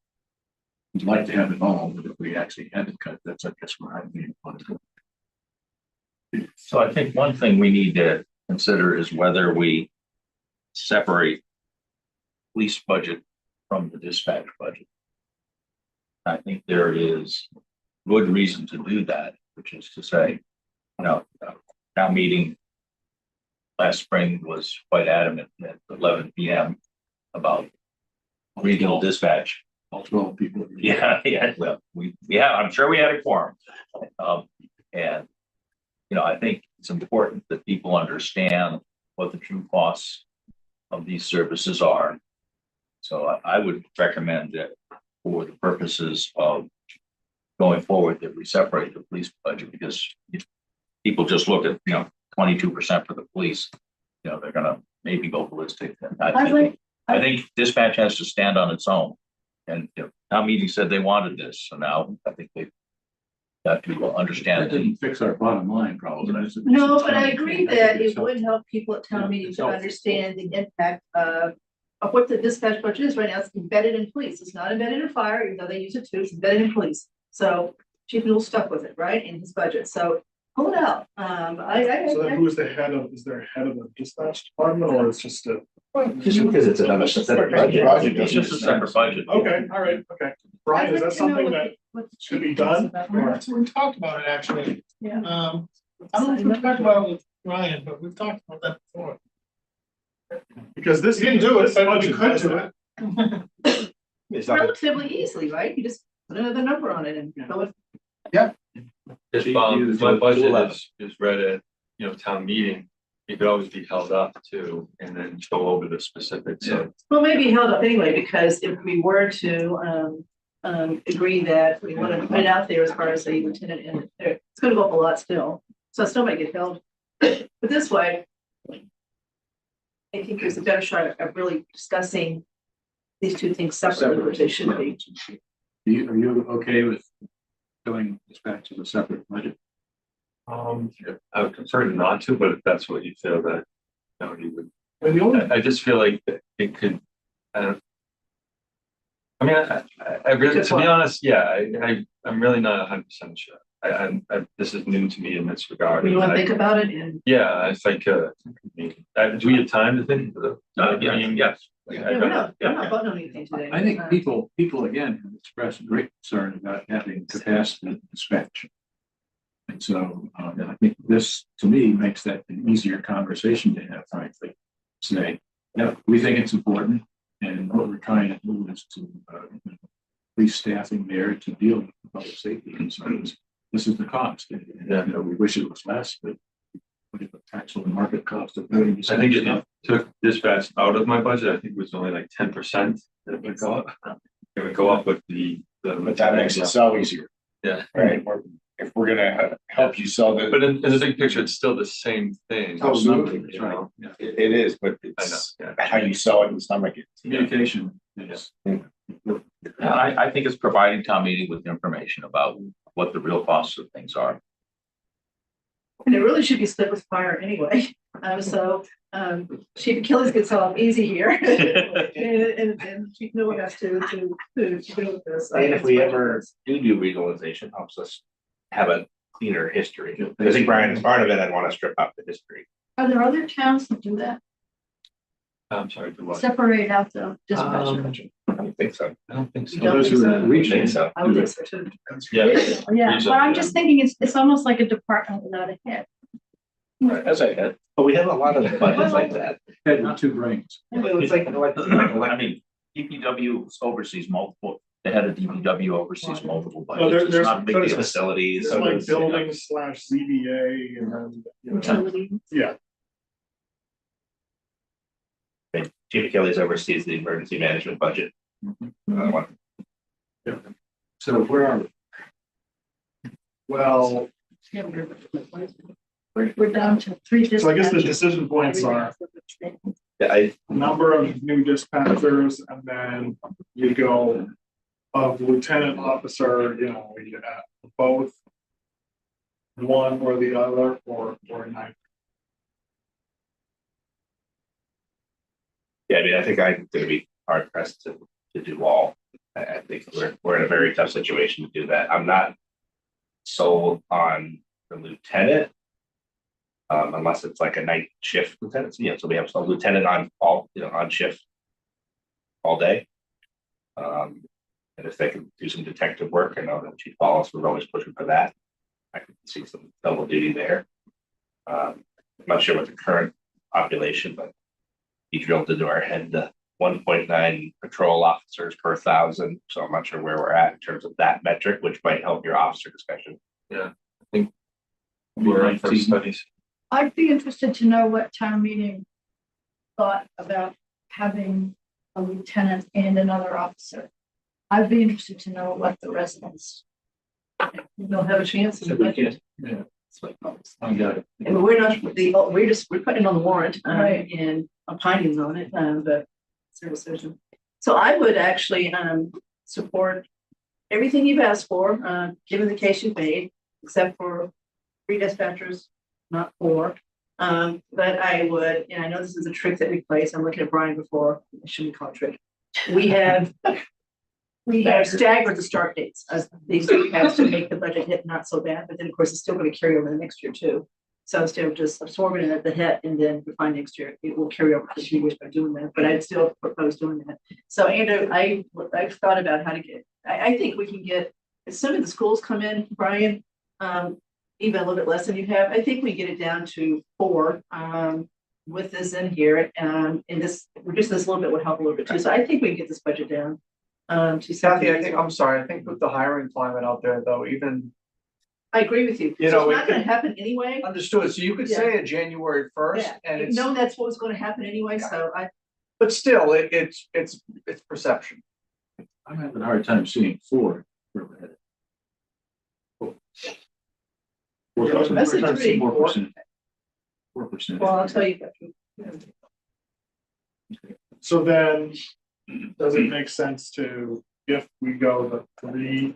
like to have it all, but if we actually had to cut, that's, I guess, where I'd be. So I think one thing we need to consider is whether we separate police budget from the dispatch budget. I think there is good reason to do that, which is to say, town meeting last spring was quite adamant at 11 p.m. about regional dispatch. All 12 people. Yeah, well, I'm sure we had a quorum. And, I think it's important that people understand what the true costs of these services are. So I would recommend that for the purposes of going forward, that we separate the police budget, because if people just look at, 22% for the police, they're gonna maybe go ballistic. And I think dispatch has to stand on its own. And town meeting said they wanted this, so now I think they've got to understand. That didn't fix our bottom line problem. No, but I agree that it would help people at town meetings to understand the impact of what the dispatch budget is right now. It's embedded in police. It's not embedded in fire, even though they use it too. It's embedded in police. So Chief Newell stuck with it, right, in his budget. So pull it out. So then who's the head of, is there a head of the dispatch department, or it's just a? Just because it's another separate budget. It's just a separate budget. Okay, all right, okay. Brian, is that something that should be done? Or- We talked about it, actually. Yeah. I don't know if we talked about it with Ryan, but we've talked about that before. Because this. We didn't do it, this but we budget could does do that. it. It's not, Relatively easily, right? You just put another number on it and go with. If my budget is read at, town meeting, it could always be held up too, and then go over the specifics of. Well, maybe held up anyway, because if we were to agree that we want to put it out there as far as a lieutenant, and it's gonna go up a lot still, so it still might get held. But this way, I think there's a better shot of really discussing these two things separately, which they should be. Are you okay with going dispatch as a separate budget? I would prefer not to, but if that's what you feel that, you would. And the only, I just feel like it could, I really, to be honest, yeah, I'm really not 100% sure. This is new to me in this regard. You want to think about it and. Yeah, I think, do we have time to think? Yes. Yeah, we're not voting on anything today. I think people again have expressed great concern about having capacity to dispatch. And so I think this, to me, makes that an easier conversation to have, frankly. Say, yeah, we think it's important, and what we're trying to do is to increase staffing there to deal with the public safety concerns. This is the cost. And, we wish it was less, but if the actual market cost of doing. I think it took dispatch out of my budget. I think it was only like 10% that it would go up. It would go up with the. But that makes it sell easier. Yeah. Right, if we're gonna help you sell the. But in the big picture, it's still the same thing. Absolutely. You know? It is, but it's how you sell it and stomach it. Communication is. I think it's providing town meeting with information about what the real costs of things are. And it really should be split with fire anyway. Chief Achilles gets off easy here. And Chief Newell has to deal with this. and if we ever do regionalization, helps us have a cleaner history. I think Brian is part of it. I'd want to strip out the history. Are there other towns that do that? I'm sorry, do what? Separate out the dispatch budget? I don't think so. I don't think so. You don't think so? Regional. So. I would think so too. Yeah. Yeah, well, I'm just thinking it's almost like a department without a head. As I had, but we have a lot of budgets like that. Head with two brains. It's like I mean, DPW oversees multiple, the head of DPW oversees multiple Well, budgets. It's there's not a big sort of deal. facilities. It's like buildings / ZBA and then, Utilities. yeah. Chief Achilles oversees the emergency management budget. So where are we? Well, We're down to 3 dispatchers. so I guess the decision points are number of new dispatchers, and then you go of lieutenant officer, you have both one or the other, or neither. Yeah, I mean, I think I'm gonna be hard pressed to do all. I think we're in a very tough situation to do that. I'm not sold on the lieutenant. Unless it's like a night shift lieutenant, so we have some lieutenant on all, on shift all day. And if they can do some detective work, I know that Chief Wallace was always pushing for that. I can see some double duty there. I'm not sure what the current population, but he drilled into our head the 1.9 patrol officers per 1,000. So I'm not sure where we're at in terms of that metric, which might help your officer discussion. Yeah, I think we're on for studies. I'd be interested to know what town meeting thought about having a lieutenant and another officer. I'd be interested to know what the residents. They'll have a chance in the budget. Yeah. That's what it costs. I got it. And we're not, we're putting it on the warrant, and opining on it, but civil decision. So I would actually, support everything you've asked for, given the case you've made, except for 3 dispatchers, not 4. But I would, and I know this is a trick that we play, so I'm looking at Brian before, I shouldn't call it trick. We have staggered the start dates as these has to make the budget hit not so bad, but then of course it's still going to carry over the next year too. So instead of just absorbing it at the hit and then refine next year, it will carry over for 2 years by doing that, but I'd still propose doing that. So Andrew, I've thought about how to get, I think we can get, as some of the schools come in, Brian, even a little bit less than you have, I think we get it down to 4, with this in here, and this, reduce this a little bit would help a little bit too. So I think we can get this budget down. To Kathy, I think, I'm sorry, I think with the hiring climate out there though, even. I agree with you. You So know, it's not gonna happen anyway. Understood, so you could say a January 1st Yeah, and you it's, know that's what was gonna happen anyway, so but still, it's perception. I'm having a hard time seeing 4. That's a 3. 4%. 4%. Well, I'll tell you. So then, does it make sense to, if we go the 3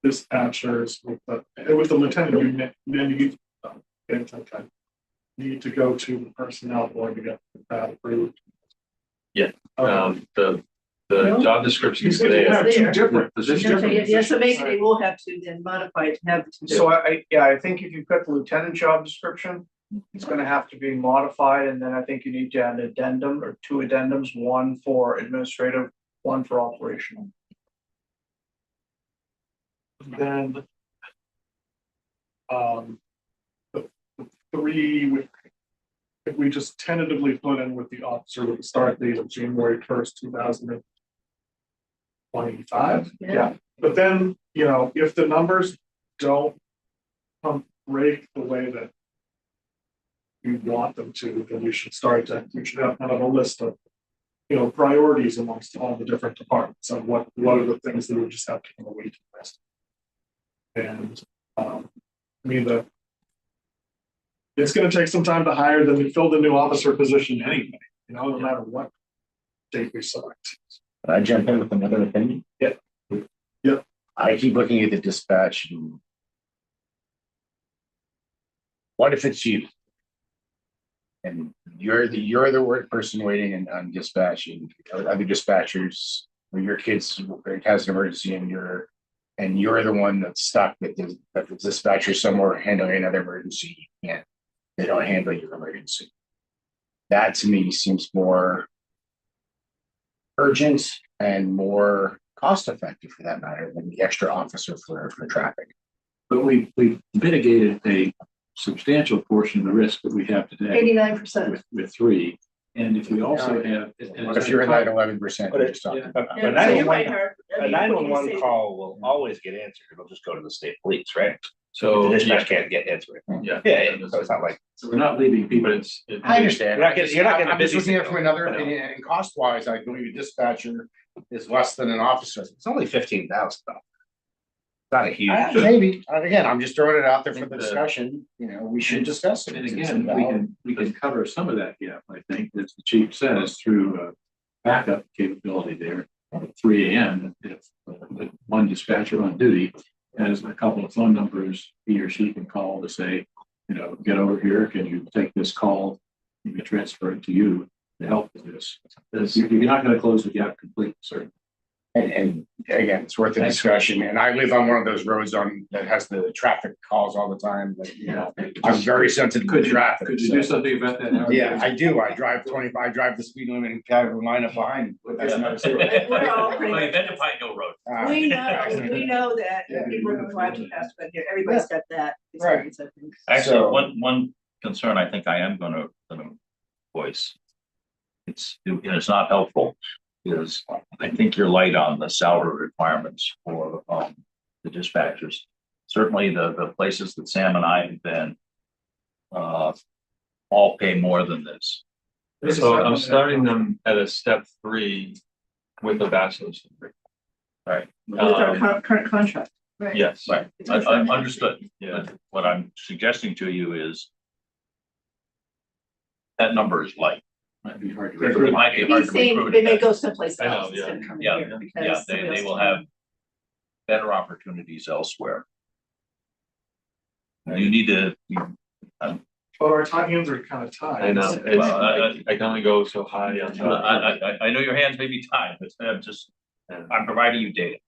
dispatchers with the lieutenant unit, then you need to go to the personnel board to get that approved? Yeah, Okay. the job descriptions You there. have 2 different positions. Yeah, so maybe they will have to then modify it to have the 2. So I think if you've got the lieutenant job description, it's gonna have to be modified, and then I think you need to add an addendum or 2 addendums, 1 for administrative, 1 for operational. Then the 3 if we just tentatively put in with the officer with the start date of January 1st, 2025. Yeah. But then, if the numbers don't come break the way that you want them to, then we should have kind of a list of, priorities amongst all the different departments of what are the things that we just have to kind of wait to list. And it's going to take some time to hire them and fill the new officer position anyway, no matter what date we select. Can I jump in with another opinion? Yep. I keep looking at the dispatch and what if it's you? And you're the work person waiting on dispatching, other dispatchers, or your kids has an emergency and you're the one that's stuck that the dispatcher somewhere handling another emergency. Yeah, they don't handle your emergency. That to me seems more urgent and more cost effective for that matter than the extra officer for traffic. But we've mitigated a substantial portion of the risk that we have today 89%. with 3. And if we also have. What if you're at 11%? But Just talking about. a 911 call will always get answered. It'll just go to the state police, right? So the dispatch can't get answered. Yeah. Yeah. So it's not like. So we're not leaving people. I understand. You're not getting a I'm just busy looking at it from another signal. opinion, and cost wise, I believe a dispatcher is less than an officer. It's only 15,000 though. Not a huge. Maybe, and again, I'm just throwing it out there for the And, discussion, we should discuss it. And again, we can cover some of that gap, I think, as the chief says, through backup capability there at 3 a.m. If one dispatcher on duty has a couple of phone numbers he or she can call to say, get over here, can you take this call? You can transfer it to you to help with this. You're not going to close the gap completely, certainly. And again, it's worth a discussion, and I live on one of those roads that has the traffic calls all the time, but, you know, I'm very sensitive to traffic. Could you so- do something about that now? Yeah, I do. I drive 25, I drive the speed limit and kind of line up behind. But that's another story. We're all pretty much- Identify no road. We know that people are gonna drive too fast, but here, everybody's got that experience, I think. Actually, So- one concern I think I am gonna voice. It's not helpful, is I think you're light on the salary requirements for the dispatchers. Certainly the places that Sam and I have been all pay more than this. So I'm starting them at a step 3 with a bachelor's degree. Right. With our current contract. Right. Yes. Right, I understood. Yeah. But what I'm suggesting to you is that number is light. Might be hard to. It might be hard He's to saying recruit. they may go someplace I know, else instead of coming Yeah, here. because yeah, somebody they else will can. have better opportunities elsewhere. You need to, But our hands are kind of tied. I know, I can only go so high on. I know your hands may be tied, but I'm providing you data.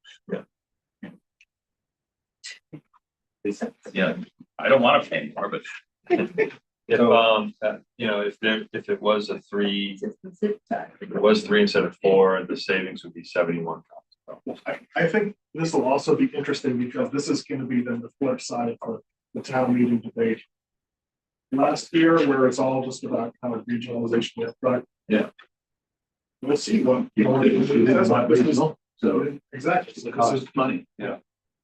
Yeah, I don't want to pay more, but If, you know, if it was a 3, if it was 3 instead of 4, the savings would be 71. I think this will also be interesting because this is going to be then the flip side for the town meeting debate. Last year, where it's all just about kind of regionalization, but Yeah. we'll see what, you know, that's my business. So, exactly. So It costs this is, money, yeah.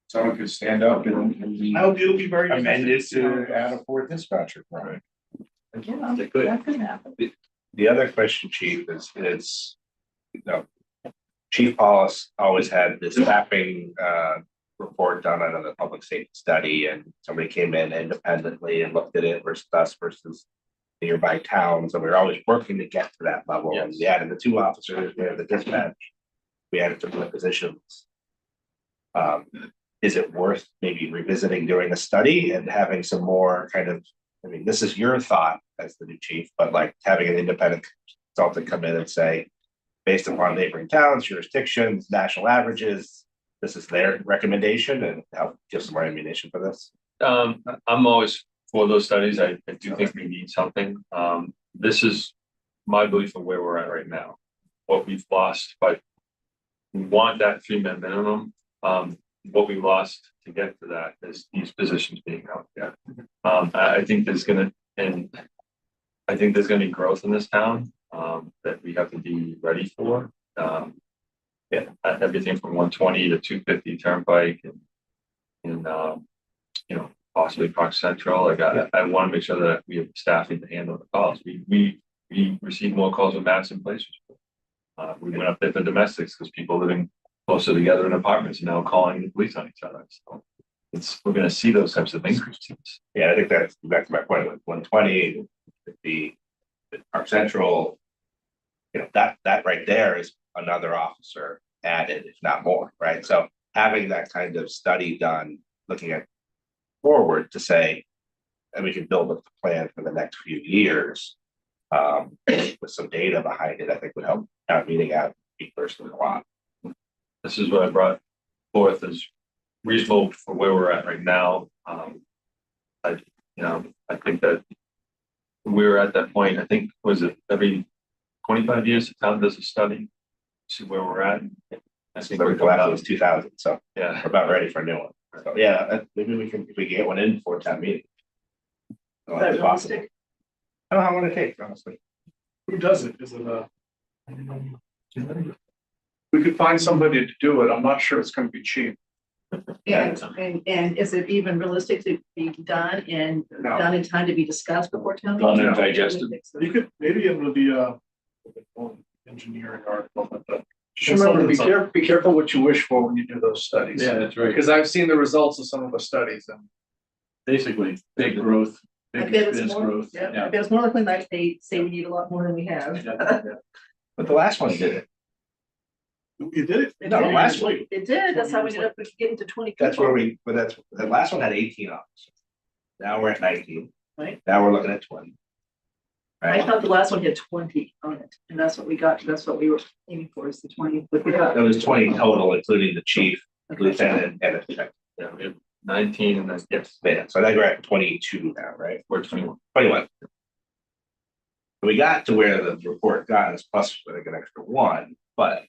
Someone could stand up and I hope it'll be very. amend it to add a 4th dispatcher. Right. Yeah, They could. that could happen. The other question, Chief, is, you know, Chief Paulus always had this mapping report done on a public safety study, and somebody came in independently and looked at it versus us versus nearby towns, and we were always working to get to that level. And we added the 2 officers, we had the dispatch, we added some other positions. Is it worth maybe revisiting doing a study and having some more kind of, I mean, this is your thought as the new chief, but like having an independent consultant come in and say, based upon neighboring towns, jurisdictions, national averages, this is their recommendation, and help give some more ammunition for this? I'm always for those studies. I do think we need something. This is my belief of where we're at right now, what we've lost, but we want that 3-man minimum. What we lost to get to that is these positions being out there. I think there's gonna be growth in this town that we have to be ready for. Everything from 120 to 250 Turnpike and you know, possibly Park Central. I want to make sure that we have staffing to handle the calls. We received more calls with Mass in places. We went up there for domestics because people living closer together in apartments and now calling the police on each other. So we're going to see those types of increases. Yeah, I think that's back to my point with 120, the Park Central, you know, that right there is another officer added, if not more, right? So having that kind of study done, looking at forward to say, and we can build up the plan for the next few years with some data behind it, I think would help town meeting out personally a lot. This is what I brought forth as reasonable for where we're at right now. I think that we're at that point. I think, was it every 25 years the town does a study, see where we're at. I think So we're the last was 2000, so yeah, we're about ready for a new one. So yeah, maybe we can get one in for town meeting. Is that realistic? I don't know how long it takes, honestly. Who does it? Is it We could find somebody to do it. I'm not sure it's gonna be cheap. And is it even realistic to be done and No. done in time to be discussed before town? Done meeting? and digested. You could, maybe it would be engineering article, but Just remember, be careful what you wish for when you do those studies. Yeah, that's right. Because I've seen the results of some of the studies and Basically, big growth, I big bet it's expense more, growth. yeah, I bet it's more likely that they say we need a lot more than we have. But the last one did it. you did it. It No, did. last week. It did, that's how we ended up getting to 20 people. That's where the last one had 18 officers. Now we're at 19. Right. Now we're looking at 20. I thought the last one had 20 on it, and that's what we got, that's what we were aiming for, is the 20, but we got. There was 20 total, including the chief, lieutenant, and a detective. Yeah, we have 19 and then, yes, Yeah, so I think we're at 22 now, right? we're 21. 21. We got to where the report got us, plus I think an extra one, but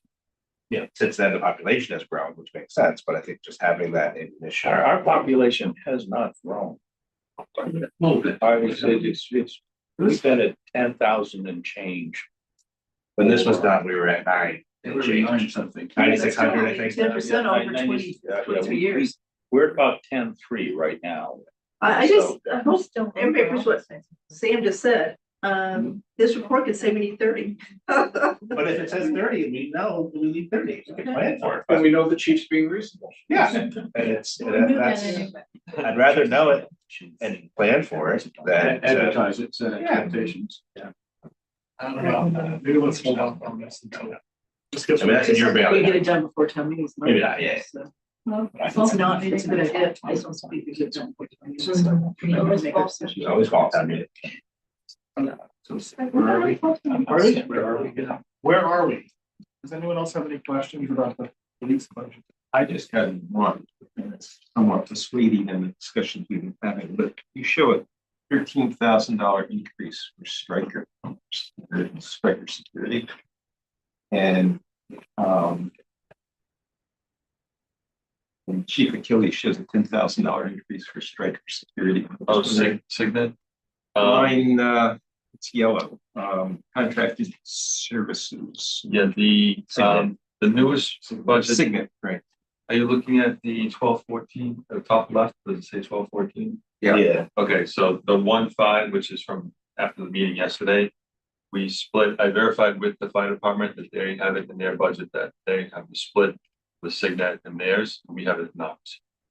you know, since then the population has grown, which makes sense, but I think just having that initial. Our population has not grown. A little bit. I would say we've been at 10,000 and change. When this was done, we were at 9. It was 9 something. 9,600, I think. 10% over 23 years. We're about 10.3 right now. I hope everybody appreciates what Sam just said. This report could say we need 30. But if it says 30, we know we need 30, we can plan for it. And we know the chief's being reasonable. Yeah, and that's, I'd rather know it and plan for it than. Advertise it, set expectations. Yeah. I don't know, maybe let's hold off on this until. Just get. I mean, that's in your We bailiwick. get it done before town meetings. Maybe not, yeah. So, It's not, it's a good idea. I just want to speak to it done before town meetings. You always call it town meeting. Where are we? Where are we? Does anyone else have any questions about the police budget? I just had one, and it's somewhat misleading in the discussions we've been having, but you show a $13,000 increase for striker security. And and Chief Achilles shows a $10,000 increase for striker security. Oh, Signet. Line, it's yellow, contracted services. Yeah, the newest budget. Signet, right. Are you looking at the 1214, the top left, does it say 1214? Yeah. Okay, so the 1.5, which is from after the meeting yesterday, we split, I verified with the fire department that they have it in their budget, that they have the split with Signet and theirs, and we have it not.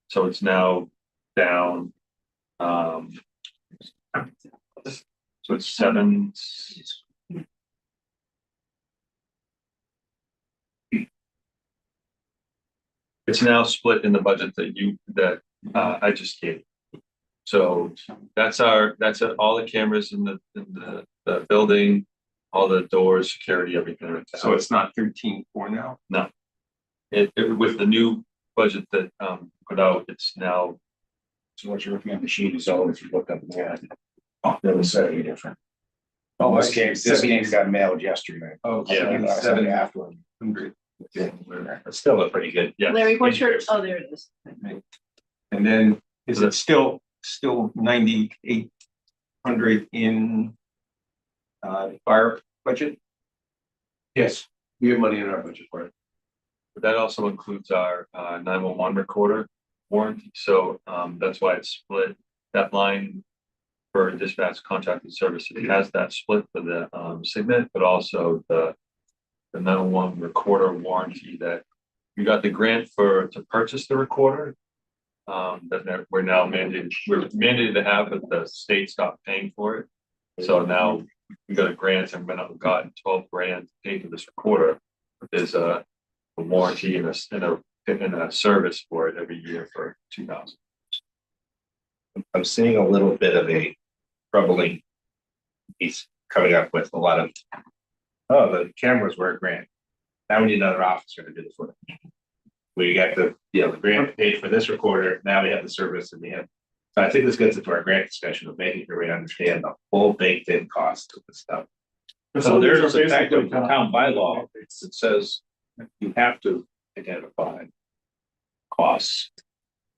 So it's now down, so it's 7. It's now split in the budget that I just gave. So that's all the cameras in the building, all the doors, security, everything. So it's not 13.4 now? No. It with the new budget that put out, it's now. So what you're looking at the sheet is all if you look up there. Oh, that was certainly different. Oh, This game got mailed yesterday. Oh, Yeah. 7,500. It's still a pretty good. Yeah. Larry, what's your, oh, there it is. And then is it still 9,800 in fire budget? Yes, we have money in our budget for it. But that also includes our 911 recorder warranty, so that's why it's split. That line for dispatch contracted services, it has that split for the Signet, but also the 911 recorder warranty that we got the grant to purchase the recorder. That we're now mandated to have, but the state stopped paying for it. So now we got a grant and we've gotten 12 grand to pay for this recorder. There's a warranty and a service for it every year for 2,000. I'm seeing a little bit of a troubling piece coming up with a lot of, oh, the cameras were a grant. Now we need another officer to do the footage. We got the grant paid for this recorder, now we have the service and we have. So I think this gets into our grant discussion of making sure we understand the full baked in cost of this stuff. So there's a fact of the town bylaw that says you have to identify costs,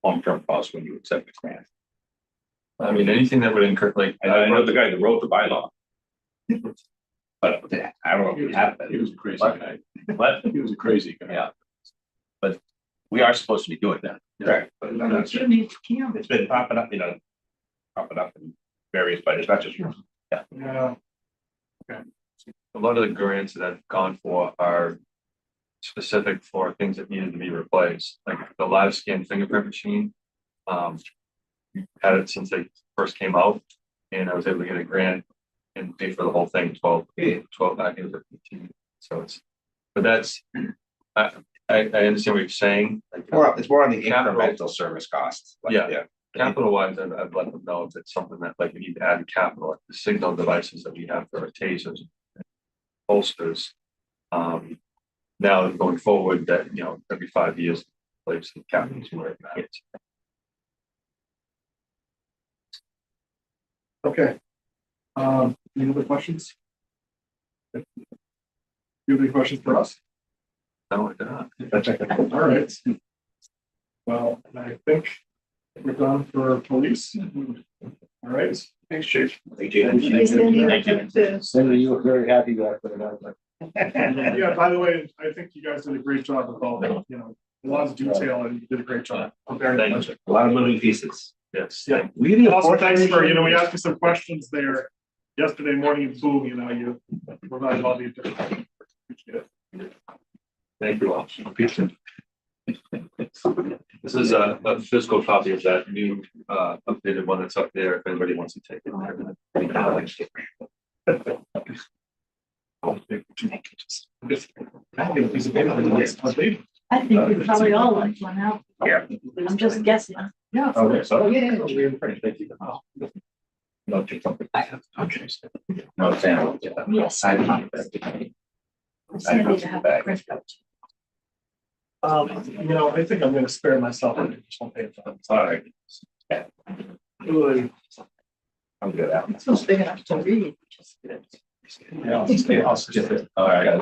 long-term costs when you accept a grant. I mean, anything that would incur, like. And I know the guy that wrote the bylaw. But I don't know if we have that. He was a crazy guy. What? He was a crazy guy. Yeah. But we are supposed to be doing that. Right. But I'm not sure. It's been popping up, in various budgets, not just yours. Yeah. A lot of the grants that I've gone for are specific for things that needed to be replaced, like the live scan fingerprint machine. We've had it since they first came out, and I was able to get a grant and pay for the whole thing, 12 back into 15. So but that's, I understand what you're saying. Like, It's more on the incremental service costs. Like, yeah. Capital wise, I'd let them know if it's something that like we need to add capital, like the signal devices that we have for our tasers. Holsters. Now going forward that, you know, every 5 years, place the capital is where it matters. Okay. Any other questions? Do you have any questions for us? No, I don't. All right. Well, I think we're done for police. All right. Thanks, Chief. Thank Cindy, you look very happy that. Yeah, by the way, I think you guys did a great job with all the, you know, a lot of detail and you did a great job. Preparing the budget. A lot of moving pieces. Yes. Yeah. And also, thanks for, you know, we asked you some questions there yesterday morning and boom, you know, you provided all the additional. Appreciate it. Thank you all. This is a physical copy of that new updated one that's up there, if anybody wants to take it. I think we probably all like one out. Yeah. I'm just guessing. Yeah. Okay, so. Thank you. No, take something. Okay. No, Sam. Yes. I It's handy to have a print out. You know, I think I'm gonna spare myself. I just won't pay for them. All right. Really. I'm good out. It's not big enough to read, which is good. Yeah, I'll skip it. All right.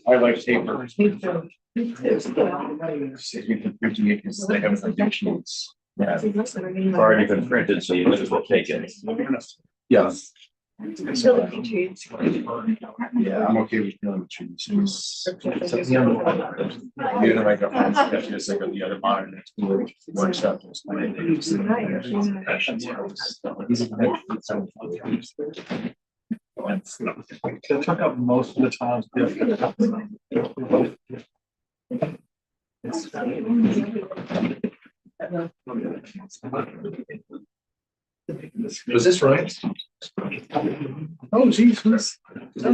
I like paper. Me too. Me too. Because they have addictions. Yeah. Already been printed, so you might as well take it. Yeah. Still a picture. Yeah, I'm okay with dealing with trees. You're the microphone, just like the other monitor. One stuff. It took up most of the time. Was this right? Oh, geez, that's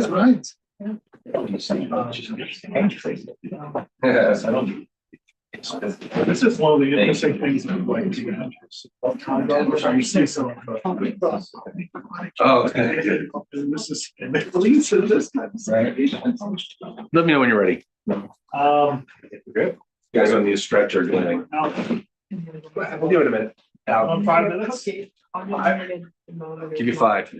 right. Yes, I don't. This is one of the interesting things I'm going to. Which I see some. Oh, okay. And this is, and they release it this time. Right. Let me know when you're ready. Good. You guys don't need a stretch or anything. We'll give it a minute. Now, 5 minutes. give you 5.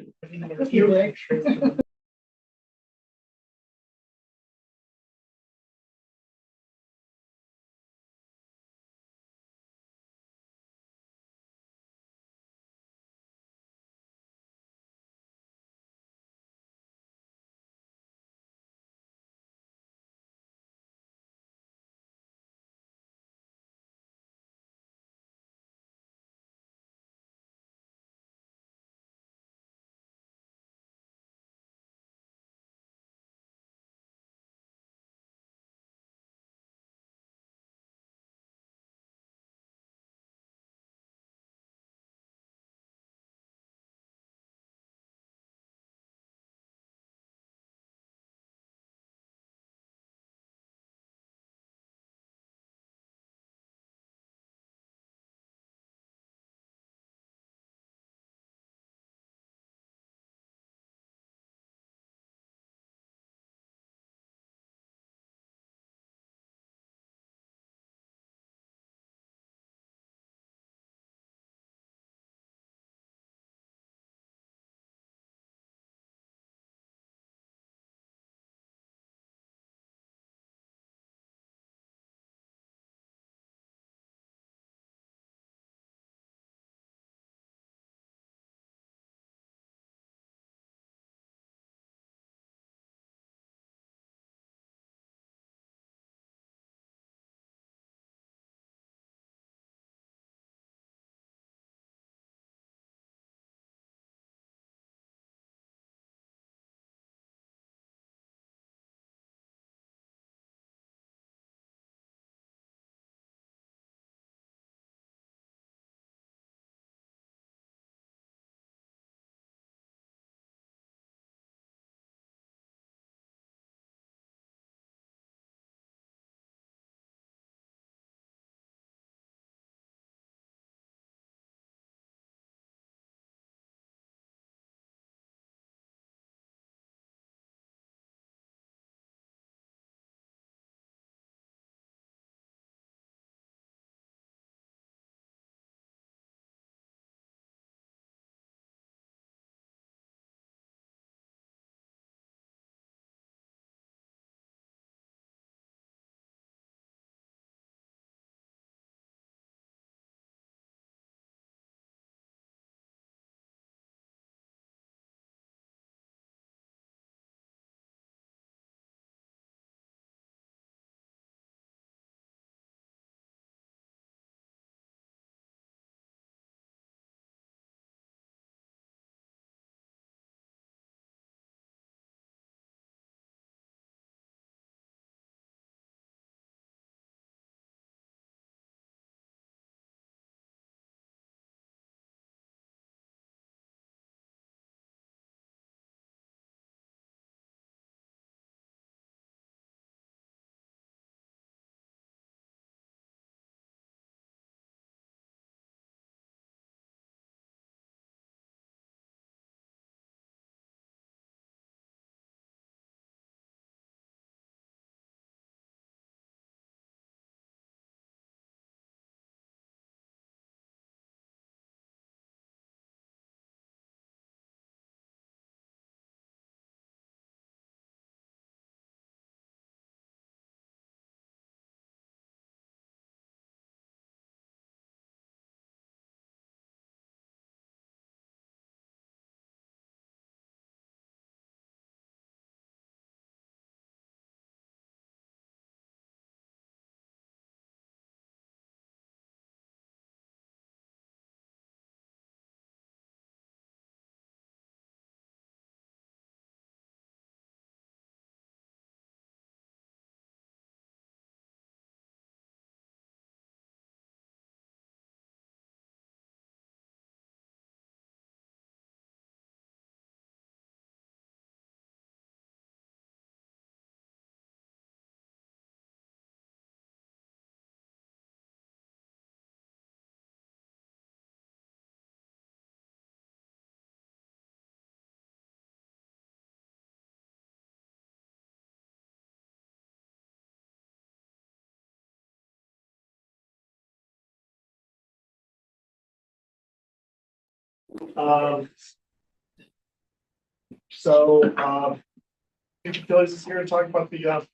Phyllis is here to talk about the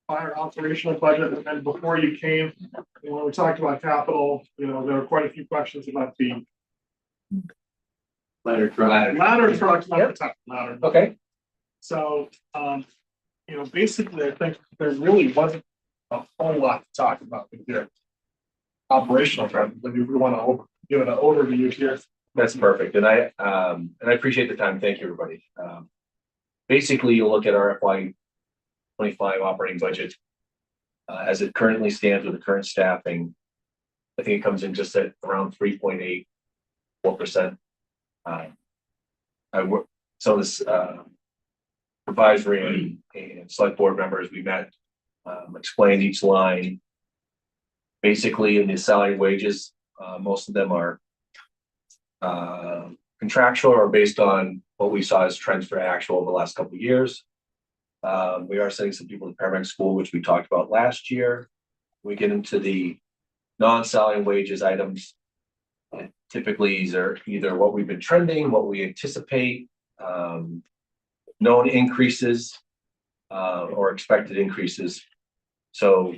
fire operational budget, and then before you came, when we talked about capital, there were quite a few questions about the Ladder truck. ladder trucks, not the top ladder. Okay. So, basically, I think there really wasn't a whole lot to talk about with your operational front, but if we want to give it an overview here. That's perfect. And I appreciate the time. Thank you, everybody. Basically, you look at our FY 25 operating budget. As it currently stands with the current staffing, I think it comes in just at around 3.84%. So this advisory and select board members, we met, explained each line. Basically, in the salary and wages, most of them are contractual or based on what we saw as trends for actual over the last couple of years. We are sending some people to paramedic school, which we talked about last year. We get into the non-salary and wages items. Typically, these are either what we've been trending, what we anticipate, known increases, or expected increases. So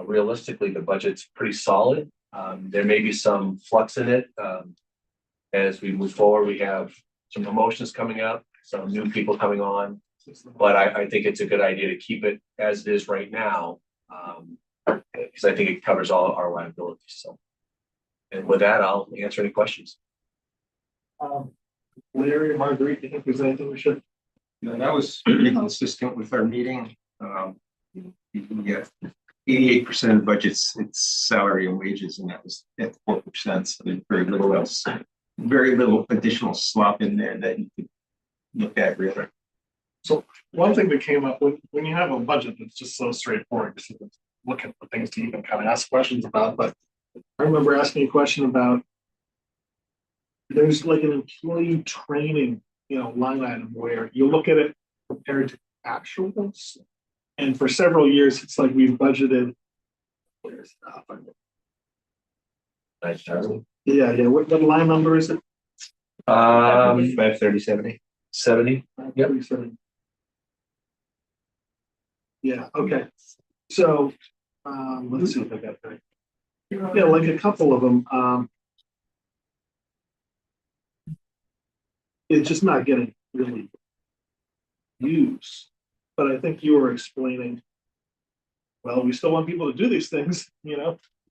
realistically, the budget's pretty solid. There may be some flux in it. As we move forward, we have some promotions coming up, some new people coming on. But I think it's a good idea to keep it as it is right now, because I think it covers all our liabilities. So, and with that, I'll answer any questions. Larry or Marguerite, do you think there's anything we should? That was pretty consistent with our meeting. Yeah, 88% of budgets, it's salary and wages, and that was at 4%. So there's very little else, very little additional slop in there that you could look at really. So one thing that came up when you have a budget that's just so straightforward, just looking for things to even kind of ask questions about. But I remember asking a question about there's like an employee training, line item where you look at it compared to actuals, and for several years it's like we've budgeted. Where's yeah. What line number is it? 530-70. 70. Yep. Yeah, okay. So, let's see if I got that. Yeah, like a couple of them, it's just not getting really used. But I think you were explaining, well, we still want people to do these things,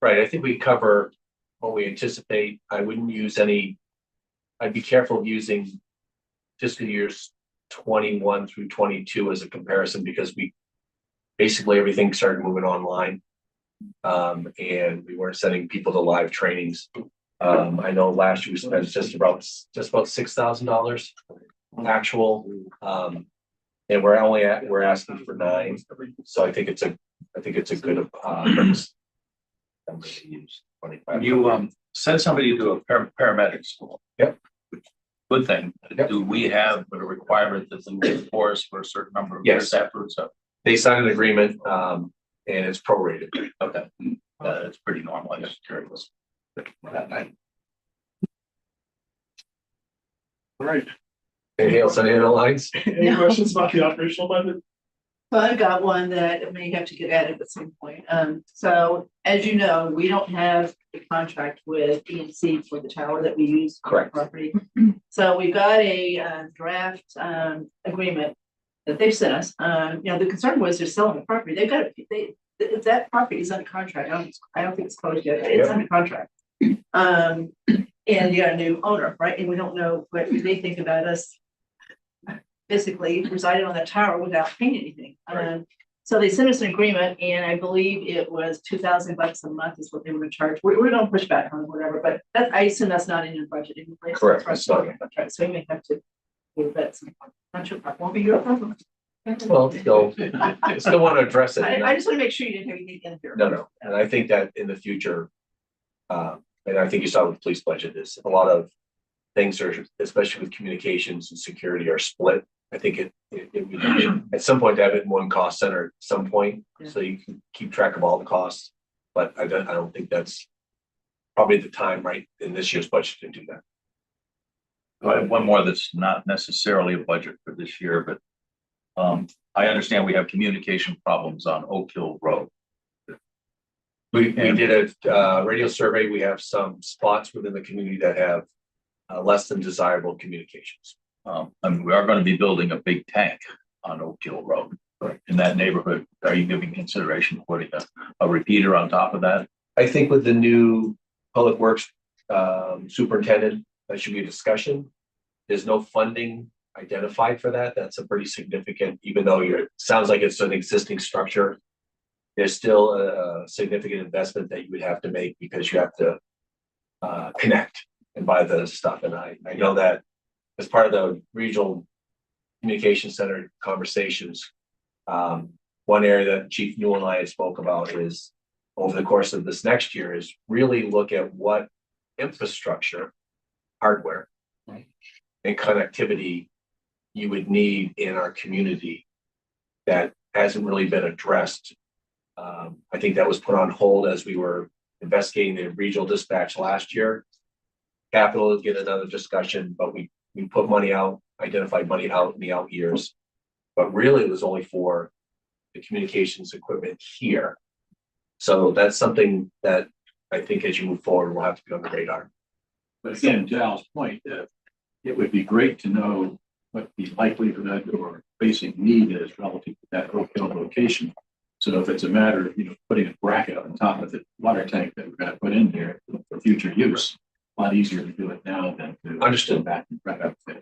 Right. I think we cover what we anticipate. I wouldn't use any, I'd be careful of using fiscal years 21 through 22 as a comparison, because basically everything started moving online, and we weren't sending people to live trainings. I know last year we spent just about $6,000 actual, and we're asking for 9. So I think it's a good You Send somebody to a paramedic school. Yep. Good thing. Yep. Do we have a requirement that they get for us for a certain number of years afterwards? So They signed an agreement, and it's prorated. okay, it's pretty normal. I just curious. All right. Anything else on any of the lines? Any questions about the operational budget? So I've got one that may have to get added at some point. So as you know, we don't have a contract with ENC for the tower that we use for Correct. property. So we've got a draft agreement that they've sent us. The concern was they're selling the property. They've got that property is under contract. I don't think it's closed yet. It's under contract. And you got a new owner, right? And we don't know what they think about us physically residing on the tower without paying anything. Right. So they sent us an agreement, and I believe it was $2,000 a month is what they were going to charge. We're going to push back on whatever, but I assume that's not in your budget anyway. Correct. So we may have to move that. I'm sure that won't be your problem. Well, still want to address it. I just want to make sure you didn't have anything in here. No. And I think that in the future, and I think you saw with the police budget, is a lot of things are, especially with communications and security, are split. I think it at some point to have it in one cost center at some point, so you can keep track of all the costs. But I don't think that's probably the time right in this year's budget to do that. I have one more that's not necessarily a budget for this year, but I understand we have communication problems on Oak Hill Road. We did a radio survey. We have some spots within the community that have less than desirable communications. And we are going to be building a big tank on Oak Hill Road in that neighborhood. Are you giving consideration for putting a repeater on top of that? I think with the new public works superintendent, that should be a discussion. There's no funding identified for that. That's a pretty significant, even though sounds like it's an existing structure. There's still a significant investment that you would have to make because you have to connect and buy the stuff. And I know that as part of the regional communication center conversations, one area that Chief Newell and I spoke about is over the course of this next year is really look at what infrastructure, hardware, and connectivity you would need in our community that hasn't really been addressed. I think that was put on hold as we were investigating the regional dispatch last year. Capital will get another discussion, but we put money out, identified money out in the out years. But really it was only for the communications equipment here. So that's something that I think as you move forward, will have to be on the radar. But again, to Al's point, it would be great to know what the likelihood or basic need is relative to that Oak Hill location. So if it's a matter of, putting a bracket on top of the water tank that we're going to put in there for future use, a lot easier to do it now than to understand back and right up there.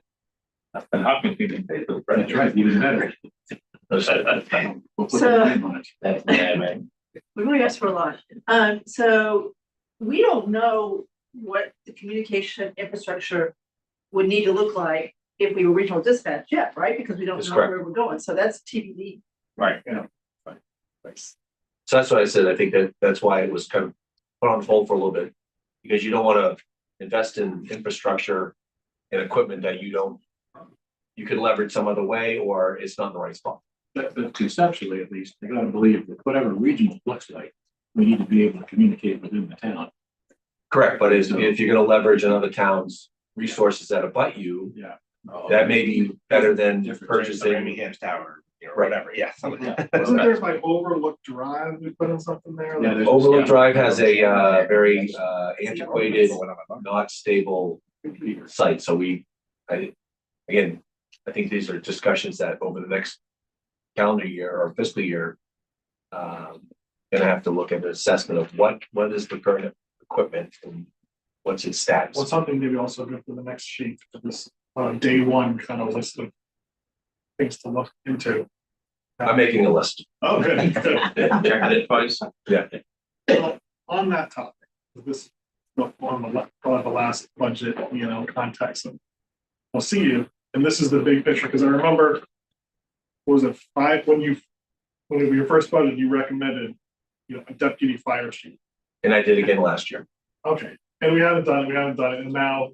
And how can people pay for the That's right, even better. We'll put the name on it. We really asked for a lot. So we don't know what the communication infrastructure would need to look like if we were regional dispatch yet, right? Because we don't That's know correct. where we're going. So that's TBD. Right. So that's what I said. I think that's why it was kind of put on hold for a little bit, because you don't want to invest in infrastructure and equipment that you can leverage some other way, or it's not in the right spot. But conceptually, at least, I gotta believe that whatever regional looks like, we need to be able to communicate within the town. Correct, but if you're going to leverage another town's resources that abut you, Yeah. that may be better than purchasing. Ramingham's Tower, or whatever, yeah. Wasn't there like Overlook Drive, we put in something there? Yeah, there's- Overlook Drive has a very antiquated, not stable site. So I think these are discussions that over the next calendar year or fiscal year, gonna have to look at the assessment of what is the current equipment and what's its status. Well, something maybe also good for the next sheet, for this day one kind of list of things to look into. I'm making a list. Oh, good, good. Checking it twice. Yeah. Well, on that topic, this, on the last budget, context, and I'll see you, and this is the big picture, because I remember, what was it, when it was your first budget, you recommended, a deputy fire chief. And I did again last year. Okay, and we haven't done it, and now,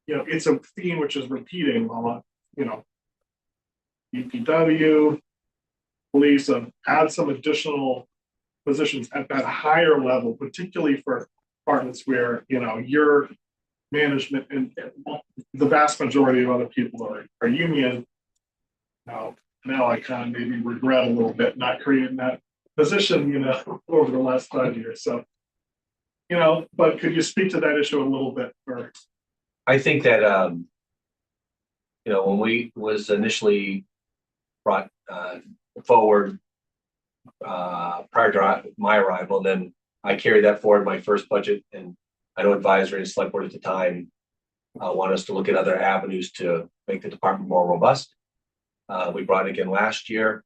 it's a theme which is repeating a lot, DPW, police, add some additional positions at that higher level, particularly for departments where, your management and the vast majority of other people are union. Now I kind of maybe regret a little bit not creating that position, over the last 5 years. So, but could you speak to that issue a little bit? Or I think that, when we was initially brought forward prior to my arrival, then I carried that forward my first budget, and I know advisory and select board at the time want us to look at other avenues to make the department more robust. We brought it again last year.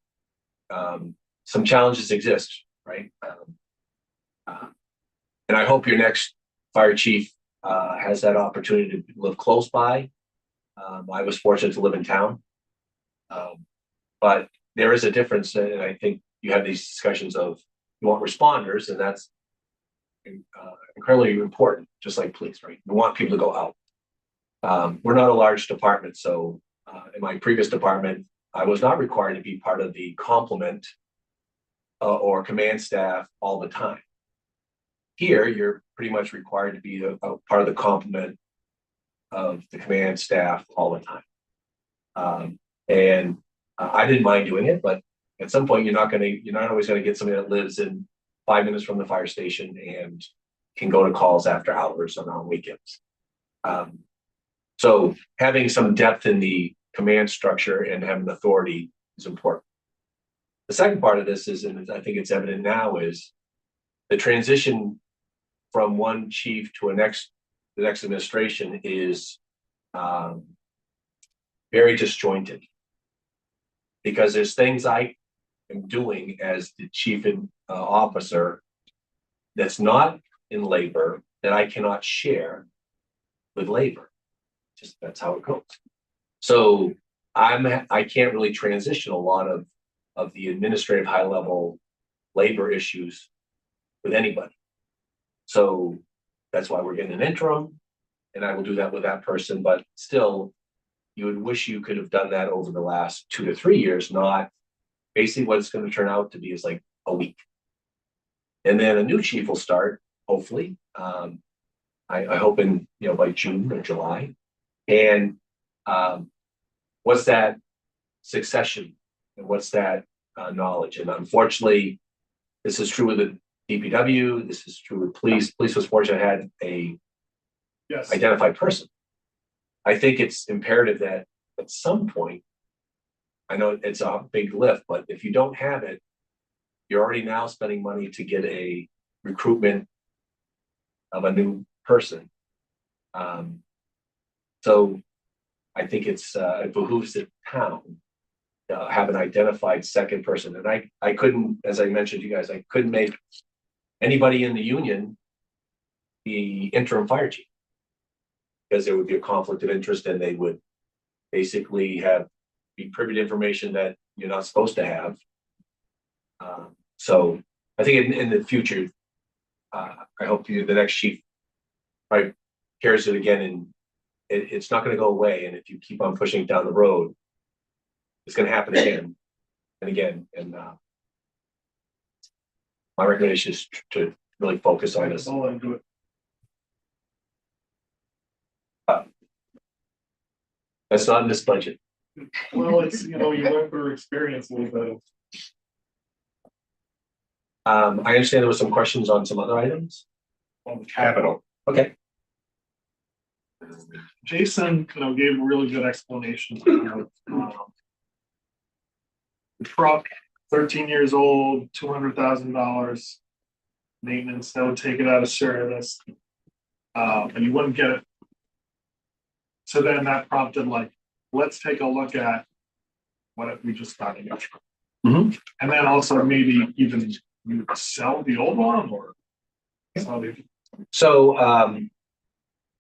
Some challenges exist, right? And I hope your next fire chief has that opportunity to live close by. I was fortunate to live in town. But there is a difference, and I think you have these discussions of you want responders, and that's incredibly important, just like police, right? We want people to go out. We're not a large department, so in my previous department, I was not required to be part of the complement or command staff all the time. Here, you're pretty much required to be a part of the complement of the command staff all the time. And I didn't mind doing it, but at some point, you're not always gonna get somebody that lives in 5 minutes from the fire station and can go to calls after hours and on weekends. So having some depth in the command structure and having authority is important. The second part of this is, and I think it's evident now, is the transition from one chief to the next administration is very disjointed. Because there's things I am doing as the chief officer that's not in labor that I cannot share with labor. Just that's how it goes. So I can't really transition a lot of the administrative high level labor issues with anybody. So that's why we're getting an interim, and I will do that with that person, but still, you would wish you could have done that over the last 2 to 3 years, not basically what it's going to turn out to be is like a week. And then a new chief will start, hopefully. I hope in, by June or July. And what's that succession and what's that knowledge? And unfortunately, this is true with the DPW. This is true with police. Police was fortunate had a identified person. I think it's imperative that at some point, I know it's a big lift, but if you don't have it, you're already now spending money to get a recruitment of a new person. So I think it behooves the town to have an identified second person. And I couldn't, as I mentioned to you guys, I couldn't make anybody in the union the interim fire chief, because there would be a conflict of interest and they would basically be privy to information that you're not supposed to have. So I think in the future, I hope the next chief probably carries it again, and it's not going to go away. And if you keep on pushing it down the road, it's going to happen again and again. And my recommendation is to really focus on this. That's not in this budget. Well, it's, you went for experience a little bit. I understand there was some questions on some other items. On capital. Okay. Jason, gave a really good explanation of the truck, 13 years old, $200,000 maintenance, that would take it out of service. And you wouldn't get it. So then that prompted let's take a look at what if we just got a new truck. And then also maybe even you sell the old one or sell the. So,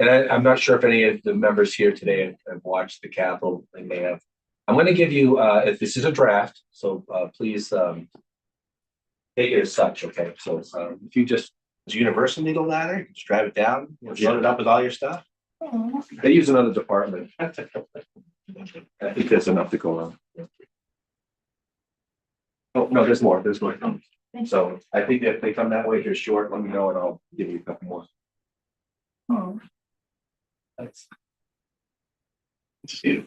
and I'm not sure if any of the members here today have watched the capital, they may have. I'm going to give you, if this is a draft, so please take it as such, okay? So if you just. It's a universal needle ladder, you just drive it down, load it up with all your stuff. They use another department. I think that's enough to go on. Oh, no, there's more. So I think if they come that way, if you're short, let me know and I'll give you a couple more. Oh,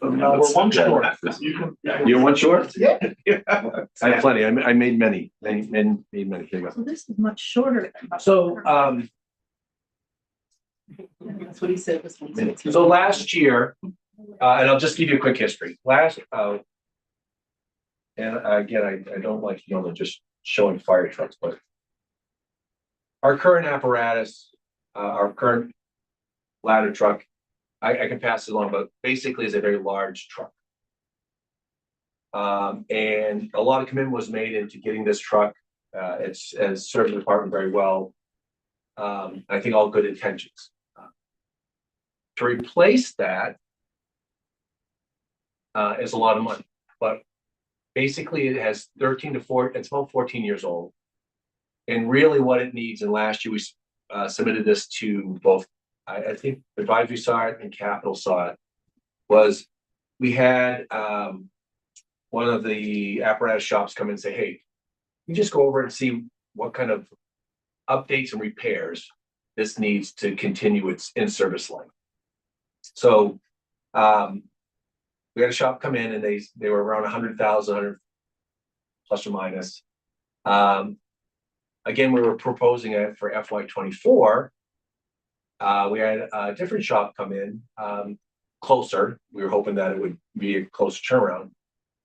No, we're one short. You're one short? Yeah. I have plenty. I made many things. so this is much shorter. So, That's what he said. so last year, and I'll just give you a quick history. And again, I don't like, just showing fire trucks, but our current apparatus, our current ladder truck, I can pass it along, but basically is a very large truck. And a lot of commitment was made into getting this truck. It's has served the department very well. I think all good intentions. To replace that is a lot of money, but basically it has 13 to 14, it's about 14 years old. And really what it needs, and last year we submitted this to both, I think advisory saw it and capital saw it, was we had one of the apparatus shops come and say, hey, you just go over and see what kind of updates and repairs this needs to continue its in-service life. So, we had a shop come in and they were around 100,000 plus or minus. Again, we were proposing it for FY 24. We had a different shop come in, closer. We were hoping that it would be a closer turnaround.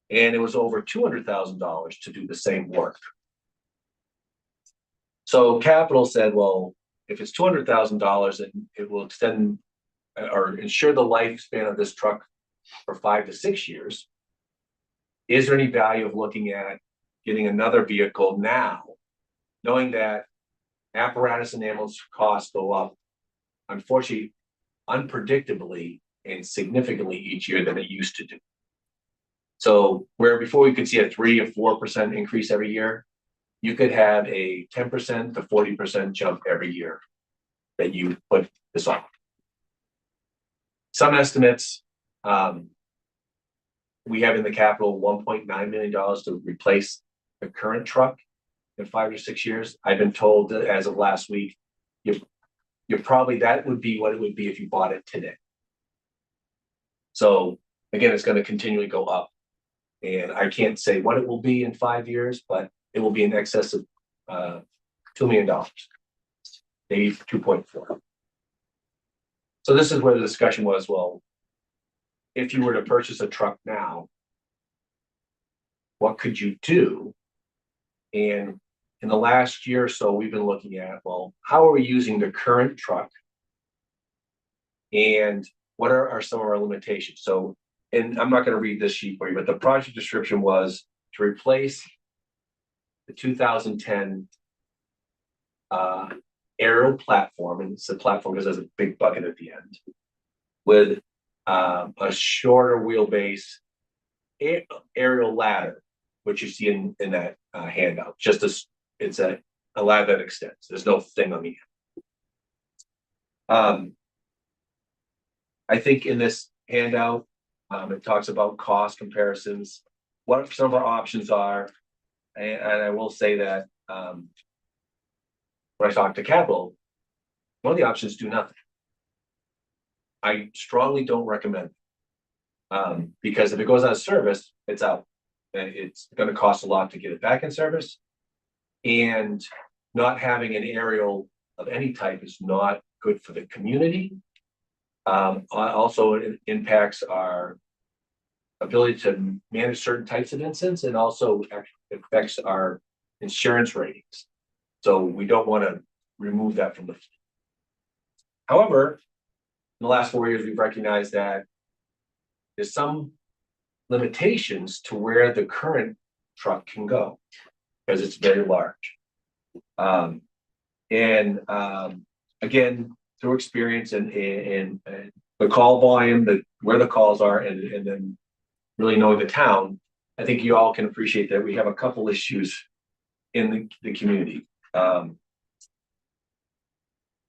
And it was over $200,000 to do the same work. So capital said, well, if it's $200,000 and it will extend or ensure the lifespan of this truck for 5 to 6 years, is there any value of looking at getting another vehicle now, knowing that apparatus and ambulance costs go up, unfortunately, unpredictably and significantly each year than it used to do. So where before we could see a 3 or 4% increase every year, you could have a 10% to 40% jump every year that you put this on. Some estimates, we have in the capital $1.9 million to replace the current truck in 5 or 6 years. I've been told that as of last week, you're probably, that would be what it would be if you bought it today. So again, it's going to continually go up. And I can't say what it will be in 5 years, but it will be in excess of $2 million, maybe 2.4. So this is where the discussion was, well, if you were to purchase a truck now, what could you do? And in the last year or so, we've been looking at, well, how are we using the current truck? And what are some of our limitations? So, and I'm not going to read this sheet for you, but the project description was to replace the 2010 aerial platform, and it's a platform because there's a big bucket at the end, with a shorter wheelbase aerial ladder, which you see in that handout. Just as it's a ladder that extends. There's no thing on the end. I think in this handout, it talks about cost comparisons, what some of our options are, and I will say that when I talk to capital, one of the options do nothing. I strongly don't recommend it, because if it goes out of service, it's out, and it's going to cost a lot to get it back in service. And not having an aerial of any type is not good for the community. Also, it impacts our ability to manage certain types of incidents, and also affects our insurance ratings. So we don't want to remove that from the fleet. However, in the last 4 years, we've recognized that there's some limitations to where the current truck can go, because it's very large. Again, through experience and the call volume, where the calls are, and then really knowing the town, I think you all can appreciate that we have a couple issues in the community.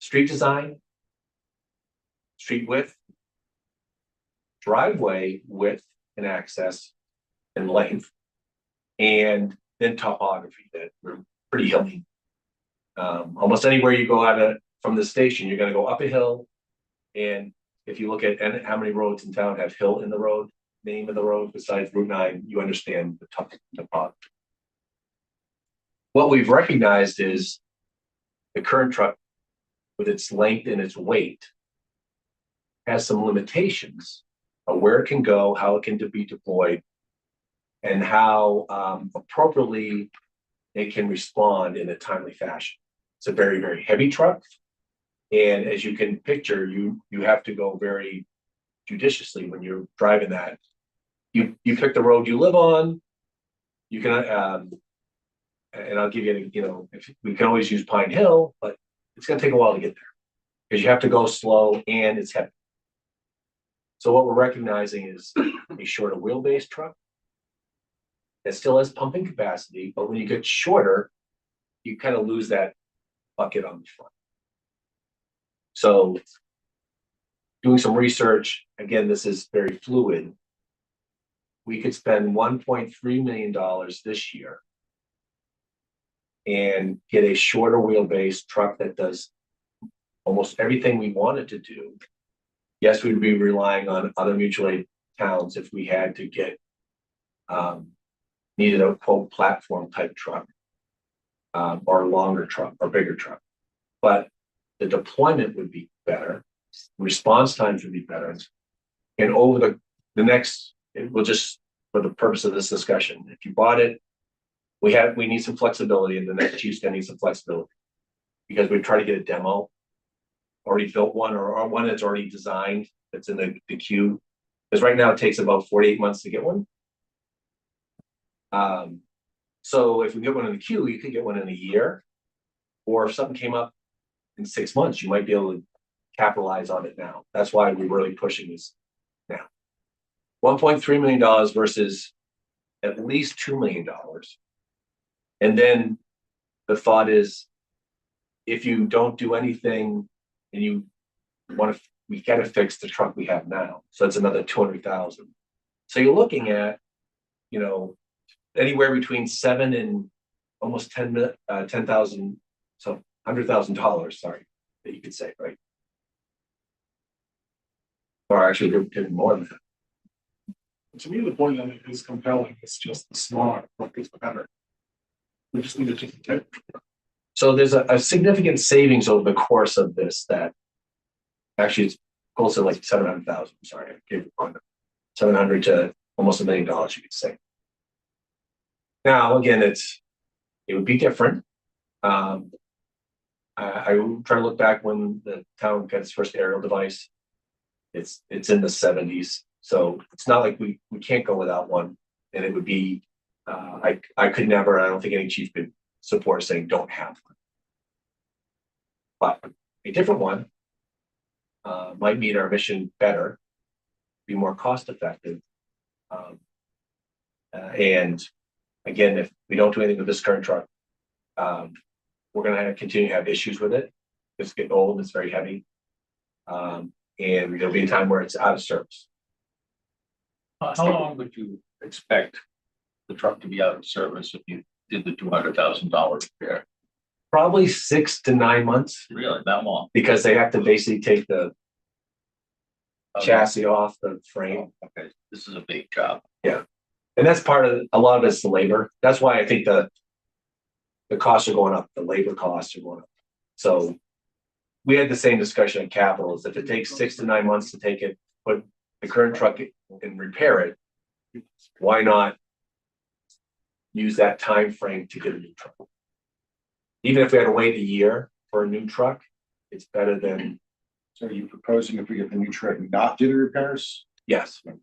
Street design, street width, driveway width and access and length, and then topography that we're pretty hilly. Almost anywhere you go from the station, you're going to go up a hill. And if you look at how many roads in town have hill in the road, name of the road besides Route 9, you understand the topography. What we've recognized is the current truck, with its length and its weight, has some limitations of where it can go, how it can be deployed, and how appropriately it can respond in a timely fashion. It's a very, very heavy truck. And as you can picture, you have to go very judiciously when you're driving that. You pick the road you live on. You can, and I'll give you, we can always use Pine Hill, but it's going to take a while to get there because you have to go slow and it's heavy. So what we're recognizing is a shorter wheelbase truck that still has pumping capacity, but when you get shorter, you kind of lose that bucket on the front. So doing some research, again, this is very fluid. We could spend $1.3 million this year and get a shorter wheelbase truck that does almost everything we wanted to do Yes, we'd be relying on other mutual aid towns if we had to get needed a quote platform type truck. Or a longer truck or bigger truck. But the deployment would be better, response times would be better. And over the next, we'll just, for the purpose of this discussion, if you bought it, we need some flexibility, and the next chief's gonna need some flexibility. Because we try to get a demo, already built one, or one that's already designed, that's in the queue. Because right now it takes about 48 months to get one. So if we get one in the queue, you could get one in a year. Or if something came up in 6 months, you might be able to capitalize on it now. That's why we're really pushing this now. $1.3 million versus at least $2 million. And then the thought is, if you don't do anything and you want to, we got to fix the truck we have now. So that's another 200,000. So you're looking at, you know, anywhere between $7 and almost 10,000, so $100,000, sorry, that you could say, right? Or actually, they're more than that. To me, the point that is compelling is just the smaller truck is better. We just need to take it. So there's a significant savings over the course of this that actually it's close to like 700,000. Sorry, I gave it on 700 to almost $1 million, you could say. Now, again, it would be different. I will try to look back when the town got its first aerial device. It's in the 70s, so it's not like we can't go without one. And it would be, I could never, I don't think any chief could support saying don't have one. But a different one might meet our mission better, be more cost effective. And again, if we don't do anything with this current truck, we're going to continue to have issues with it. It's getting old, it's very heavy. And there'll be a time where it's out of service. How long would you expect the truck to be out of service if you did the $200,000 repair? Probably 6 to 9 months. Really, that long? Because they have to basically take the chassis off the frame. Okay, this is a big job. Yeah. And that's part of, a lot of it's the labor. That's why I think the costs are going up, the labor costs are going up. So we had the same discussion at Capital, is if it takes 6 to 9 months to take it, put the current truck and repair it, why not use that time frame to get a new truck? Even if we had to wait a year for a new truck, it's better than. So are you proposing if we get the new truck not do the repairs? Yes. And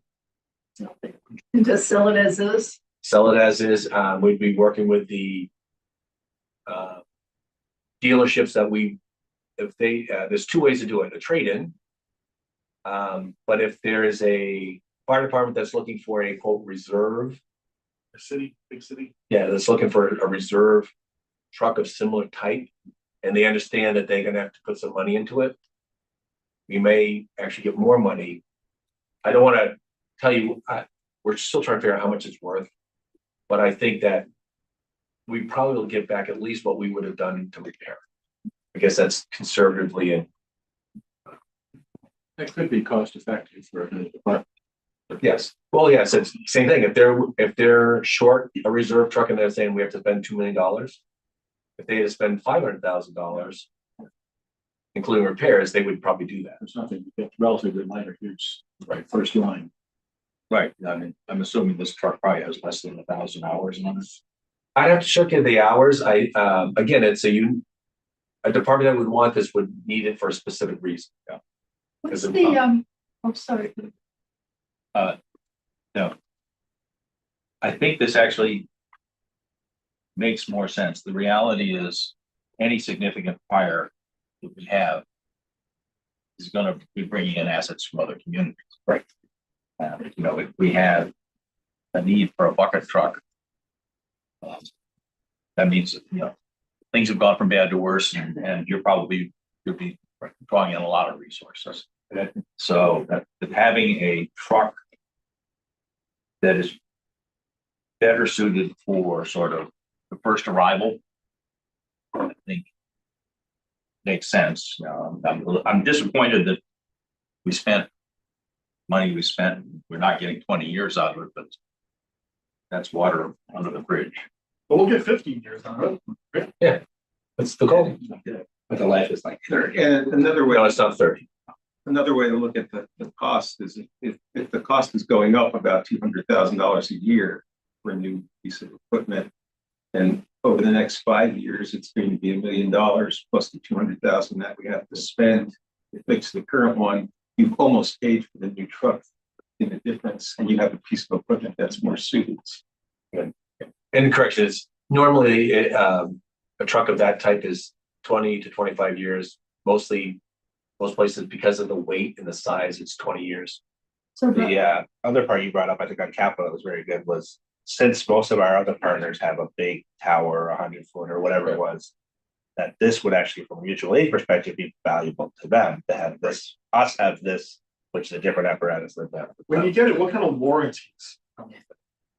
just sell it as is? Sell it as is. We'd be working with the dealerships that if they, there's 2 ways to do it, a trade-in. But if there is a fire department that's looking for a quote reserve. A city, big city. Yeah, that's looking for a reserve truck of similar type, and they understand that they're gonna have to put some money into it. We may actually get more money. I don't want to tell you, we're still trying to figure out how much it's worth, but I think that we probably will get back at least what we would have done to repair. I guess that's conservatively and. That could be cost effective for a department. Yes, well, yes, it's the same thing. If they're short a reserve truck and they're saying we have to spend $2 million, if they had to spend $500,000, including repairs, they would probably do that. There's something relatively minor use, right? First line. Right, I mean, I'm assuming this truck probably has less than 1,000 hours on it. I'd have to check in the hours. Again, it's a department that would want this would need it for a specific reason. Yeah. What's the, oh, sorry. No. I think this actually makes more sense. The reality is any significant fire that we have is going to be bringing in assets from other communities. Right. You know, if we have a need for a bucket truck, that means, you know, things have gone from bad to worse, and you'll be drawing in a lot of resources. So that having a truck that is better suited for sort of the first arrival, I think makes sense. I'm disappointed that we spent money we spent, we're not getting 20 years out of it, but that's water under the bridge. But we'll get 15 years on it. That's the goal. But the life is like 30. And another way, No, it's not 30. another way to look at the cost is if the cost is going up about $200,000 a year for a new piece of equipment. And over the next 5 years, it's going to be $1 million plus the 200,000 that we have to spend to fix the current one. You've almost paid for the new truck in the difference, and you have a piece of equipment that's more suited. And correction is normally a truck of that type is 20 to 25 years. Most places, because of the weight and the size, it's 20 years. So The other part you brought up, I think on capital that was very good, was since most of our other partners have a big tower, 100-foot or whatever it was, that this would actually, from a mutual aid perspective, be valuable to them to have this, us have this, which is a different apparatus than that. When you get it, what kind of warranties?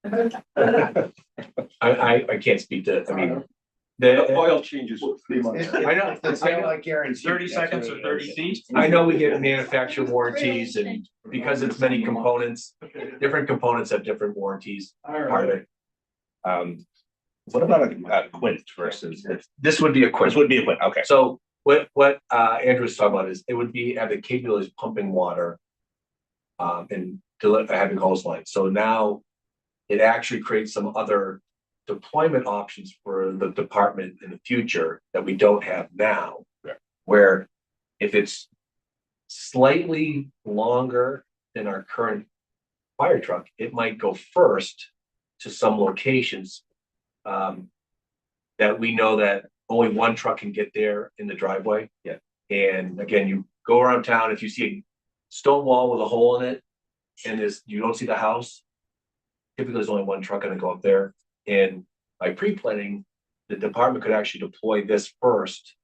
I can't speak to, I mean, The oil changes 3 months. I know, It's not guaranteed. 30 seconds or 30 feet. I know we get manufacturer warranties, and because it's many components, different components have different warranties. Part of it. What about a quint versus, This would be a quick. this would be a quint, okay. So what Andrew was talking about is it would be have the capability of pumping water. And having hose lines. So now it actually creates some other deployment options for the department in the future that we don't have now. Where if it's slightly longer than our current fire truck, it might go first to some locations. That we know that only one truck can get there in the driveway. Yeah. And again, you go around town, if you see a stone wall with a hole in it, and you don't see the house, typically there's only one truck gonna go up there. And by pre-planning, the department could actually deploy this first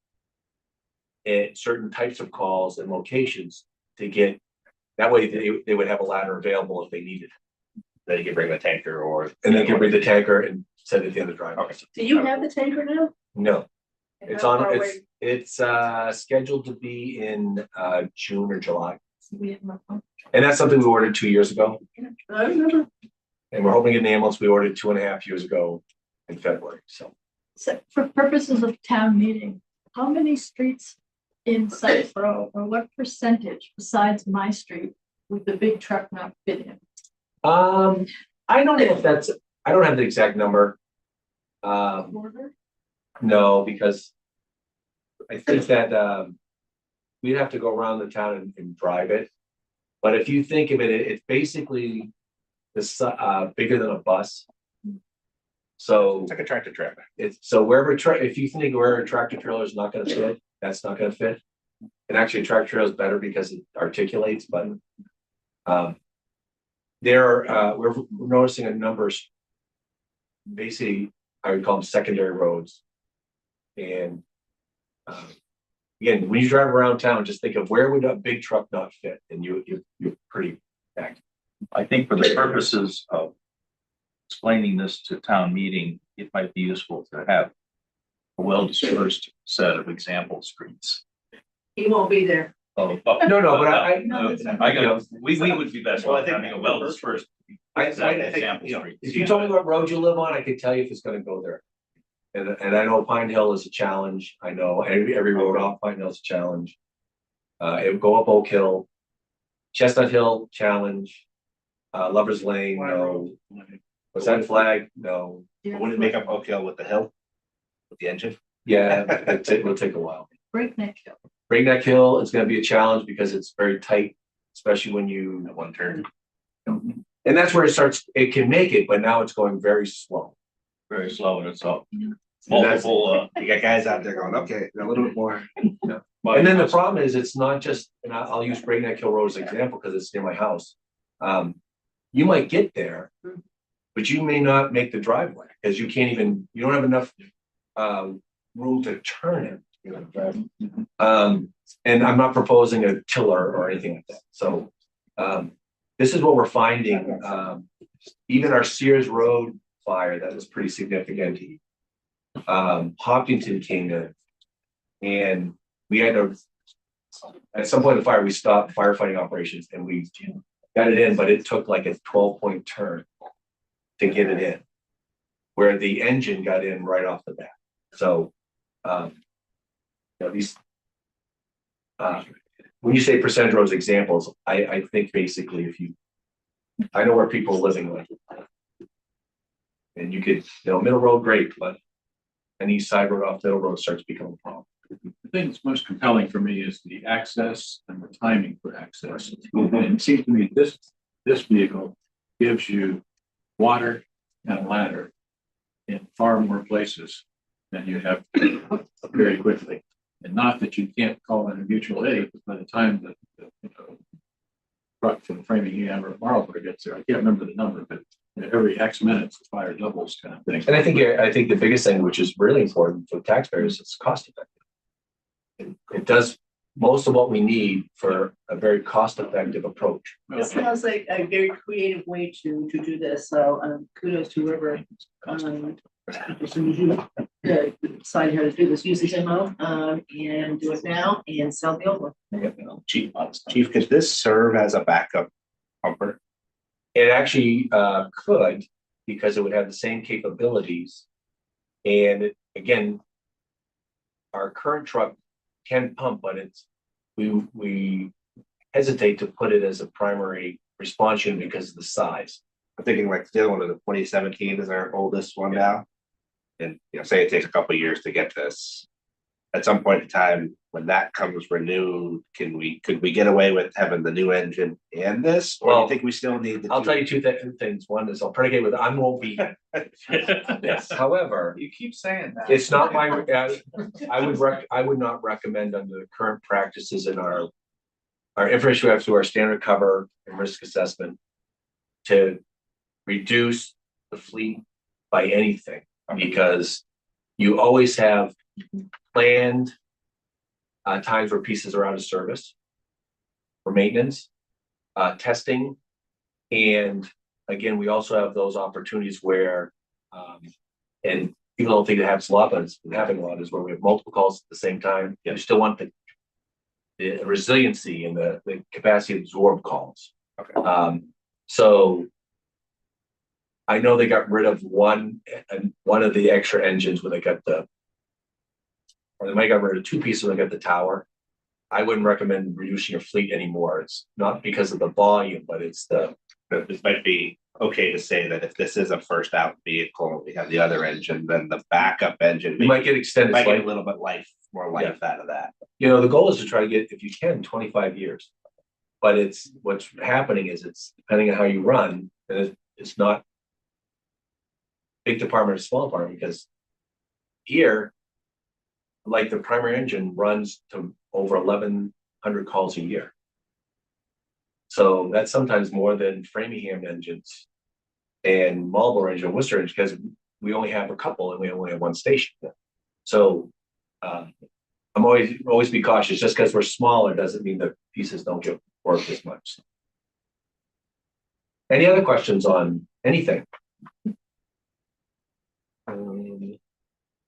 at certain types of calls and locations to get, that way they would have a ladder available if they needed it. Then you can bring the tanker or. And they can bring the tanker and set it at the end of the driveway. Okay. Do you have the tanker now? No, And it's how on, far it's scheduled to be in June or July. we have no pump. And that's something we ordered 2 years ago. I remember. And we're hoping in the ambulance we ordered 2.5 years ago in February, so. So for purposes of town meeting, how many streets in Sutton or what percentage besides my street would the big truck not fit in? I don't know if that's, I don't have the exact number. Order? No, because I think that we'd have to go around the town and drive it. But if you think of it, it's basically this bigger than a bus. So It's like a tractor trailer. it's so if you think where a tractor trailer is not gonna fit, that's not gonna fit. And actually a tractor trailer is better because it articulates, but we're noticing a number of basically, I would call them secondary roads. And again, when you drive around town, just think of where would a big truck not fit, and you're pretty accurate. I think for the purposes of explaining this to town meeting, it might be useful to have a well-dispersed set of example streets. He won't be there. Oh, No, but I got, we would be best Well, I off think- having a well-dispersed. I Example think, streets. if you told me what road you live on, I could tell you if it's gonna go there. And I know Pine Hill is a challenge. I know every road off Pine Hill is a challenge. It would go up Oak Hill, Chestnut Hill, challenge, Lover's Lane, no. Was that Flag? No. Wouldn't it make up Oak Hill with the hill? With the engine? Yeah, it'll take a while. Breakneck Hill. Breakneck Hill is gonna be a challenge because it's very tight, especially when you. One turn. And that's where it can make it, but now it's going very slow. Very slow and it's all And that's- multiple, You got guys out there going, okay, a little bit more. And then the problem is, it's not just, and I'll use Breakneck Hill Road as an example because it's near my house. You might get there, but you may not make the driveway because you don't have enough room to turn it. And I'm not proposing a tiller or anything like that. So this is what we're finding. Even our Sears Road fire, that was pretty significant. Hopkinton came in and we had to At some point in the fire, we stopped firefighting operations and we got it in, but it took like a 12-point turn to get it in. Where the engine got in right off the bat. So, these, when you say percentage roads examples, I think basically I know where people are living like. And you could, middle road, great, but an east side road off middle road starts becoming a problem. The thing that's most compelling for me is the access and the timing for access. And it seems to me this vehicle gives you water and a ladder in far more places than you have very quickly. And not that you can't call in a mutual aid, but by the time that truck from Framingham or Marlboro gets there, I can't remember the number, but every X minutes the fire doubles kind of thing. And I think the biggest thing, which is really important for taxpayers, is cost effective. It does most of what we need for a very cost effective approach. It sounds like a very creative way to do this, so kudos to whoever decide how to do this, use this MO and do it now and sell the old one. Chief, could this serve as a backup pumper? It actually could, because it would have the same capabilities. And again, our current truck can pump, but we hesitate to put it as a primary response unit because of the size. I'm thinking like the other one of the 2017 is our oldest one now. And say it takes a couple of years to get this. At some point in time, when that comes renewed, could we get away with having the new engine and this? Or do you think we still need I'll tell you two things. One is I'll predicate with I won't be. Yes. However, You keep saying that. it's not my. I would not recommend under the current practices in our information we have through our standard cover and risk assessment to reduce the fleet by anything, because you always have planned times where pieces are out of service for maintenance, testing. And again, we also have those opportunities where, and people don't think it happens a lot, but it's been happening a lot, is where we have multiple calls at the same time. You still want the resiliency and the capacity to absorb calls. Okay. So I know they got rid of one of the extra engines when they got or they might have got rid of two pieces when they got the tower. I wouldn't recommend reducing your fleet anymore. It's not because of the volume, but it's this might be okay to say that if this is a first out vehicle, we have the other engine, then the backup engine. You might get extended. Might get a little bit more life out of that. The goal is to try to get, if you can, 25 years. But what's happening is it's depending on how you run, and it's not big department or small department, because here, like the primary engine runs to over 1,100 calls a year. So that's sometimes more than Framingham engines and Marlboro engine, and Worcester engine, because we only have a couple and we only have one station. So I'm always be cautious. Just because we're smaller doesn't mean the pieces don't get worked as much. Any other questions on anything?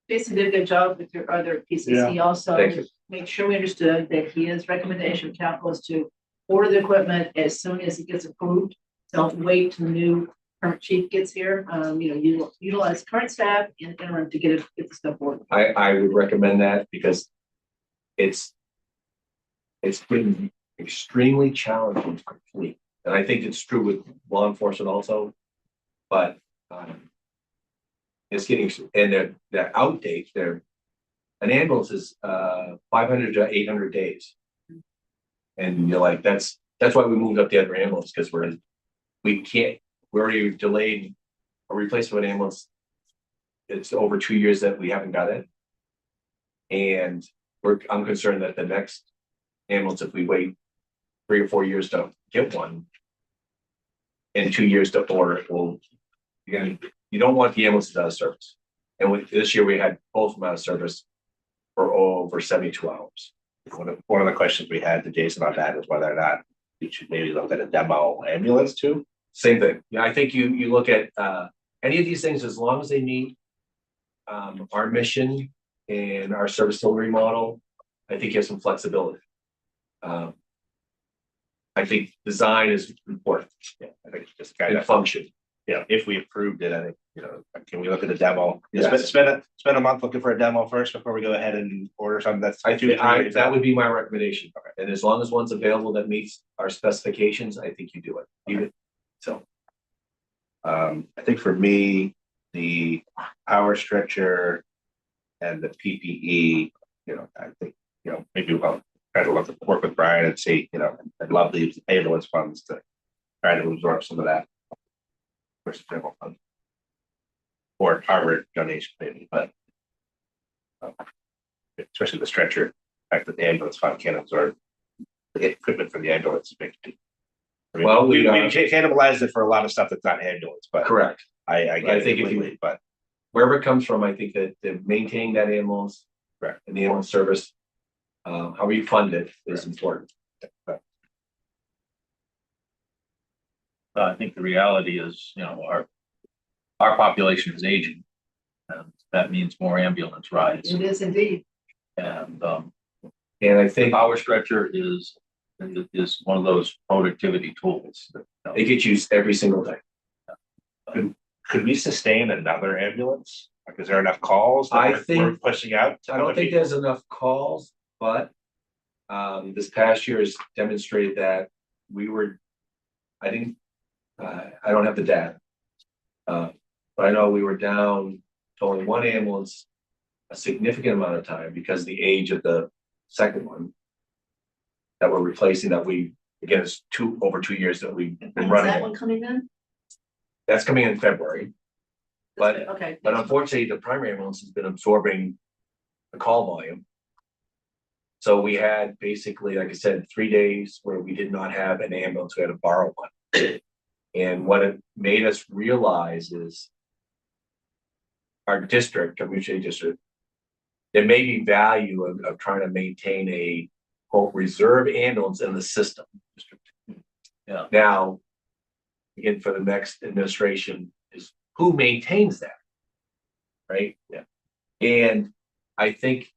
Jason did a good job with your other pieces. Yeah. He also Thank you. made sure we understood that his recommendation of council was to order the equipment as soon as it gets approved. Don't wait till the new current chief gets here. You utilize current staff in the interim to get the stuff ordered. I would recommend that because it's been extremely challenging to complete. And I think it's true with law enforcement also, but it's getting, and they're outdates. An ambulance is 500 to 800 days. And you're like, that's why we moved up the other ambulance, because we're already delayed a replacement of an ambulance. It's over 2 years that we haven't got it. And I'm concerned that the next ambulance, if we wait 3 or 4 years to get one, in 2 years to order it, you don't want the ambulances out of service. And this year we had both of them out of service for over 72 hours. One of the questions we had to Jason on that is whether or not we should maybe look at a demo ambulance too. Same thing. Yeah, I think you look at any of these things, as long as they meet our mission and our service delivery model, I think you have some flexibility. I think design is important. Yeah, I think it's just kind And of, function. yeah, if we approved it, I think, can we look at the demo? Yes. Spend a month looking for a demo first before we go ahead and order something that's. I 2 to think 3 days that out? would be my recommendation. And as long as one's available that meets our specifications, I think you do it. Even so. I think for me, the power stretcher and the PPE, I think, maybe we'll try to work with Brian and see, I'd love to use the ambulance funds to try to absorb some of that. Versus general fund. Or Harvard donation maybe, but especially the stretcher, the fact that the ambulance fund can't absorb the equipment for the ambulance. I mean, Well, we cannibalize it for a lot of stuff that's not ambulance, but correct. I get I it think if completely, you, but wherever it comes from, I think that maintaining that ambulance. Correct. And the ambulance service, how we fund it is important. I think the reality is, our population is aging. And that means more ambulance rides. It is indeed. And And I think power stretcher is one of those productivity tools. it gets used every single day. could we sustain another ambulance? Like, is there enough calls that I we're think- pushing out? to I don't other think people? there's enough calls, but this past year has demonstrated that we were, I didn't, I don't have the data. But I know we were down to only one ambulance a significant amount of time because of the age of the second one that we're replacing, that we, again, it's over 2 years that we've been Is running that it. one coming in? That's coming in February. But Okay. But unfortunately, the primary ambulance has been absorbing the call volume. So we had basically, like I said, 3 days where we did not have an ambulance, we had to borrow one. And what it made us realize is our district, our mutual aid district, there may be value of trying to maintain a quote reserve ambulance in the system. Yeah. Now, again, for the next administration is who maintains that? Right? Yeah. And I think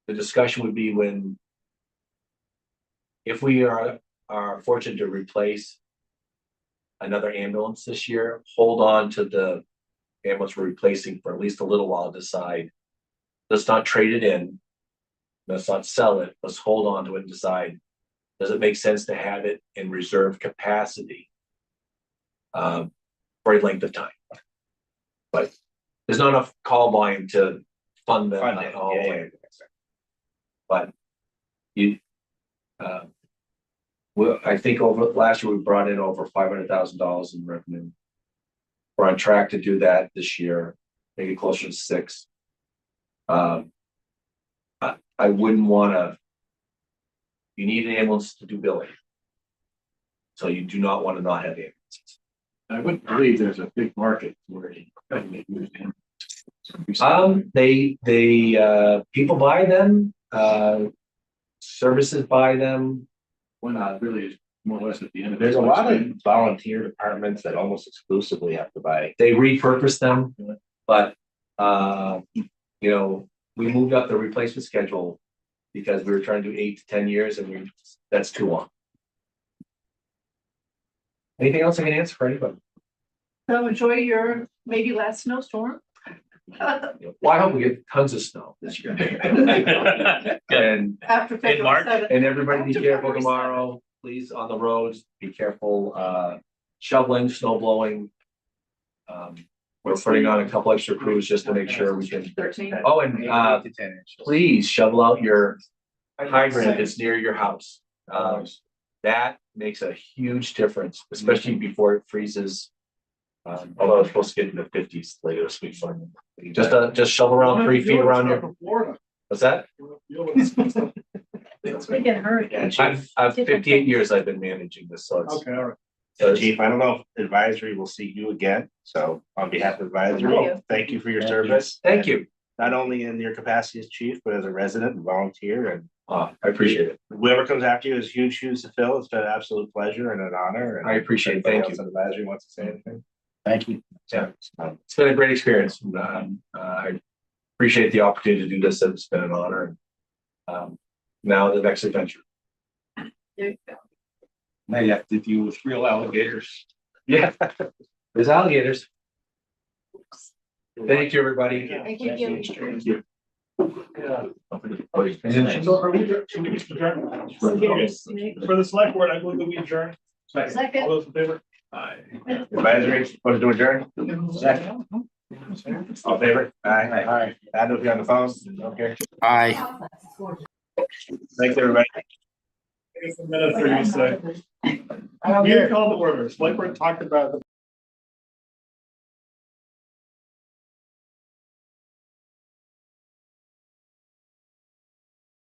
the discussion would be when, if we are fortunate to replace another ambulance this year, hold on to the ambulance we're replacing for at least a little while, decide, let's not trade it in. Let's not sell it. Let's hold on to it and decide, does it make sense to have it in reserve capacity for a length of time? But there's not enough call volume to fund them Fund it, all the yeah, way. But you, well, I think over last year, we brought in over $500,000 in revenue. We're on track to do that this year, maybe closer to 6. I wouldn't wanna, you need an ambulance to do billing. So you do not want to not have ambulances. I wouldn't believe there's a big market where you can use them. People buy them, services buy them. When not really is more or less at the end of. There's a lot of volunteer departments that almost exclusively have to buy. They repurpose them, but, we moved up the replacement schedule because we were trying to do 8 to 10 years and that's too long. Anything else I can answer for anybody? So enjoy your maybe last snowstorm. Well, I hope we get tons of snow this year. And After February 7th. And everybody be After careful February 7th. tomorrow, please, on the roads, be careful, shoveling, snow blowing. We're putting on a couple extra crews just to make sure we can. 13. Oh, and, 8 to 10 inches. please shovel out your hydrant that's near your house. That makes a huge difference, especially before it freezes. Although it's supposed to get in the 50s later this week, so just shovel around 3 feet around your, what's that? We get hurt. I've 58 years I've been managing this, so it's. Okay, all right. So Chief, I don't know if advisory will see you again. So on behalf of advisory, thank you for your service. Thank you. Not only in your capacity as chief, but as a resident and volunteer, and I appreciate it. whoever comes after you has huge shoes to fill. It's been an absolute pleasure and an honor. And I appreciate it. anybody Thank else you. on Advisory wants to say anything? Thank you. Yeah, it's been a great experience. I appreciate the opportunity to do this. It's been an honor. Now the next adventure. There you go. Now you have to deal with real alligators. Yeah, there's alligators. Thank you, everybody. Thank you. So are we, should we adjourn? For the select board, I believe that we adjourn. Second. All those in favor? Advisory, supposed to adjourn? Second. All in favor? Aye. Add those on the phone, okay. Aye. Thanks, everybody. Minutes for you to say. We call the order, select board talked about the